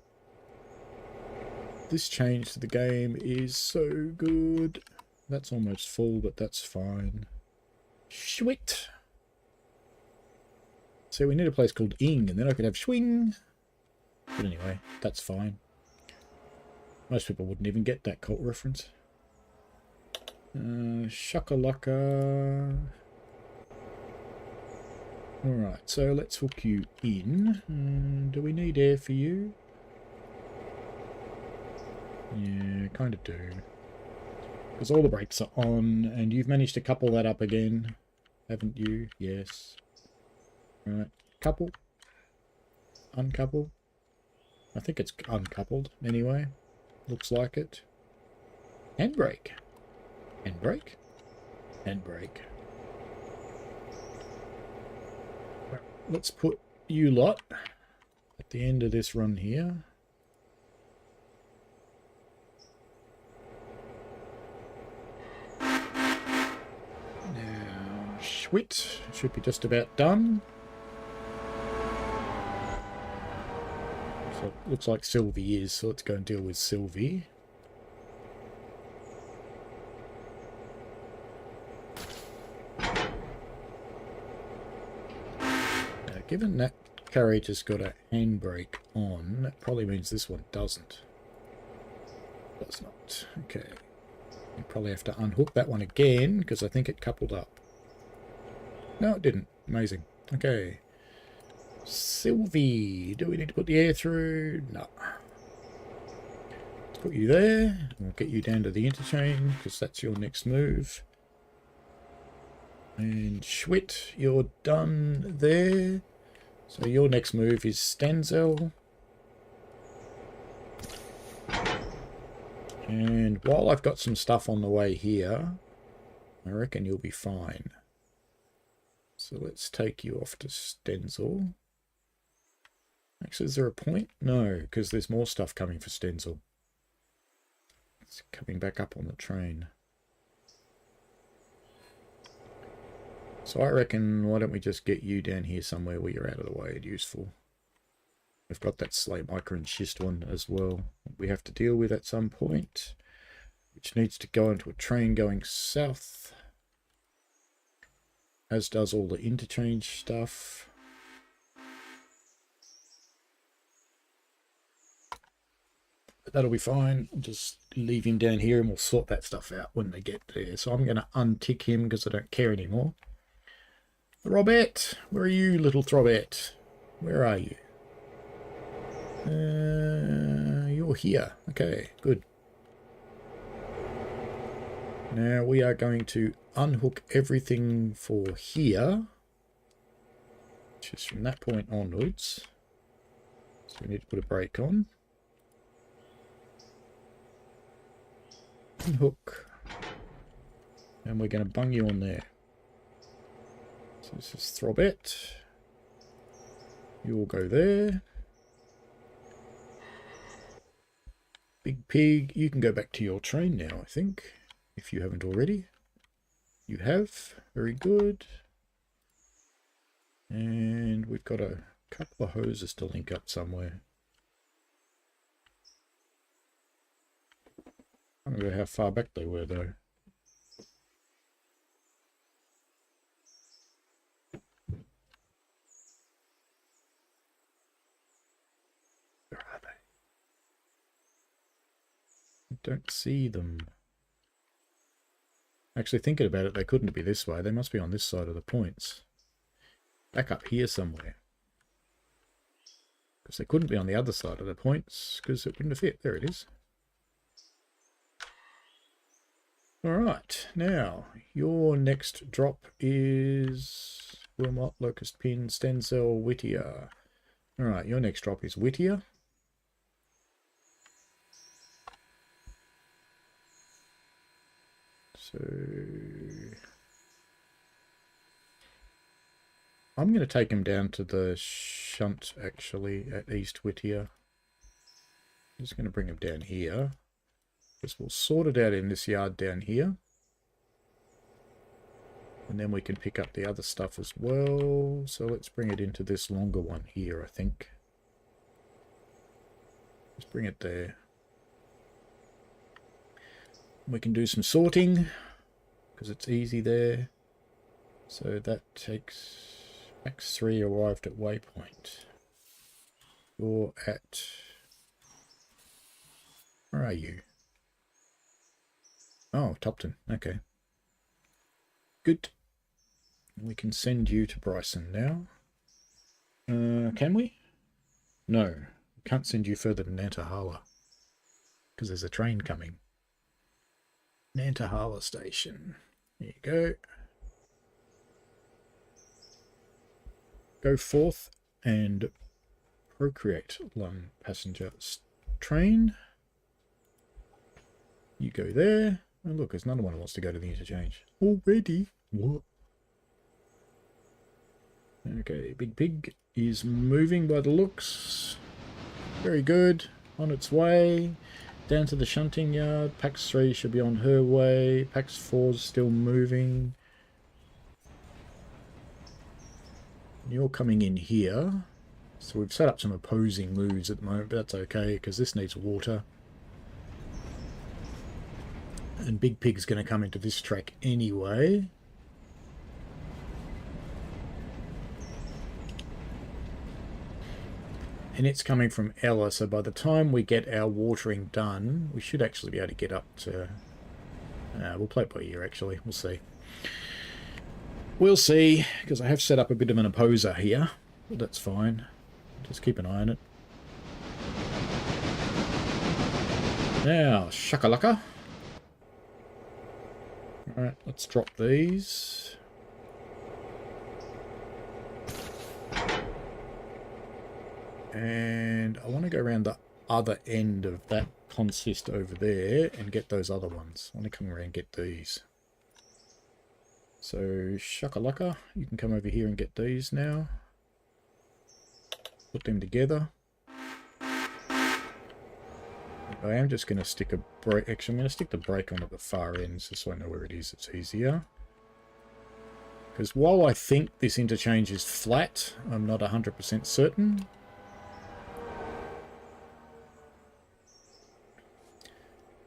This change to the game is so good. That's almost full, but that's fine. Sweet. So we need a place called Ing, and then I could have swing. But anyway, that's fine. Most people wouldn't even get that cult reference. Shakalaka. Alright, so let's hook you in. Do we need air for you? Yeah, kind of do. Because all the brakes are on, and you've managed to couple that up again, haven't you? Yes. Right, couple. Uncouple. I think it's uncoupled, anyway. Looks like it. Handbrake. Handbrake. Handbrake. Let's put you lot at the end of this run here. Now, sweet. Should be just about done. So it looks like Sylvie is, so let's go and deal with Sylvie. Given that carriage has got a handbrake on, that probably means this one doesn't. Does not. Okay. You probably have to unhook that one again, because I think it coupled up. No, it didn't. Amazing. Okay. Sylvie. Do we need to put the air through? No. Let's put you there. We'll get you down to the interchange, because that's your next move. And Schwit, you're done there. So your next move is Stenzel. And while I've got some stuff on the way here, I reckon you'll be fine. So let's take you off to Stenzel. Actually, is there a point? No, because there's more stuff coming for Stenzel. It's coming back up on the train. So I reckon, why don't we just get you down here somewhere where you're out of the way and useful. We've got that slate micro and schist one as well we have to deal with at some point, which needs to go into a train going south, as does all the interchange stuff. But that'll be fine. Just leave him down here and we'll sort that stuff out when they get there. So I'm going to untick him because I don't care anymore. Robert, where are you, little Throbet? Where are you? You're here. Okay, good. Now we are going to unhook everything for here, which is from that point onwards. So we need to put a brake on. Unhook. And we're going to bung you on there. So this is Throbet. You'll go there. Big Pig, you can go back to your train now, I think, if you haven't already. You have. Very good. And we've got a couple of hoses to link up somewhere. I don't know how far back they were, though. Where are they? I don't see them. Actually, thinking about it, they couldn't be this way. They must be on this side of the points. Back up here somewhere. Because they couldn't be on the other side of the points, because it wouldn't have fit. There it is. Alright, now, your next drop is Wilmot, Locust Pin, Stenzel, Whittier. Alright, your next drop is Whittier. So I'm going to take him down to the shunt, actually, at East Whittier. I'm just going to bring him down here. Because we'll sort it out in this yard down here. And then we can pick up the other stuff as well. So let's bring it into this longer one here, I think. Let's bring it there. We can do some sorting because it's easy there. So that takes Max 3 arrived at waypoint. You're at... Where are you? Oh, Topton. Okay. Good. We can send you to Bryson now. Can we? No. We can't send you further than Nantahala. Because there's a train coming. Nantahala station. There you go. Go forth and procreate one passenger train. You go there. And look, there's another one who wants to go to the interchange. Already? What? Okay, Big Pig is moving by the looks. Very good. On its way. Down to the shunting yard. Pax 3 should be on her way. Pax 4 is still moving. You're coming in here. So we've set up some opposing moves at the moment, but that's okay because this needs water. And Big Pig's going to come into this track anyway. And it's coming from Ella, so by the time we get our watering done, we should actually be able to get up to... we'll play it by ear, actually. We'll see. We'll see, because I have set up a bit of an opposer here. But that's fine. Just keep an eye on it. Now, shakalaka. Alright, let's drop these. And I want to go around the other end of that consist over there and get those other ones. I want to come around and get these. So, shakalaka, you can come over here and get these now. Put them together. I am just going to stick a brake. Actually, I'm going to stick the brake on at the far end just so I know where it is. It's easier. Because while I think this interchange is flat, I'm not 100% certain.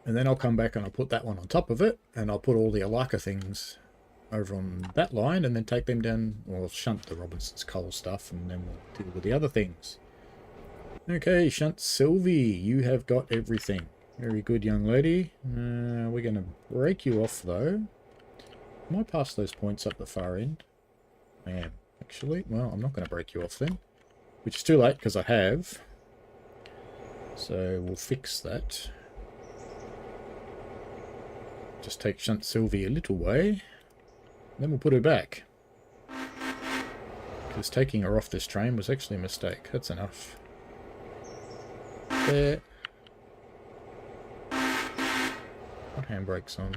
And then I'll come back and I'll put that one on top of it, and I'll put all the Alarka things over on that line, and then take them down, or shunt the Robinson's coal stuff, and then we'll deal with the other things. Okay, Shunt Sylvie, you have got everything. Very good, young lady. We're going to break you off, though. Am I past those points up the far end? I am, actually. Well, I'm not going to break you off then, which is too late because I have. So we'll fix that. Just take Shunt Sylvie a little way. Then we'll put her back. Because taking her off this train was actually a mistake. That's enough. There. What handbrake's on?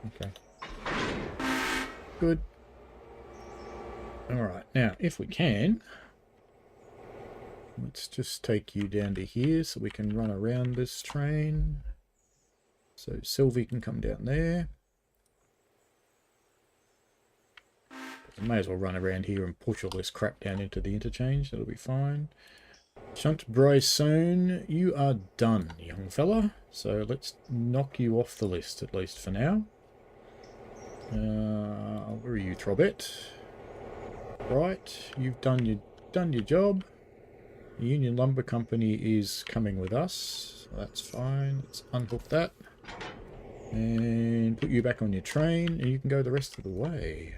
Okay. Good. Alright, now if we can, let's just take you down to here so we can run around this train. So Sylvie can come down there. I may as well run around here and push all this crap down into the interchange. That'll be fine. Shunt Bryson, you are done, young fella. So let's knock you off the list, at least for now. Where are you, Trobet? Right, you've done your job. The Union Lumber Company is coming with us. That's fine. Let's unhook that. And put you back on your train, and you can go the rest of the way.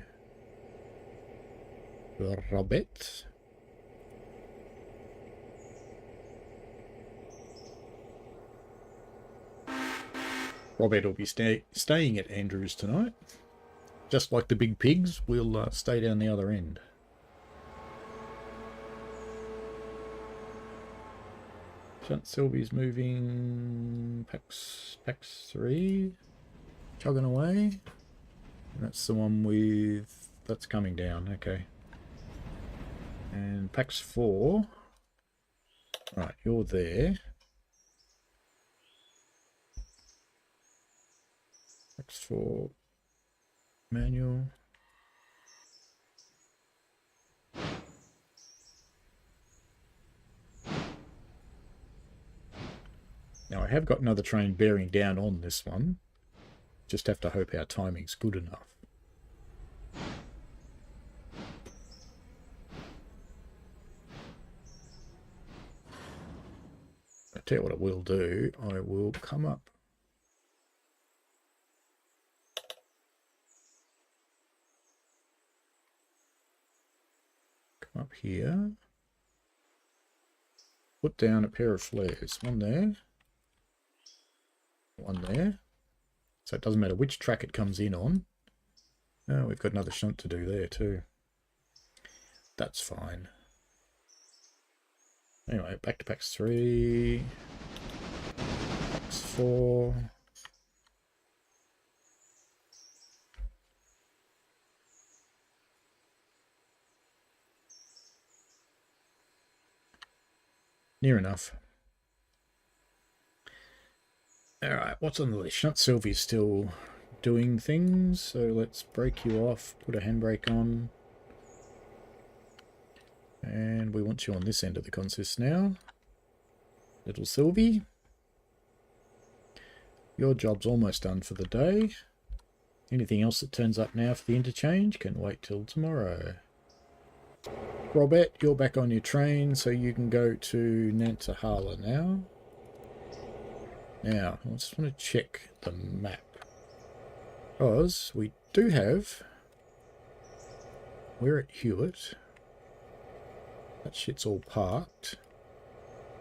Robert. Robert will be staying at Andrews tonight. Just like the Big Pigs, we'll stay down the other end. Shunt Sylvie's moving. Pax 3. Chugging away. And that's the one with... That's coming down, okay. And Pax 4. Right, you're there. Pax 4. Manual. Now I have got another train bearing down on this one. Just have to hope our timing's good enough. I'll tell you what I will do. I will come up. Come up here. Put down a pair of flares. One there. One there. So it doesn't matter which track it comes in on. Oh, we've got another shunt to do there too. That's fine. Anyway, back to packs 3. Packs 4. Near enough. Alright, what's on the list? Shunt Sylvie's still doing things, so let's break you off, put a handbrake on. And we want you on this end of the consist now. Little Sylvie. Your job's almost done for the day. Anything else that turns up now for the interchange can wait till tomorrow. Robert, you're back on your train, so you can go to Nantahala now. Now, I just want to check the map. Because we do have... We're at Hewitt. That shit's all parked.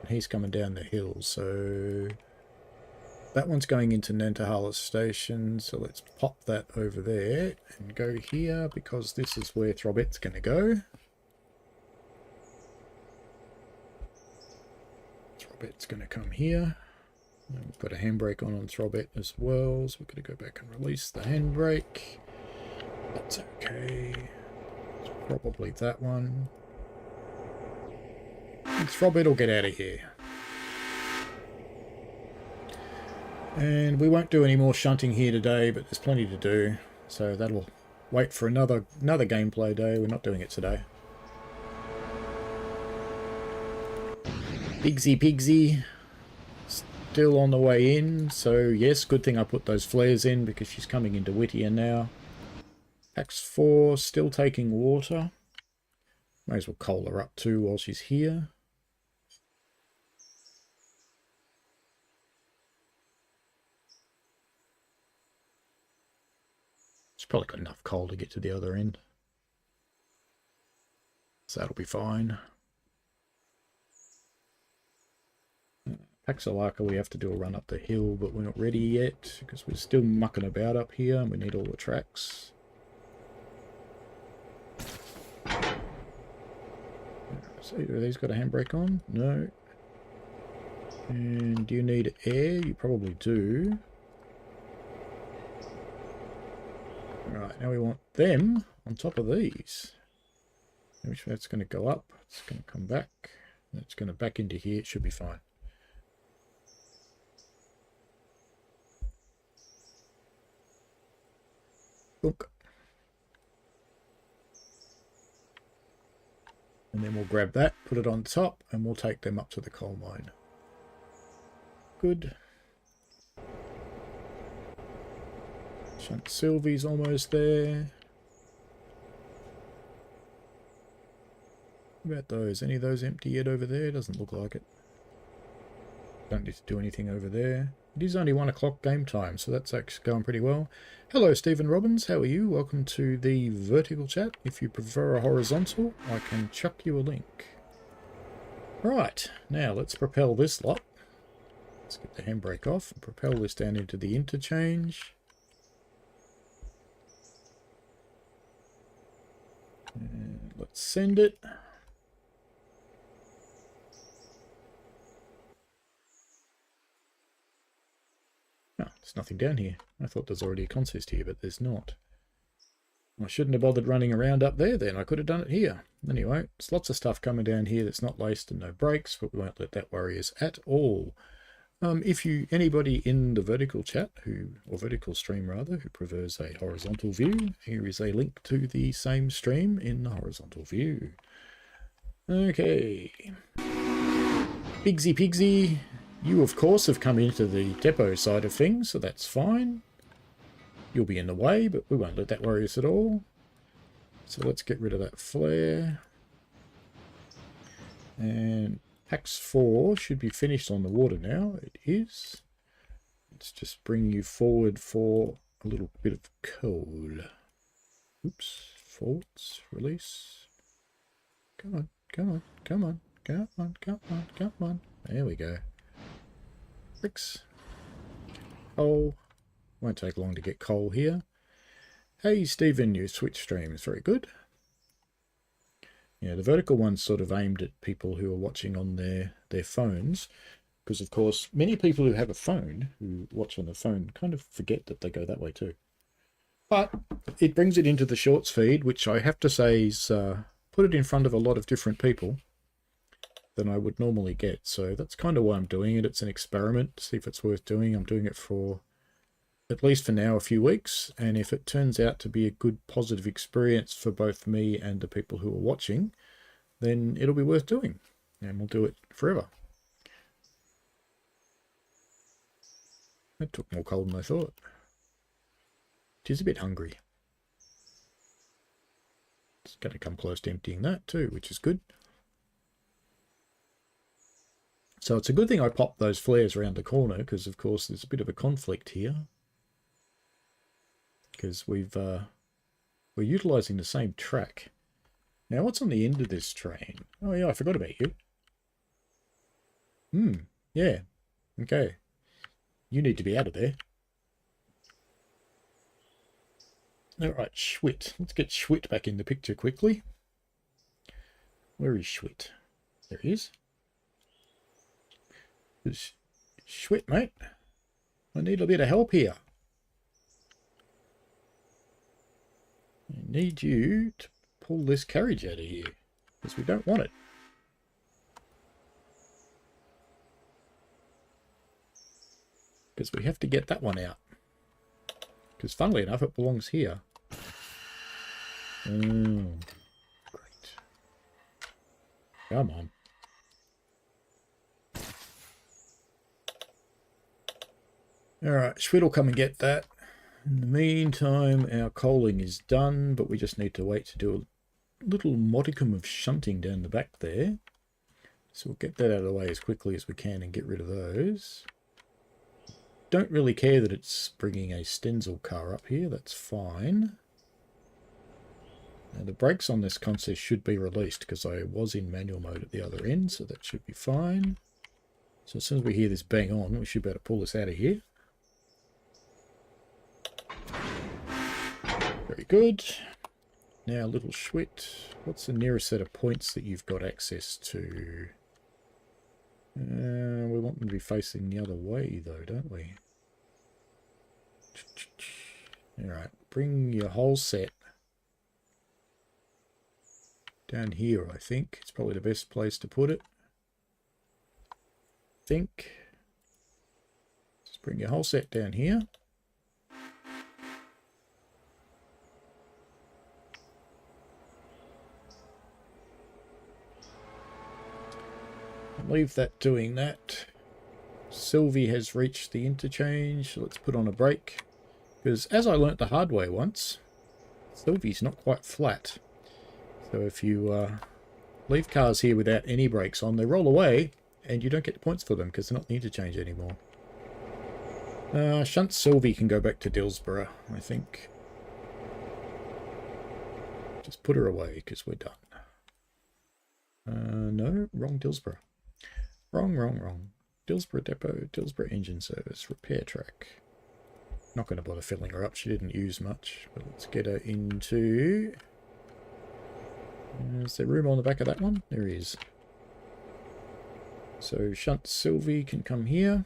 And he's coming down the hill, so... That one's going into Nantahala Station, so let's pop that over there and go here, because this is where Throbet's going to go. Throbet's going to come here. And we've got a handbrake on Throbet as well, so we're going to go back and release the handbrake. That's okay. It's probably that one. And Throbet will get out of here. And we won't do any more shunting here today, but there's plenty to do. So that'll wait for another gameplay day. We're not doing it today. Pigsy. Still on the way in. So yes, good thing I put those flares in because she's coming into Whittier now. Packs 4, still taking water. May as well coal her up too while she's here. She's probably got enough coal to get to the other end. So that'll be fine. Alarka, we have to do a run up the hill, but we're not ready yet because we're still mucking about up here and we need all the tracks. So either these got a handbrake on? No. And do you need air? You probably do. Right, now we want them on top of these. Which way it's going to go up? It's going to come back. It's going to back into here. It should be fine. Look. And then we'll grab that, put it on top, and we'll take them up to the coal mine. Good. Shunt Sylvie's almost there. What about those? Any of those empty yet over there? Doesn't look like it. Don't need to do anything over there. It is only 1 o'clock game time, so that's actually going pretty well. Hello, Stephen Robbins. How are you? Welcome to the vertical chat. If you prefer a horizontal, I can chuck you a link. Right, now let's propel this lot. Let's get the handbrake off and propel this down into the interchange. And let's send it. Oh, there's nothing down here. I thought there's already a consist here, but there's not. I shouldn't have bothered running around up there then. I could have done it here. Anyway, there's lots of stuff coming down here that's not laced and no brakes, but we won't let that worry us at all. If anybody in the vertical chat or vertical stream rather, who prefers a horizontal view, here is a link to the same stream in the horizontal view. Okay. Pigsy Pigsy, you of course have come into the depot side of things, so that's fine. You'll be in the way, but we won't let that worry us at all. So let's get rid of that flare. And Pax 4 should be finished on the water now. It is. Let's just bring you forward for a little bit of coal. Oops. Faults. Release. Come on. Come on. Come on. Come on. Come on. Come on. There we go. Bricks. Coal. Won't take long to get coal here. Hey, Stephen, you switch streams. Very good. Yeah, the vertical one's sort of aimed at people who are watching on their phones, because of course many people who have a phone, who watch on the phone, kind of forget that they go that way too. But it brings it into the shorts feed, which I have to say is put it in front of a lot of different people than I would normally get. So that's kind of why I'm doing it. It's an experiment to see if it's worth doing. I'm doing it for, at least for now, a few weeks, and if it turns out to be a good positive experience for both me and the people who are watching, then it'll be worth doing, and we'll do it forever. That took more coal than I thought. She's a bit hungry. It's going to come close to emptying that too, which is good. So it's a good thing I popped those flares around the corner, because of course there's a bit of a conflict here. Because we're utilising the same track. Now, what's on the end of this train? Oh yeah, I forgot about you. Yeah. Okay. You need to be out of there. Alright, Schwitt. Let's get Schwitt back in the picture quickly. Where is Schwitt? There he is. Schwitt, mate. I need a bit of help here. I need you to pull this carriage out of here, because we don't want it. Because we have to get that one out. Because funnily enough, it belongs here. Oh, great. Come on. Alright, Schwid will come and get that. In the meantime, our coaling is done, but we just need to wait to do a little modicum of shunting down the back there. So we'll get that out of the way as quickly as we can and get rid of those. Don't really care that it's bringing a Stenzel car up here, that's fine. Now the brakes on this consist should be released because I was in manual mode at the other end, so that should be fine. So as soon as we hear this bang on, we should be able to pull this out of here. Very good. Now, little Schwitt, what's the nearest set of points that you've got access to? We want them to be facing the other way, though, don't we? Alright, bring your whole set down here, I think. It's probably the best place to put it. Just bring your whole set down here. Leave that doing that. Sylvie has reached the interchange. So let's put on a brake. Because as I learnt the hard way once, Sylvie's not quite flat. So if you leave cars here without any brakes on, they roll away and you don't get the points for them because they're not in the interchange anymore. Shunt Sylvie can go back to Dillsborough, I think. Just put her away because we're done. No, wrong Dillsborough. Wrong. Dillsborough Depot, Dillsborough Engine Service, repair track. Not going to bother filling her up, she didn't use much. But let's get her into... Is there room on the back of that one? There is. So Shunt Sylvie can come here.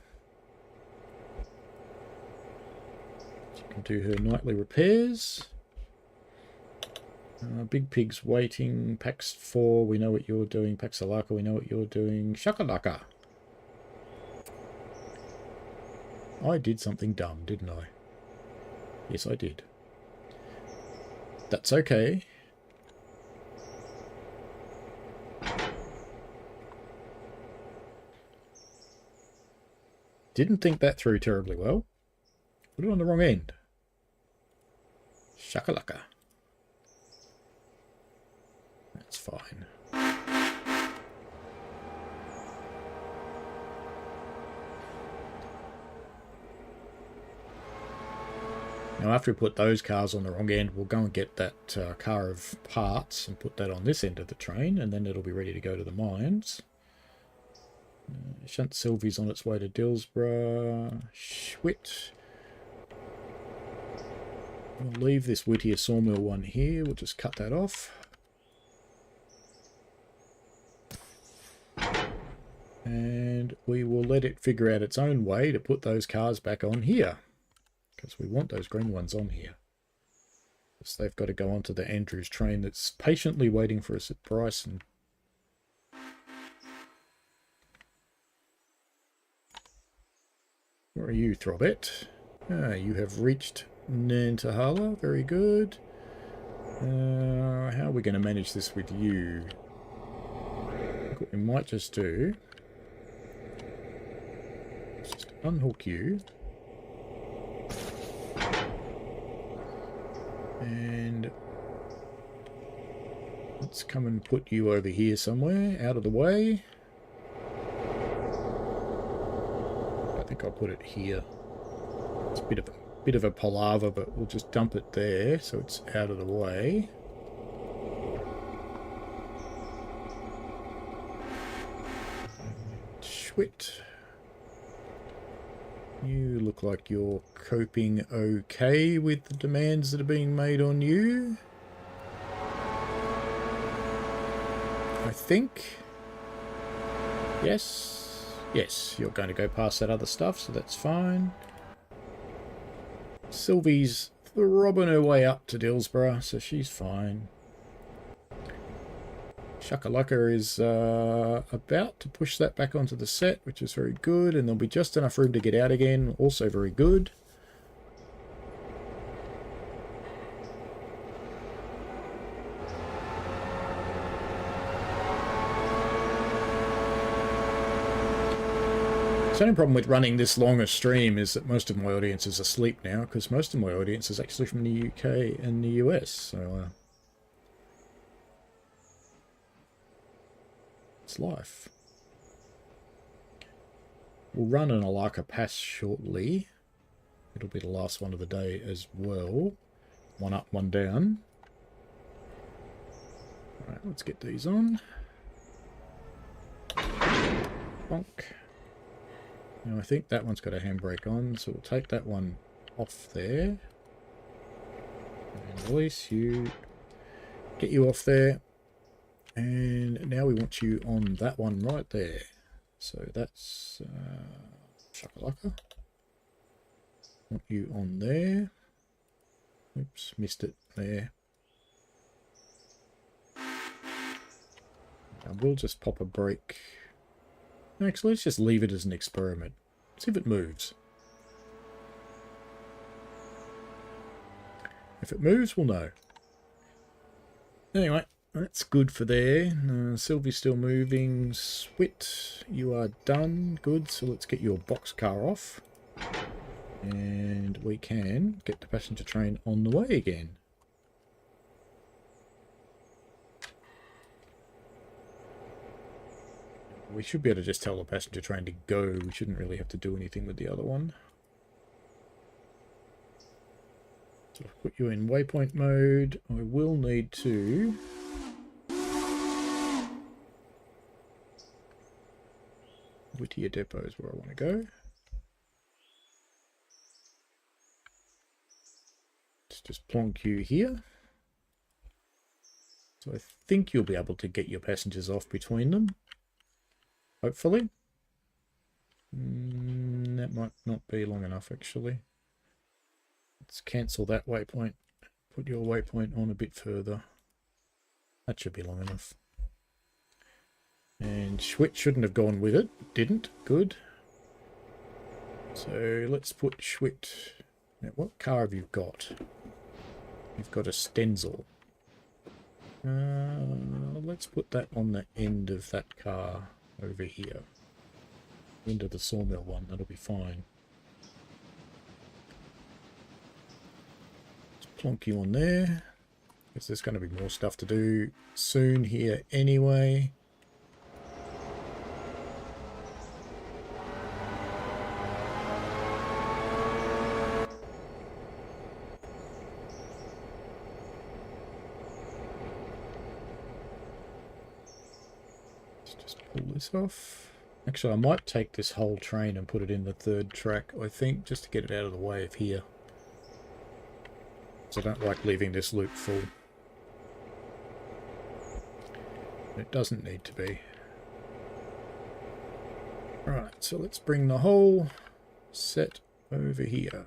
She can do her nightly repairs. Big Pig's waiting. Pax 4, we know what you're doing. Pax Alarka, we know what you're doing. Shakalaka. I did something dumb, didn't I? Yes, I did. That's okay. Didn't think that through terribly well. Put it on the wrong end. Shakalaka. That's fine. Now after we put those cars on the wrong end, we'll go and get that car of parts and put that on this end of the train, and then it'll be ready to go to the mines. Shunt Sylvie's on its way to Dillsborough. Schwit. We'll leave this Whittier sawmill one here. We'll just cut that off. And we will let it figure out its own way to put those cars back on here. Because we want those green ones on here. Because they've got to go onto the Andrews train that's patiently waiting for us at Bryson. Where are you, Throbet? Ah, you have reached Nantahala. Very good. How are we going to manage this with you? What we might just do is just unhook you. And let's come and put you over here somewhere, out of the way. I think I'll put it here. It's a bit of a palaver, but we'll just dump it there so it's out of the way. Schwit. You look like you're coping okay with the demands that are being made on you. I think. Yes. Yes, you're going to go past that other stuff, so that's fine. Sylvie's throbbing her way up to Dillsborough, so she's fine. Shakalaka is about to push that back onto the set, which is very good, and there'll be just enough room to get out again, also very good. The only problem with running this long a stream is that most of my audience is asleep now, because most of my audience is actually from the UK and the US, so it's life. We'll run an Alarka pass shortly. It'll be the last one of the day as well. One up, one down. Alright, let's get these on. Bonk. Now I think that one's got a handbrake on, so we'll take that one off there. And release you. Get you off there. And now we want you on that one right there. So that's Shakalaka. Want you on there. Oops, missed it there. Now we'll just pop a brake. Actually, let's just leave it as an experiment. See if it moves. If it moves, we'll know. Anyway, that's good for there. Sylvie's still moving. Swit, you are done. Good, so let's get your boxcar off. And we can get the passenger train on the way again. We should be able to just tell the passenger train to go. We shouldn't really have to do anything with the other one. So I've put you in waypoint mode. I will need to... Whittier Depot is where I want to go. Let's just plonk you here. So I think you'll be able to get your passengers off between them. Hopefully. That might not be long enough, actually. Let's cancel that waypoint. Put your waypoint on a bit further. That should be long enough. And Schwit shouldn't have gone with it. Didn't. Good. So let's put Schwitt. Now, what car have you got? You've got a Stenzel. Let's put that on the end of that car over here. End of the sawmill one, that'll be fine. Let's plonk you on there, because there's going to be more stuff to do soon here anyway. Pull this off. Actually, I might take this whole train and put it in the third track, I think, just to get it out of the way of here. So I don't like leaving this loop full. It doesn't need to be. Right, so let's bring the whole set over here.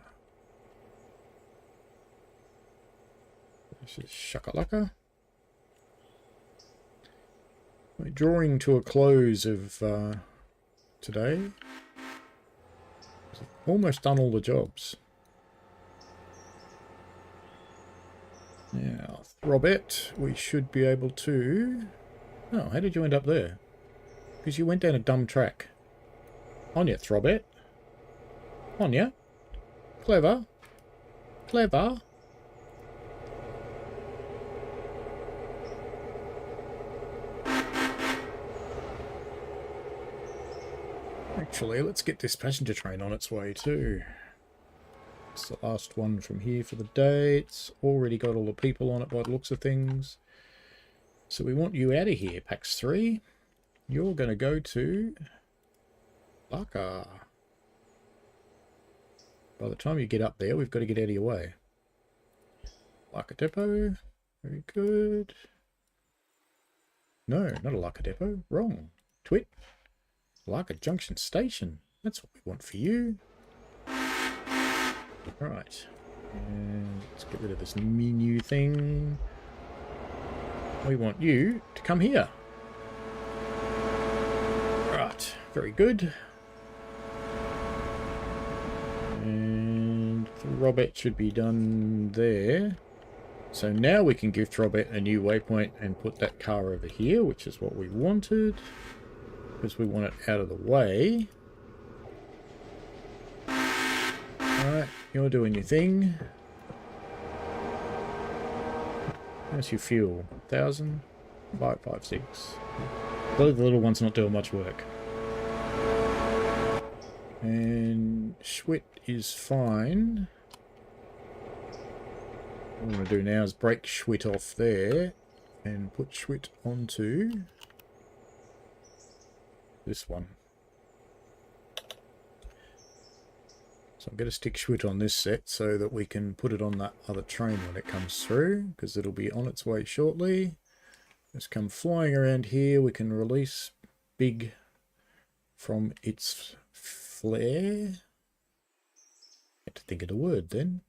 This is Shakalaka. We're drawing to a close of today. I've almost done all the jobs. Now, Robert, we should be able to... Oh, how did you end up there? Because you went down a dumb track. On ya, Throbet. On ya. Clever. Clever. Actually, let's get this passenger train on its way too. It's the last one from here for the day. It's already got all the people on it by the looks of things. So we want you out of here, Pax 3. You're going to go to Alarka. By the time you get up there, we've got to get out of your way. Alarka Depot. Very good. No, not Alarka Depot. Wrong. Twit. Alarka Junction Station. That's what we want for you. Right. And let's get rid of this menu thing. We want you to come here. Right. Very good. And Robert should be done there. So now we can give Robert a new waypoint and put that car over here, which is what we wanted. Because we want it out of the way. Alright, you're doing your thing. How's your fuel? 1,000? 556. The little one's not doing much work. And Schwitt is fine. What I'm going to do now is break Schwitt off there and put Schwitt onto this one. So I'm going to stick Schwitt on this set so that we can put it on that other train when it comes through, because it'll be on its way shortly. Just come flying around here. We can release Big from its flare. Had to think of the word then.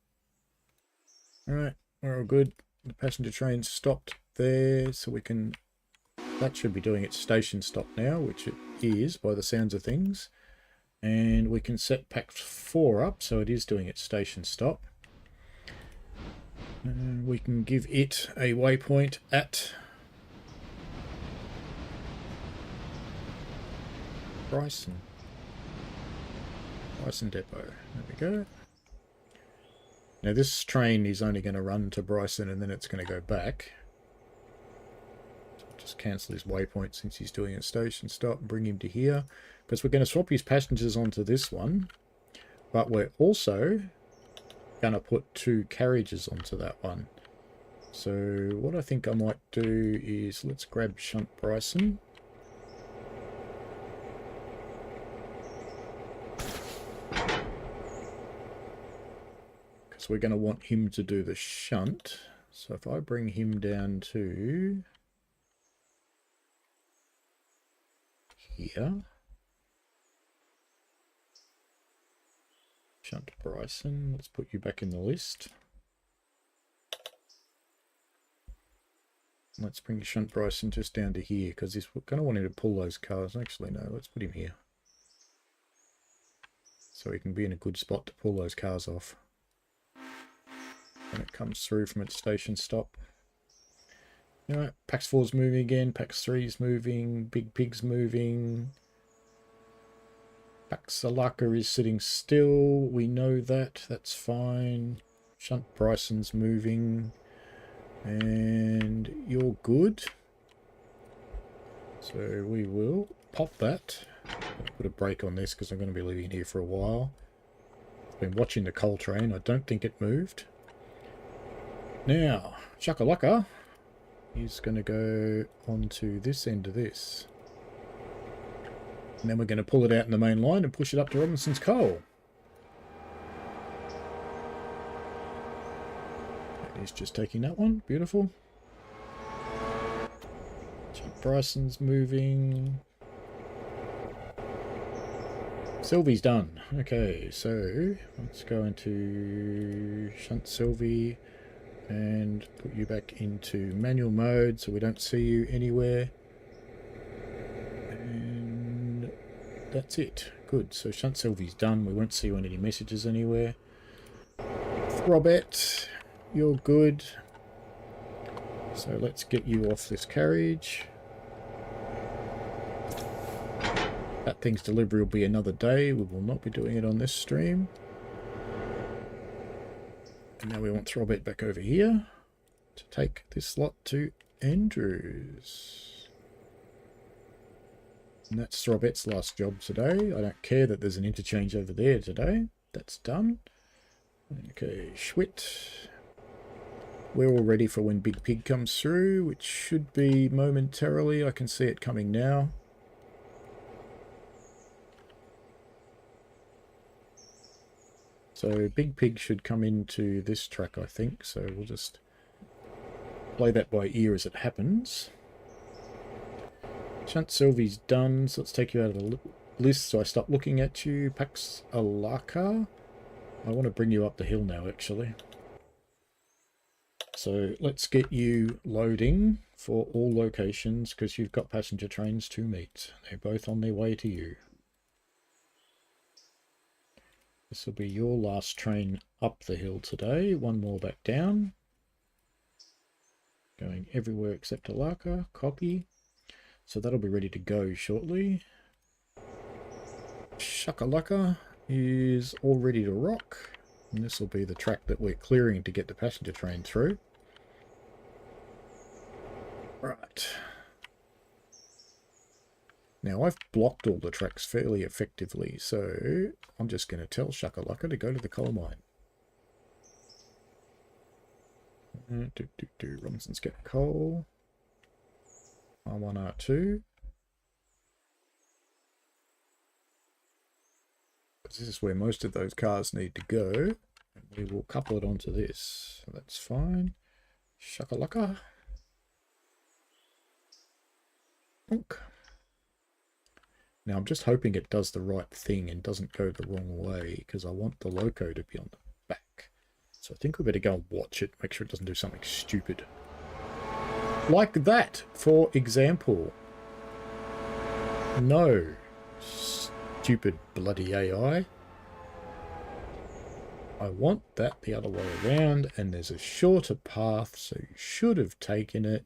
Alright, we're all good. The passenger train stopped there, so we can... That should be doing its station stop now, which it is by the sounds of things. And we can set Pack 4 up, so it is doing its station stop. And we can give it a waypoint at Bryson Depot. There we go. Now this train is only going to run to Bryson and then it's going to go back. So I'll just cancel his waypoint since he's doing a station stop and bring him to here. Because we're going to swap his passengers onto this one. But we're also going to put 2 carriages onto that one. So what I think I might do is let's grab Shunt Bryson. We're going to want him to do the shunt. So if I bring him down to here, Shunt Bryson, let's put you back in the list. Let's bring Shunt Bryson just down to here because we're going to want him to pull those cars. Actually, no, let's put him here. So so we can be in a good spot to pull those cars off when it comes through from its station stop. Alright, Pax 4's moving again, Pax 3's moving, Big Pig's moving. Pax Alarka is sitting still, we know that, that's fine. Shunt Bryson's moving, and you're good. So we will pop that. Put a brake on this because I'm going to be leaving here for a while. I've been watching the coal train, I don't think it moved. Now, Shakalaka is going to go onto this end of this. And then we're going to pull it out in the main line and push it up to Robinson's coal. He's just taking that one. Beautiful. Bryson's moving. Sylvie's done. Okay, so let's go into Shunt Sylvie and put you back into manual mode so we don't see you anywhere. And that's it. Good. So Shunt Sylvie's done. We won't see you on any messages anywhere. Throbet, you're good. So let's get you off this carriage. That thing's delivery will be another day. We will not be doing it on this stream. And now we want Throbet back over here to take this slot to Andrews. And that's Throbet's last job today. I don't care that there's an interchange over there today. That's done. Okay, Schwitt. We're all ready for when Big Pig comes through, which should be momentarily. I can see it coming now. So Big Pig should come into this track, I think. So we'll just play that by ear as it happens. Shunt Sylvie's done, so let's take you out of the list so I stop looking at you. Pax Alarka. I want to bring you up the hill now, actually. So let's get you loading for all locations because you've got passenger trains to meet. They're both on their way to you. This will be your last train up the hill today. One more back down. Going everywhere except Alarka. Copy. So that'll be ready to go shortly. Shakalaka is all ready to rock. And this will be the track that we're clearing to get the passenger train through. Right. Now I've blocked all the tracks fairly effectively, so I'm just going to tell Shakalaka to go to the coal mine. Robinson's get coal. R1, R2. This is where most of those cars need to go. And we will couple it onto this. So that's fine. Shakalaka. Bonk. Now I'm just hoping it does the right thing and doesn't go the wrong way because I want the loco to be on the back. So I think we better go and watch it, make sure it doesn't do something stupid. Like that, for example. No, stupid bloody AI. I want that the other way around, and there's a shorter path, so you should have taken it.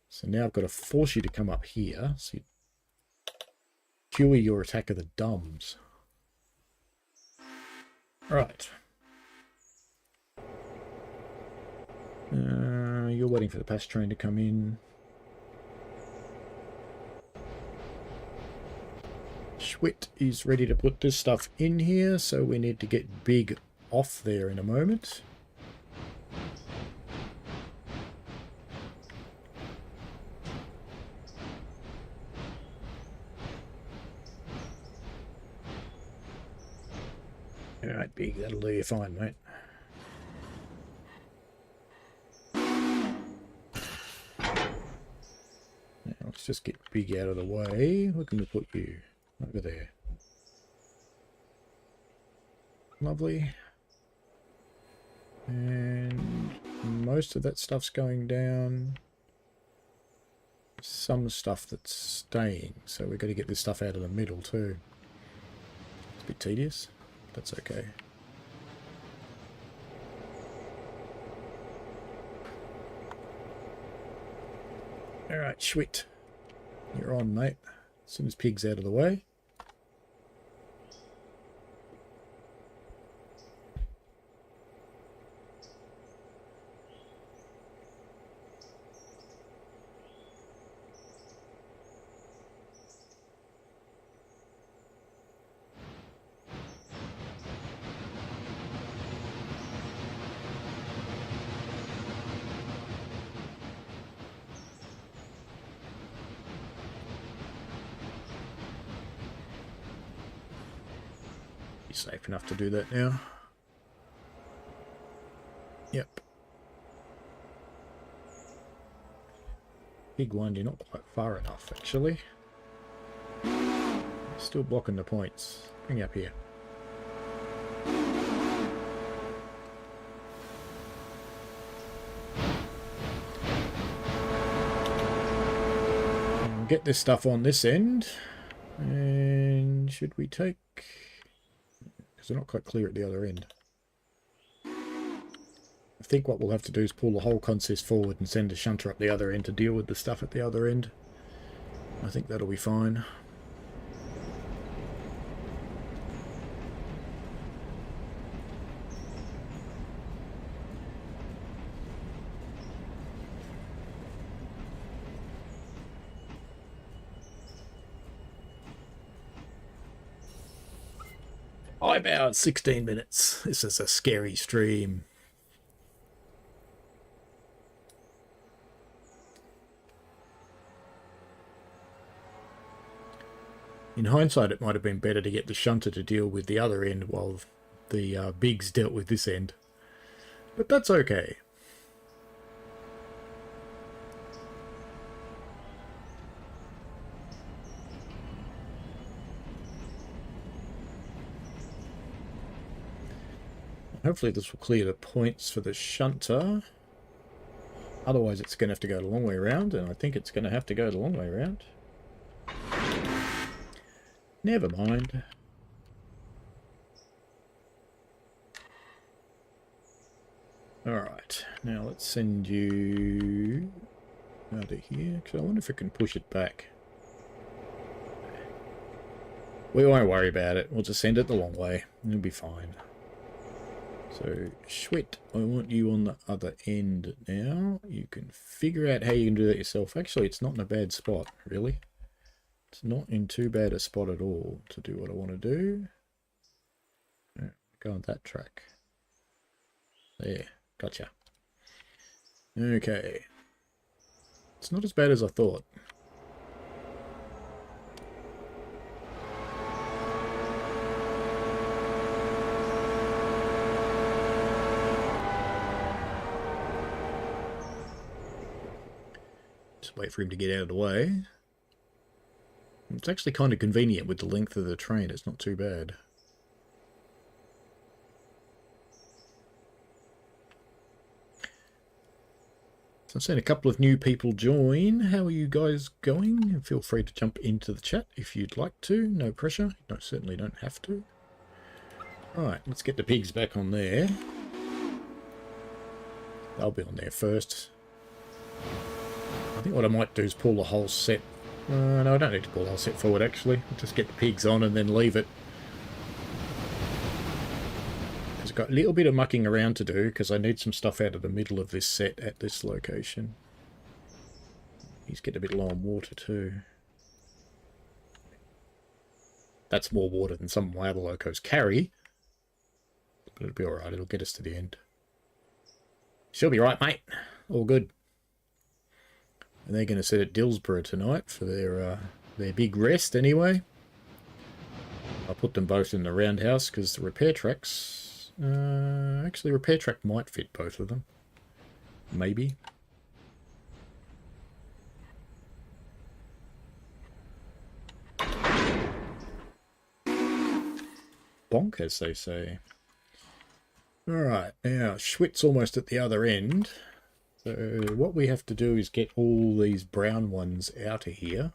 So now I've got to force you to come up here. So you cue your attack of the dumbs. Right. You're waiting for the pass train to come in. Schwitt is ready to put this stuff in here, so we need to get Big off there in a moment. Alright, Big, that'll do you fine, mate. Now, let's just get Big out of the way. Where can we put you? Over there. Lovely. And most of that stuff's going down. Some stuff that's staying, so we've got to get this stuff out of the middle too. It's a bit tedious. That's okay. Alright, Schwit. You're on, mate. As soon as Pig's out of the way. Safe enough to do that now. Yep. Big one, you're not quite far enough, actually. Still blocking the points. Bring you up here. And get this stuff on this end. And should we take... because they're not quite clear at the other end. I think what we'll have to do is pull the whole consist forward and send a shunter up the other end to deal with the stuff at the other end. I think that'll be fine. I'm out 16 minutes. This is a scary stream. In hindsight, it might have been better to get the shunter to deal with the other end while the bigs dealt with this end. But that's okay. Hopefully this will clear the points for the shunter. Otherwise it's going to have to go the long way around, and I think it's going to have to go the long way around. Never mind. Alright, now let's send you out of here. Actually, I wonder if I can push it back. We won't worry about it. We'll just send it the long way. It'll be fine. So, Schwit, I want you on the other end now. You can figure out how you can do that yourself. Actually, it's not in a bad spot, really. It's not in too bad a spot at all to do what I want to do. Yeah, go on that track. There, gotcha. Okay. It's not as bad as I thought. Just wait for him to get out of the way. It's actually kind of convenient with the length of the train. It's not too bad. So I've seen a couple of new people join. How are you guys going? Feel free to jump into the chat if you'd like to. No pressure. You certainly don't have to. Alright, let's get the pigs back on there. They'll be on there first. I think what I might do is pull the whole set. No, I don't need to pull the whole set forward, actually. I'll just get the pigs on and then leave it. Because I've got a little bit of mucking around to do, because I need some stuff out of the middle of this set at this location. He's getting a bit low on water, too. That's more water than some of my other locos carry. But it'll be alright, it'll get us to the end. She'll be right, mate. All good. And they're going to sit at Dillsborough tonight for their big rest anyway. I'll put them both in the roundhouse because the repair tracks... actually, repair track might fit both of them. Maybe. Bonk, as they say. Alright, now, Schwit's almost at the other end. So what we have to do is get all these brown ones out of here,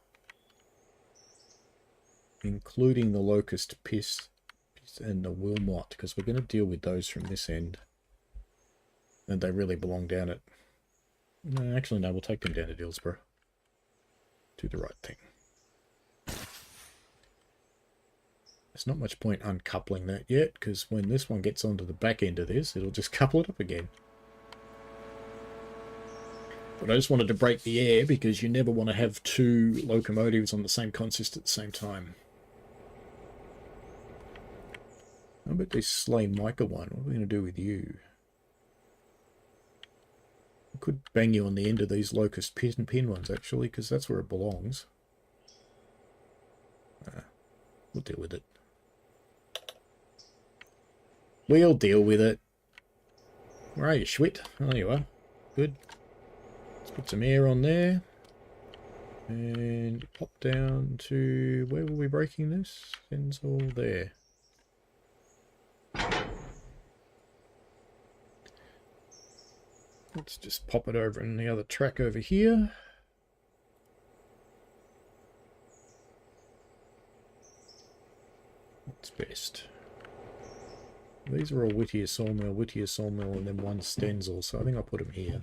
including the locust piss. and the Wilmot, because we're going to deal with those from this end. And they really belong down at... No, actually, no, we'll take them down to Dillsborough. Do the right thing. There's not much point uncoupling that yet, because when this one gets onto the back end of this, it'll just couple it up again. But I just wanted to break the air, because you never want to have two locomotives on the same consist at the same time. How about this Slay Mica one? What are we going to do with you? I could bang you on the end of these locust pin ones, actually, because that's where it belongs. We'll deal with it. We'll deal with it. Where are you, Schwit? Oh, there you are. Good. Let's put some air on there. And pop down to... Where were we breaking this? Ends all there. Let's just pop it over in the other track over here. What's best? These are all Whittier Sawmill, and then one Stenzel, so I think I'll put them here.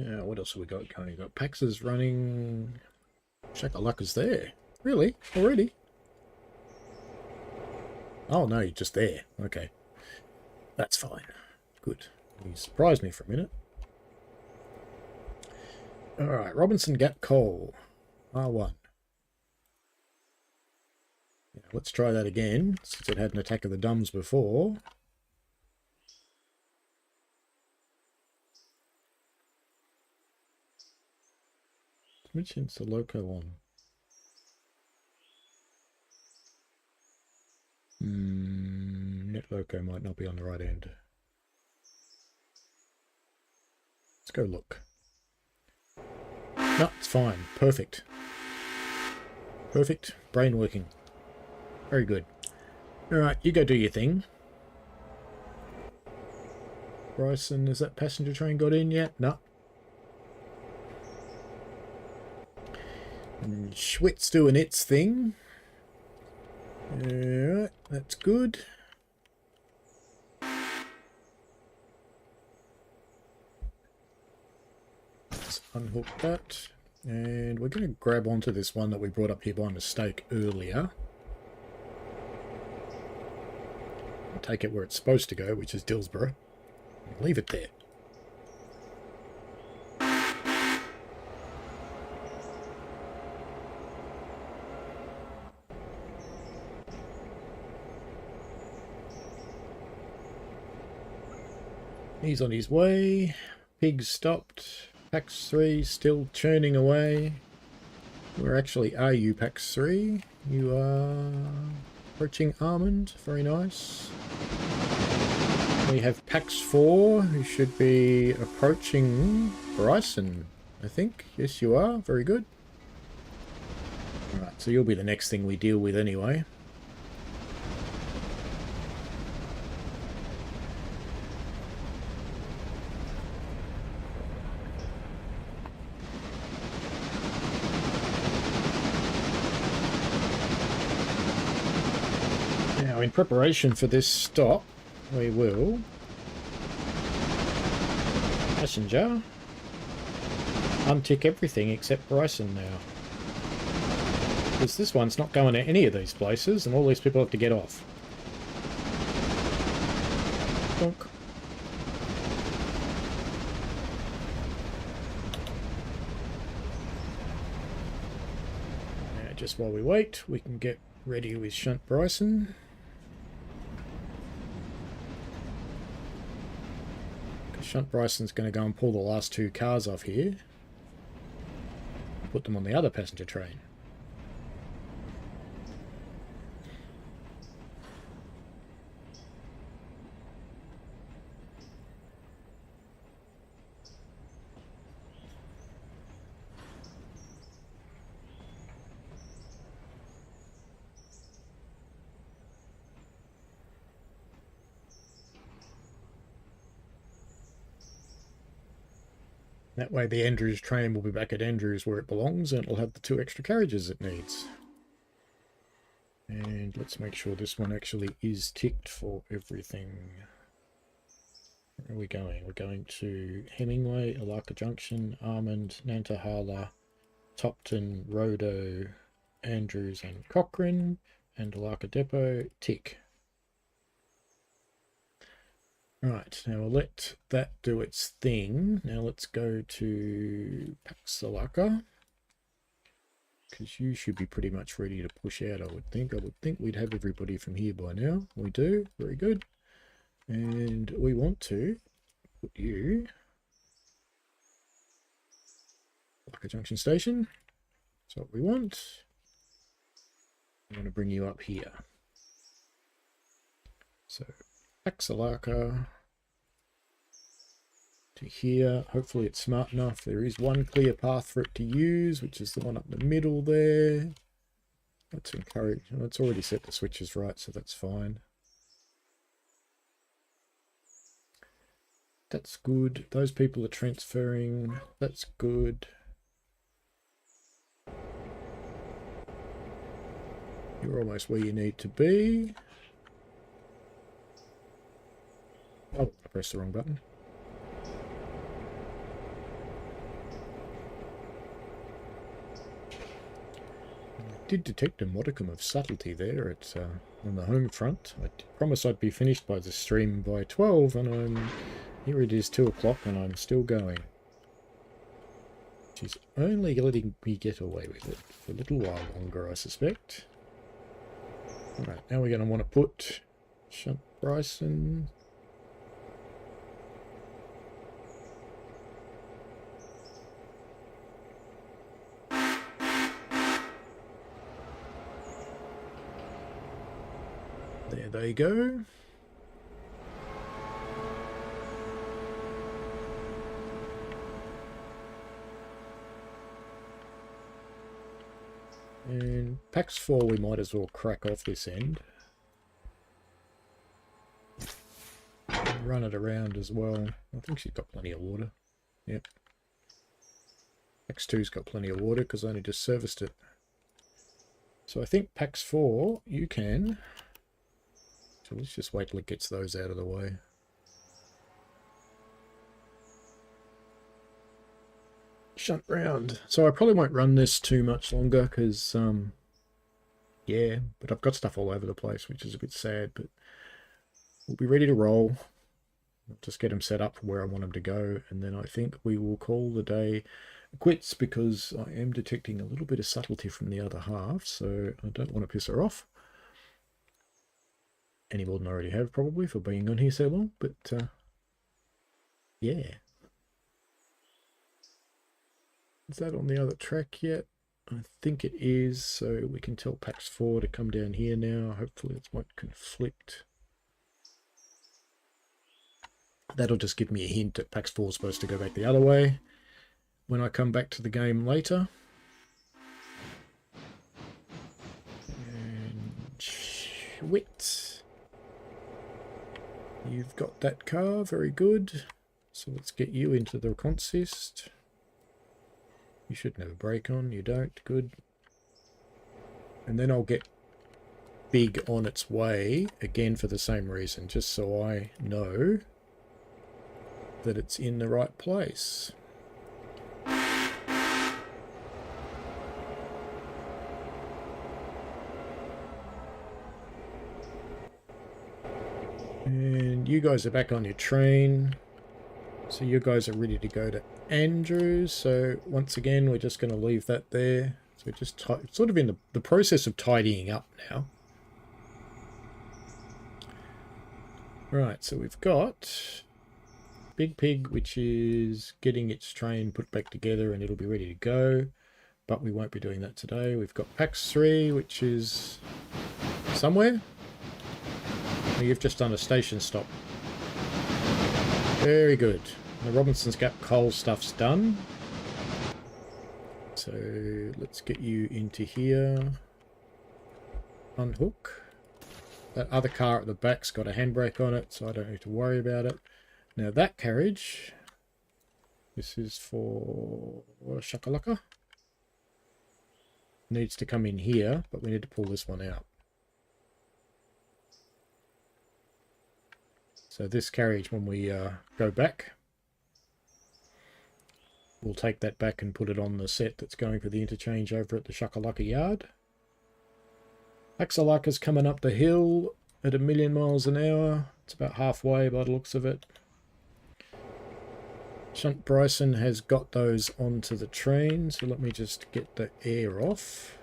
Yeah, what else have we got going? We've got Pax's running. Shakalaka's there. Really? Already? Oh no, you're just there. Okay. That's fine. Good. You surprised me for a minute. Alright, Robinson Gap Coal. R1. Yeah, let's try that again, since it had an attack of the dumbs before. Which end's the loco on? Net loco might not be on the right end. Let's go look. No, it's fine. Perfect. Perfect. Brain working. Very good. Alright, you go do your thing. Bryson, has that passenger train got in yet? No. And Schwit's doing its thing. Alright, that's good. Let's unhook that. And we're going to grab onto this one that we brought up here by mistake earlier. And take it where it's supposed to go, which is Dillsborough. And leave it there. He's on his way. Pig stopped. Pax 3 still churning away. Where actually are you, Pax 3? You are approaching Almond. Very nice. We have Pax 4, who should be approaching Bryson, I think. Yes, you are. Very good. Alright, so you'll be the next thing we deal with anyway. In preparation for this stop, we will passenger untick everything except Bryson now, because this one's not going to any of these places and all these people have to get off. Bonk. Now, just while we wait, we can get ready with Shunt Bryson. Shunt Bryson's going to go and pull the last 2 cars off here. Put them on the other passenger train. That way the Andrews train will be back at Andrews where it belongs, and it'll have the 2 extra carriages it needs. And let's make sure this one actually is ticked for everything. Where are we going? We're going to Hemingway, Alarka Junction, Armand, Nantahala, Topton, Rhodo, Andrews and Cochrane, and Alarka Depot, tick. Right, now we'll let that do its thing. Now let's go to Pax Alarka, because you should be pretty much ready to push out, I would think. I would think we'd have everybody from here by now. We do, very good. And we want to put you like a junction station. That's what we want. I'm going to bring you up here. So Alarka to here. Hopefully it's smart enough. There is one clear path for it to use, which is the one up the middle there. Let's encourage. It's already set the switches right, so that's fine. That's good. Those people are transferring. That's good. You're almost where you need to be. Oh, I pressed the wrong button. I did detect a modicum of subtlety there at on the home front. I promised I'd be finished by the stream by 12, and here it is 2 o'clock and I'm still going. She's only letting me get away with it for a little while longer, I suspect. Alright, now we're going to want to put Shunt Bryson. There they go. And Pax 4 we might as well crack off this end. And run it around as well. I think she's got plenty of water. Yep. Pax 2's got plenty of water because I only just serviced it. So I think Pax 4 you can. So let's just wait till it gets those out of the way. Shunt round. So I probably won't run this too much longer because, yeah, but I've got stuff all over the place, which is a bit sad, but we'll be ready to roll. I'll just get them set up for where I want them to go, and then I think we will call the day quits because I am detecting a little bit of subtlety from the other half, so I don't want to piss her off. Any more than I already have, probably, for being on here so long, but yeah. Is that on the other track yet? I think it is, so we can tell Pax 4 to come down here now. Hopefully it won't conflict. That'll just give me a hint that Pax 4 is supposed to go back the other way when I come back to the game later. And Schwit. You've got that car, very good. So let's get you into the consist. You shouldn't have a brake on, you don't, good. And then I'll get big on its way, again for the same reason, just so I know that it's in the right place. And you guys are back on your train. So you guys are ready to go to Andrews. So once again, we're just going to leave that there. So we're just sort of in the process of tidying up now. Right, so we've got Big Pig, which is getting its train put back together and it'll be ready to go. But we won't be doing that today. We've got PAX 3, which is somewhere. Oh, you've just done a station stop. Very good. The Robinson's Gap coal stuff's done. So let's get you into here. Unhook. That other car at the back's got a handbrake on it, so I don't need to worry about it. Now that carriage, this is for Shakalaka. Needs to come in here, but we need to pull this one out. So this carriage, when we go back, we'll take that back and put it on the set that's going for the interchange over at the Shakalaka yard. Alarka's coming up the hill at 1,000,000 miles an hour. It's about halfway by the looks of it. Shunt Bryson has got those onto the train, so let me just get the air off.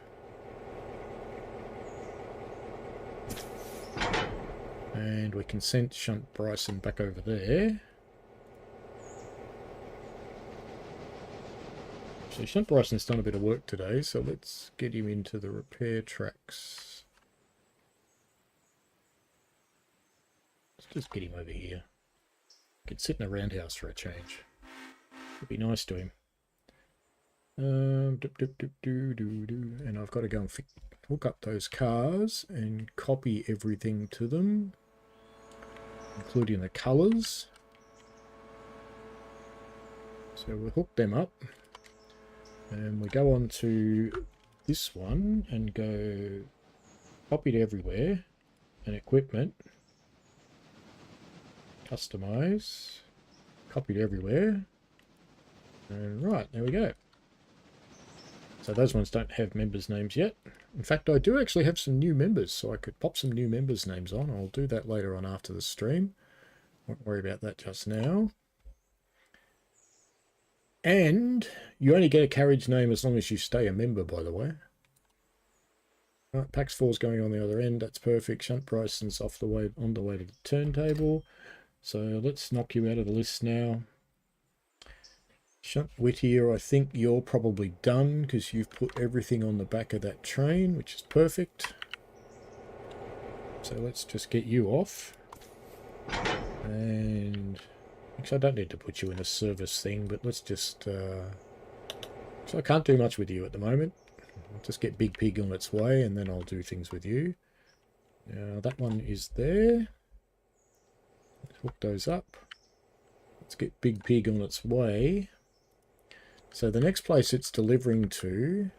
And we can send Shunt Bryson back over there. So Shunt Bryson's done a bit of work today, so let's get him into the repair tracks. Let's just get him over here. Could sit in a roundhouse for a change. It'd be nice to him. And I've got to go and hook up those cars and copy everything to them, including the colours. So we'll hook them up. And we go on to this one and go copy to everywhere and equipment. Customize. Copy to everywhere. And right, there we go. So those ones don't have members' names yet. In fact, I do actually have some new members, so I could pop some new members' names on. I'll do that later on after the stream. Won't worry about that just now. And you only get a carriage name as long as you stay a member, by the way. Right, PAX 4 is going on the other end. That's perfect. Shunt Bryson's on the way to the turntable. So let's knock you out of the list now. Shunt Whittier, I think you're probably done because you've put everything on the back of that train, which is perfect. So let's just get you off. And actually, I don't need to put you in a service thing, but let's just... so I can't do much with you at the moment. I'll just get Big Pig on its way, and then I'll do things with you. Now, that one is there. Let's hook those up. Let's get Big Pig on its way. So the next place it's delivering to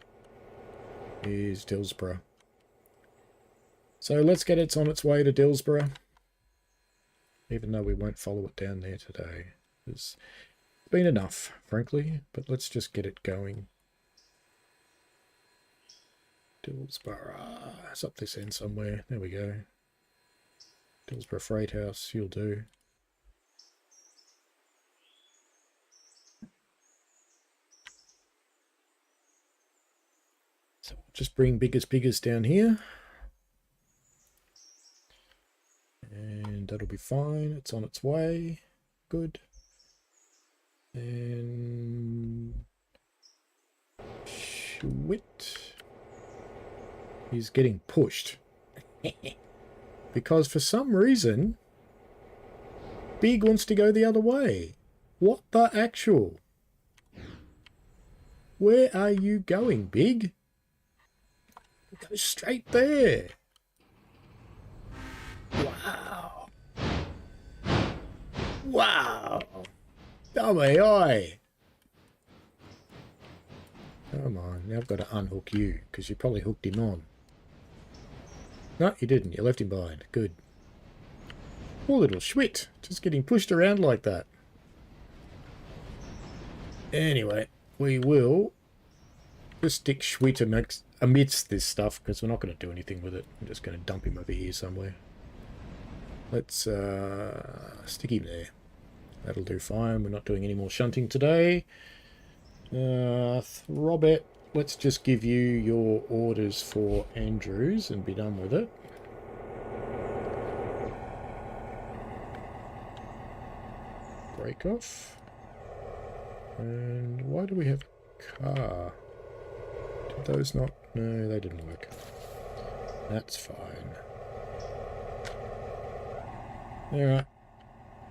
is Dillsborough. So let's get it on its way to Dillsborough. Even though we won't follow it down there today. It's been enough, frankly, but let's just get it going. Dillsborough. It's up this end somewhere. There we go. Dillsborough Freight House, you'll do. So we'll just bring Biggers down here. And that'll be fine. It's on its way. Good. And Schwitt is getting pushed. Because for some reason, Big wants to go the other way. What the actual? Where are you going, Big? Go straight there. Wow. Wow. Dummy eye. Come on, now I've got to unhook you, because you probably hooked him on. No, you didn't. You left him behind. Good. Poor little Schwitt. Just getting pushed around like that. Anyway, we will just stick Schwitt amidst this stuff, because we're not going to do anything with it. I'm just going to dump him over here somewhere. Let's stick him there. That'll do fine. We're not doing any more shunting today. Robert, let's just give you your orders for Andrews and be done with it. brake off. And why do we have a car? Did those not? No, they didn't work. That's fine. Alright.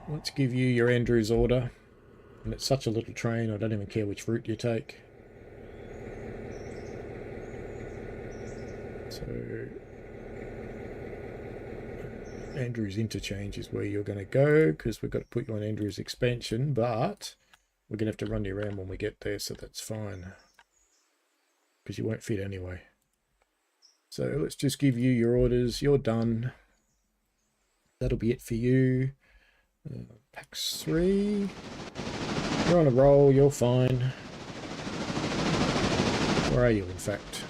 Let's give you your Andrews order. And it's such a little train, I don't even care which route you take. So Andrews interchange is where you're going to go, because we've got to put you on Andrews expansion, but we're going to have to run you around when we get there, so that's fine. Because you won't fit anyway. So let's just give you your orders. You're done. That'll be it for you. Packs 3. You're on a roll. You're fine. Where are you, in fact?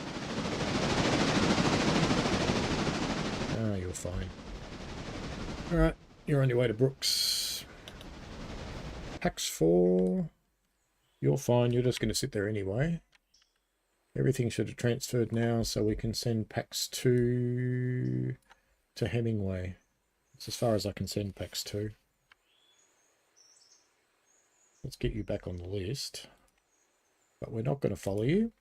Ah, you're fine. Alright, you're on your way to Brooks. Packs 4. You're fine. You're just going to sit there anyway. Everything should have transferred now, so we can send packs 2 to Hemingway. That's as far as I can send packs 2. Let's get you back on the list. But we're not going to follow you.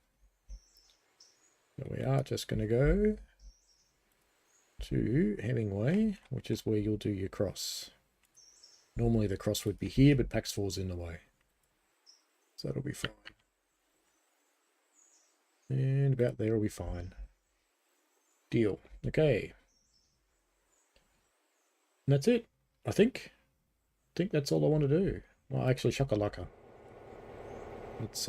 So we are just going to go to Hemingway, which is where you'll do your cross. Normally the cross would be here, but packs 4's in the way. So that'll be fine. And about there will be fine. Deal. Okay. And that's it, I think. I think that's all I want to do. Well, actually, Shakalaka. Let's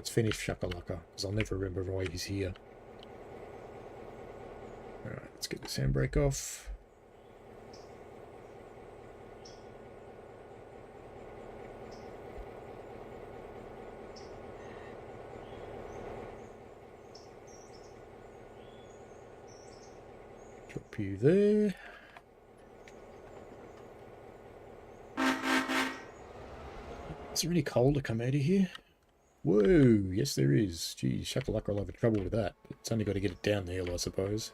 finish Shakalaka, because I'll never remember why he's here. Alright, let's get this handbrake off. Drop you there. Is there any coal to come out of here? Whoa, yes there is. Geez, Shakalaka will have trouble with that. It's only got to get it down the hill, I suppose.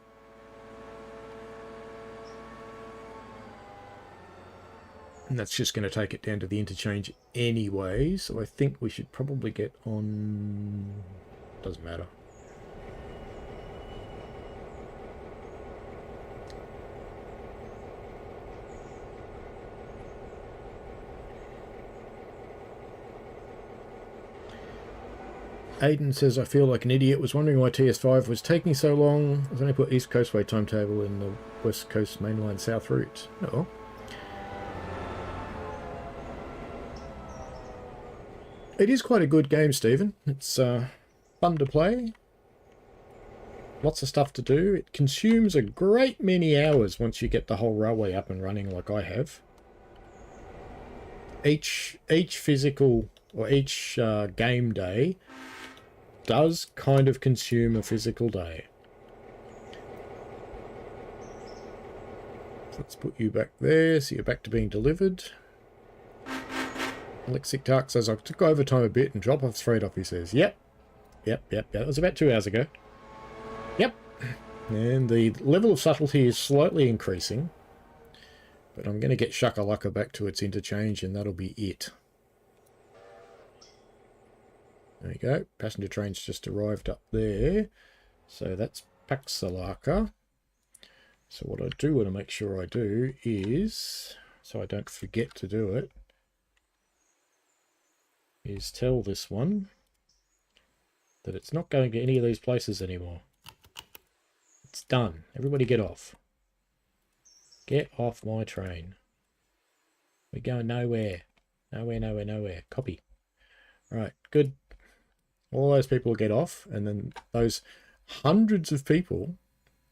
And that's just going to take it down to the interchange anyway, so I think we should probably get on... Doesn't matter. Aiden says, I feel like an idiot. Was wondering why TS5 was taking so long. I was only put East Coastway timetable in the West Coast mainline south route. Oh. It is quite a good game, Stephen. It's fun to play. Lots of stuff to do. It consumes a great many hours once you get the whole railway up and running like I have. Each physical or each game day does kind of consume a physical day. So let's put you back there, so you're back to being delivered. Lexic Tark says, I took overtime a bit and drop off straight off, he says. Yep. That was about 2 hours ago. Yep. And the level of subtlety is slightly increasing. But I'm going to get Shakalaka back to its interchange and that'll be it. There we go. Passenger train's just arrived up there. So that's Alarka. So what I do want to make sure I do is, so I don't forget to do it, is tell this one that it's not going to any of these places anymore. It's done. Everybody get off. Get off my train. We're going nowhere. Nowhere. Copy. Right, good. All those people will get off, and then those hundreds of people,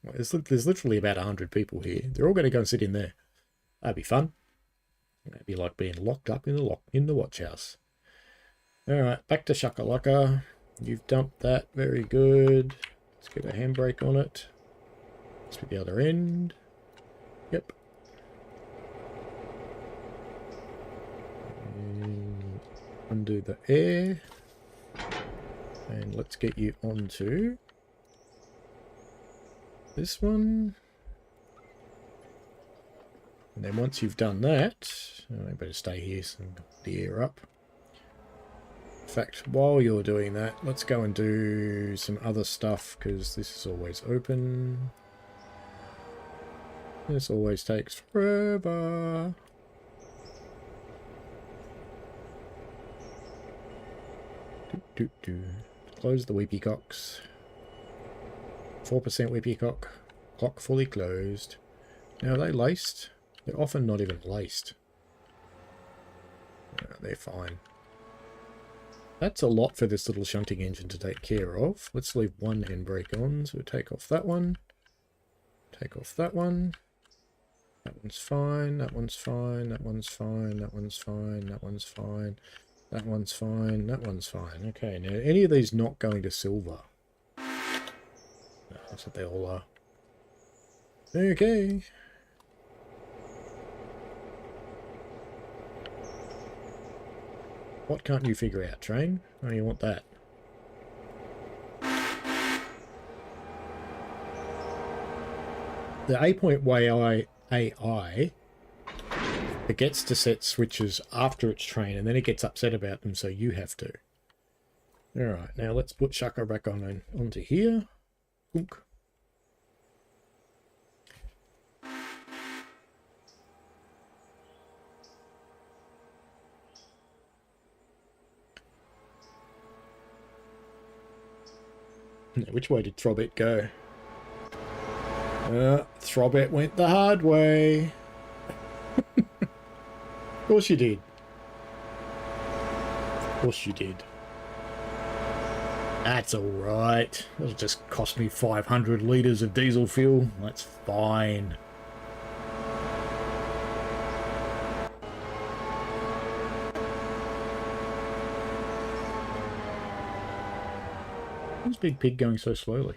there's literally about 100 people here, they're all going to go and sit in there. That'd be fun. That'd be like being locked up in the watch house. Alright, back to Shakalaka. You've dumped that. Very good. Let's get a handbrake on it. Let's put the other end. Yep. And undo the air. And let's get you onto this one. And then once you've done that, I better stay here so the air up. In fact, while you're doing that, let's go and do some other stuff, because this is always open. This always takes forever. Close the weepy cocks. 4% weepy cock. Clock fully closed. Now, are they laced? They're often not even laced. No, they're fine. That's a lot for this little shunting engine to take care of. Let's leave one handbrake on. So we'll take off that one. Take off that one. That one's fine. That one's fine. That one's fine. That one's fine. That one's fine. That one's fine. That one's fine. Okay, now any of these not going to silver? No, that's what they all are. Okay. What can't you figure out, train? Oh, you want that. The A.Y AI forgets to set switches after its train, and then it gets upset about them, so you have to. Alright, now let's put Shaka back onto here. Oink. Now, which way did Throbet go? Throbet went the hard way. Of course you did. Of course you did. That's alright. It'll just cost me 500 litres of diesel fuel. That's fine. Why's Big Pig going so slowly?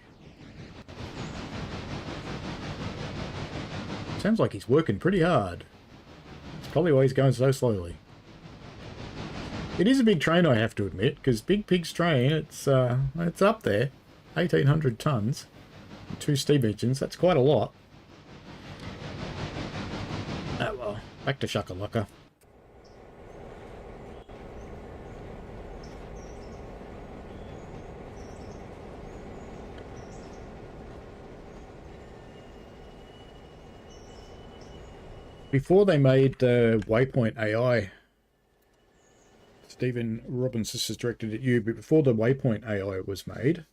Sounds like he's working pretty hard. That's probably why he's going so slowly. It is a big train, I have to admit, because Big Pig's train, it's up there. 1,800 tonnes. 2 steam engines, that's quite a lot. Oh well, back to Shakalaka. Before they made Waypoint AI, Stephen Robbins, this is directed at you, but before the Waypoint AI was made,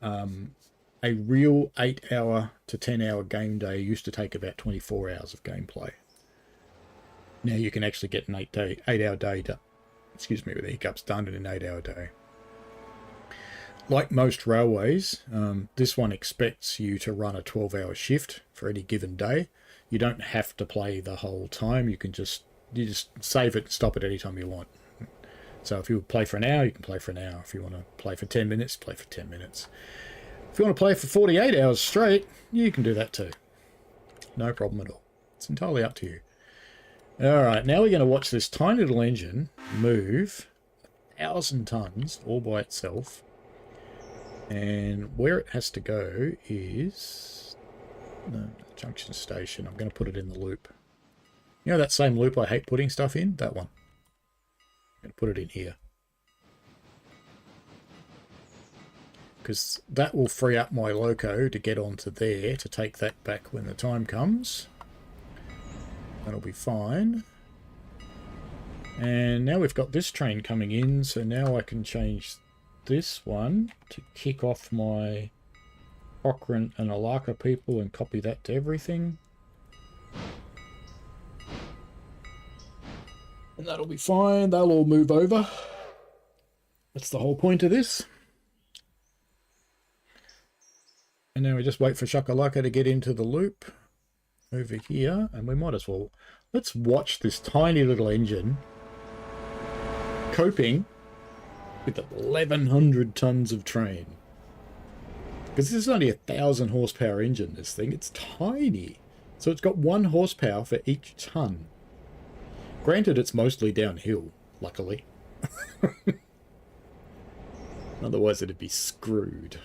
a real 8-hour to 10-hour game day used to take about 24 hours of gameplay. Now you can actually get an 8-hour day, excuse me, with the hiccups, done in an 8-hour day. Like most railways, this one expects you to run a 12-hour shift for any given day. You don't have to play the whole time. You just save it and stop it anytime you want. So if you play for an hour, you can play for an hour. If you want to play for 10 minutes, play for 10 minutes. If you want to play for 48 hours straight, you can do that too. No problem at all. It's entirely up to you. Alright, now we're going to watch this tiny little engine move 1,000 tonnes all by itself. And where it has to go is the junction station. I'm going to put it in the loop. You know that same loop I hate putting stuff in? That one. I'm going to put it in here. Because that will free up my loco to get onto there to take that back when the time comes. That'll be fine. And now we've got this train coming in, so now I can change this one to kick off my Cochrane and Alarka people and copy that to everything. And that'll be fine. They'll all move over. That's the whole point of this. And now we just wait for Shakalaka to get into the loop over here. And we might as well... Let's watch this tiny little engine coping with 1,100 tonnes of train. Because this is only a 1,000 horsepower engine, this thing. It's tiny. So it's got 1 horsepower for each tonne. Granted, it's mostly downhill, luckily. Otherwise, it'd be screwed.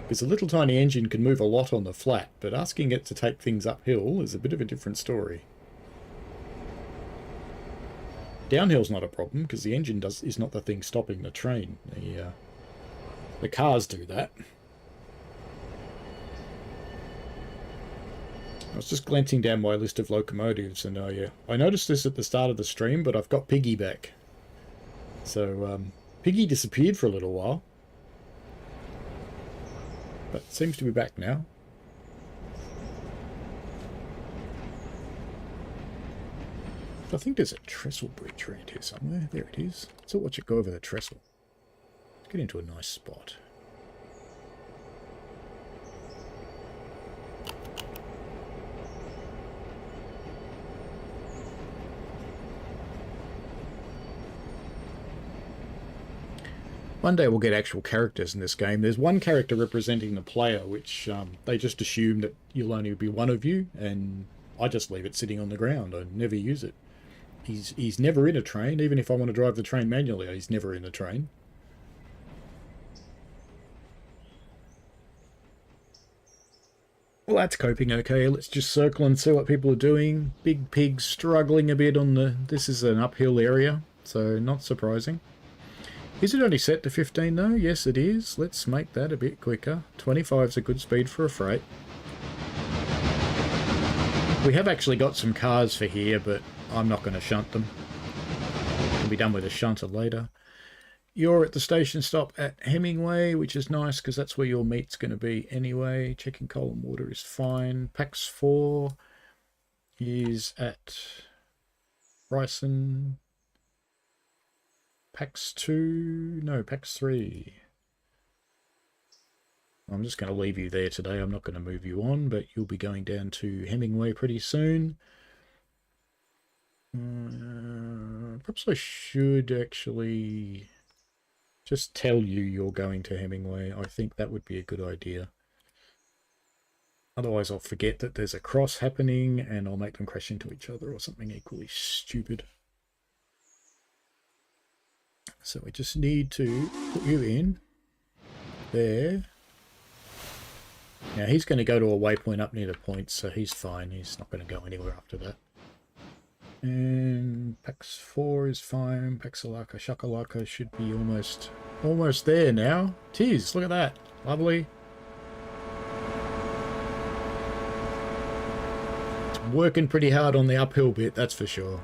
Because a little tiny engine can move a lot on the flat, but asking it to take things uphill is a bit of a different story. Downhill's not a problem, because the engine is not the thing stopping the train. The cars do that. I was just glancing down my list of locomotives, and I noticed this at the start of the stream, but I've got Piggy back. So, Piggy disappeared for a little while, but seems to be back now. I think there's a trestle bridge around here somewhere. There it is. Let's watch it go over the trestle. Let's get into a nice spot. One day we'll get actual characters in this game. There's one character representing the player, which they just assume that you'll only be one of you, and I just leave it sitting on the ground. I never use it. He's never in a train. Even if I want to drive the train manually, he's never in the train. Well, that's coping okay. Let's just circle and see what people are doing. Big Pig struggling a bit on the... This is an uphill area, so not surprising. Is it only set to 15 though? Yes, it is. Let's make that a bit quicker. 25 is a good speed for a freight. We have actually got some cars for here, but I'm not going to shunt them. Can be done with a shunter later. You're at the station stop at Hemingway, which is nice because that's where your meat's going to be anyway. Checking coal and water is fine. PAX 4 is at Bryson. PAX 2, no, PAX 3. I'm just going to leave you there today. I'm not going to move you on, but you'll be going down to Hemingway pretty soon. Perhaps I should actually just tell you you're going to Hemingway. I think that would be a good idea. Otherwise I'll forget that there's a cross happening and I'll make them crash into each other or something equally stupid. So we just need to put you in there. Now he's going to go to a waypoint up near the point, so he's fine. He's not going to go anywhere after that. And PAX 4 is fine. PAX Alarka, Shakalaka should be almost there now. Tis, look at that. Lovely. It's working pretty hard on the uphill bit, that's for sure.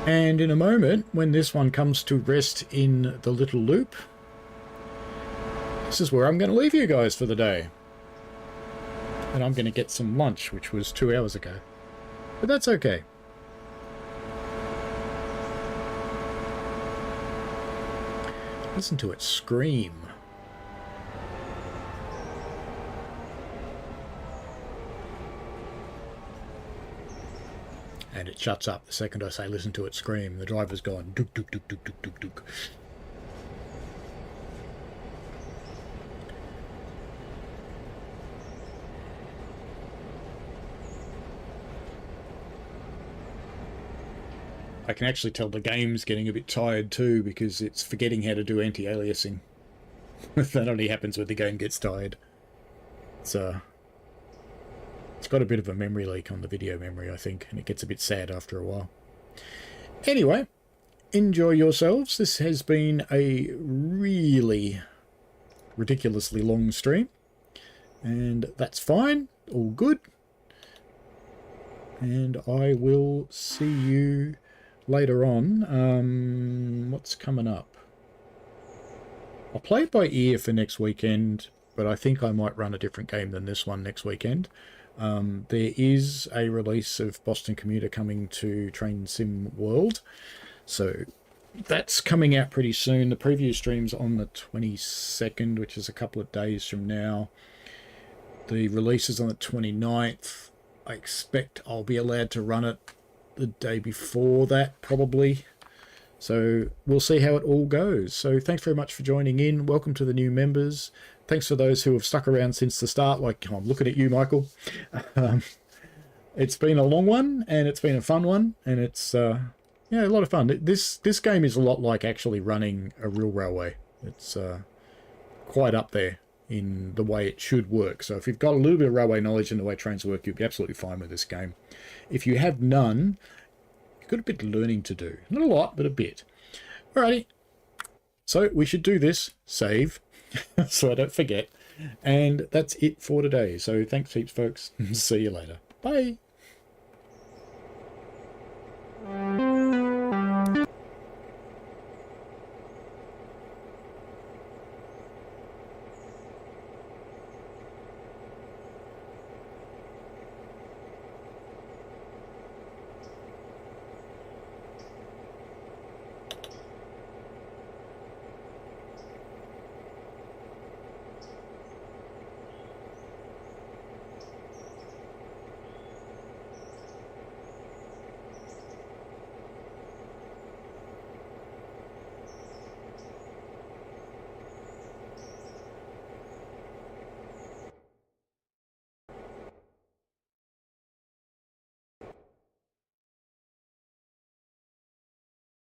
And in a moment, when this one comes to rest in the little loop, this is where I'm going to leave you guys for the day. And I'm going to get some lunch, which was 2 hours ago. But that's okay. Listen to it scream. And it shuts up the second I say listen to it scream. The driver's gone dook dook dook dook dook dook dook. I can actually tell the game's getting a bit tired too because it's forgetting how to do anti-aliasing. That only happens when the game gets tired. So it's got a bit of a memory leak on the video memory, I think, and it gets a bit sad after a while. Anyway, enjoy yourselves. This has been a really ridiculously long stream, and that's fine. All good. And I will see you later on. What's coming up? I'll play it by ear for next weekend, but I think I might run a different game than this one next weekend. There is a release of Boston Commuter coming to Train Sim World, so that's coming out pretty soon. The preview stream's on the 22nd, which is a couple of days from now. The release is on the 29th. I expect I'll be allowed to run it the day before that, probably. So we'll see how it all goes. So thanks very much for joining in. Welcome to the new members. Thanks for those who have stuck around since the start, like I'm looking at you, Michael. It's been a long one, and it's been a fun one, and it's yeah, a lot of fun. This game is a lot like actually running a real railway. It's quite up there in the way it should work. So if you've got a little bit of railway knowledge and the way trains work, you'll be absolutely fine with this game. If you have none, you've got a bit of learning to do. Not a lot, but a bit. Alrighty. So we should do this, save, so I don't forget. And that's it for today. So thanks heaps, folks. See you later. Bye.